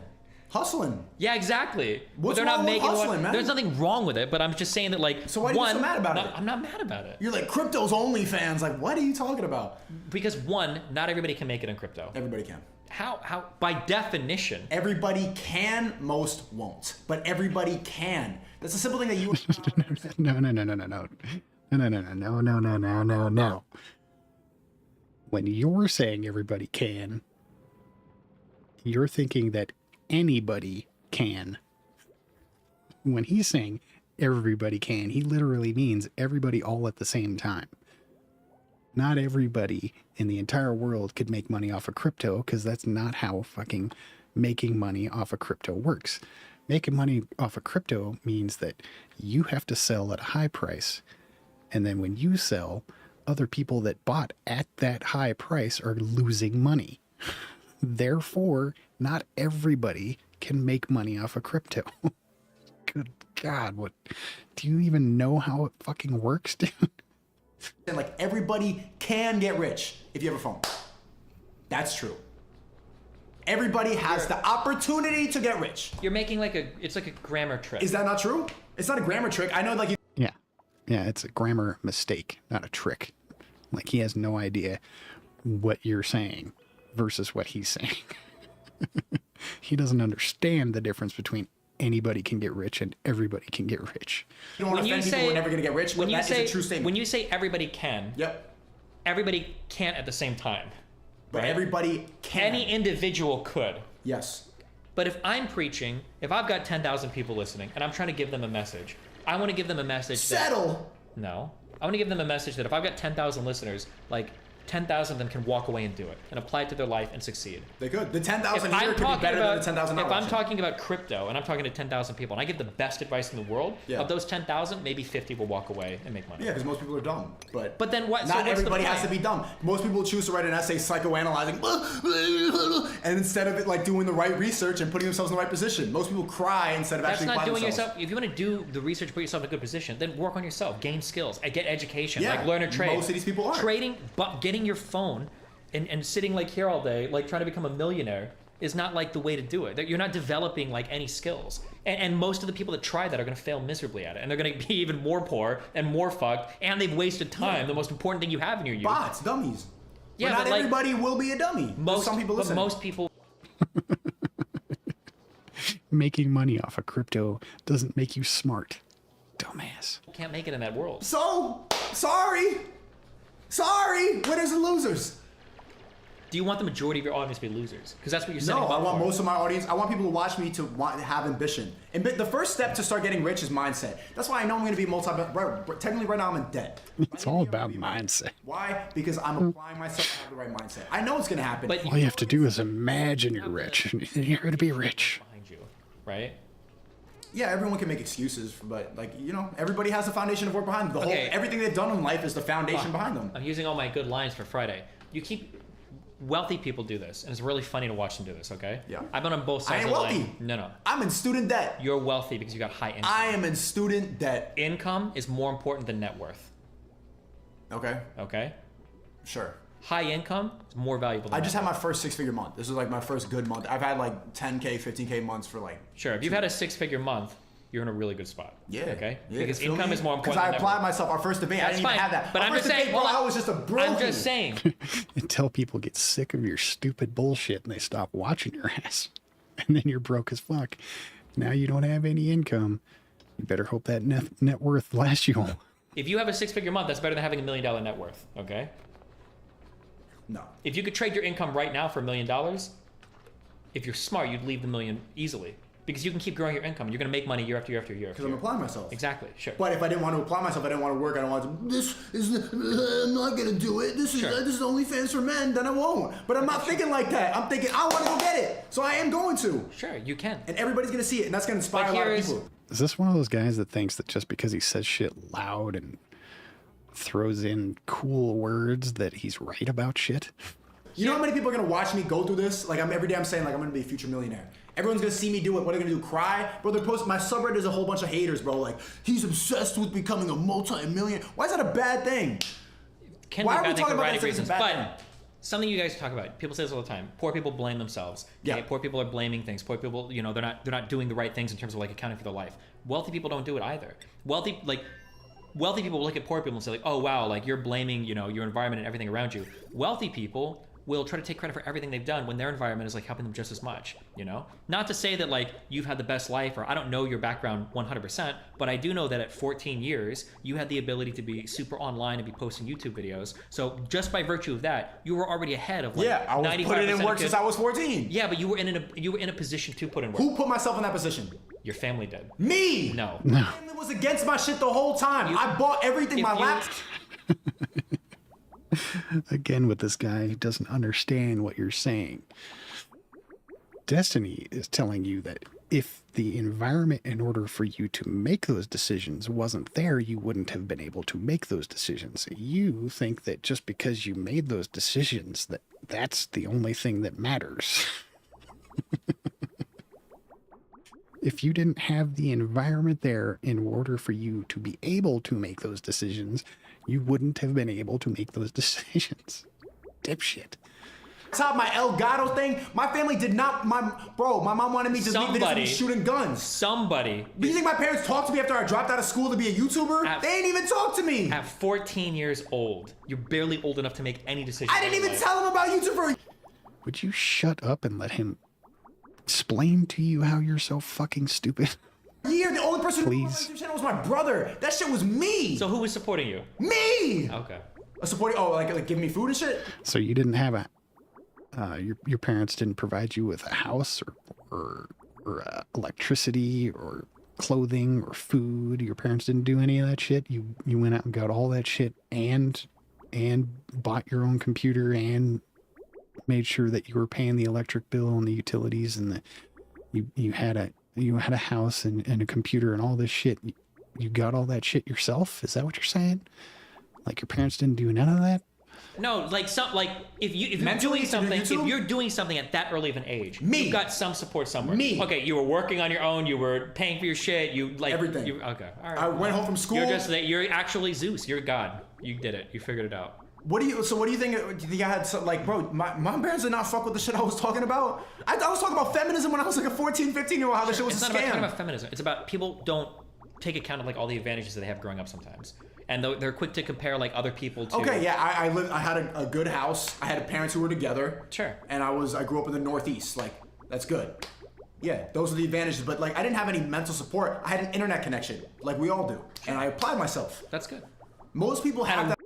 Hustling. Yeah, exactly. What's they're not wrong with making hustling, man? There's nothing wrong with it, but I'm just saying that like, so why are you so mad about it? I'm not mad about it. You're like, crypto's OnlyFans. Like, what are you talking about? Because one, not everybody can make it in crypto. Everybody can. How? By definition. Everybody can, most won't. But everybody can. That's a simple thing that you... No. When you're saying everybody can, you're thinking that anybody can. When he's saying everybody can, he literally means everybody all at the same time. Not everybody in the entire world could make money off of crypto, because that's not how fucking making money off of crypto works. Making money off of crypto means that you have to sell at a high price, and then when you sell, other people that bought at that high price are losing money. Therefore, not everybody can make money off of crypto. Good God, what? Do you even know how it fucking works, dude? And like, everybody can get rich if you have a phone. That's true. Everybody has the opportunity to get rich. You're making like it's like a grammar trick. Is that not true? It's not a grammar trick. I know, like, Yeah, it's a grammar mistake, not a trick. Like, he has no idea what you're saying versus what he's saying. He doesn't understand the difference between anybody can get rich and everybody can get rich. You don't want to offend people who are never going to get rich, but that is a true statement. When you say everybody can, yep, everybody can't at the same time. But everybody can. Any individual could. Yes. But if I'm preaching, if I've got 10,000 people listening and I'm trying to give them a message, I want to give them a message No. I want to give them a message that if I've got 10,000 listeners, like 10,000 of them can walk away and do it and apply it to their life and succeed. They could. The 10,000 here could be better than the 10,000 If I'm talking about crypto and I'm talking to 10,000 people and I give the best advice in the world, of those 10,000, maybe 50 will walk away and make money. Yeah, because most people are dumb. But then what? Not everybody has to be dumb. Most people choose to write an essay psychoanalyzing, and instead of it like doing the right research and putting themselves in the right position. Most people cry instead of actually applying themselves. Yourself. If you want to do the research, put yourself in a good position, then work on yourself, gain skills, get education, like learn a trade. Most of these people are. Trading, but getting your phone and sitting like here all day, like trying to become a millionaire is not like the way to do it. You're not developing like any skills. And most of the people that try that are going to fail miserably at it. And they're going to be even more poor and more fucked. And they've wasted time, the most important thing you have in your youth. Bots, dummies. Yeah, but not like, everybody will be a dummy. Some people listen. But most people... Making money off of crypto doesn't make you smart. Dumbass. Can't make it in that world. So, sorry, winners and losers. Do you want the majority of your audience to be losers? Because that's what you're saying. No, I want most of my audience. I want people to watch me to have ambition. And the first step to start getting rich is mindset. That's why I know I'm going to be technically right now I'm in debt. It's all about mindset. Why? Because I'm applying myself to have the right mindset. I know it's going to happen. But all you have to do is imagine you're rich, and you're going to be rich. Behind you, right? Yeah, everyone can make excuses, but everybody has a foundation of work behind them. Everything they've done in life is the foundation behind them. I'm using all my good lines for Friday. Wealthy people do this, and it's really funny to watch them do this, okay? Yeah. I've been on both sides I ain't of the wealthy. line. No. I'm in student debt. You're wealthy because you got high income. I am in student debt. Income is more important than net worth. Okay. Okay? Sure. High income is more valuable than I just had my first 6-figure month. This was like my first good month. I've had like 10K, 15K months for like... Sure, if you've had a 6-figure month, you're in a really good spot. Yeah. Okay? Yeah, because income is more important than Because I applied myself our first debate. That's I didn't even have that. But our I'm first just saying, debate, I was just a broke. I'm just saying. Until people get sick of your stupid bullshit and they stop watching your ass. And then you're broke as fuck. Now you don't have any income. You better hope that net worth lasts you all. If you have a 6-figure month, that's better than having $1 million net worth, okay? No. If you could trade your income right now for $1 million, if you're smart, you'd leave the million easily. Because you can keep growing your income. You're going to make money year after year after year. Because I'm applying myself. Exactly, sure. But if I didn't want to apply myself, I didn't want to work, I don't want to, I'm not going to do it. This is OnlyFans for men, then I won't. But I'm not thinking like that. I'm thinking, I want to go get it. So I am going to. Sure, you can. And everybody's going to see it, and that's going to inspire a lot of people. Is this one of those guys that thinks that just because he says shit loud and throws in cool words that he's right about shit? You know how many people are going to watch me go through this? Like, every day I'm saying, like, I'm going to be a future millionaire. Everyone's going to see me do it. What are they going to do? Cry? Bro, they're posting, my subreddit is a whole bunch of haters, bro. Like, he's obsessed with becoming a multi-millionaire. Why is that a bad thing? Why are we talking about that as a bad thing? Something you guys talk about. People say this all the time. Poor people blame themselves. Okay? Yeah. Poor people are blaming things. Poor people, they're not doing the right things in terms of like accounting for their life. Wealthy people don't do it either. Wealthy people look at poor people and say like, oh wow, like you're blaming, your environment and everything around you. Wealthy people will try to take credit for everything they've done when their environment is like helping them just as much, Not to say that like you've had the best life, or I don't know your background 100%, but I do know that at 14 years, you had the ability to be super online and be posting YouTube videos. So just by virtue of that, you were already ahead of like 95% I was putting in work since I was 14. Yeah, but you were in a position to put in work. Who put myself in that position? Your family did. Me! No. My family was against my shit the whole time. I bought everything, my laptop. Again with this guy, he doesn't understand what you're saying. Destiny is telling you that if the environment in order for you to make those decisions wasn't there, you wouldn't have been able to make those decisions. You think that just because you made those decisions, that's the only thing that matters. If you didn't have the environment there in order for you to be able to make those decisions, you wouldn't have been able to make those decisions. Dipshit. Top my El Gato thing, my family did not, my mom wanted me to make videos of me shooting guns. Somebody. Do you think my parents talked to me after I dropped out of school to be a YouTuber? They ain't even talk to me. At 14 years old, you're barely old enough to make any decisions. I didn't even tell him about YouTube. Would you shut up and let him explain to you how you're so fucking stupid? The only person who knew my YouTube channel was my brother. That shit was me. So who was supporting you? Me. Okay. Supporting? Oh, like giving me food and shit. So you didn't have your parents didn't provide you with a house or electricity or clothing or food. Your parents didn't do any of that shit. You went out and got all that shit and bought your own computer and made sure that you were paying the electric bill and the utilities and you had a house and a computer and all this shit. You got all that shit yourself? Is that what you're saying? Like your parents didn't do none of that? No, if you're doing something at that early of an age, you've got some support somewhere. Okay, you were working on your own, you were paying for your shit, everything. Okay, all right. I went home from school. You're actually Zeus. You're God. You did it. You figured it out. What do you think? Do you think I had some, like, bro, my parents did not fuck with the shit I was talking about? I was talking about feminism when I was like a 14, 15-year-old, how the shit was a scam. It's not about talking about feminism. It's about people don't take account of like all the advantages that they have growing up sometimes. And they're quick to compare like other people to. Okay, yeah, I had a good house. I had parents who were together. Sure. And I grew up in the Northeast. Like, that's good. Yeah, those are the advantages. But like, I didn't have any mental support. I had an internet connection, like we all do, and I applied myself. That's good. Most people have that.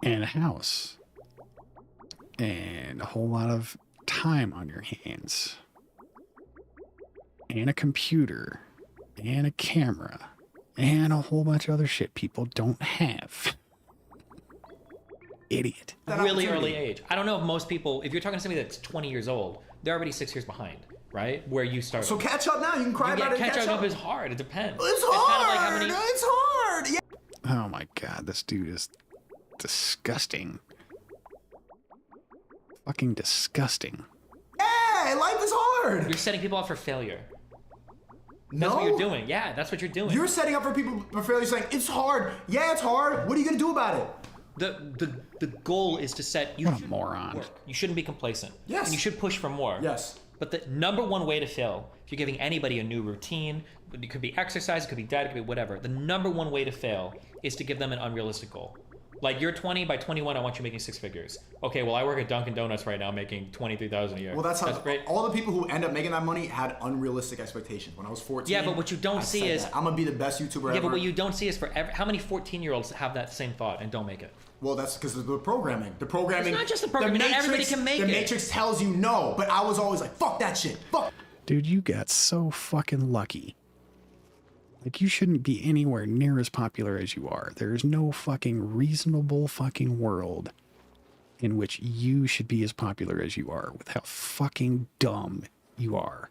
And a house. And a whole lot of time on your hands. And a computer. And a camera. And a whole bunch of other shit people don't have. Idiot. Really early age. I don't know if most people, if you're talking to somebody that's 20 years old, they're already 6 years behind, right? Where you start. So catch up now. You can cry about it. Catch up is hard. It depends. It's hard. Kind of like how many... It's hard. Yeah. Oh my god, this dude is disgusting. Fucking disgusting. Yeah, life is hard. You're setting people up for failure. That's No. what you're doing. Yeah, that's what you're doing. You're setting up for people for failure, saying it's hard. Yeah, it's hard. What are you gonna do about it? The goal is to set. You What a moron. work. You shouldn't be complacent. Yes. And you should push for more. Yes. But the number one way to fail, if you're giving anybody a new routine, it could be exercise, it could be diet, it could be whatever. The number one way to fail is to give them an unrealistic goal. Like, you're 20, by 21, I want you making 6 figures. Okay, well, I work at Dunkin' Donuts right now making $23,000 a year. Well, that's how great. all the people who end up making that money had unrealistic expectations. When I was 14. Yeah, but what you don't see is I'm gonna be the best YouTuber ever. Yeah, but what you don't see is how many 14-year-olds have that same thought and don't make it? Well, that's because of the programming. The programming. It's not just the programming. Not everybody can make the it. The Matrix tells you no, but I was always like, fuck that shit. Fuck. Dude, you got so fucking lucky. Like, you shouldn't be anywhere near as popular as you are. There's no fucking reasonable fucking world in which you should be as popular as you are, with how fucking dumb you are.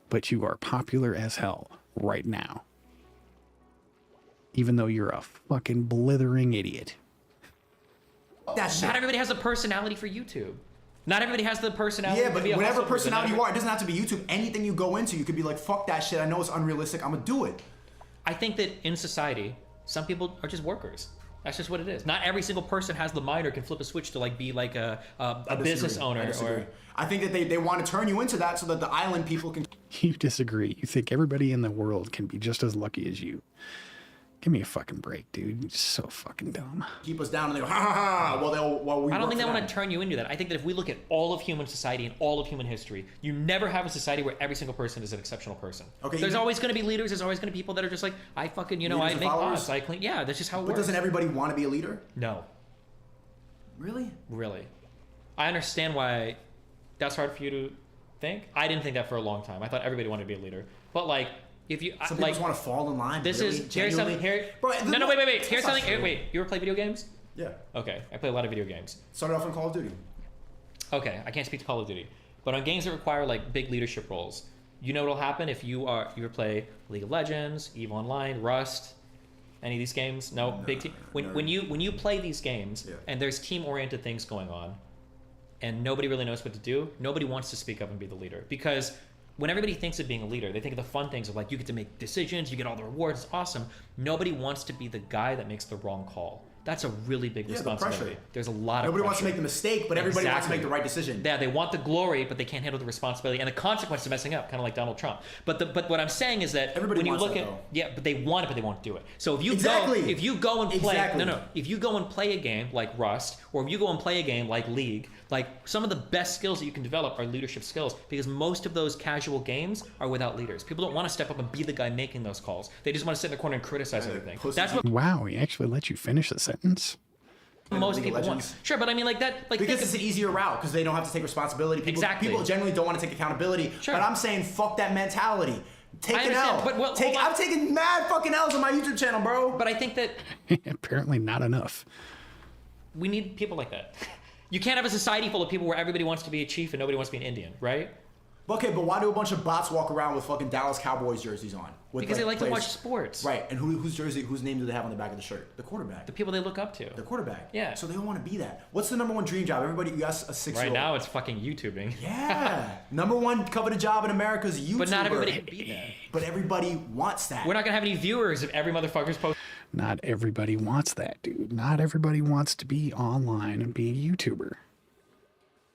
But you are popular as hell right now. Even though you're a fucking blithering idiot. That shit. Not everybody has a personality for YouTube. Not everybody has the personality. Yeah, to but be a whatever hustle person. personality you are, it doesn't have to be YouTube. Anything you go into, you could be like, fuck that shit. I know it's unrealistic. I'm gonna do it. I think that in society, some people are just workers. That's just what it is. Not every single person has the mind or can flip a switch to like be like a business owner. I think that they want to turn you into that so that the island people can. You disagree. You think everybody in the world can be just as lucky as you. Give me a fucking break, dude. You're so fucking dumb. Keep us down and they go, ha ha ha. Well, I don't think they want to turn you into that. I think that if we look at all of human society and all of human history, you never have a society where every single person is an exceptional person. Okay. There's always going to be leaders. There's always going to be people that are just like, I fucking, I make pots. I clean. Yeah, that's just how it works. But doesn't everybody want to be a leader? No. Really? Really. I understand why that's hard for you to think. I didn't think that for a long time. I thought everybody wanted to be a leader. But like, if you some people just want to fall in line. This really, is here's something here. Bro, no, wait. Here's something. Wait, you ever play video games? Yeah. Okay, I play a lot of video games. Started off in Call of Duty. Okay, I can't speak to Call of Duty, but on games that require like big leadership roles, you know what'll happen if you play League of Legends, EVE Online, Rust, any of these games? No, big team. When you play these games and there's team-oriented things going on, and nobody really knows what to do, nobody wants to speak up and be the leader because. When everybody thinks of being a leader, they think of the fun things of like you get to make decisions, you get all the rewards, it's awesome. Nobody wants to be the guy that makes the wrong call. That's a really big responsibility. The pressure. There's a lot of Nobody pressure. wants to make the mistake, but everybody wants to make the right decision. Yeah, they want the glory, but they can't handle the responsibility and the consequence of messing up, kind of like Donald Trump. But what I'm saying is that everybody when you wants look that, at though. but they want it, but they won't do it. So if you Exactly. go and play Exactly. if you go and play a game like Rust, or if you go and play a game like League, like some of the best skills that you can develop are leadership skills because most of those casual games are without leaders. People don't want to step up and be the guy making those calls. They just want to sit in the corner and criticize everything. That's what Wow, he actually let you finish the sentence? most people want. Sure, but I mean like that because it's an easier route because they don't have to take responsibility. People generally don't want to take accountability. Sure. But I'm saying fuck that mentality. Take I an L. understand, I've taken mad fucking L's on my YouTube channel, bro. But I think that apparently not enough. We need people like that. You can't have a society full of people where everybody wants to be a chief and nobody wants to be an Indian, right? Okay, but why do a bunch of bots walk around with fucking Dallas Cowboys jerseys on? Because they like to watch sports. Right, and whose name do they have on the back of the shirt? The quarterback. The people they look up to. The quarterback. Yeah. So they don't want to be that. What's the number one dream job? Everybody, you got a 6-year-old. Right now it's fucking YouTubing. Yeah. Number one coveted job in America is YouTuber. But not everybody can be that. But everybody wants that. We're not gonna have any viewers if every motherfucker's posting. Not everybody wants that, dude. Not everybody wants to be online and be a YouTuber.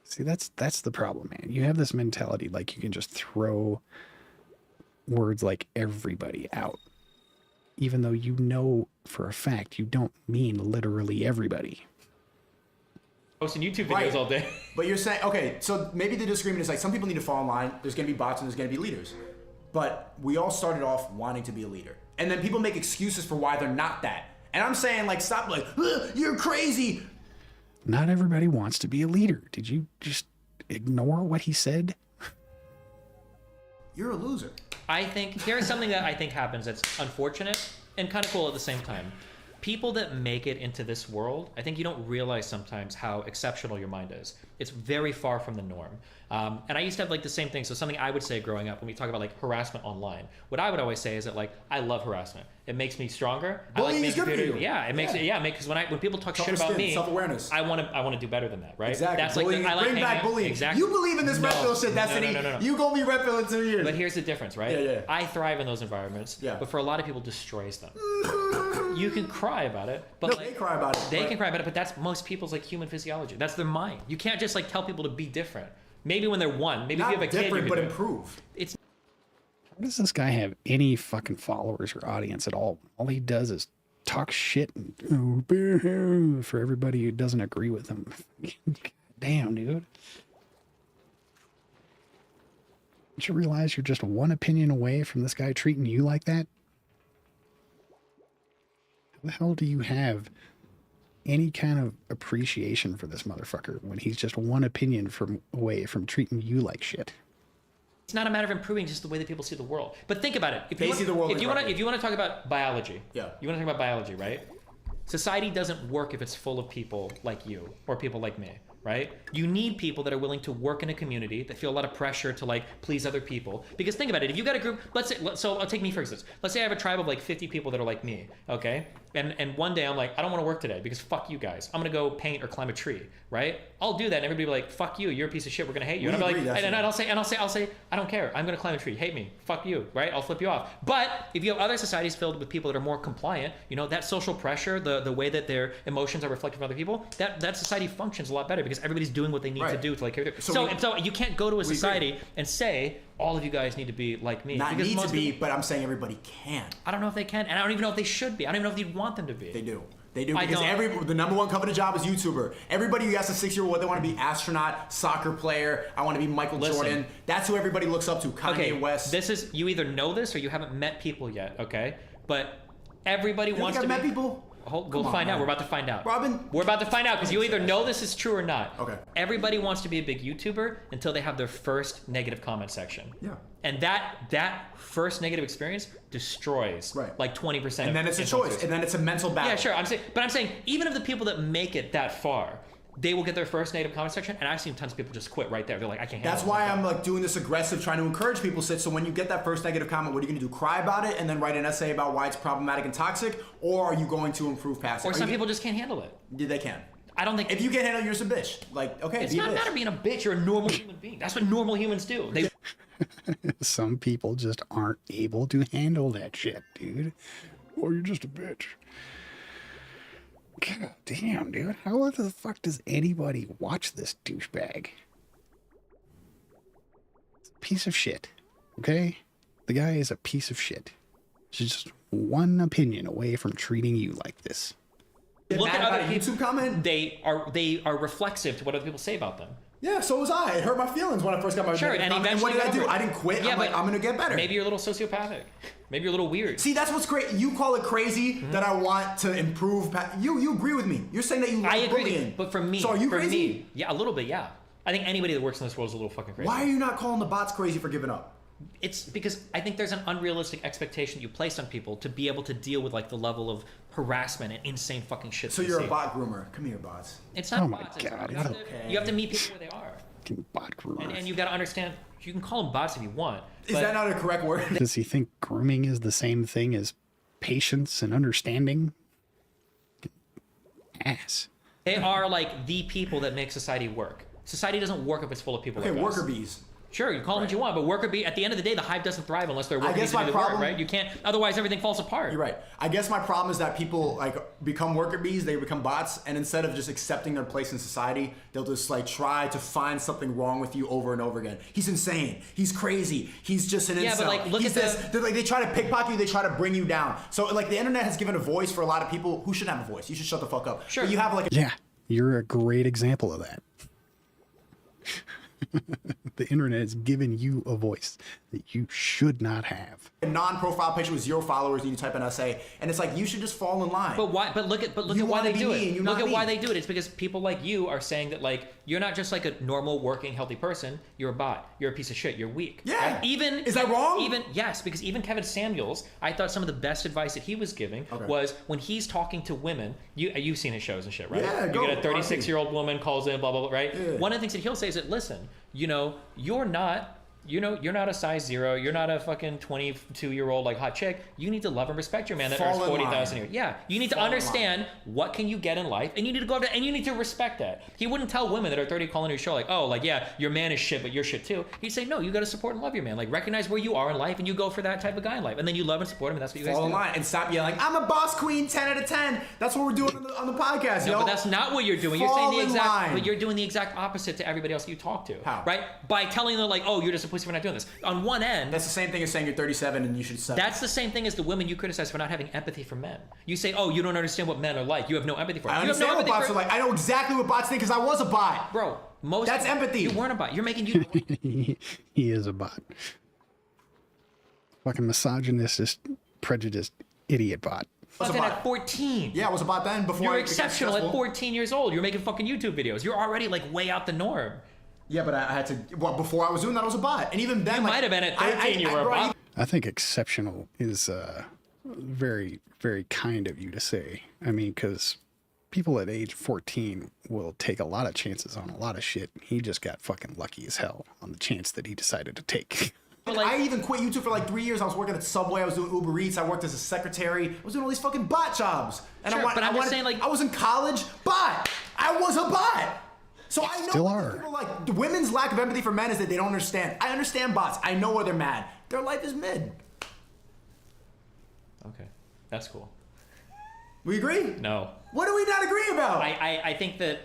See, that's the problem, man. You have this mentality like you can just throw words like everybody out, even though you know for a fact you don't mean literally everybody. Posting YouTube videos all day. But you're saying, okay, so maybe the disagreement is like some people need to fall in line. There's going to be bots and there's going to be leaders. But we all started off wanting to be a leader. And then people make excuses for why they're not that. And I'm saying, like, stop, like, you're crazy. Not everybody wants to be a leader. Did you just ignore what he said? You're a loser. I think here's something that I think happens that's unfortunate and kind of cool at the same time. People that make it into this world, I think you don't realize sometimes how exceptional your mind is. It's very far from the norm. And I used to have like the same thing. So something I would say growing up when we talk about like harassment online, what I would always say is that like, I love harassment. It makes me stronger. Bullying is good for you. Yeah, it makes it. Yeah, because when people talk shit about me, self-awareness. I want to do better than that, right? Exactly. That's bullying, like I like bring back bullying. Exactly. You believe in this Redpill shit, Destiny. No. You gonna be Redpill in 2 years. But here's the difference, right? Yeah. I thrive in those environments. Yeah. But for a lot of people, destroys them. You can cry about it, but no, like, they cry about it. They can cry about it, but that's most people's like human physiology. That's their mind. You can't just like tell people to be different. Maybe when they're one. Maybe Not if you have a kid, different, you but can do it. improve. It's. How does this guy have any fucking followers or audience at all? All he does is talk shit and for everybody who doesn't agree with him. Damn, dude. Don't you realize you're just one opinion away from this guy treating you like that? How the hell do you have any kind of appreciation for this motherfucker when he's just one opinion away from treating you like shit? It's not a matter of improving just the way that people see the world. But think about it. If They see the world if you like want to talk about biology, Yeah. You want to talk about biology, right? Society doesn't work if it's full of people like you or people like me, right? You need people that are willing to work in a community that feel a lot of pressure to like please other people. Because think about it, if you got a group, so I'll take me for instance. Let's say I have a tribe of like 50 people that are like me, okay? And one day I'm like, I don't want to work today because fuck you guys. I'm gonna go paint or climb a tree, right? I'll do that and everybody will be like, fuck you, you're a piece of shit, we're gonna hate you. And I'll be like, and I'll say, I don't care, I'm gonna climb a tree, hate me, fuck you, right? I'll flip you off. But if you have other societies filled with people that are more compliant, you know, that social pressure, the way that their emotions are reflected from other people, that society functions a lot better because everybody's doing what they need to do to like carry their. So you can't go to a society and say all of you guys need to be like me. Not because need most to be, people, but I'm saying everybody can. I don't know if they can, and I don't even know if they should be. I don't even know if you'd want them to be. They do. They do, because the number one coveted job is YouTuber. Everybody who has a 6-year-old, they want to be astronaut, soccer player. I want to be Michael Jordan. That's who everybody looks up to. Kanye West. This is, you either know this or you haven't met people yet, okay? But everybody wants to met people. We'll find out. We're about to find out. Robin. We're about to find out because you either know this is true or not. Okay. Everybody wants to be a big YouTuber until they have their first negative comment section. Yeah. And that first negative experience destroys like 20%. And then it's a choice. And then it's a mental battle. Yeah, sure. I'm saying even of the people that make it that far, they will get their first negative comment section, and I've seen tons of people just quit right there. They're like, I can't handle That's why I'm like doing this aggressive, trying to encourage people. So when you get that first negative comment, what are you going to do? Cry about it and then write an essay about why it's problematic and toxic, or are you going to improve past it? Or some people just can't handle it. Yeah, they can. I don't think if you can't handle it, you're just a bitch. Like, okay, it's be not a bitch. matter being a bitch. You're a normal human being. That's what normal humans do. They. Some people just aren't able to handle that shit, dude. Or you're just a bitch. God damn, dude. How the fuck does anybody watch this douchebag? Piece of shit. Okay? The guy is a piece of shit. He's just one opinion away from treating you like this. Look at other YouTube comment. They are reflexive to what other people say about them. Yeah, so was I. It hurt my feelings when I first got my Sure, and comment. And what did I do? I didn't quit. Yeah, I'm like, I'm gonna get better. Maybe you're a little sociopathic. Maybe you're a little weird. See, that's what's great. You call it crazy that I want to improve. You agree with me. You're saying that you like I agree, bullying. but for me, so are you crazy? Me, yeah, a little bit. Yeah, I think anybody that works in this world is a little fucking crazy. Why are you not calling the bots crazy for giving up? It's because I think there's an unrealistic expectation you place on people to be able to deal with like the level of harassment and insane fucking shit. So you're a bot groomer. Come here, bots. It's not Oh my bots. God, It's you have to meet people where they are. Bot groomer. And you got to understand, you can call them bots if you want. Is that not a correct word? Does he think grooming is the same thing as patience and understanding? Ass. They are like the people that make society work. Society doesn't work if it's full of people Okay, like worker us. bees. Sure, you call them what you want, but worker bee, at the end of the day, the hive doesn't thrive unless they're worker bees my do the problem- work, right? You can't, otherwise everything falls apart. You're right. I guess my problem is that people like become worker bees, they become bots, and instead of just accepting their place in society, they'll just like try to find something wrong with you over and over again. He's insane. He's crazy. He's just an incel. Yeah, but like, look He's at this. They're like, they try to pickpocket you, they try to bring you down. So like the internet has given a voice for a lot of people who shouldn't have a voice. You should shut the fuck up. Sure. But you have like Yeah, you're a great example of that. The internet has given you a voice that you should not have. a non-profile picture with 0 followers and you type an essay, and it's like you should just fall in line. But why? But look at You why wanna they be do me and it. you're Look not at why me. they do it. It's because people like you are saying that like you're not just like a normal working healthy person. You're a bot. You're a piece of shit. You're weak. Yeah. Right? Even Is that wrong? Even yes, because even Kevin Samuels, I thought some of the best advice that he was giving was when he's talking to women. You've seen his shows and shit, right? Yeah, you go. get a 36-year-old woman calls in, blah blah blah, right? Yeah. One of the things that he'll say is that listen, you're not. You're not a size 0. You're not a fucking 22-year-old like hot chick. You need to love and respect your man that earns Fall in 40,000 a line. year. Yeah, you need to Fall in understand what can you get in life, and you need to go after, and you need to respect that. He wouldn't tell women that are 30 calling your show like, oh, like yeah, your man is shit, but you're shit too. He'd say, no, you got to support and love your man. Like recognize where you are in life, and you go for that type of guy in life, and then you love and support him, and that's what you guys Fall do. in line and stop yelling, I'm a boss queen, 10 out of 10. That's what we're doing on the podcast, No, yo. but that's not what you're doing. You're Fall saying the in exact, line. but you're doing the exact opposite to everybody else you talk to. How? Right? By telling them like, oh, you're just a pussy for not doing this. On one end, That's the same thing as saying you're 37 and you should suck. that's the same thing as the women you criticize for not having empathy for men. You say, oh, you don't understand what men are like. You have no empathy for them. I You have understand no what empathy bots for- are like. I know exactly what bots think because I was a bot. Bro, That's empathy. You weren't a bot. You're making you. He is a bot. Fucking misogynist, prejudiced idiot bot. Was a Then bot. at 14. Yeah, I was a bot then before You're I became exceptional at successful. 14 years old. You're making fucking YouTube videos. You're already like way out the norm. Yeah, but I had to. Well, before I was doing that, I was a bot, and even then, You like, might have been at 13. You were a bro, bot. I think exceptional is very, very kind of you to say. I mean, because people at age 14 will take a lot of chances on a lot of shit. He just got fucking lucky as hell on the chance that he decided to take. I even quit YouTube for like 3 years. I was working at Subway. I was doing Uber Eats. I worked as a secretary. I was doing all these fucking bot jobs. And Sure, but I'm just saying, like- I was in college. Bot. I was a bot. So I know Still what are. people like. The women's lack of empathy for men is that they don't understand. I understand bots. I know why they're mad. Their life is mid. Okay, that's cool. We agree? No. What do we not agree about? I think that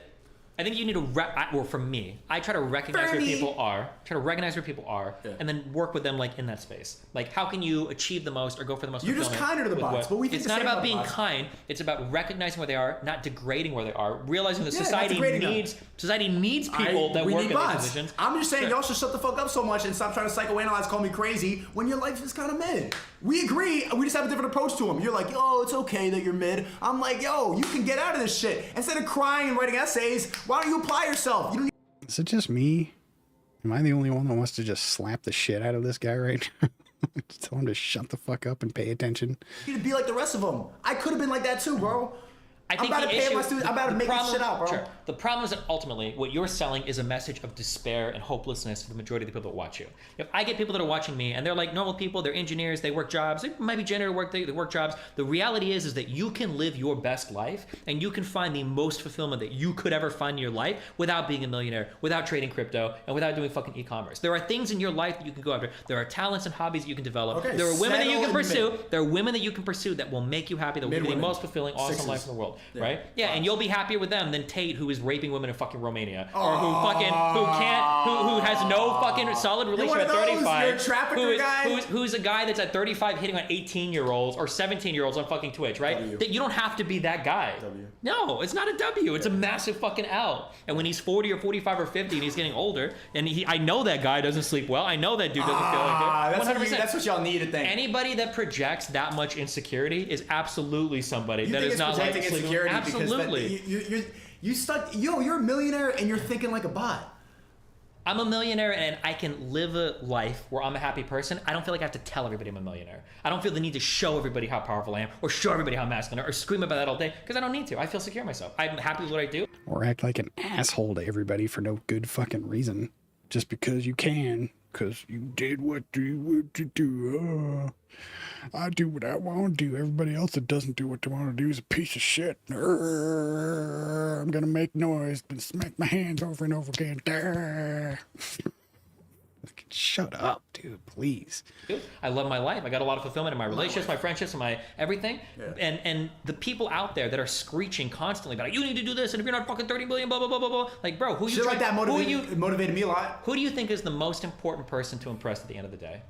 you need to or for me, I try to recognize For where me. people are, and then work with them like in that space. Like how can you achieve the most or go for the most? You're just fulfillment kinder to the with bots, what- but we think it's the not same about about being bots. kind. It's about recognizing where they are, not degrading where they are. Realizing that Yeah, not society degrading them. needs people that we work need in these bots. positions. I'm just saying Sure. y'all should shut the fuck up so much and stop trying to psychoanalyze, call me crazy when your life is kind of mid. We agree. We just have a different approach to them. You're like, yo, it's okay that you're mid. I'm like, yo, you can get out of this shit. Instead of crying and writing essays, why don't you apply yourself? You don't Is it just me? Am I the only one that wants to just slap the shit out of this guy right now? Just tell him to shut the fuck up and pay attention. need to be like the rest of them. I could have been like that too, bro. I think I'm about the to pay issue, my students. I'm about to the make this problem- shit out, bro. Sure. The problem is that ultimately what you're selling is a message of despair and hopelessness to the majority of the people that watch you. If I get people that are watching me and they're like normal people, they're engineers, they work jobs, they might be janitor work, they work jobs. The reality is that you can live your best life and you can find the most fulfillment that you could ever find in your life without being a millionaire, without trading crypto, and without doing fucking e-commerce. There are things in your life that you can go after. There are talents and hobbies that you can develop. Okay, there are women that you settle can in pursue. mid. There are women that you can pursue that will make you happy, that will give you the Mid-women. most fulfilling, awesome Sixes. life in the world, Yeah. right? Yeah, and you'll be happier with them than Tate, who is raping women in fucking Romania, or who has no fucking solid You're relationship one at of those? 35. You're a trafficker who is, guy? who's a guy that's at 35 hitting on 18-year-olds or 17-year-olds on fucking Twitch, right? W. That you don't have to be that guy. W. No, it's not a W. It's a massive fucking L. And when he's 40 or 45 or 50 and he's getting older, and I know that guy doesn't sleep well. I know that dude doesn't feel like it. That's what y'all need to think. Anybody that projects that much insecurity is absolutely somebody You that think is it's not like protecting sleeping. insecurity Absolutely. because you stuck. Yo, you're a millionaire and you're thinking like a bot. I'm a millionaire and I can live a life where I'm a happy person. I don't feel like I have to tell everybody I'm a millionaire. I don't feel the need to show everybody how powerful I am or show everybody how masculine I am or scream about that all day because I don't need to. I feel secure in myself. I'm happy with what I do. Or act like an asshole to everybody for no good fucking reason. Just because you can. Because you did what you want to do. I do what I want to do. Everybody else that doesn't do what they want to do is a piece of shit. I'm going to make noise and smack my hands over and over again. Shut up, dude, please. I love my life. I got a lot of fulfillment in my relationships, my friendships, and my everything. Yeah. And the people out there that are screeching constantly about, you need to do this, and if you're not fucking 30 million, blah, blah, blah, blah, blah. Like, bro, who you Shit like that motivated me a lot. Who do you think is the most important person to impress at the end of the day?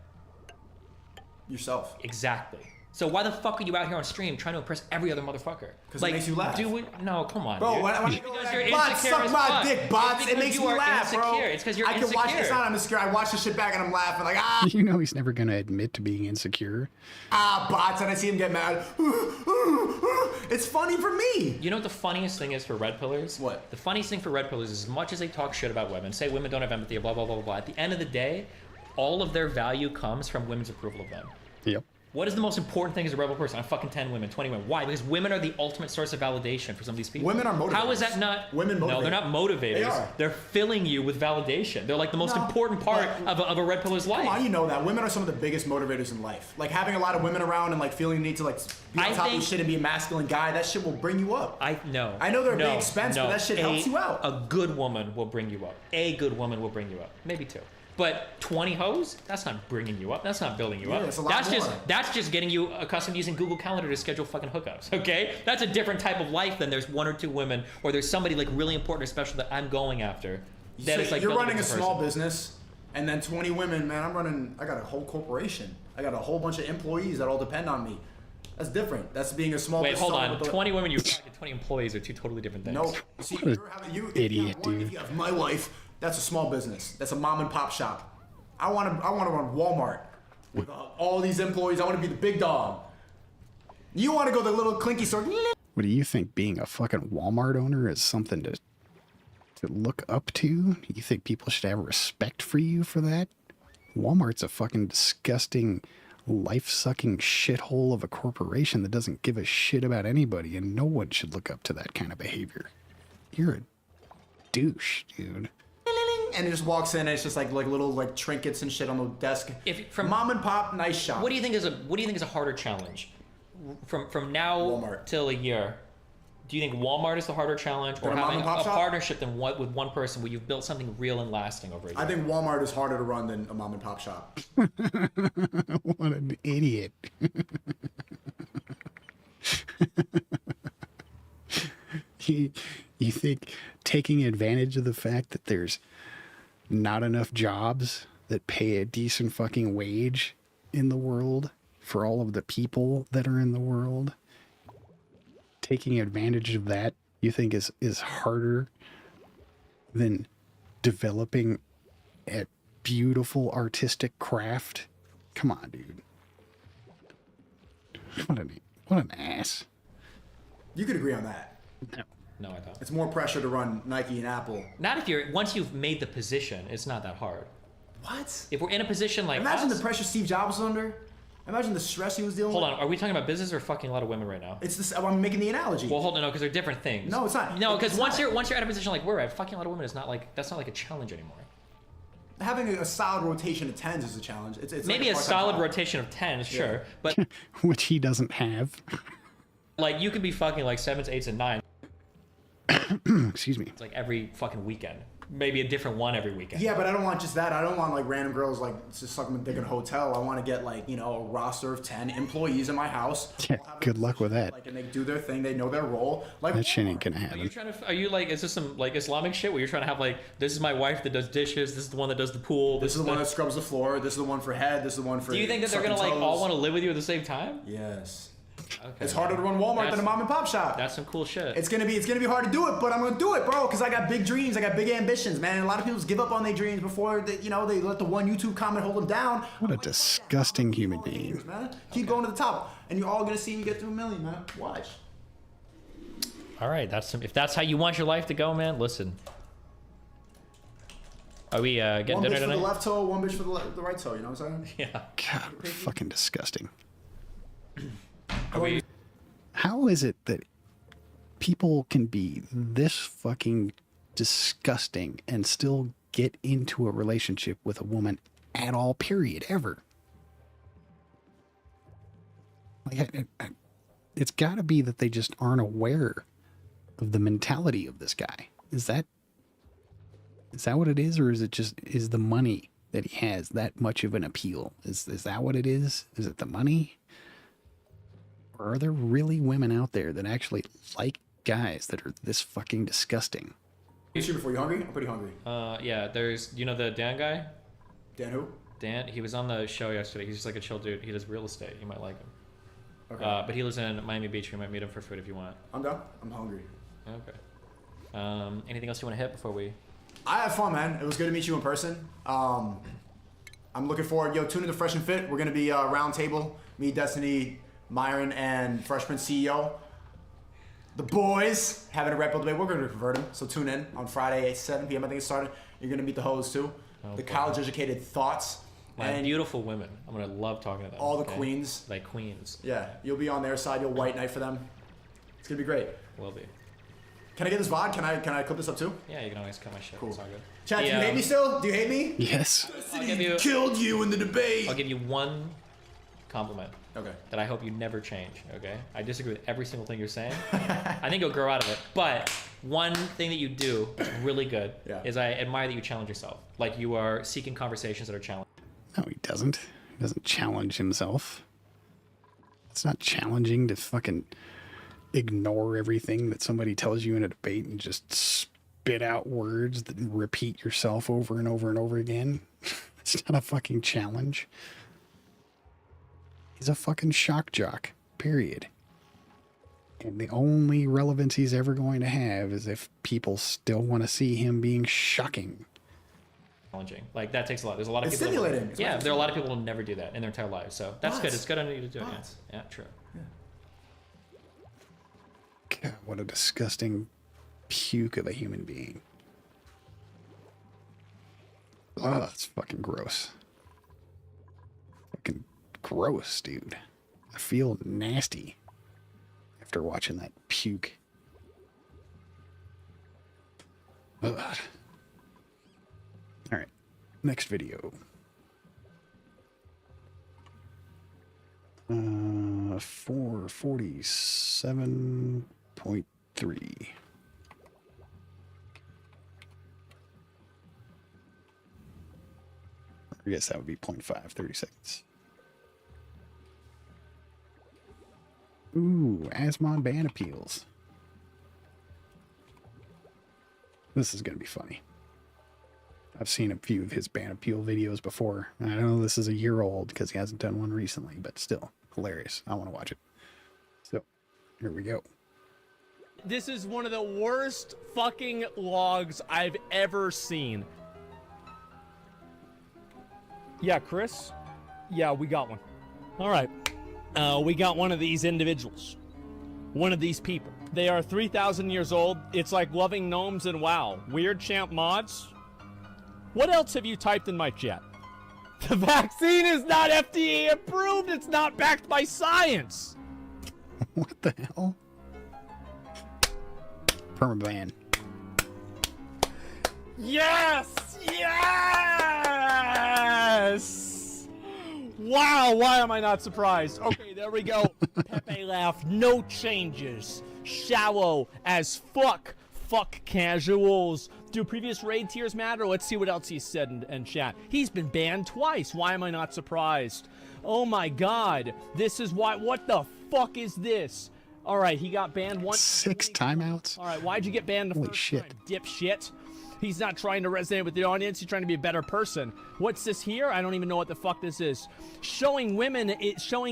Yourself. Exactly. So why the fuck are you out here on stream trying to impress every other motherfucker? Because it makes you laugh. No, come on, bro. dude. When I Because go you're like, bots, insecure suck as my fuck. dick, bots. It makes me laugh, bro. It's because you're I can insecure. watch. It's not I'm insecure. I watch the shit back and I'm laughing like You know he's never gonna admit to being insecure. bots, and I see him get mad. It's funny for me. You know what the funniest thing is for red pillars? What? The funniest thing for red pillars is as much as they talk shit about women, say women don't have empathy, blah, blah, blah, blah, blah. At the end of the day, all of their value comes from women's approval of them. Yep. What is the most important thing as a rebel person? I'm fucking 10 women, 20 women. Why? Because women are the ultimate source of validation for some of these people. Women are motivators. How is that not? Women motivate. No, they're not motivators. They are. They're filling you with validation. They're like the most important part of a red pillar's life. Come on, you know that. Women are some of the biggest motivators in life. Like having a lot of women around and like feeling the need to like be on top of shit and be a masculine guy, that shit will bring you up. I know they're a big expense, but that shit helps you out. A good woman will bring you up. A good woman will bring you up. Maybe two. But 20 hoes, that's not bringing you up. That's not building you up. It's a lot more. That's just getting you accustomed to using Google Calendar to schedule fucking hookups, okay? That's a different type of life than there's one or two women, or there's somebody like really important or special that I'm going after. That is like you're running a person. small business, and then 20 women, man, I got a whole corporation. I got a whole bunch of employees that all depend on me. That's different. That's being a small business. Wait, hold on. 20 women, you 20 employees are two totally different things. No. See, idiot, dude. If you have my wife, that's a small business. That's a mom and pop shop. I want to run Walmart with all these employees. I want to be the big dog. You want to go to the little clinky store. What do you think? Being a fucking Walmart owner is something to look up to? You think people should have respect for you for that? Walmart's a fucking disgusting, life-sucking shithole of a corporation that doesn't give a shit about anybody, and no one should look up to that kind of behavior. You're a douche, dude. And it just walks in and it's just like little like trinkets and shit on the desk. From mom and pop, nice shop. What do you think is a harder challenge? From now Walmart. till a year, do you think Walmart is the harder challenge, or Than a having a mom-and-pop shop? partnership than with one person where you've built something real and lasting over a year? I think Walmart is harder to run than a mom and pop shop. What an idiot. You think taking advantage of the fact that there's not enough jobs that pay a decent fucking wage in the world for all of the people that are in the world, taking advantage of that, you think is harder than developing a beautiful artistic craft? Come on, dude. What an ass. You could agree on that. No, I don't. It's more pressure to run Nike and Apple. Not if once you've made the position, it's not that hard. What? If we're in a position like Imagine us, the pressure Steve Jobs was under. Imagine the stress he was dealing with. Hold on, are we talking about business or fucking a lot of women right now? It's this. I'm making the analogy. Well, hold on, no, because they're different things. No, it's not. No, because It's once not. you're at a position like we're at, fucking a lot of women is not like that's not like a challenge anymore. Having a solid rotation of 10s is a challenge. It's Maybe like a part-time solid job. rotation of 10s, sure, but which he doesn't have. like you could be fucking like 7s, 8s, and 9s. Excuse me. It's like every fucking weekend. Maybe a different one every weekend. Yeah, but I don't want just that. I don't want like random girls like just sucking my dick in a hotel. I want to get like, a roster of 10 employees in my house. Yeah, good luck with that. Like, and they do their thing. They know their role. Like That shit ain't gonna happen. Are you like, is this some like Islamic shit where you're trying to have like, this is my wife that does dishes, this is the one that does the pool, this is the one that scrubs the floor. This is the one for head. This is the one for. Do you think that they're gonna like sucking all toes. want to live with you at the same time? Yes. Okay. It's harder to run Walmart than a mom and pop shop. That's some cool shit. It's gonna be hard to do it, but I'm gonna do it, bro, because I got big dreams. I got big ambitions, man. And a lot of people just give up on their dreams before they let the one YouTube comment hold them down. What a disgusting human being. Man, keep going to the top, and you're all gonna see me get to 1 million, man. Watch. All right, if that's how you want your life to go, man. Listen. Are we getting One dinner bitch for tonight? the left toe, one bitch for the right toe. You know what I'm saying? Yeah. God, fucking disgusting. Are we? How is it that people can be this fucking disgusting and still get into a relationship with a woman at all, period, ever? Like, it's got to be that they just aren't aware of the mentality of this guy. Is that what it is, or is it just the money that he has that much of an appeal? Is that what it is? Is it the money? Or are there really women out there that actually like guys that are this fucking disgusting? You shoot before you hungry? I'm pretty hungry. Yeah, there's, you know the Dan guy? Dan who? Dan, he was on the show yesterday. He's just like a chill dude. He does real estate. You might like him. Okay. But he lives in Miami Beach. You might meet him for food if you want. I'm down. I'm hungry. Okay. Anything else you want to hit before we... I had fun, man. It was good to meet you in person. I'm looking forward. Yo, tune into Fresh and Fit. We're going to be round table. Me, Destiny, Myron, and Fresh Prince CEO. The boys having a Redpill debate. We're going to convert them. So tune in on Friday at 7 p.m. I think it started. You're going to meet the hoes too. The college-educated thoughts. And beautiful women. I'm going to love talking to them. All the queens. Like queens. Yeah. You'll be on their side. You'll white knight for them. It's going to be great. Will be. Can I get this VOD? Can I clip this up too? Yeah, you can always cut my shit. Cool. It's all good. Chat, do you hate me still? Do you hate me? Yes. Destiny killed you in the debate. I'll give you one compliment. Okay. That I hope you never change, okay? I disagree with every single thing you're saying. I think you'll grow out of it. But one thing that you do that's really good is I admire that you challenge yourself. Like you are seeking conversations that are challenging. No, he doesn't. He doesn't challenge himself. It's not challenging to fucking ignore everything that somebody tells you in a debate and just spit out words that repeat yourself over and over and over again. It's not a fucking challenge. He's a fucking shock jock, period. And the only relevance he's ever going to have is if people still want to see him being shocking. Challenging. Like that takes a lot. There's a lot of It's people. stimulating. Yeah, there are a lot of people who never do that in their entire lives. So that's good. Lots. It's good on you to do it. Lots. Yeah, true. God, what a disgusting puke of a human being. Oh, that's fucking gross. Fucking gross, dude. I feel nasty after watching that puke. Ugh. All right, next video. 447.3. I guess that would be 0.5, 30 seconds. Ooh, Asmon ban appeals. This is going to be funny. I've seen a few of his ban appeal videos before. I know this is a year old because he hasn't done one recently, but still hilarious. I want to watch it. So, here we go. This is one of the worst fucking logs I've ever seen. Yeah, Chris? Yeah, we got one. All right. We got one of these individuals. One of these people. They are 3,000 years old. It's like loving gnomes and WoW. Weird champ mods. What else have you typed in my chat? The vaccine is not FDA approved. It's not backed by science. What the hell? Permaban. Yes! Yes! Wow, why am I not surprised? Okay, there we go. Pepe laugh, no changes. Shallow as fuck. Fuck casuals. Do previous raid tiers matter? Let's see what else he said in chat. He's been banned twice. Why am I not surprised? Oh my god. This is why. What the fuck is this? All right, he got banned once. 6 timeouts? All right, why'd you get banned the first time? Dipshit. He's not trying to resonate with the audience. He's trying to be a better person. What's this here? I don't even know what the fuck this is. Showing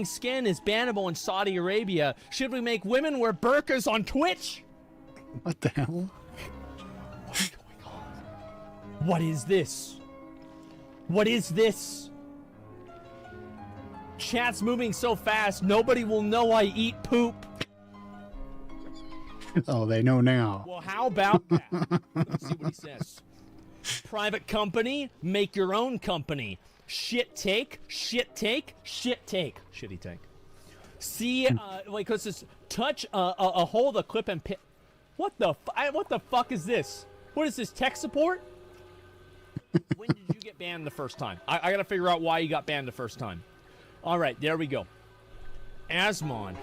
skin is bannable in Saudi Arabia. Should we make women wear burqas on Twitch? What the hell? What's going on? What is this? What is this? Chat's moving so fast, nobody will know I eat poop. Oh, they know now. Well, how about that? Let's see what he says. Private company, make your own company. Shit take, shit take, shit take. Shitty take. See, like, let's just touch a hold a clip and pin. What the fuck is this? What is this, tech support? When did you get banned the first time? I gotta figure out why you got banned the first time. All right, there we go. Asmon.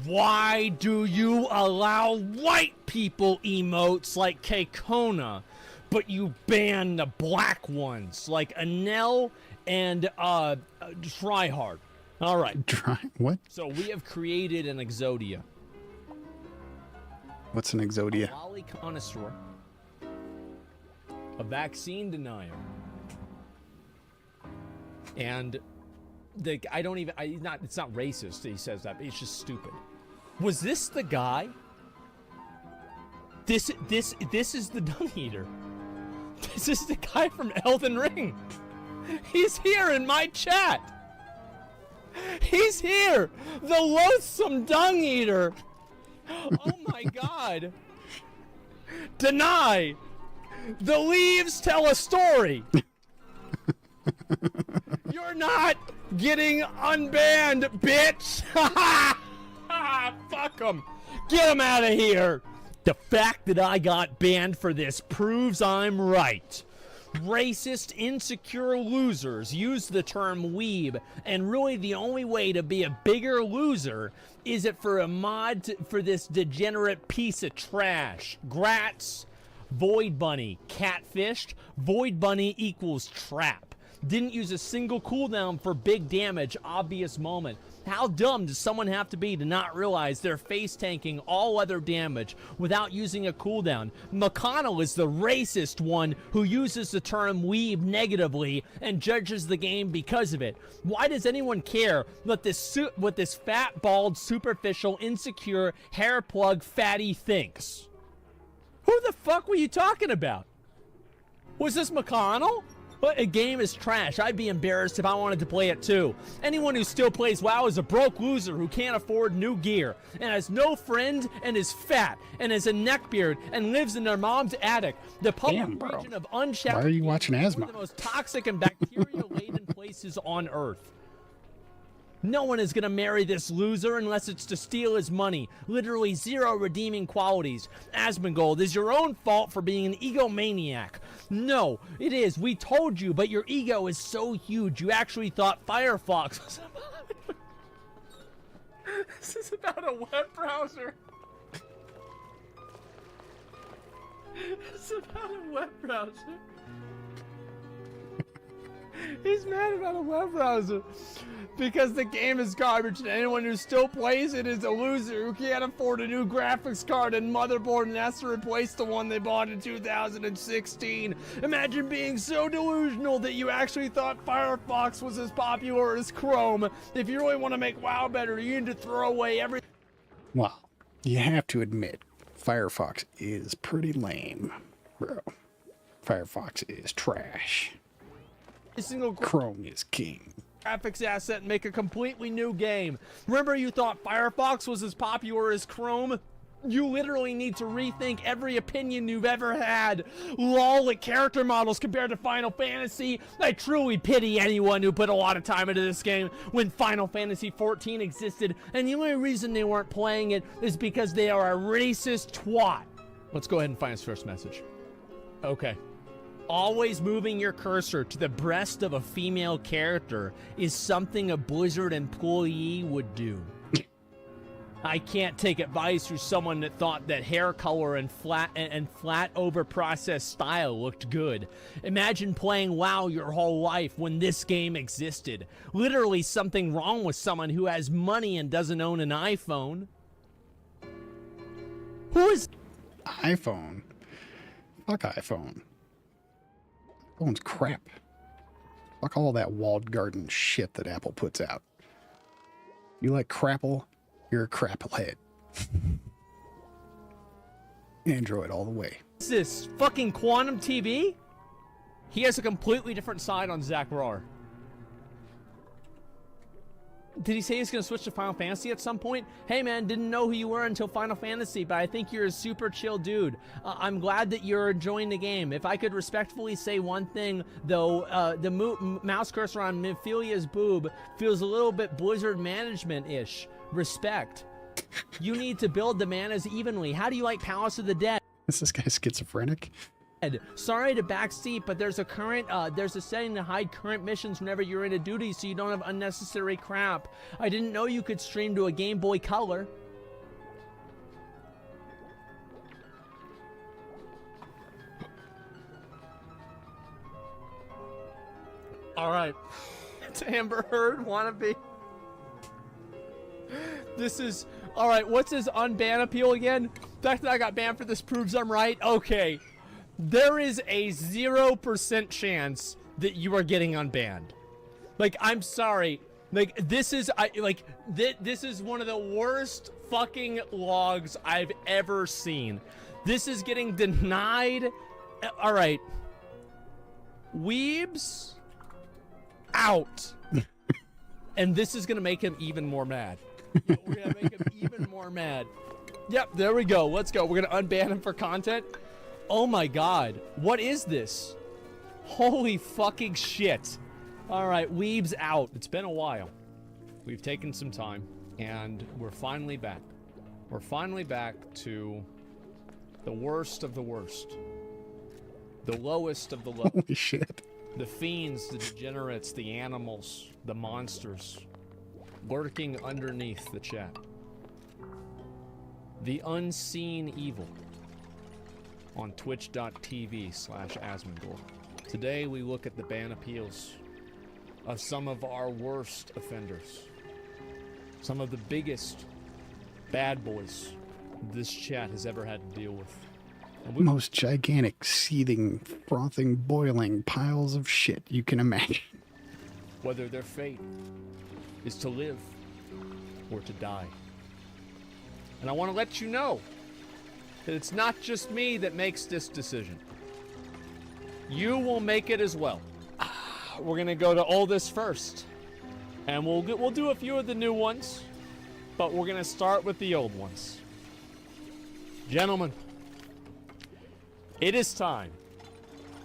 Why do you allow white people emotes like Kekona? but you ban the black ones like Anel and Tryhard. All right. What? So we have created an Exodia. What's an Exodia? A lolly connoisseur. A vaccine denier. And it's not racist that he says that, but it's just stupid. Was this the guy? This is the Dung Eater. This is the guy from Elden Ring. He's here in my chat. He's here. The loathsome Dung Eater. Oh my god. Deny. The leaves tell a story. You're not getting unbanned, bitch. Fuck him. Get him out of here. The fact that I got banned for this proves I'm right. Racist, insecure losers use the term weeb, and really the only way to be a bigger loser is it for a mod for this degenerate piece of trash. Grats, Void Bunny, catfished, Void Bunny equals trap. Didn't use a single cooldown for big damage, obvious moment. How dumb does someone have to be to not realize they're face tanking all other damage without using a cooldown? McConnell is the racist one who uses the term weeb negatively and judges the game because of it. Why does anyone care what this fat, bald, superficial, insecure, hair plug fatty thinks? Who the fuck were you talking about? Was this McConnell? But a game is trash. I'd be embarrassed if I wanted to play it too. Anyone who still plays WoW is a broke loser who can't afford new gear and has no friend and is fat and has a neckbeard and lives in their mom's attic. The public region of Unshacked Why are you watching is Asmon? one of the most toxic and bacteria-laden places on Earth. No one is gonna marry this loser unless it's to steal his money. Literally zero redeeming qualities. Asmongold, is your own fault for being an egomaniac. No, it is. We told you, but your ego is so huge you actually thought Firefox was This is about a web browser. It's about a web browser. He's mad about a web browser because the game is garbage and anyone who still plays it is a loser who can't afford a new graphics card and motherboard and has to replace the one they bought in 2016. Imagine being so delusional that you actually thought Firefox was as popular as Chrome. If you really want to make WoW better, you need to throw away every... Well, you have to admit, Firefox is pretty lame, bro. Firefox is trash. single Chrome is king. Graphics asset and make a completely new game. Remember you thought Firefox was as popular as Chrome? You literally need to rethink every opinion you've ever had. Lol at character models compared to Final Fantasy. I truly pity anyone who put a lot of time into this game when Final Fantasy XIV existed, and the only reason they weren't playing it is because they are a racist twat. Let's go ahead and find his first message. Okay. Always moving your cursor to the breast of a female character is something a Blizzard employee would do. I can't take advice from someone that thought that hair color and flat over processed style looked good. Imagine playing WoW your whole life when this game existed. Literally something wrong with someone who has money and doesn't own an iPhone. Who is iPhone? Fuck iPhone. Phone's crap. Fuck all that walled garden shit that Apple puts out. You like crapple? You're a crapplehead. Android all the way. Is this fucking Quantum TV? He has a completely different side on Zach Rohr. Did he say he's going to switch to Final Fantasy at some point? Hey man, didn't know who you were until Final Fantasy, but I think you're a super chill dude. I'm glad that you're enjoying the game. If I could respectfully say one thing, though, the mouse cursor on Miphilia's boob feels a little bit Blizzard management-ish. Respect. You need to build the manas evenly. How do you like Palace of the Dead? Is this guy schizophrenic? Sorry to backseat, but there's a setting to hide current missions whenever you're in a duty so you don't have unnecessary crap. I didn't know you could stream to a Game Boy Color. All right. It's Amber Heard wannabe. This is... All right, what's his unban appeal again? The fact that I got banned for this proves I'm right? Okay. There is a 0% chance that you are getting unbanned. Like, I'm sorry. Like, this is... this is one of the worst fucking logs I've ever seen. This is getting denied. All right. Weebs out. And this is going to make him even more mad. We're going to make him even more mad. Yep, there we go. Let's go. We're going to unban him for content. Oh my god. What is this? Holy fucking shit. All right, Weebs out. It's been a while. We've taken some time, and we're finally back. We're finally back to the worst of the worst. The lowest of the low. Holy shit. The fiends, the degenerates, the animals, the monsters lurking underneath the chat. The unseen evil on twitch.tv/AsmonGold. Today we look at the ban appeals of some of our worst offenders. Some of the biggest bad boys this chat has ever had to deal with. Most gigantic, seething, frothing, boiling piles of shit you can imagine. Whether their fate is to live or to die. And I want to let you know that it's not just me that makes this decision. You will make it as well. We're gonna go to oldest first, and we'll do a few of the new ones, but we're gonna start with the old ones. Gentlemen, it is time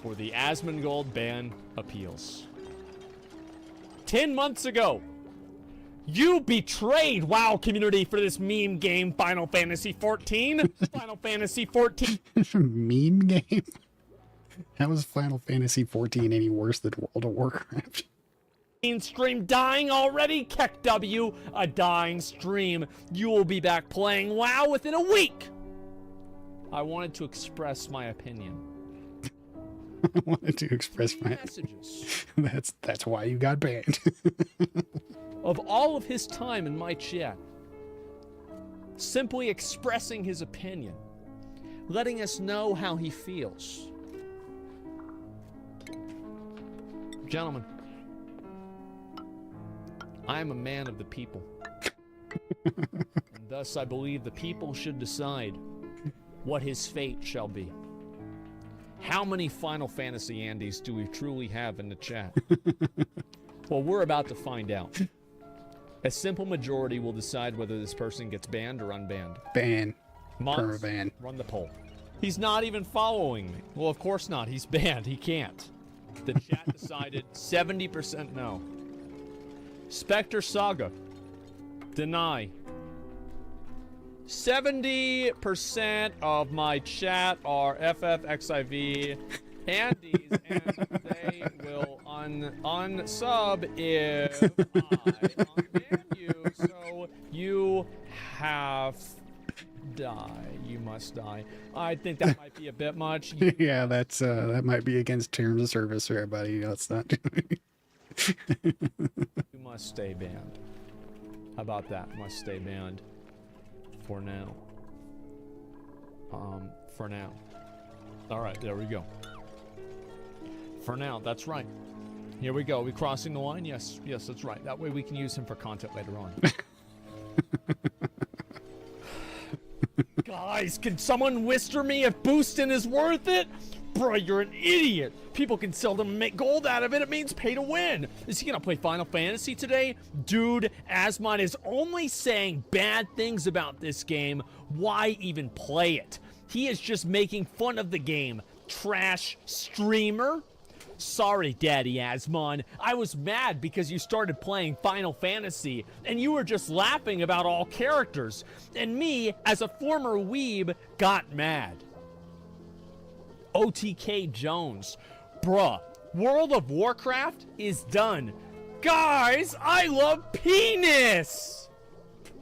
for the Asmongold ban appeals. 10 months ago, you betrayed WoW community for this meme game, Final Fantasy XIV. Final Fantasy XIV. Meme game? How was Final Fantasy XIV any worse than World of Warcraft? Stream dying already? KEKW, a dying stream. You will be back playing WoW within a week. I wanted to express my opinion. I wanted to express my messages. That's why you got banned. Of all of his time in my chat, simply expressing his opinion, letting us know how he feels. Gentlemen, I am a man of the people. And thus I believe the people should decide what his fate shall be. How many Final Fantasy Andys do we truly have in the chat? Well, we're about to find out. A simple majority will decide whether this person gets banned or unbanned. Ban. Mons, Perma-ban. run the poll. He's not even following me. Well, of course not. He's banned. He can't. The chat decided 70% no. Spectre Saga. Deny. 70% of my chat are FFXIV Andys, and they will unsub if I unban you. So you have die. You must die. I think that might be a bit much. Yeah, that might be against terms of service for everybody. Let's not do it. You must stay banned. How about that? Must stay banned. For now. For now. Alright, there we go. For now, that's right. Here we go. Are we crossing the line? Yes, yes, that's right. That way we can use him for content later on. Guys, can someone whisper me if boosting is worth it? Bro, you're an idiot. People can seldom make gold out of it. It means pay to win. Is he gonna play Final Fantasy today? Dude, Asmon is only saying bad things about this game. Why even play it? He is just making fun of the game. Trash streamer. Sorry, Daddy Asmon. I was mad because you started playing Final Fantasy and you were just laughing about all characters. And me, as a former weeb, got mad. OTK Jones. Bruh, World of Warcraft is done. Guys, I love penis!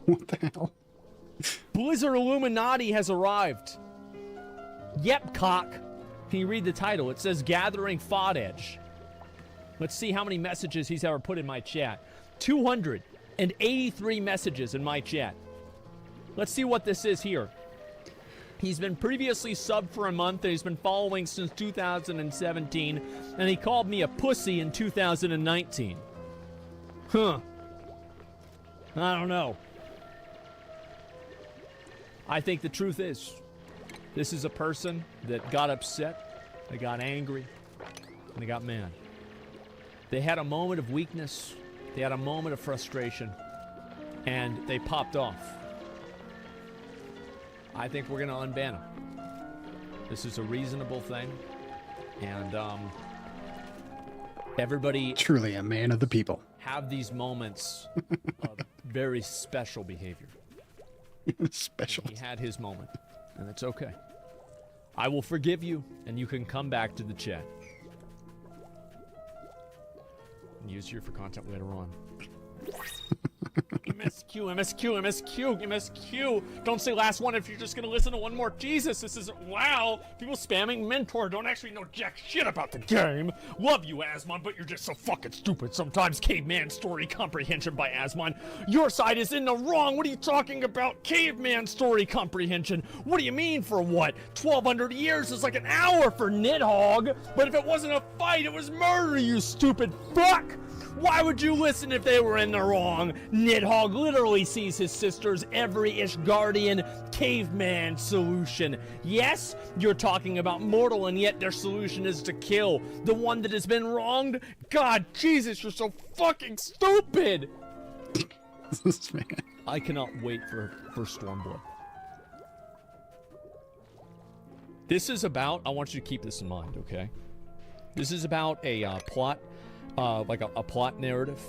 What the hell? Blizzard Illuminati has arrived. Yep, cock. Can you read the title? It says Gathering Fodage. Let's see how many messages he's ever put in my chat. 283 messages in my chat. Let's see what this is here. He's been previously subbed for a month, and he's been following since 2017, and he called me a pussy in 2019. Huh. I don't know. I think the truth is, this is a person that got upset, they got angry, and they got mad. They had a moment of weakness, they had a moment of frustration, and they popped off. I think we're going to unban him. This is a reasonable thing, and everybody... Truly a man of the people. Have these moments of very special behavior. Special. He had his moment, and it's okay. I will forgive you, and you can come back to the chat. And use you for content later on. MSQ, MSQ, MSQ, MSQ. Don't say last one if you're just gonna listen to one more. Jesus, this is wow. People spamming mentor don't actually know jack shit about the game. Love you, Asmon, but you're just so fucking stupid sometimes. Caveman story comprehension by Asmon. Your side is in the wrong. What are you talking about? Caveman story comprehension. What do you mean for what? 1,200 years is like an hour for Nidhogg. But if it wasn't a fight, it was murder, you stupid fuck. Why would you listen if they were in the wrong? Nidhogg literally sees his sister's every Ishgardian caveman solution. Yes, you're talking about mortal, and yet their solution is to kill the one that has been wronged? God, Jesus, you're so fucking stupid! This man. I cannot wait for Stormblood. This is about, I want you to keep this in mind, okay? This is about a plot. Like a plot narrative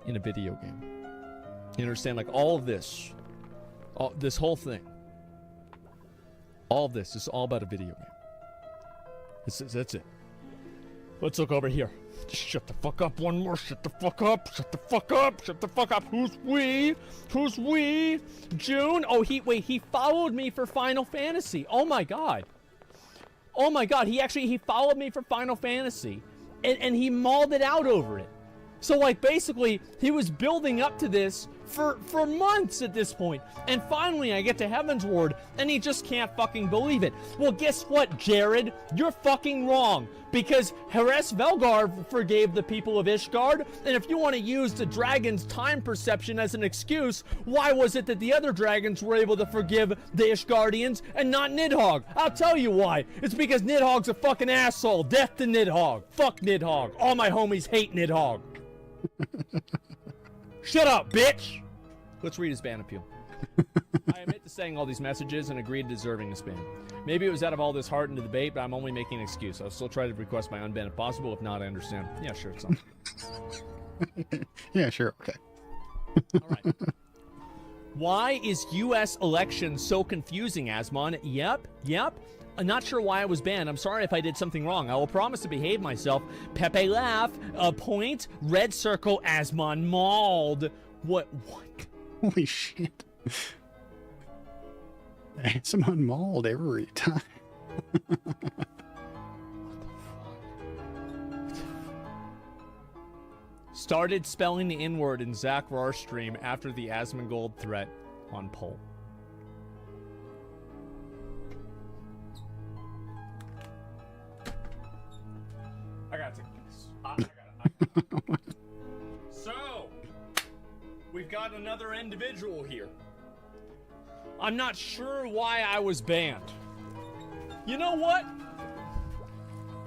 in a video game. You understand? Like all of this, this whole thing, all of this is all about a video game. That's it. Let's look over here. Just shut the fuck up. One more. Shut the fuck up. Shut the fuck up. Shut the fuck up. Who's we? Who's we? June? Oh, he followed me for Final Fantasy. Oh my god. Oh my god. He followed me for Final Fantasy. And he mauled it out over it. So, like, basically, he was building up to this for months at this point. And finally, I get to Heaven's Ward, and he just can't fucking believe it. Well, guess what, Jared? You're fucking wrong. Because Heres Velgar forgave the people of Ishgard, and if you want to use the dragon's time perception as an excuse, why was it that the other dragons were able to forgive the Ishgardians and not Nidhogg? I'll tell you why. It's because Nidhogg's a fucking asshole. Death to Nidhogg. Fuck Nidhogg. All my homies hate Nidhogg. Shut up, bitch! Let's read his ban appeal. I admit to saying all these messages and agree to deserving this ban. Maybe it was out of all this heart into debate, but I'm only making an excuse. I'll still try to request my unban if possible. If not, I understand. Yeah, sure, it's on. Yeah, sure, okay. Alright. Why is U.S. election so confusing, Asmon? Yep. I'm not sure why I was banned. I'm sorry if I did something wrong. I will promise to behave myself. Pepe laugh. A point. Red circle. Asmon mauled. What? Holy shit. Someone mauled every time. Started spelling the N-word in Zach Rar stream after the Asmongold threat on poll. I gotta take this. I gotta. So, we've got another individual here. I'm not sure why I was banned. You know what?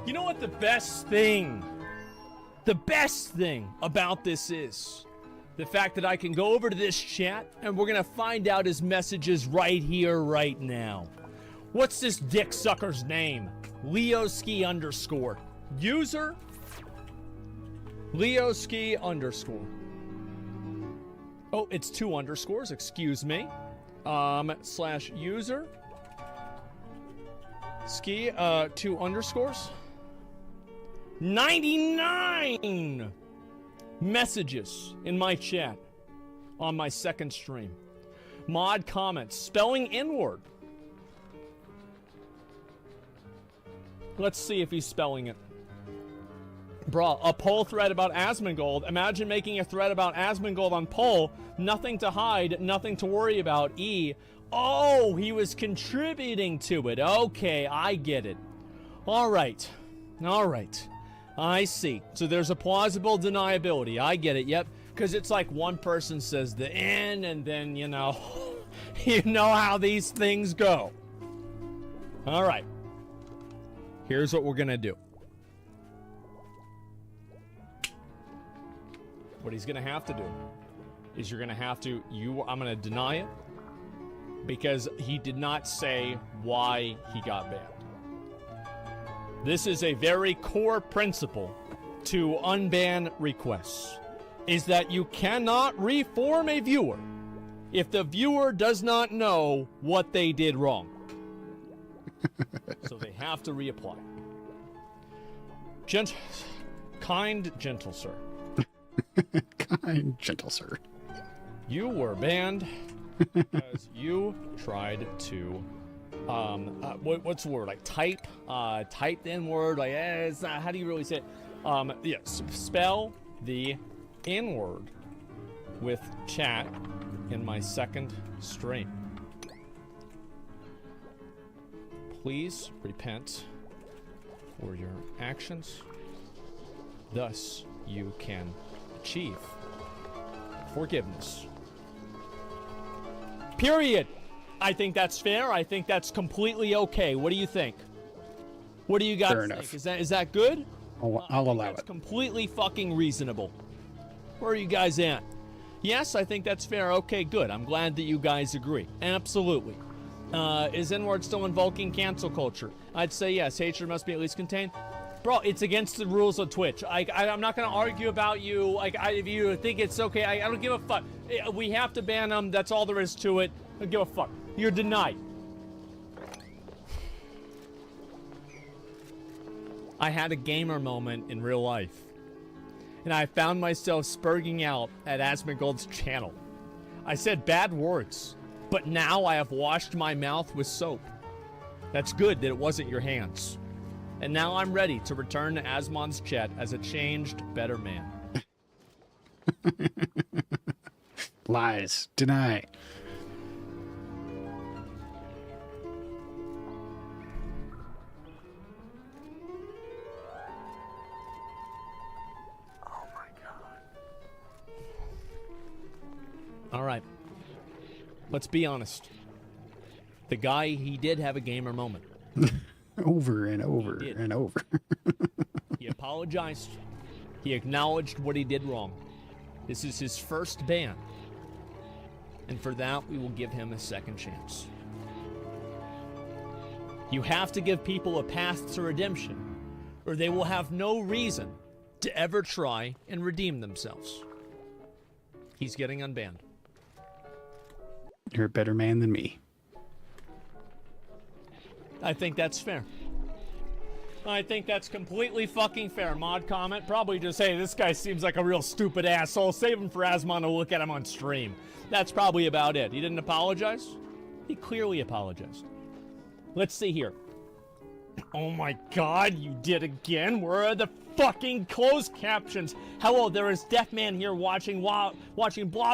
You know what the best thing about this is? The fact that I can go over to this chat and we're gonna find out his messages right here, right now. What's this dick sucker's name? Leoski _ user Leoski _ oh, it's 2 underscores, excuse me. Slash user ski 2 underscores 99 messages in my chat on my second stream. Mod comments spelling N-word. Let's see if he's spelling it. Bro, a poll thread about Asmongold. Imagine making a thread about Asmongold on poll. Nothing to hide, nothing to worry about. E. Oh, he was contributing to it. Okay, I get it. All right. All right. I see. So there's a plausible deniability. I get it. Yep. Because it's like one person says the N, and then, you know, you know how these things go. All right. Here's what we're going to do. What he's going to have to do is you're going to have to, I'm going to deny it because he did not say why he got banned. This is a very core principle to unban requests, is that you cannot reform a viewer if the viewer does not know what they did wrong. So they have to reapply. Kind, gentle sir. Kind, gentle sir. You were banned because you tried to, what's the word? Like type the N-word. Like, it's not, how do you really say it? Yes, spell the N-word with chat in my second stream. Please repent for your actions. Thus, you can achieve forgiveness. Period. I think that's fair. I think that's completely okay. What do you think? What do you guys think? Enough. Is that good? I'll allow it. Completely fucking reasonable. Where are you guys at? Yes, I think that's fair. Okay, good. I'm glad that you guys agree. Absolutely. Is N-word still invoking cancel culture? I'd say yes. Hatred must be at least contained. Bro, it's against the rules of Twitch. I'm not going to argue about you. Like, if you think it's okay, I don't give a fuck. We have to ban them. That's all there is to it. I don't give a fuck. You're denied. I had a gamer moment in real life, and I found myself spurging out at Asmongold's channel. I said bad words, but now I have washed my mouth with soap. That's good that it wasn't your hands. And now I'm ready to return to Asmon's chat as a changed, better man. Lies. Deny. Oh my god. All right. Let's be honest. The guy, he did have a gamer moment. Over and over and over. He apologized. He acknowledged what he did wrong. This is his first ban. And for that, we will give him a second chance. You have to give people a path to redemption, or they will have no reason to ever try and redeem themselves. He's getting unbanned. You're a better man than me. I think that's fair. I think that's completely fucking fair. Mod comment, probably just, hey, this guy seems like a real stupid asshole. Save him for Asmon to look at him on stream. That's probably about it. He didn't apologize? He clearly apologized. Let's see here. Oh my god, you did again? Where are the fucking closed captions? Hello, there is Deafman here watching blah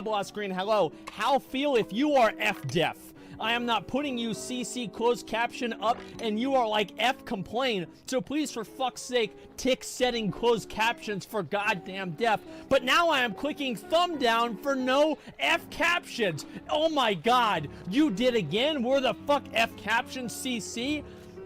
blah screen. Hello. How feel if you are F-deaf? I am not putting you CC closed caption up and you are like F complain. So please, for fuck's sake, tick setting closed captions for goddamn deaf. But now I am clicking thumb down for no F captions. Oh my god, you did again? Where the fuck F captions CC?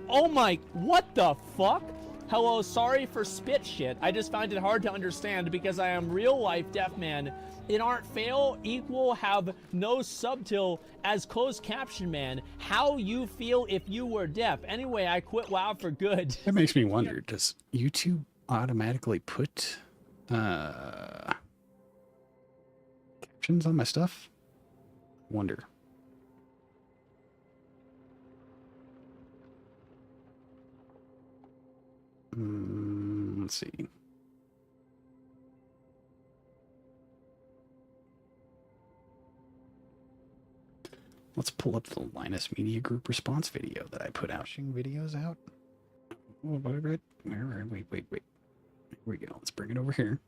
Oh my, what the fuck? Hello, sorry for spit shit. I just find it hard to understand because I am real life deaf man. It aren't fail equal have no subtil as closed caption man. How you feel if you were deaf? Anyway, I quit WoW for good. That makes me wonder, does YouTube automatically put captions on my stuff? Wonder. Let's see. Let's pull up the Linus Media Group response video that I put out. Pushing videos out. Oh, wait. we go. Let's bring it over here.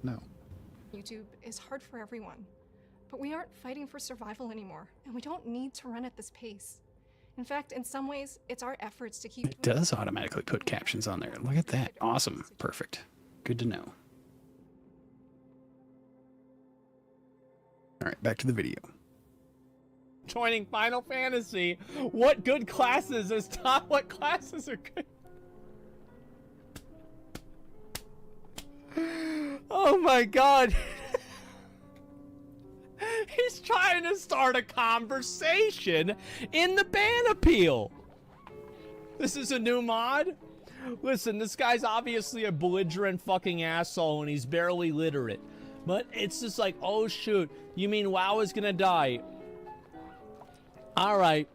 No. YouTube is hard for everyone, but we aren't fighting for survival anymore, and we don't need to run at this pace. In fact, in some ways, it's our efforts to keep... It does automatically put captions on there. Look at that. Awesome. Perfect. Good to know. All right, back to the video. Joining Final Fantasy. What good classes is top? What classes are good? Oh my god. He's trying to start a conversation in the ban appeal. This is a new mod? Listen, this guy's obviously a belligerent fucking asshole and he's barely literate. But it's just like, oh shoot, you mean WoW is gonna die? Alright.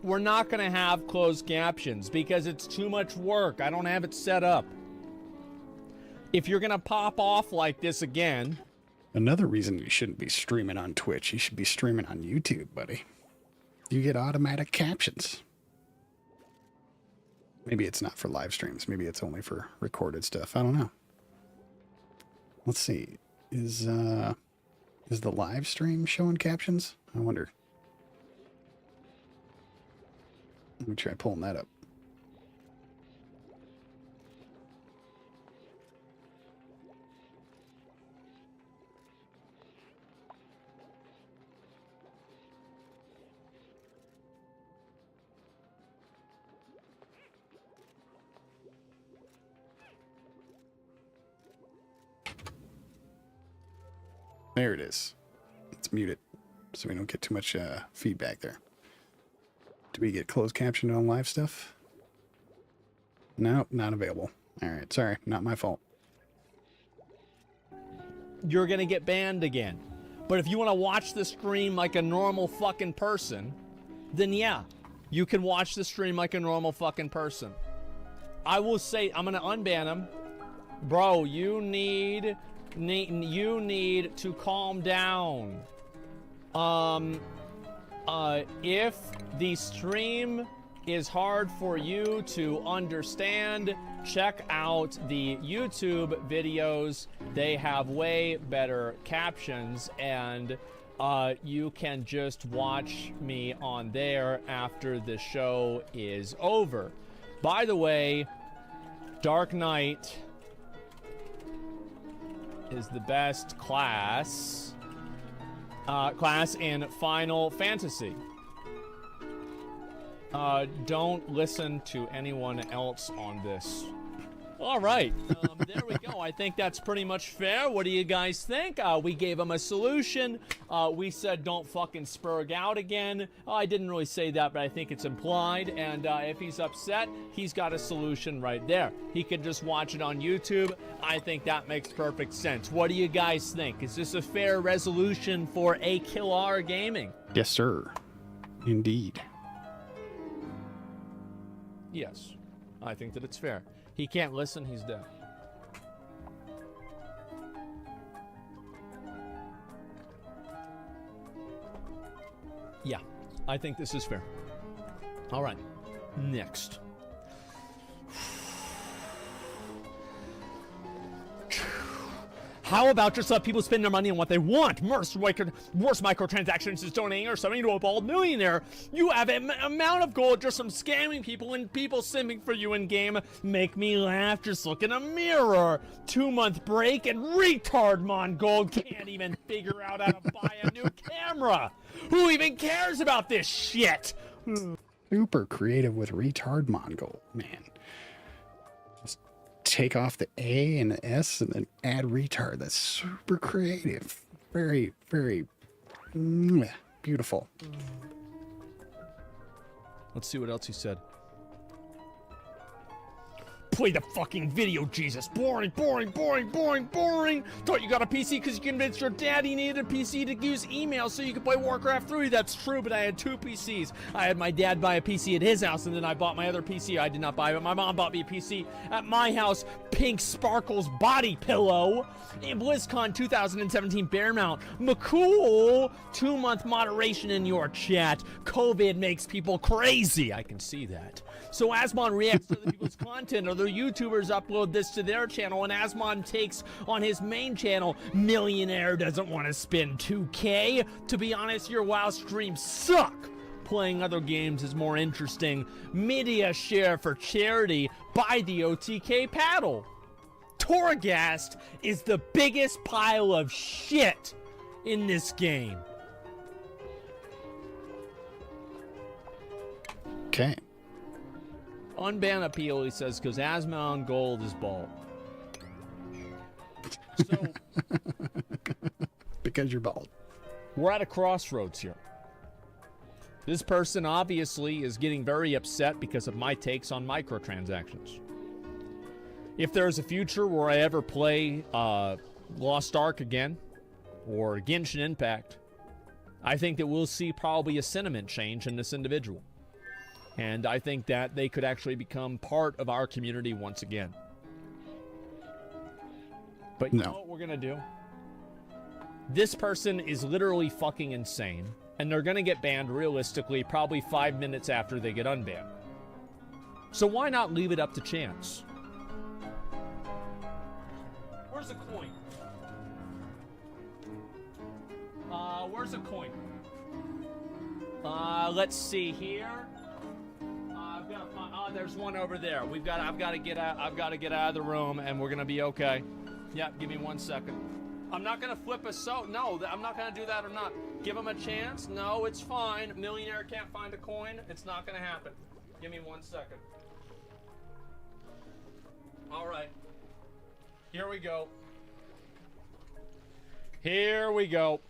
We're not gonna have closed captions because it's too much work. I don't have it set up. If you're gonna pop off like this again... Another reason you shouldn't be streaming on Twitch. You should be streaming on YouTube, buddy. You get automatic captions. Maybe it's not for live streams. Maybe it's only for recorded stuff. I don't know. Let's see. Is the live stream showing captions? I wonder. Let me try pulling that up. There it is. Let's mute it so we don't get too much feedback there. Do we get closed caption on live stuff? No, not available. All right, sorry, not my fault. You're gonna get banned again. But if you want to watch the stream like a normal fucking person, then yeah, you can watch the stream like a normal fucking person. I will say, I'm gonna unban him. Bro, you need to calm down. If the stream is hard for you to understand, check out the YouTube videos. They have way better captions, and you can just watch me on there after the show is over. By the way, Dark Knight is the best class in Final Fantasy. Don't listen to anyone else on this. All right, there we go. I think that's pretty much fair. What do you guys think? We gave him a solution. We said don't fucking spurg out again. I didn't really say that, but I think it's implied. And if he's upset, he's got a solution right there. He can just watch it on YouTube. I think that makes perfect sense. What do you guys think? Is this a fair resolution for A Killar Gaming? Yes, sir. Indeed. Yes, I think that it's fair. He can't listen, he's deaf. Yeah, I think this is fair. All right, next. How about just let people spend their money on what they want? Worst microtransactions is donating or something to a bald millionaire. You have an amount of gold just from scamming people and people simming for you in game. Make me laugh, just look in a mirror. 2-month break and retard Mongol can't even figure out how to buy a new camera. Who even cares about this shit? Super creative with retard Mongol, man. Take off the A and the S and then add retard. That's super creative. Very, very beautiful. Let's see what else he said. Play the fucking video, Jesus. Boring, boring, boring, boring, boring. Thought you got a PC because you convinced your dad he needed a PC to use email so you could play Warcraft 3. That's true, but I had 2 PCs. I had my dad buy a PC at his house, and then I bought my other PC. I did not buy it. My mom bought me a PC at my house. Pink Sparkles body pillow. In BlizzCon 2017 bear mount. McCool. 2-month moderation in your chat. COVID makes people crazy. I can see that. So Asmon reacts to other people's content. Are other YouTubers upload this to their channel, and Asmon takes on his main channel. Millionaire doesn't want to spend 2K. To be honest, your WoW streams suck. Playing other games is more interesting. Media share for charity. Buy the OTK paddle. Torghast is the biggest pile of shit in this game. Okay. Unban appeal, he says, because Asmon Gold is bald. So, because you're bald. We're at a crossroads here. This person obviously is getting very upset because of my takes on microtransactions. If there's a future where I ever play Lost Ark again, or Genshin Impact, I think that we'll see probably a sentiment change in this individual. And I think that they could actually become part of our community once again. But you know what we're going to do? This person is literally fucking insane. And they're going to get banned realistically probably 5 minutes after they get unbanned. So why not leave it up to chance? Where's a coin? Where's a coin? Let's see here. I've got to find, there's one over there. I've got to get out of the room, and we're gonna be okay. Yeah, give me 1 second. I'm not gonna flip a no, I'm not gonna do that or not. Give him a chance. No, it's fine. Millionaire can't find a coin. It's not gonna happen. Give me 1 second. All right. Here we go. Here we go.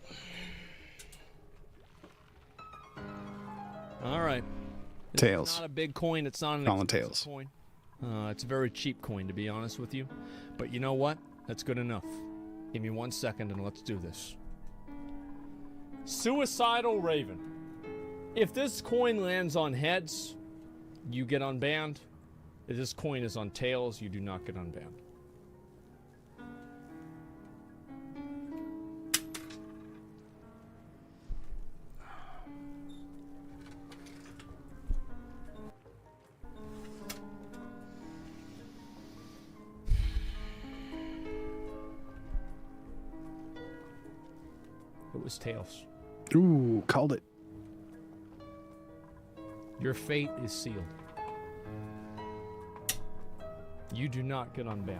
All right. Tails. It's not a big coin. It's not an Calling expensive tails. coin. It's a very cheap coin, to be honest with you. But you know what? That's good enough. Give me 1 second and let's do this. Suicidal Raven. If this coin lands on heads, you get unbanned. If this coin is on tails, you do not get unbanned. It was tails. Ooh, called it. Your fate is sealed. You do not get unbanned.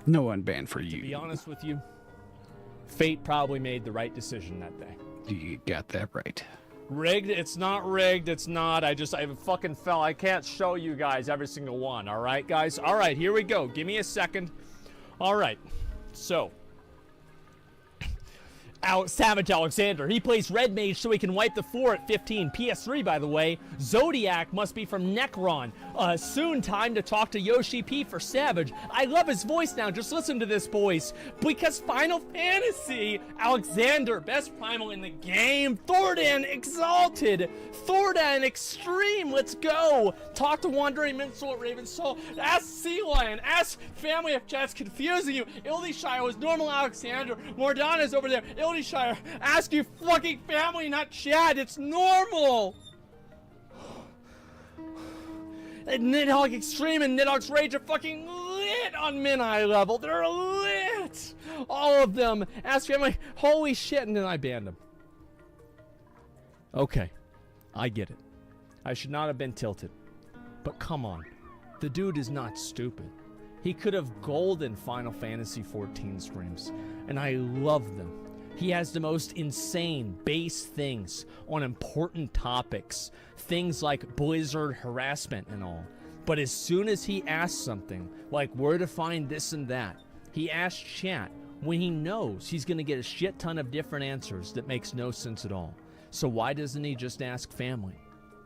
No unban for To you. be honest with you, fate probably made the right decision that day. You got that right. Rigged? It's not rigged. It's not. I fucking fell. I can't show you guys every single one. All right, guys? All right, here we go. Give me a second. All right. So, Savage Alexander. He plays Red Mage so he can wipe the floor at 15. PS3, by the way. Zodiac must be from Necron. Soon time to talk to Yoshi P for Savage. I love his voice now. Just listen to this, boys. Because Final Fantasy. Alexander, best primal in the game. Thordan, Exalted. Thordan, Extreme. Let's go. Talk to Wandering Minstrel at Raven Soul. Ask Sea Lion. Ask Family if chat's confusing you. Ildishire was normal Alexander. Morgana's over there. Ildishire, ask your fucking family, not chat. It's normal. And Nidhogg Extreme and Nidhogg's Rage are fucking lit on Min-Eye level. They're lit. All of them. Ask family. Holy shit. And then I banned them. Okay. I get it. I should not have been tilted. But come on. The dude is not stupid. He could have golden Final Fantasy XIV streams. And I love them. He has the most insane base things on important topics. Things like Blizzard harassment and all. But as soon as he asks something, like where to find this and that, he asks chat when he knows he's going to get a shit ton of different answers that makes no sense at all. So why doesn't he just ask family?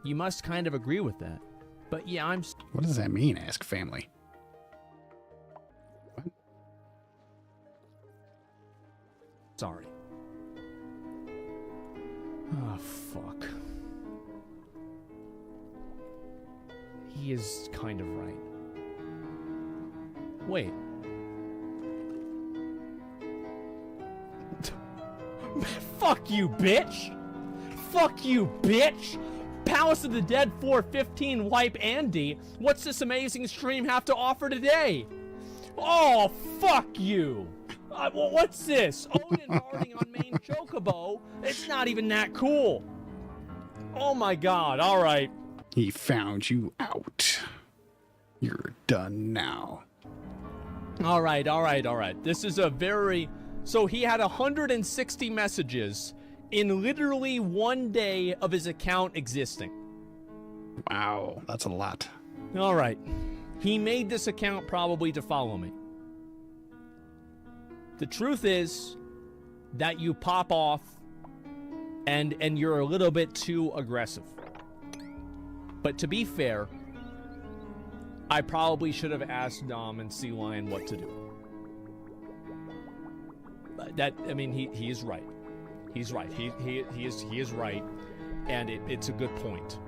You must kind of agree with that. But yeah, What does that mean, ask family? What? Sorry. Oh, fuck. He is kind of right. Wait. Fuck you, bitch! Fuck you, bitch! Palace of the Dead 415 wipe Andy. What's this amazing stream have to offer today? Oh, fuck you. What's this? Odin farting on main Chocobo. It's not even that cool. Oh my god, alright. He found you out. You're done now. Alright. This is a very... So he had 160 messages in literally 1 day of his account existing. Wow, that's a lot. Alright. He made this account probably to follow me. The truth is that you pop off and you're a little bit too aggressive. But to be fair, I probably should have asked Dom and Sea Lion what to do. He is right. He's right. He is right, and it's a good point.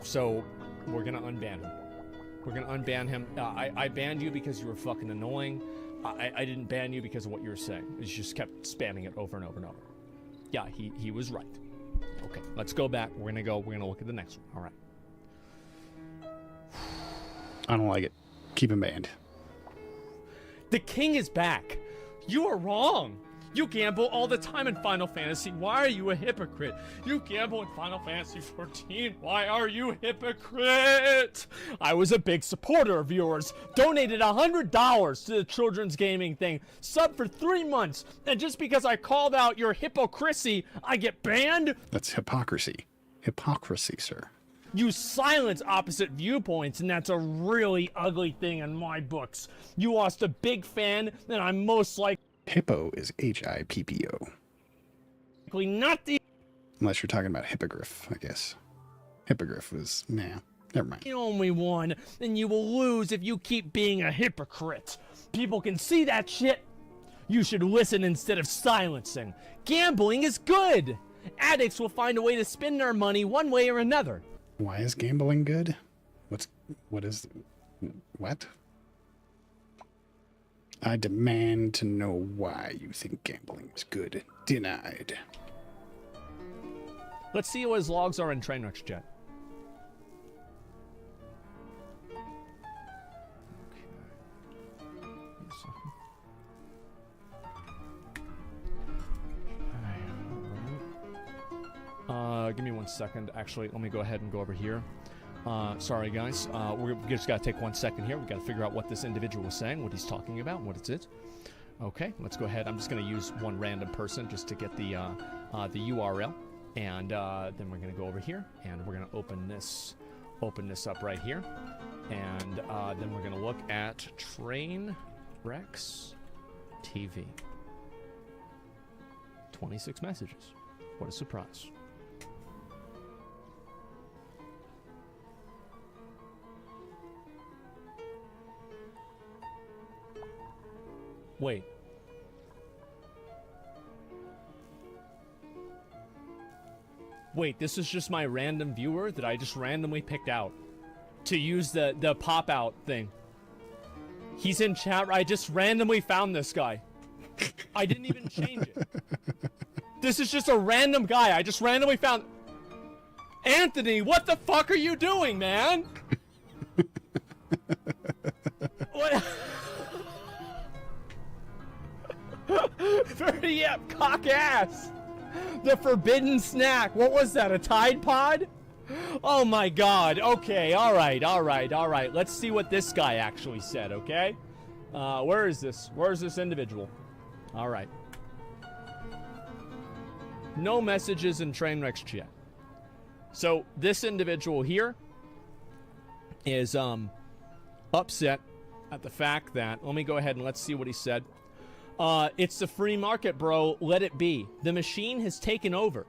So we're gonna unban him. We're gonna unban him. I banned you because you were fucking annoying. I didn't ban you because of what you were saying. You just kept spamming it over and over and over. Yeah, he was right. Okay, let's go back. We're gonna look at the next one. All right. I don't like it. Keep him banned. The king is back. You are wrong. You gamble all the time in Final Fantasy. Why are you a hypocrite? You gamble in Final Fantasy 14. Why are you a hypocrite? I was a big supporter of yours. Donated $100 to the children's gaming thing. Sub for 3 months. And just because I called out your hypocrisy, I get banned? That's hypocrisy. Hypocrisy, sir. You silence opposite viewpoints, and that's a really ugly thing in my books. You lost a big fan, and I'm most likely... Hippo is Hippo. Not the... Unless you're talking about hippogriff, I guess. Hippogriff was... Nah, never mind. The only one, and you will lose if you keep being a hypocrite. People can see that shit. You should listen instead of silencing. Gambling is good. Addicts will find a way to spend their money one way or another. Why is gambling good? What? I demand to know why you think gambling is good. Denied. Let's see what his logs are in Trainwreck's chat. Give me 1 second. Actually, let me go ahead and go over here. Sorry, guys. We just got to take 1 second here. We got to figure out what this individual is saying, what he's talking about, what it is. Okay, let's go ahead. I'm just going to use one random person just to get the URL, and then we're going to go over here, and we're going to open this up right here, and then we're going to look at Trainwrecks TV. 26 messages. What a surprise. Wait, this is just my random viewer that I just randomly picked out to use the pop-out thing. He's in chat. I just randomly found this guy. I didn't even change it. This is just a random guy. I just randomly found... Anthony, what the fuck are you doing, man? What? Yeah, cock ass. The forbidden snack. What was that? A Tide Pod? Oh my god. Okay, all right. Let's see what this guy actually said, okay? Where is this? Where's this individual? All right. No messages in Trainwreck's chat. So this individual here is upset at the fact that, let me go ahead and let's see what he said. It's the free market, bro. Let it be. The machine has taken over.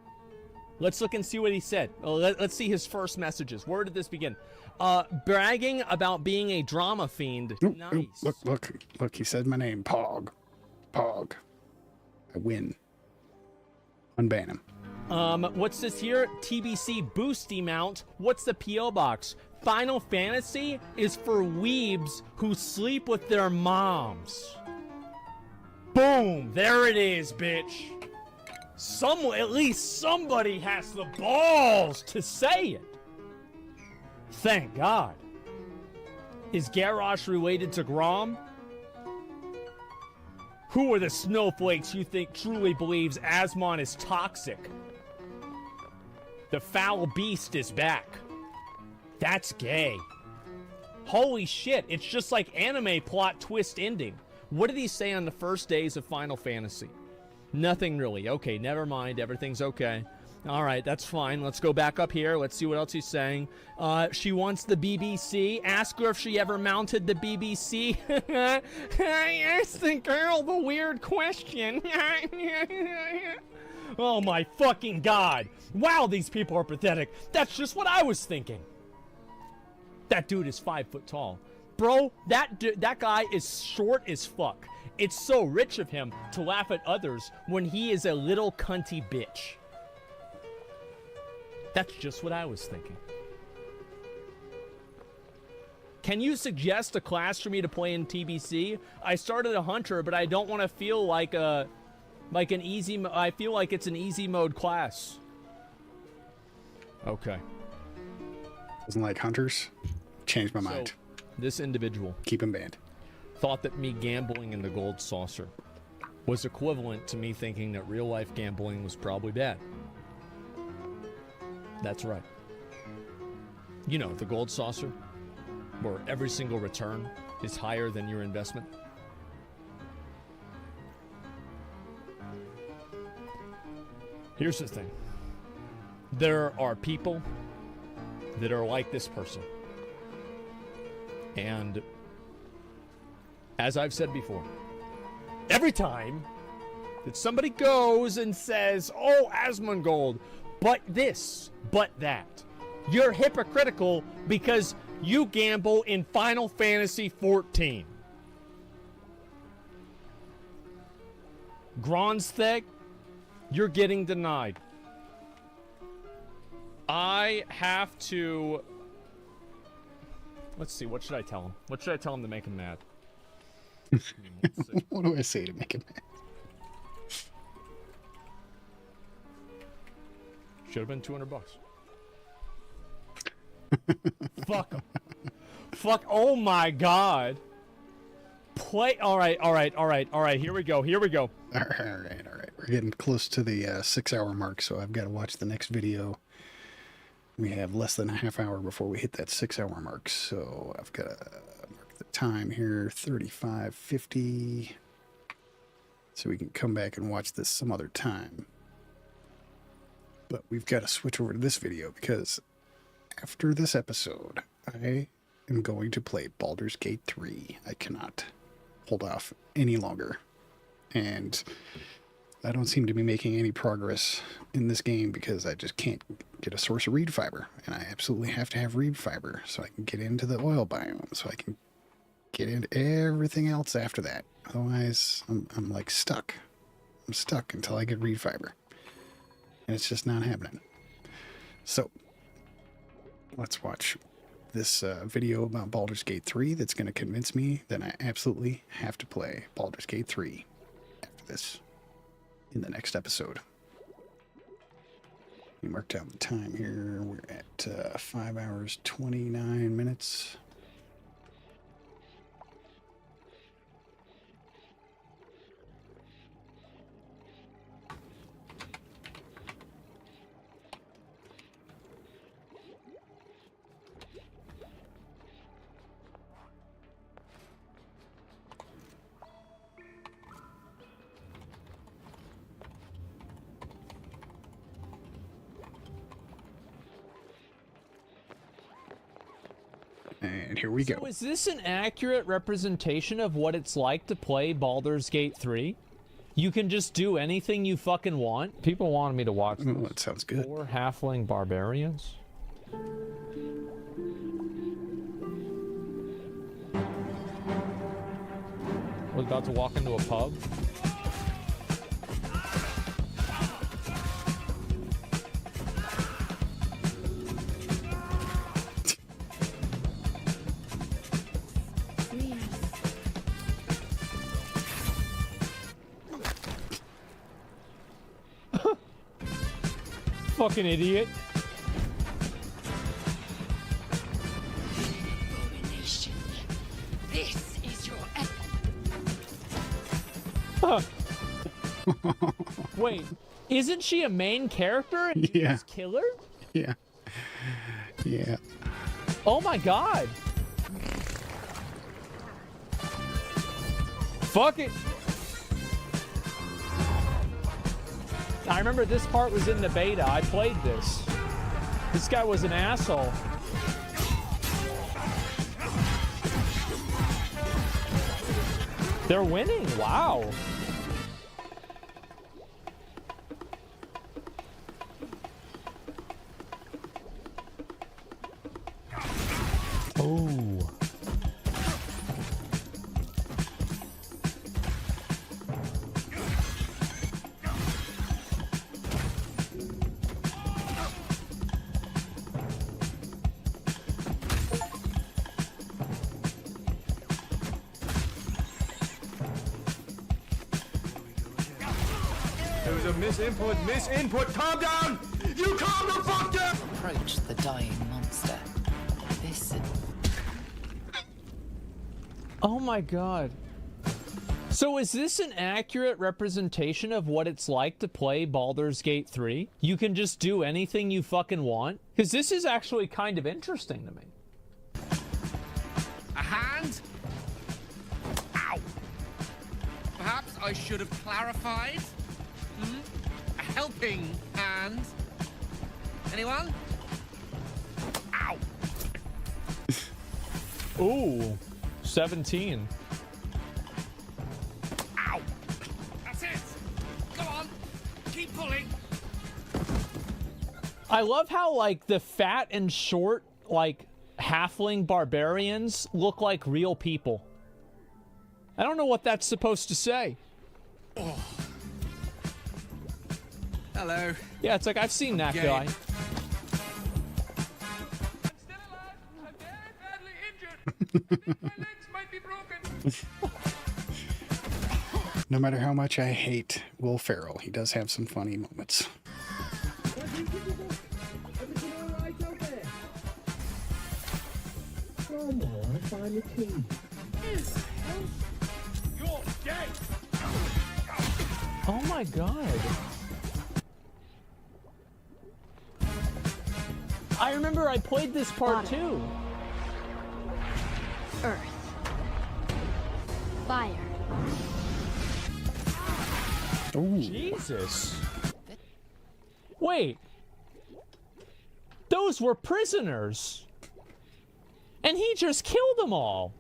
Let's look and see what he said. Let's see his first messages. Where did this begin? Bragging about being a drama fiend. Nice. Look, he said my name. Pog. I win. Unban him. What's this here? TBC boosty mount. What's the P.O. box? Final Fantasy is for weebs who sleep with their moms. Boom! There it is, bitch. At least somebody has the balls to say it. Thank God. Is Garrosh related to Grom? Who are the snowflakes you think truly believes Asmon is toxic? The foul beast is back. That's gay. Holy shit, it's just like anime plot twist ending. What did he say on the first days of Final Fantasy? Nothing really. Okay, never mind. Everything's okay. All right, that's fine. Let's go back up here. Let's see what else he's saying. She wants the BBC. Ask her if she ever mounted the BBC. I asked the girl the weird question. Oh my fucking God. Wow, these people are pathetic. That's just what I was thinking. That dude is 5 foot tall. Bro, that guy is short as fuck. It's so rich of him to laugh at others when he is a little cunty bitch. That's just what I was thinking. Can you suggest a class for me to play in TBC? I started a hunter, but I don't want to feel like an easy. I feel like it's an easy mode class. Okay. Doesn't like hunters. Changed my mind. So, this individual, keep him banned, thought that me gambling in the gold saucer was equivalent to me thinking that real life gambling was probably bad. That's right. You know, the gold saucer, where every single return is higher than your investment. Here's the thing. There are people that are like this person. And as I've said before, every time that somebody goes and says, oh, Asmongold, but this, but that, you're hypocritical because you gamble in Final Fantasy XIV. Gronsteg, you're getting denied. I have to... Let's see, what should I tell him? What should I tell him to make him mad? What do I say to make him mad? Should have been $200. Fuck him. Fuck, oh my God. Play, all right. Here we go. All right. We're getting close to the 6-hour mark, so I've got to watch the next video. We have less than a half hour before we hit that 6-hour mark, so I've got to mark the time here, 35:50, so we can come back and watch this some other time. But we've got to switch over to this video because after this episode, I am going to play Baldur's Gate 3. I cannot hold off any longer, and I don't seem to be making any progress in this game because I just can't get a source of reed fiber, and I absolutely have to have reed fiber so I can get into the oil biome, so I can get into everything else after that. Otherwise, I'm like stuck. I'm stuck until I get reed fiber, and it's just not happening. So let's watch this video about Baldur's Gate 3 that's going to convince me that I absolutely have to play Baldur's Gate 3 after this in the next episode. We mark down the time here. We're at 5 hours, 29 minutes. And here we go. So is this an accurate representation of what it's like to play Baldur's Gate 3? You can just do anything you fucking want? People wanted me to watch this. Oh, that sounds good. 4 halfling barbarians? Was about to walk into a pub? fucking idiot. This is your Huh. Wait, isn't she a main character and you Yeah. just kill her? Yeah. Yeah. Oh my god. Fuck it. I remember this part was in the beta. I played this. This guy was an asshole. They're winning. Wow. Oh. There was a misinput, calm down! You calm the fuck down! approach the dying monster. This. Oh my god. So is this an accurate representation of what it's like to play Baldur's Gate 3? You can just do anything you fucking want? Because this is actually kind of interesting to me. A hand? Ow! Perhaps I should have clarified? A helping hand? Anyone? Ow! Ooh, 17. Ow! That's it! Go on! Keep pulling! I love how, like, the fat and short, like, halfling barbarians look like real people. I don't know what that's supposed to say. Oh. Hello. Yeah, it's like, I've seen that guy. No matter how much I hate Will Ferrell, he does have some funny moments. Come on, find the key. You're dead! Oh my god. I remember I played this part too. Earth. Fire. Ooh. Jesus. Wait. Those were prisoners. And he just killed them all.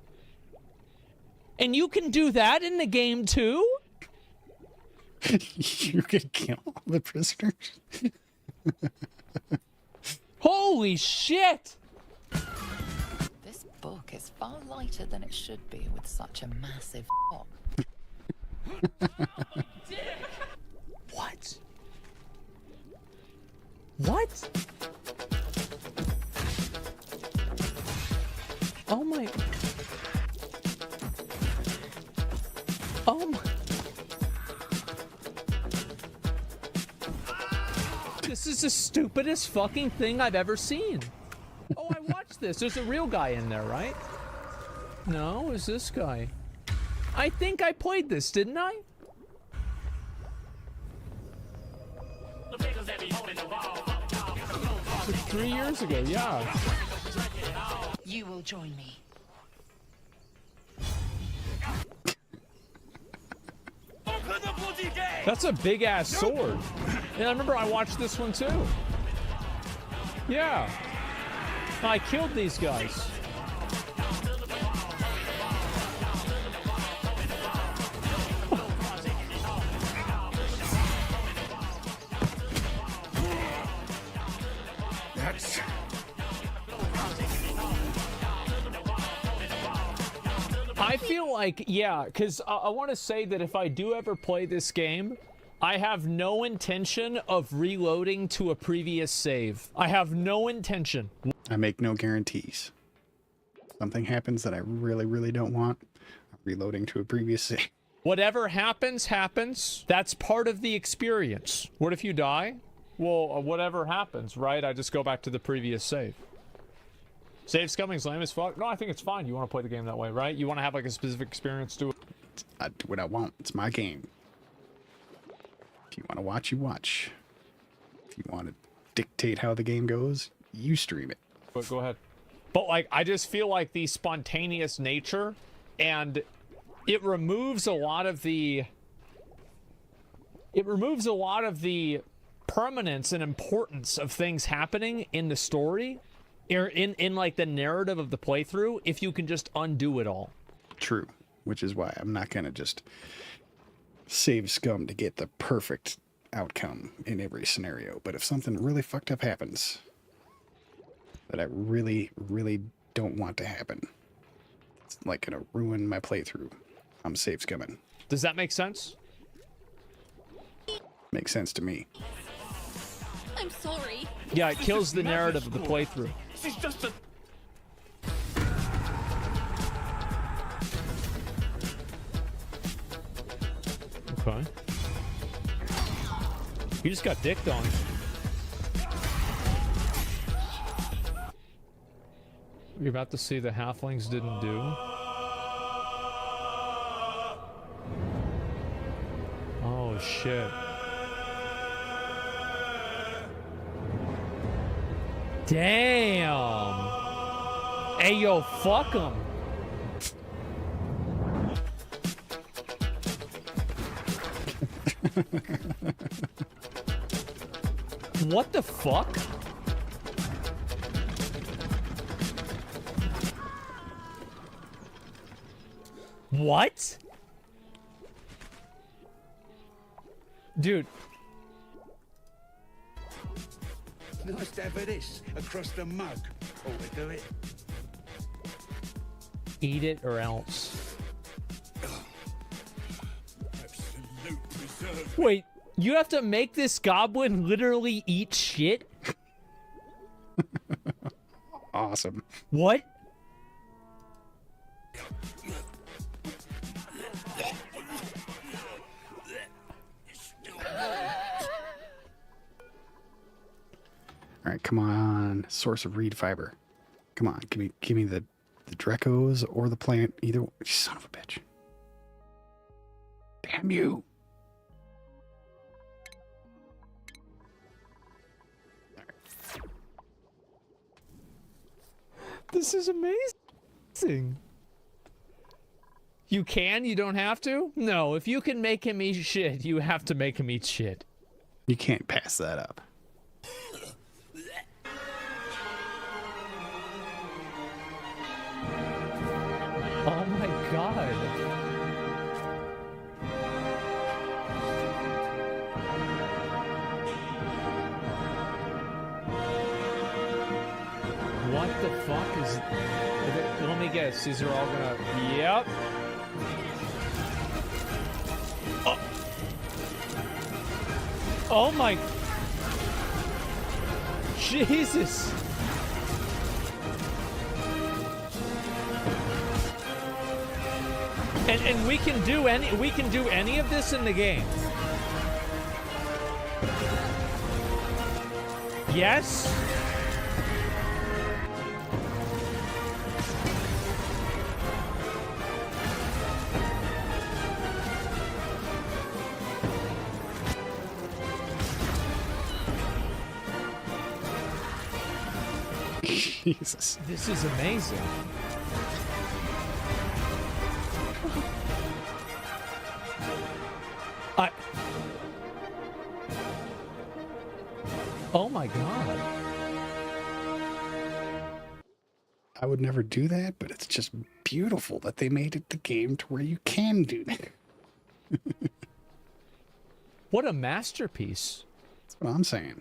And you can do that in the game too? You could kill the prisoners? Holy shit! This book is far lighter than it should be with such a massive cock. What? What? Oh my... Oh my... This is the stupidest fucking thing I've ever seen. Oh, I watched this. There's a real guy in there, right? No, it's this guy. I think I played this, didn't I? Like 3 years ago, yeah. You will join me. That's a big ass sword. And I remember I watched this one too. Yeah. I killed these guys. That's... I feel like, yeah, because I want to say that if I do ever play this game, I have no intention of reloading to a previous save. I have no intention. I make no guarantees. Something happens that I really, really don't want. I'm reloading to a previous save. Whatever happens, happens. That's part of the experience. What if you die? well, whatever happens, right? I just go back to the previous save. Save scumming's lame as fuck. No, I think it's fine. You want to play the game that way, right? You want to have like a specific experience to it. I do what I want. It's my game. If you want to watch, you watch. If you want to dictate how the game goes, you stream it. But go ahead. But like, I just feel like the spontaneous nature, and it removes a lot of the permanence and importance of things happening in the story, or in like the narrative of the playthrough, if you can just undo it all. True, which is why I'm not gonna just save scum to get the perfect outcome in every scenario. But if something really fucked up happens that I really, really don't want to happen, it's like gonna ruin my playthrough, I'm save scumming. Does that make sense? Makes sense to me. I'm sorry. Yeah, it kills the narrative of the playthrough. This is just a... Okay. You just got dicked on. You're about to see the halflings didn't do. Oh shit. Damn. Hey yo, fuck him. What the fuck? What? Dude. Nice to have this across the mug. Ought to do it. Eat it or else. Absolute reserve. Wait, you have to make this goblin literally eat shit? Awesome. What? All right, come on, source of reed fiber. Come on, give me the Drecos or the plant. Either son of a bitch. Damn you. This is amazing. You can? You don't have to? No, if you can make him eat shit, you have to make him eat shit. You can't pass that up. Oh my god. What the fuck is... Let me guess, these are all gonna... Yep. Oh, oh my... Jesus. And we can do any of this in the game. Yes. Jesus. This is amazing. Oh my god. I would never do that, but it's just beautiful that they made it the game to where you can do that. What a masterpiece. That's what I'm saying.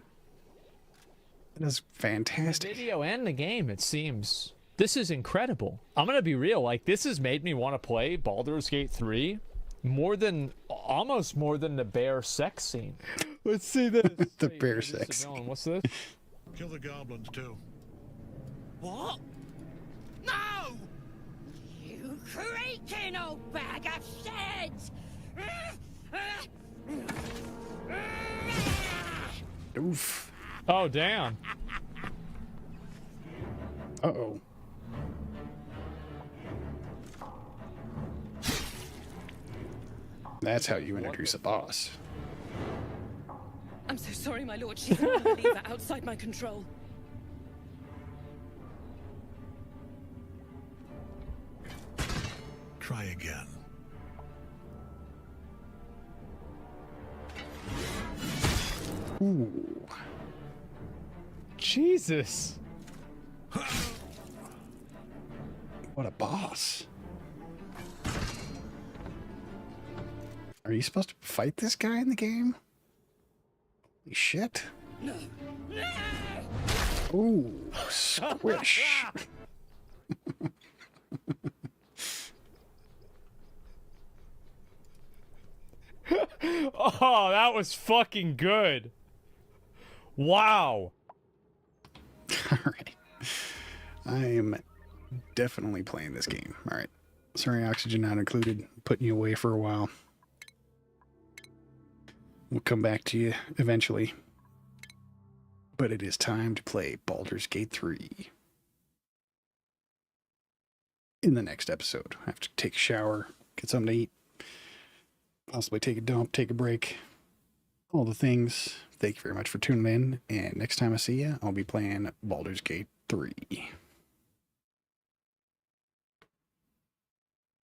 It is fantastic. The video and the game, it seems. This is incredible. I'm gonna be real, like, this has made me want to play Baldur's Gate 3 almost more than the bear sex scene. Let's see this. The bear sex. What's this? Kill the goblins too. What? No! You creaking old bag of shit! Oof. Oh, damn. Uh-oh. That's how you introduce a boss. I'm so sorry, my lord. She's an unbeliever outside my control. Try again. Ooh. Jesus. What a boss. Are you supposed to fight this guy in the game? Holy shit. No. Ooh, squish. Oh, that was fucking good. Wow. Alright. I am definitely playing this game. Alright. Sorry, oxygen not included. Putting you away for a while. We'll come back to you eventually. But it is time to play Baldur's Gate 3. In the next episode. I have to take a shower, get something to eat, possibly take a dump, take a break. All the things. Thank you very much for tuning in. And next time I see you, I'll be playing Baldur's Gate 3.